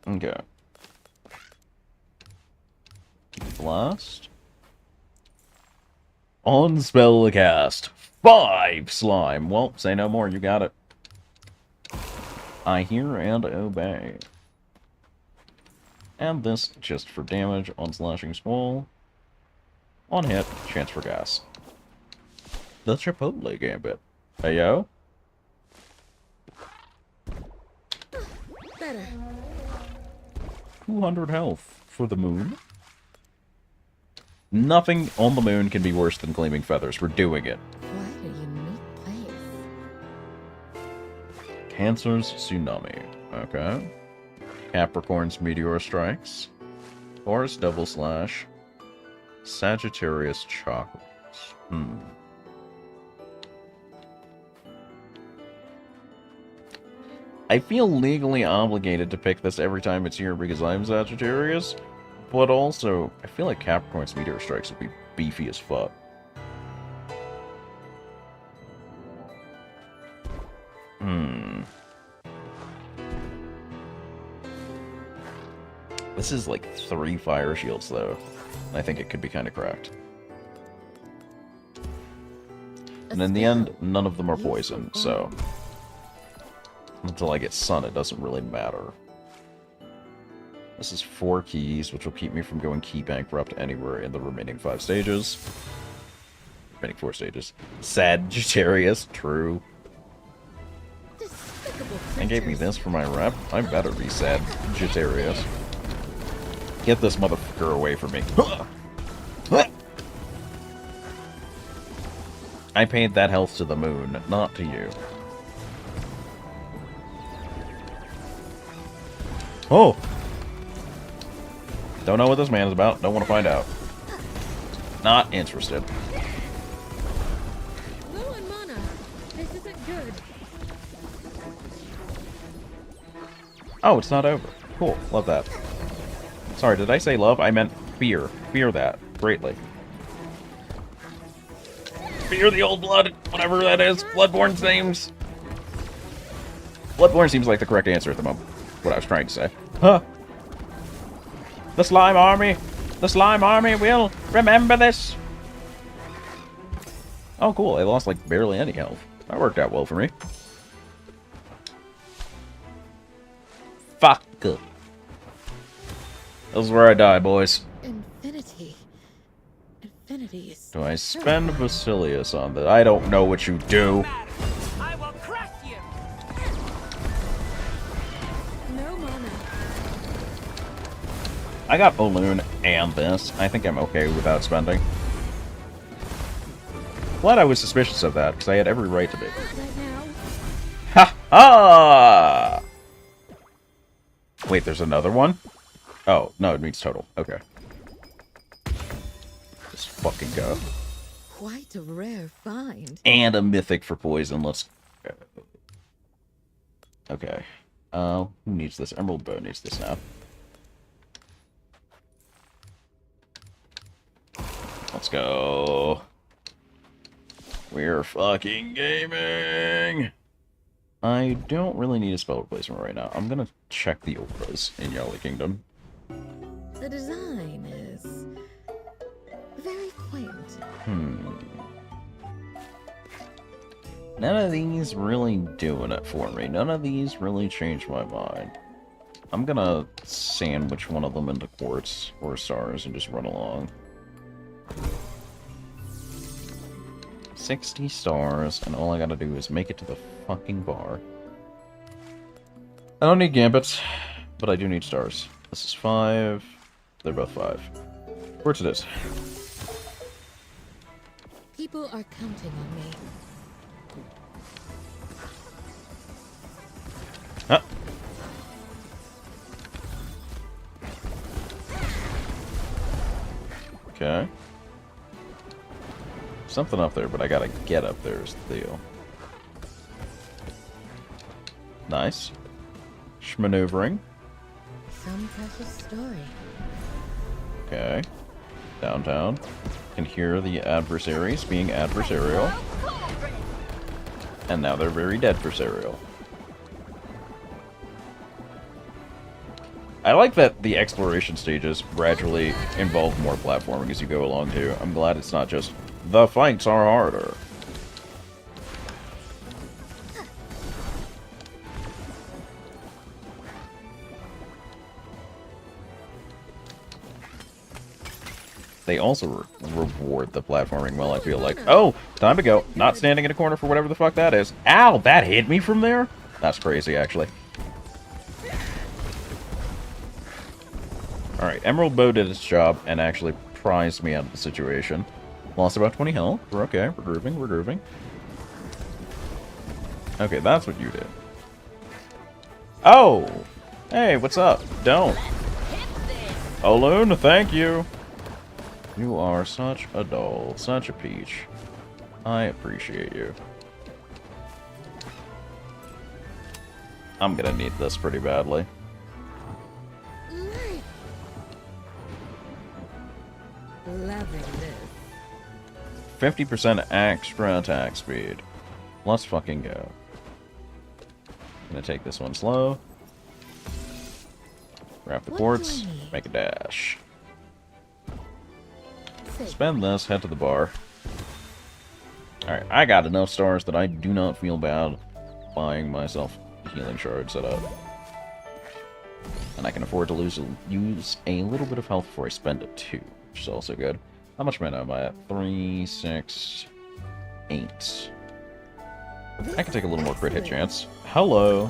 [SPEAKER 1] Okay. Blast. On spell cast. 5 slime. Well, say no more. You got it. I hear and obey. And this just for damage on Slashing Squall. On hit, chance for gas. The Chipotle Gambit. Hey yo.
[SPEAKER 6] Better.
[SPEAKER 1] 200 health for the moon. Nothing on the moon can be worse than claiming feathers. We're doing it.
[SPEAKER 6] Quite a unique place.
[SPEAKER 1] Cancer's Tsunami. Okay. Capricorn's Meteor Strikes. Taurus Double Slash. Sagittarius Chocolates. I feel legally obligated to pick this every time it's here because I'm Sagittarius, but also, I feel like Capricorn's Meteor Strikes would be beefy as fuck. This is like 3 fire shields, though. I think it could be kind of cracked. And in the end, none of them are poison, so... until I get sun, it doesn't really matter. This is 4 keys, which will keep me from going key bankrupt anywhere in the remaining 5 stages. Remaining 4 stages. Sagittarius, true. And gave me this for my rep. I better be Sagittarius. Get this motherfucker away from me. I paid that health to the moon, not to you. Oh! Don't know what this man is about. Don't want to find out. Not interested.
[SPEAKER 6] Low on mana. This isn't good.
[SPEAKER 1] Oh, it's not over. Cool. Love that. Sorry, did I say love? I meant fear. Fear that. Greatly. Fear the old blood. Whatever that is. Bloodborne's names. Bloodborne seems like the correct answer at the moment. What I was trying to say. Huh. The slime army. The slime army will remember this. Oh, cool. I lost like barely any health. That worked out well for me. Good. This is where I die, boys.
[SPEAKER 6] Infinity. Infinity is...
[SPEAKER 1] Do I spend Basilius on this? I don't know what you do.
[SPEAKER 3] I will crush you.
[SPEAKER 6] No mana.
[SPEAKER 1] I got Balloon and this. I think I'm okay without spending. Glad I was suspicious of that, because I had every right to be.
[SPEAKER 6] Right now.
[SPEAKER 1] Ha ha! Wait, there's another one? Oh, no, it means total. Okay. Just fucking go.
[SPEAKER 6] Quite a rare find.
[SPEAKER 1] And a mythic for poison. Let's go. Okay. Who needs this? Emerald Bow needs this now. Let's go. We're fucking gaming! I don't really need a spell replacement right now. I'm gonna check the auras in Yali Kingdom.
[SPEAKER 6] The design is very quaint.
[SPEAKER 1] None of these really doing it for me. None of these really changed my mind. I'm gonna sandwich one of them into quartz or stars and just run along. 60 stars, and all I gotta do is make it to the fucking bar. I don't need gambits, but I do need stars. This is 5. They're both 5. Quartz it is.
[SPEAKER 6] People are counting on me.
[SPEAKER 1] Huh. Okay. Something up there, but I gotta get up there is the deal. Nice. Schmaneuvering.
[SPEAKER 6] Some precious story.
[SPEAKER 1] Okay. Downtown. Can hear the adversaries being adversarial. And now they're very dead-versarial. I like that the exploration stages gradually involve more platforming as you go along, too. I'm glad it's not just, the fights are harder. They also reward the platforming well, I feel like. Oh, time to go. Not standing in a corner for whatever the fuck that is. Ow, that hit me from there? That's crazy, actually. Alright, Emerald Bow did its job and actually prized me out of the situation. Lost about 20 health. We're okay. We're grooving. We're grooving. Okay, that's what you did. Oh! Hey, what's up? Don't. Balloon, thank you. You are such a doll. Such a peach. I appreciate you. I'm gonna need this pretty badly.
[SPEAKER 6] Loving this.
[SPEAKER 1] 50% extra attack speed. Let's fucking go. Gonna take this one slow. Grab the quartz. Make a dash. Spend this. Head to the bar. Alright, I got enough stars that I do not feel bad buying myself a healing shard set up. And I can afford to use a little bit of health before I spend it too, which is also good. How much mana am I at? 3, 6, 8. I can take a little more crit hit chance. Hello!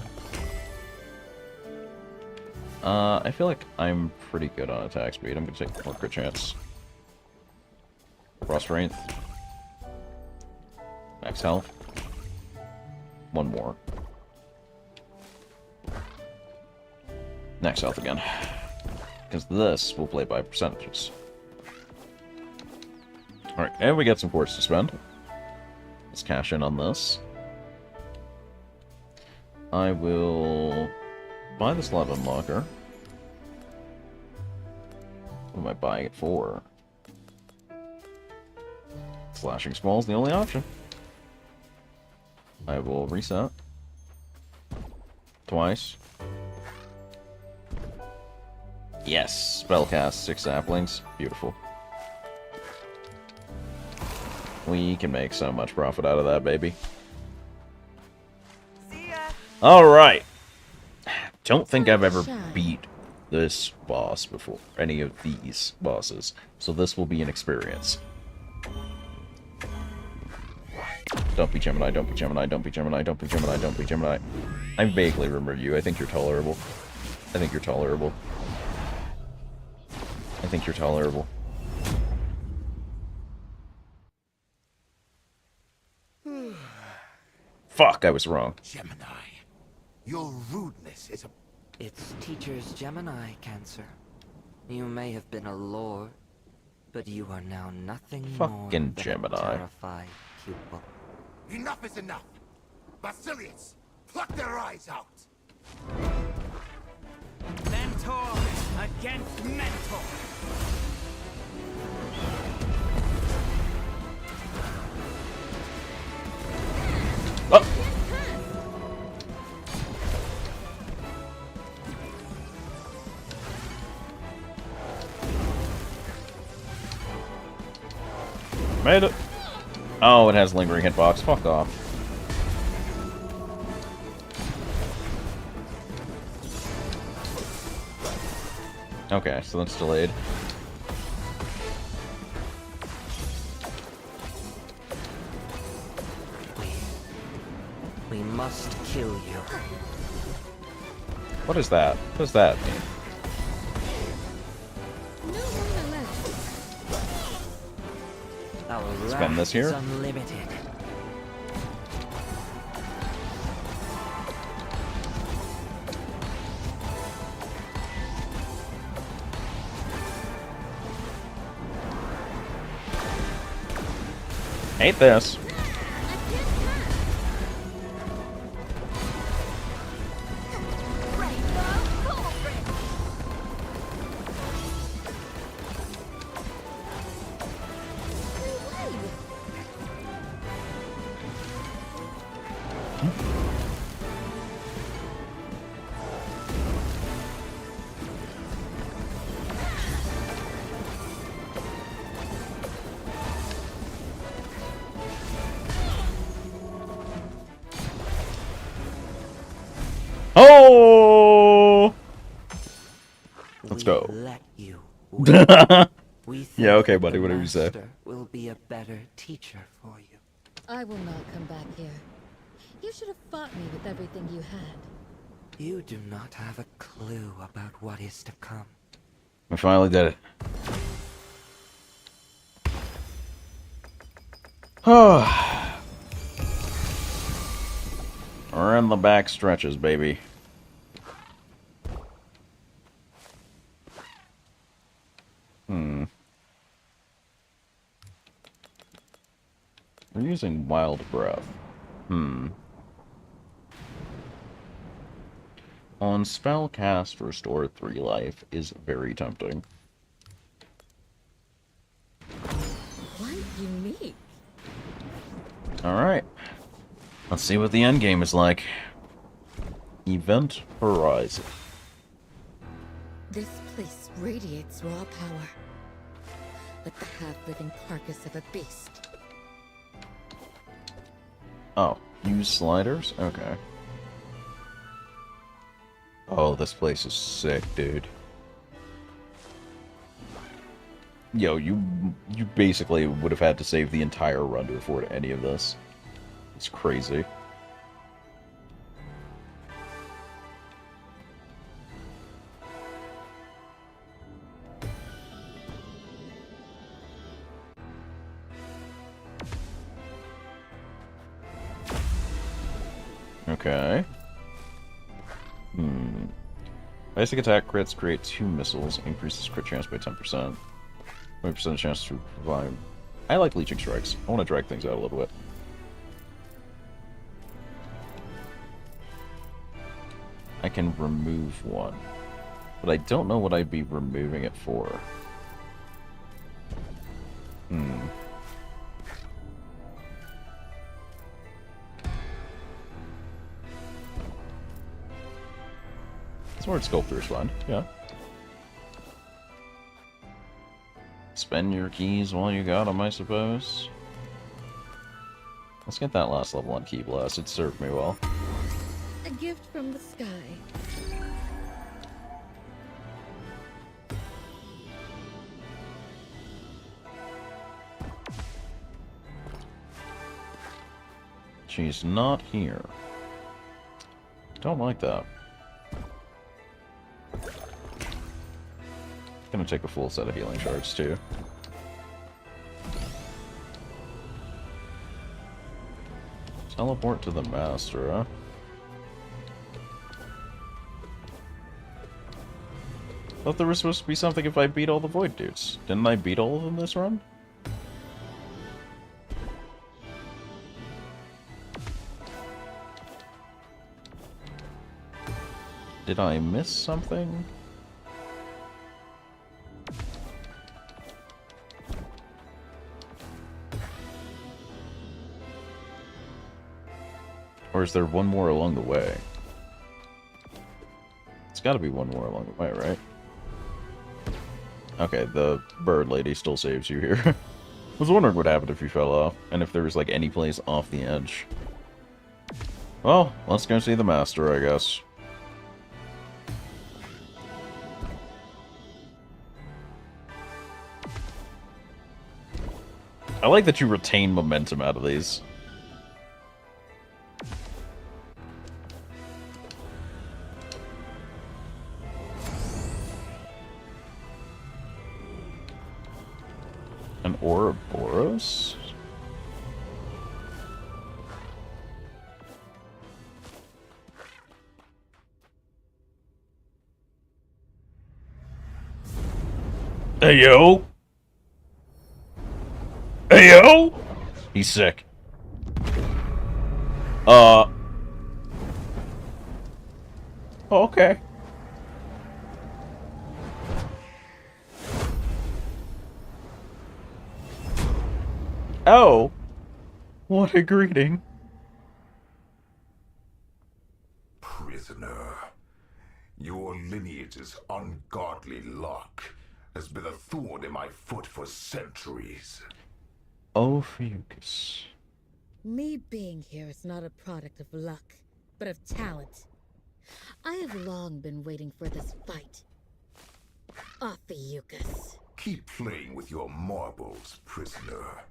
[SPEAKER 1] I feel like I'm pretty good on attack speed. I'm gonna take more crit chance. Raw strength. Max health. One more. Max health again. Because this will play by percentages. Alright, and we get some quartz to spend. Let's cash in on this. I will buy the slot unlocker. What am I buying it for? Slashing Small is the only option. I will reset. Twice. Yes! Spellcast 6 saplings. Beautiful. We can make so much profit out of that, baby. Alright! don't think I've ever beat this boss before, any of these bosses, so this will be an experience. Don't be Gemini, don't be Gemini, don't be Gemini, don't be Gemini, don't be Gemini. I vaguely remember you. I think you're tolerable. I think you're tolerable. I think you're tolerable. Fuck, I was wrong.
[SPEAKER 13] Gemini, your rudeness is a...
[SPEAKER 17] It's Teacher's Gemini cancer. You may have been a lord, but you are now nothing more
[SPEAKER 1] Fucking
[SPEAKER 17] than
[SPEAKER 1] Gemini.
[SPEAKER 17] a terrified pupil.
[SPEAKER 13] Enough is enough! Basilius, pluck their eyes out!
[SPEAKER 3] Mentor against mentor.
[SPEAKER 1] Oh. Made it. Oh, it has lingering hitbox. Fuck off. Okay, so that's delayed.
[SPEAKER 17] We must kill you.
[SPEAKER 1] What is that? What does that mean?
[SPEAKER 17] Our
[SPEAKER 1] Spend this here?
[SPEAKER 17] wrath is unlimited.
[SPEAKER 1] Hate this. Oh! Let's go.
[SPEAKER 17] Let you. We
[SPEAKER 1] Yeah, okay,
[SPEAKER 17] think
[SPEAKER 1] buddy,
[SPEAKER 17] the
[SPEAKER 1] whatever you say.
[SPEAKER 17] master will be a better teacher for you.
[SPEAKER 6] I will not come back here. You should have fought me with everything you had.
[SPEAKER 17] You do not have a clue about what is to come.
[SPEAKER 1] We finally did it. We're in the back stretches, baby. We're using Wild Breath. On spell cast, restore 3 life is very tempting.
[SPEAKER 6] Quite unique.
[SPEAKER 1] Alright. Let's see what the end game is like. Event Horizon.
[SPEAKER 6] This place radiates raw power. Like the half-living carcass of a beast.
[SPEAKER 1] Oh, use sliders? Okay. Oh, this place is sick, dude. Yo, you basically would have had to save the entire run to afford any of this. It's crazy. Okay. Basic attack crits create 2 missiles, increases crit chance by 10%. 20% chance to provide. I like leeching strikes. I want to drag things out a little bit. I can remove one, but I don't know what I'd be removing it for. Sword Sculptor is fun, yeah. Spend your keys while you got them, I suppose. Let's get that last level on Key Blast. It served me well.
[SPEAKER 6] A gift from the sky.
[SPEAKER 1] She's not here. Don't like that. Gonna take a full set of healing shards too. Teleport to the master, huh? Thought there was supposed to be something if I beat all the void dudes. Didn't I beat all of them this run? Did I miss something? Or is there one more along the way? It's gotta be one more along the way, right? Okay, the bird lady still saves you here. I was wondering what happened if you fell off, and if there was, like, any place off the edge. Well, let's go see the master, I guess. I like that you retain momentum out of these. An Ouroboros? Hey, yo! Hey, yo! He's sick. Oh, okay. Oh! What a greeting.
[SPEAKER 13] Prisoner, your lineage's ungodly luck has been a thorn in my foot for centuries.
[SPEAKER 1] Oh, Fucus.
[SPEAKER 6] Me being here is not a product of luck, but of talent. I have long been waiting for this fight. Ophiuchus.
[SPEAKER 13] Keep playing with your marbles, prisoner.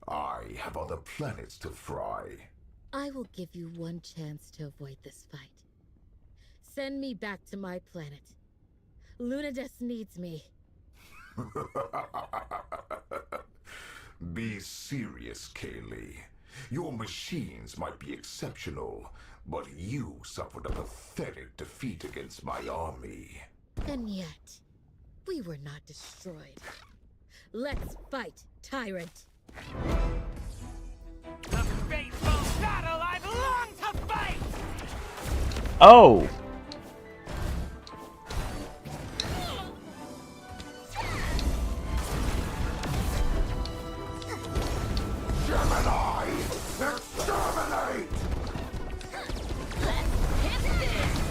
[SPEAKER 13] I have other planets to fry.
[SPEAKER 6] I will give you one chance to avoid this fight. Send me back to my planet. Lunatus needs me.
[SPEAKER 13] Be serious, Kaylee. Your machines might be exceptional, but you suffered a pathetic defeat against my army.
[SPEAKER 6] And yet, we were not destroyed. Let's fight, tyrant.
[SPEAKER 3] The fateful battle I've longed to fight!
[SPEAKER 1] Oh!
[SPEAKER 13] Gemini! Exterminate!
[SPEAKER 10] Let's hit this!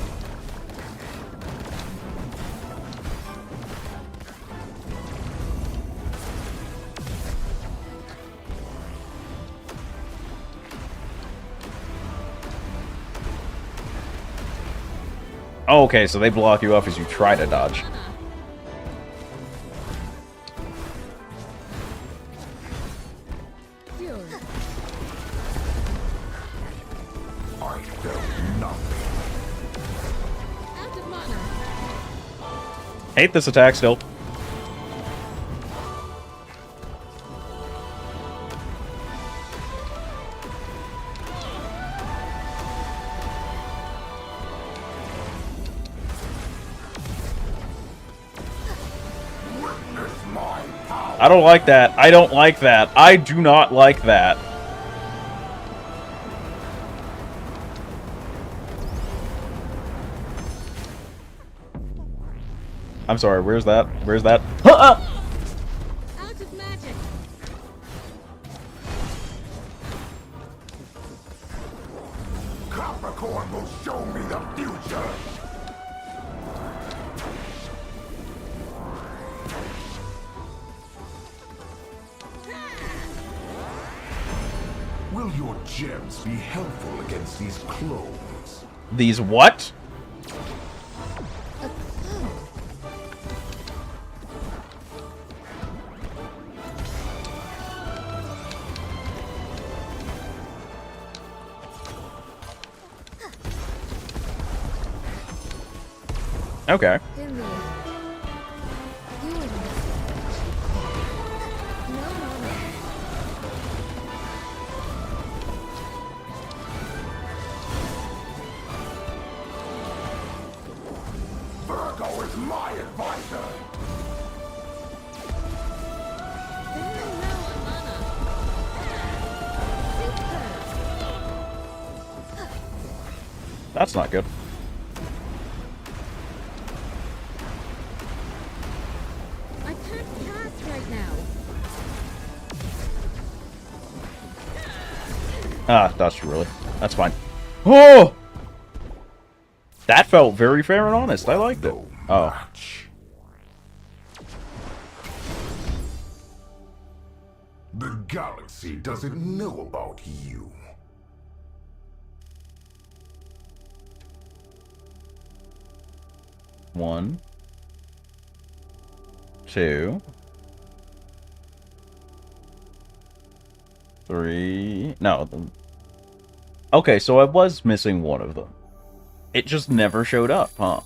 [SPEAKER 1] Oh, okay, so they block you off as you try to dodge.
[SPEAKER 13] I felt nothing.
[SPEAKER 6] Out of mana.
[SPEAKER 1] Hate this attack still.
[SPEAKER 13] Witness my power.
[SPEAKER 1] I don't like that. I don't like that. I do not like that. I'm sorry, where's that? Where's that?
[SPEAKER 6] Out of magic.
[SPEAKER 13] Capricorn will show me the future. Will your gems be helpful against these clones?
[SPEAKER 1] These what? Okay.
[SPEAKER 6] Finley, you are no, no.
[SPEAKER 13] Virgo is my advisor!
[SPEAKER 1] That's not good.
[SPEAKER 6] I can't cast right now.
[SPEAKER 1] Ah, that's really. That's fine. Oh! That felt very fair and honest. I liked it. Oh.
[SPEAKER 13] The galaxy doesn't know about you.
[SPEAKER 1] One. Two. Three. No. Okay, so I was missing one of them. It just never showed up, huh?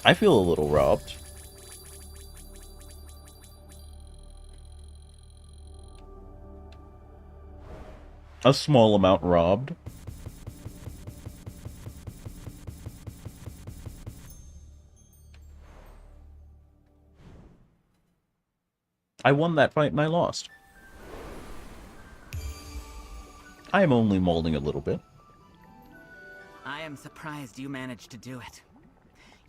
[SPEAKER 1] I feel a little robbed. A small amount robbed. I won that fight and I lost. I am only molding a little bit.
[SPEAKER 5] I am surprised you managed to do it.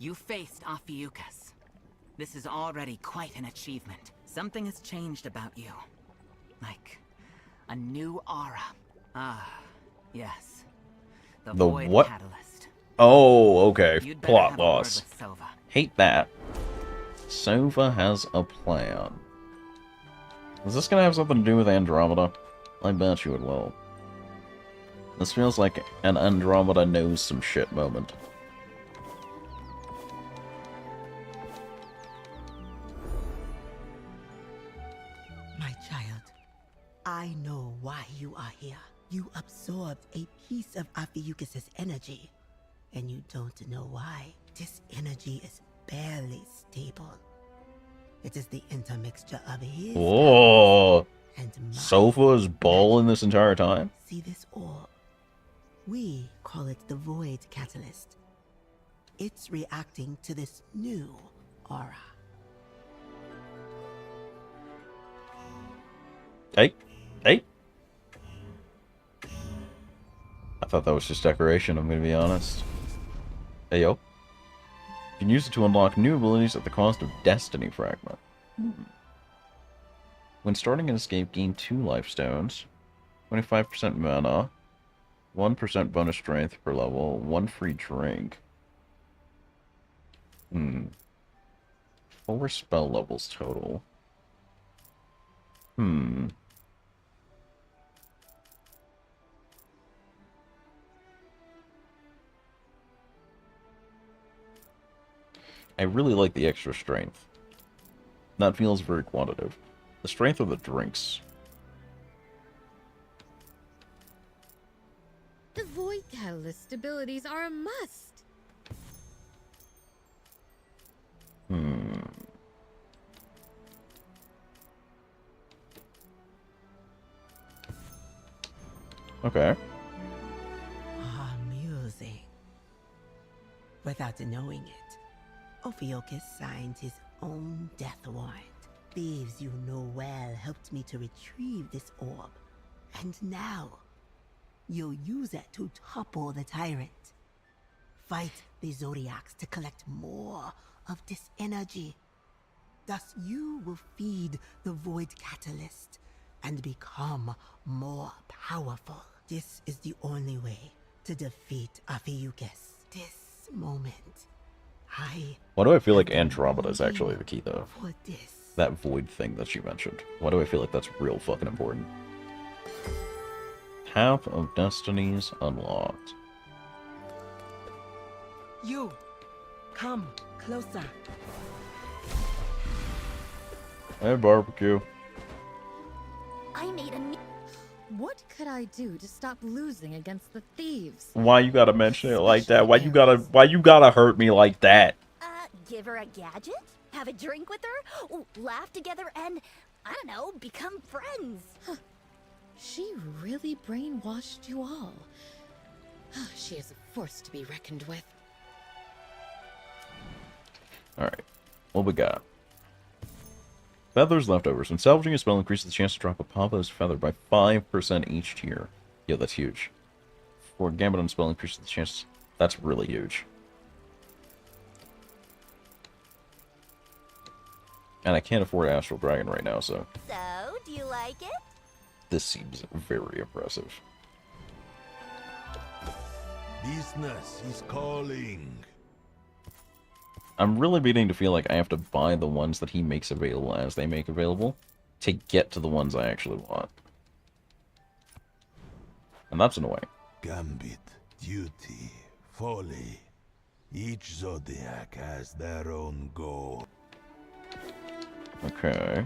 [SPEAKER 5] You faced Ophiuchus. This is already quite an achievement. Something has changed about you. Like a new aura. Ah, yes. The Void
[SPEAKER 1] what?
[SPEAKER 5] Catalyst.
[SPEAKER 1] Oh, okay.
[SPEAKER 5] You'd better
[SPEAKER 1] Plot
[SPEAKER 5] have a word
[SPEAKER 1] loss.
[SPEAKER 5] with Sova.
[SPEAKER 1] Hate that. Sova has a plan. Is this gonna have something to do with Andromeda? I bet you it will. This feels like an Andromeda knows some shit moment.
[SPEAKER 15] My child, I know why you are here. You absorbed a piece of Ophiuchus's energy, and you don't know why. This energy is barely stable. It is the intermixture of his
[SPEAKER 1] Whoa!
[SPEAKER 15] and mine.
[SPEAKER 1] Sofa is balling this entire time?
[SPEAKER 15] See this orb? We call it the Void Catalyst. It's reacting to this new aura.
[SPEAKER 1] Hey? Hey? I thought that was just decoration, I'm gonna be honest. Hey, yo. You can use it to unlock new abilities at the cost of Destiny Fragment. When starting an escape, gain 2 life stones, 25% mana, 1% bonus strength per level, 1 free drink. 4 spell levels total. I really like the extra strength. That feels very quantitative. The strength of the drinks.
[SPEAKER 6] The Void Catalyst abilities are a must.
[SPEAKER 1] Okay.
[SPEAKER 15] Amusing. Without knowing it, Ophiuchus signed his own death warrant. Thieves you know well helped me to retrieve this orb. And now, you'll use it to topple the tyrant. Fight the Zodiacs to collect more of this energy. Thus you will feed the Void Catalyst and become more powerful. This is the only way to defeat Ophiuchus. This moment,
[SPEAKER 1] Why do I feel like Andromeda is actually the key, though?
[SPEAKER 15] for this.
[SPEAKER 1] That void thing that you mentioned. Why do I feel like that's real fucking important? Path of Destinies unlocked.
[SPEAKER 15] You, come closer.
[SPEAKER 1] Hey, barbecue.
[SPEAKER 10] I made a new...
[SPEAKER 6] What could I do to stop losing against the thieves?
[SPEAKER 1] Why you gotta mention it like that? Why you gotta hurt me like that?
[SPEAKER 10] Give her a gadget? Have a drink with her? Ooh, laugh together and, I don't know, become friends.
[SPEAKER 6] She really brainwashed you all. She is a force to be reckoned with.
[SPEAKER 1] Alright. What we got? Feathers leftovers. When salvaging a spell increases the chance to drop a Pavo's feather by 5% each tier. Yeah, that's huge. For Gambit on spell increases the chance. That's really huge. And I can't afford Astral Dragon right now, so
[SPEAKER 10] So, do you like it?
[SPEAKER 1] this seems very impressive.
[SPEAKER 11] Business is calling.
[SPEAKER 1] I'm really beginning to feel like I have to buy the ones that he makes available as they make available to get to the ones I actually want. And that's annoying.
[SPEAKER 11] Gambit, duty, folly. Each zodiac has their own goal.
[SPEAKER 1] Okay.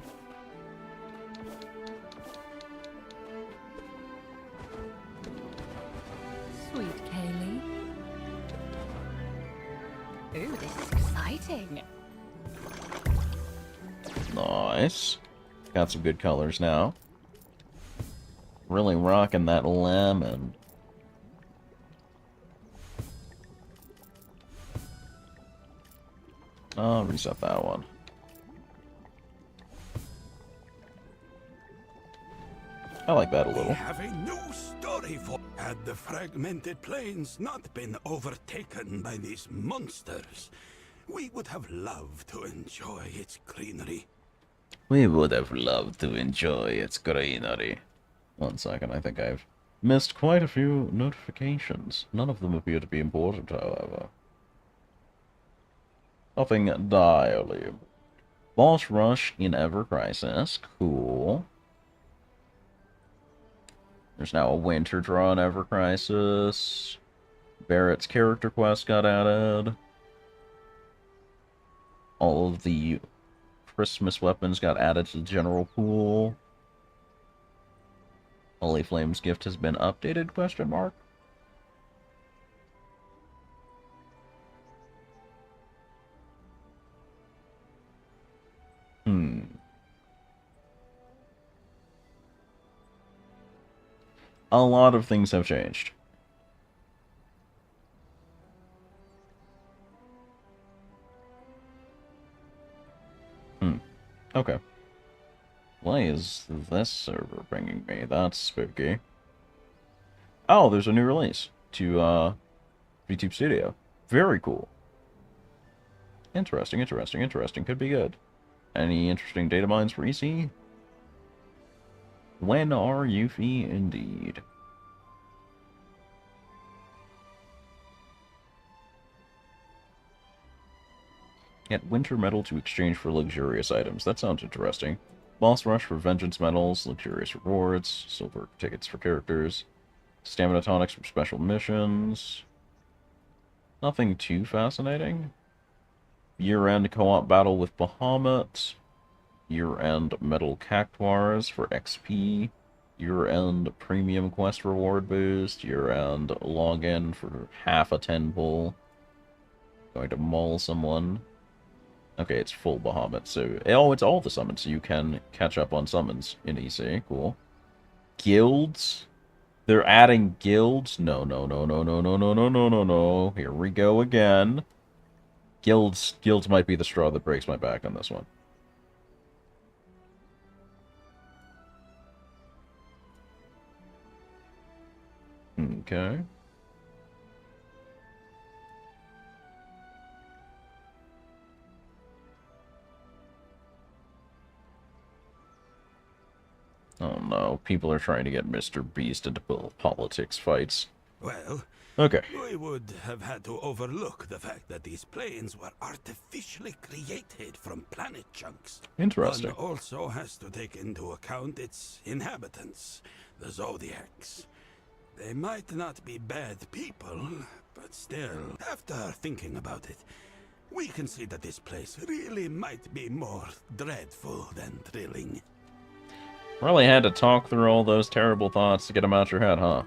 [SPEAKER 8] Sweet Kaylee. Ooh, this is exciting.
[SPEAKER 1] Nice. Got some good colors now. Really rocking that lemon. I'll reset that one. I like that a little.
[SPEAKER 7] We have a new story for. Had the fragmented plains not been overtaken by these monsters, we would have loved to enjoy its greenery.
[SPEAKER 1] We would have loved to enjoy its greenery. 1 second, I think I've missed quite a few notifications. None of them appear to be important, however. Nothing direly. Boss rush in Ever Crisis. Cool. There's now a winter draw in Ever Crisis. Barrett's character quest got added. All of the Christmas weapons got added to the general pool. Holy Flame's gift has been updated, question mark? A lot of things have changed. Okay. Why is this server bringing me? That's spooky. Oh, there's a new release to VTube Studio. Very cool. Interesting, interesting, interesting. Could be good. Any interesting data mines for EC? When are Yuffie indeed? Get winter metal to exchange for luxurious items. That sounds interesting. Boss rush for vengeance medals, luxurious rewards, silver tickets for characters, stamina tonics for special missions. Nothing too fascinating. Year-end co-op battle with Bahamut. Year-end metal cactuars for XP. Year-end premium quest reward boost. Year-end login for half a 10 pull. Going to maul someone. Okay, it's full Bahamut, so... Oh, it's all the summons, so you can catch up on summons in EC. Cool. Guilds? They're adding guilds? No, no, no, no, no, no, no, no, no, no, no. Here we go again. Guilds might be the straw that breaks my back on this one. Okay. Oh no, people are trying to get Mr. Beast into politics fights.
[SPEAKER 7] Well,
[SPEAKER 1] okay.
[SPEAKER 7] We would have had to overlook the fact that these planes were artificially created from planet chunks.
[SPEAKER 1] Interesting.
[SPEAKER 7] One also has to take into account its inhabitants, the Zodiacs. They might not be bad people, but still, after thinking about it, we can see that this place really might be more dreadful than thrilling.
[SPEAKER 1] Really had to talk through all those terrible thoughts to get them out your head, huh?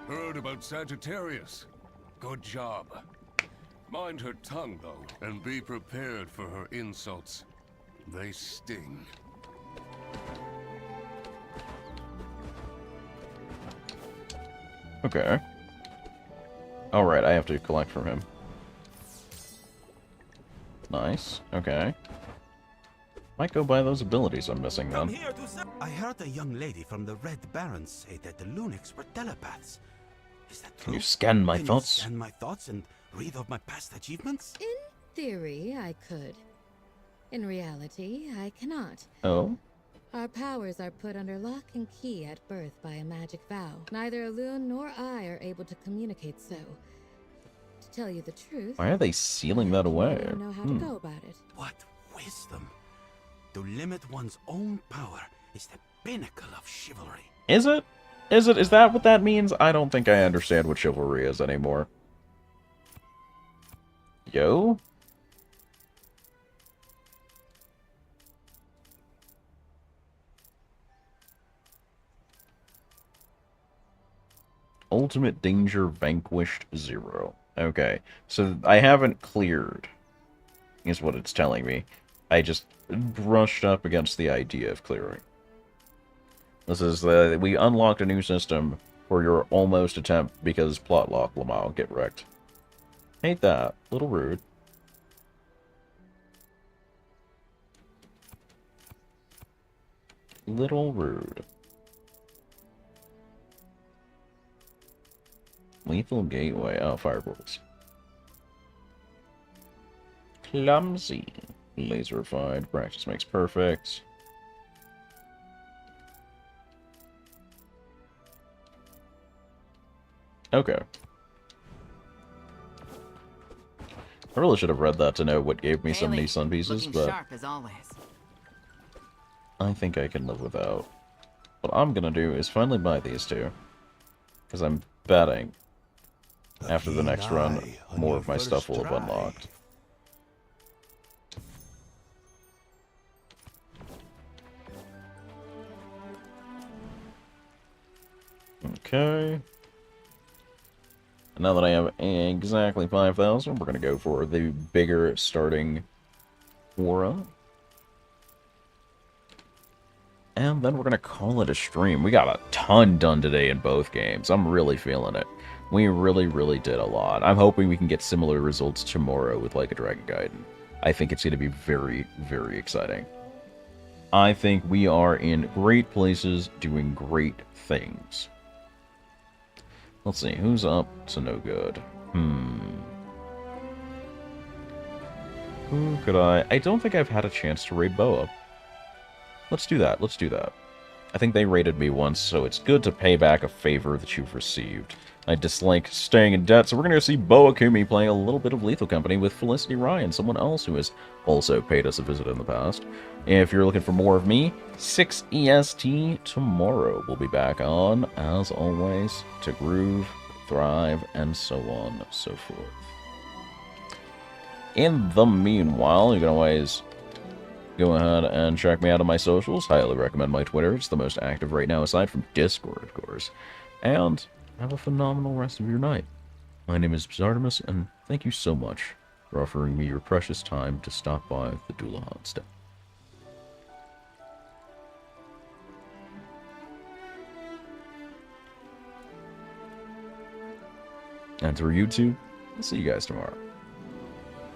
[SPEAKER 9] Heard about Sagittarius. Good job. Mind her tongue, though, and be prepared for her insults. They sting.
[SPEAKER 1] Okay. Alright, I have to collect from him. Nice. Okay. Might go buy those abilities I'm missing then.
[SPEAKER 18] I heard a young lady from the Red Barons say that the Lunics were telepaths. Is that true?
[SPEAKER 1] Can you scan my thoughts?
[SPEAKER 18] Can you scan my thoughts and read of my past achievements?
[SPEAKER 6] In theory, I could. In reality, I cannot.
[SPEAKER 1] Oh?
[SPEAKER 6] Our powers are put under lock and key at birth by a magic vow. Neither Elune nor I are able to communicate so. To tell you the truth...
[SPEAKER 1] Why are they sealing that away?
[SPEAKER 6] I don't know how to go about it.
[SPEAKER 18] What wisdom! To limit one's own power is the pinnacle of chivalry.
[SPEAKER 1] Is it? Is it? Is that what that means? I don't think I understand what chivalry is anymore. Yo? Ultimate danger vanquished 0. Okay, so I haven't cleared, is what it's telling me. I just brushed up against the idea of clearing. This is we unlocked a new system for your almost attempt because plot lock Lamau, get wrecked. Hate that. Little rude. Little rude. Lethal gateway. Oh, fireballs. Clumsy. Laser-refined. Practice makes perfect. Okay. I really should have read that to know what gave me so many sun pieces, but
[SPEAKER 5] sharp as always.
[SPEAKER 1] I think I can live without. What I'm gonna do is finally buy these two, because I'm betting after the next run, more of my stuff will have unlocked. Okay. Now that I have exactly 5,000, we're going to go for the bigger starting aura. And then we're going to call it a stream. We got a ton done today in both games. I'm really feeling it. We really, really did a lot. I'm hoping we can get similar results tomorrow with Like a Dragon Gaiden. I think it's going to be very, very exciting. I think we are in great places doing great things. Let's see, who's up to no good? Who could I don't think I've had a chance to raid Boa. Let's do that, let's do that. I think they raided me once, so it's good to pay back a favor that you've received. I dislike staying in debt, so we're going to go see Boa Kumi playing a little bit of Lethal Company with Felicity Ryan, someone else who has also paid us a visit in the past. If you're looking for more of me, 6 EST tomorrow. We'll be back on, as always, to groove, thrive, and so on and so forth. In the meanwhile, you can always go ahead and check me out on my socials. Highly recommend my Twitter. It's the most active right now, aside from Discord, of course. And have a phenomenal rest of your night. My name is Zartimus, and thank you so much for offering me your precious time to stop by the Dullahan step. And through YouTube, I'll see you guys tomorrow.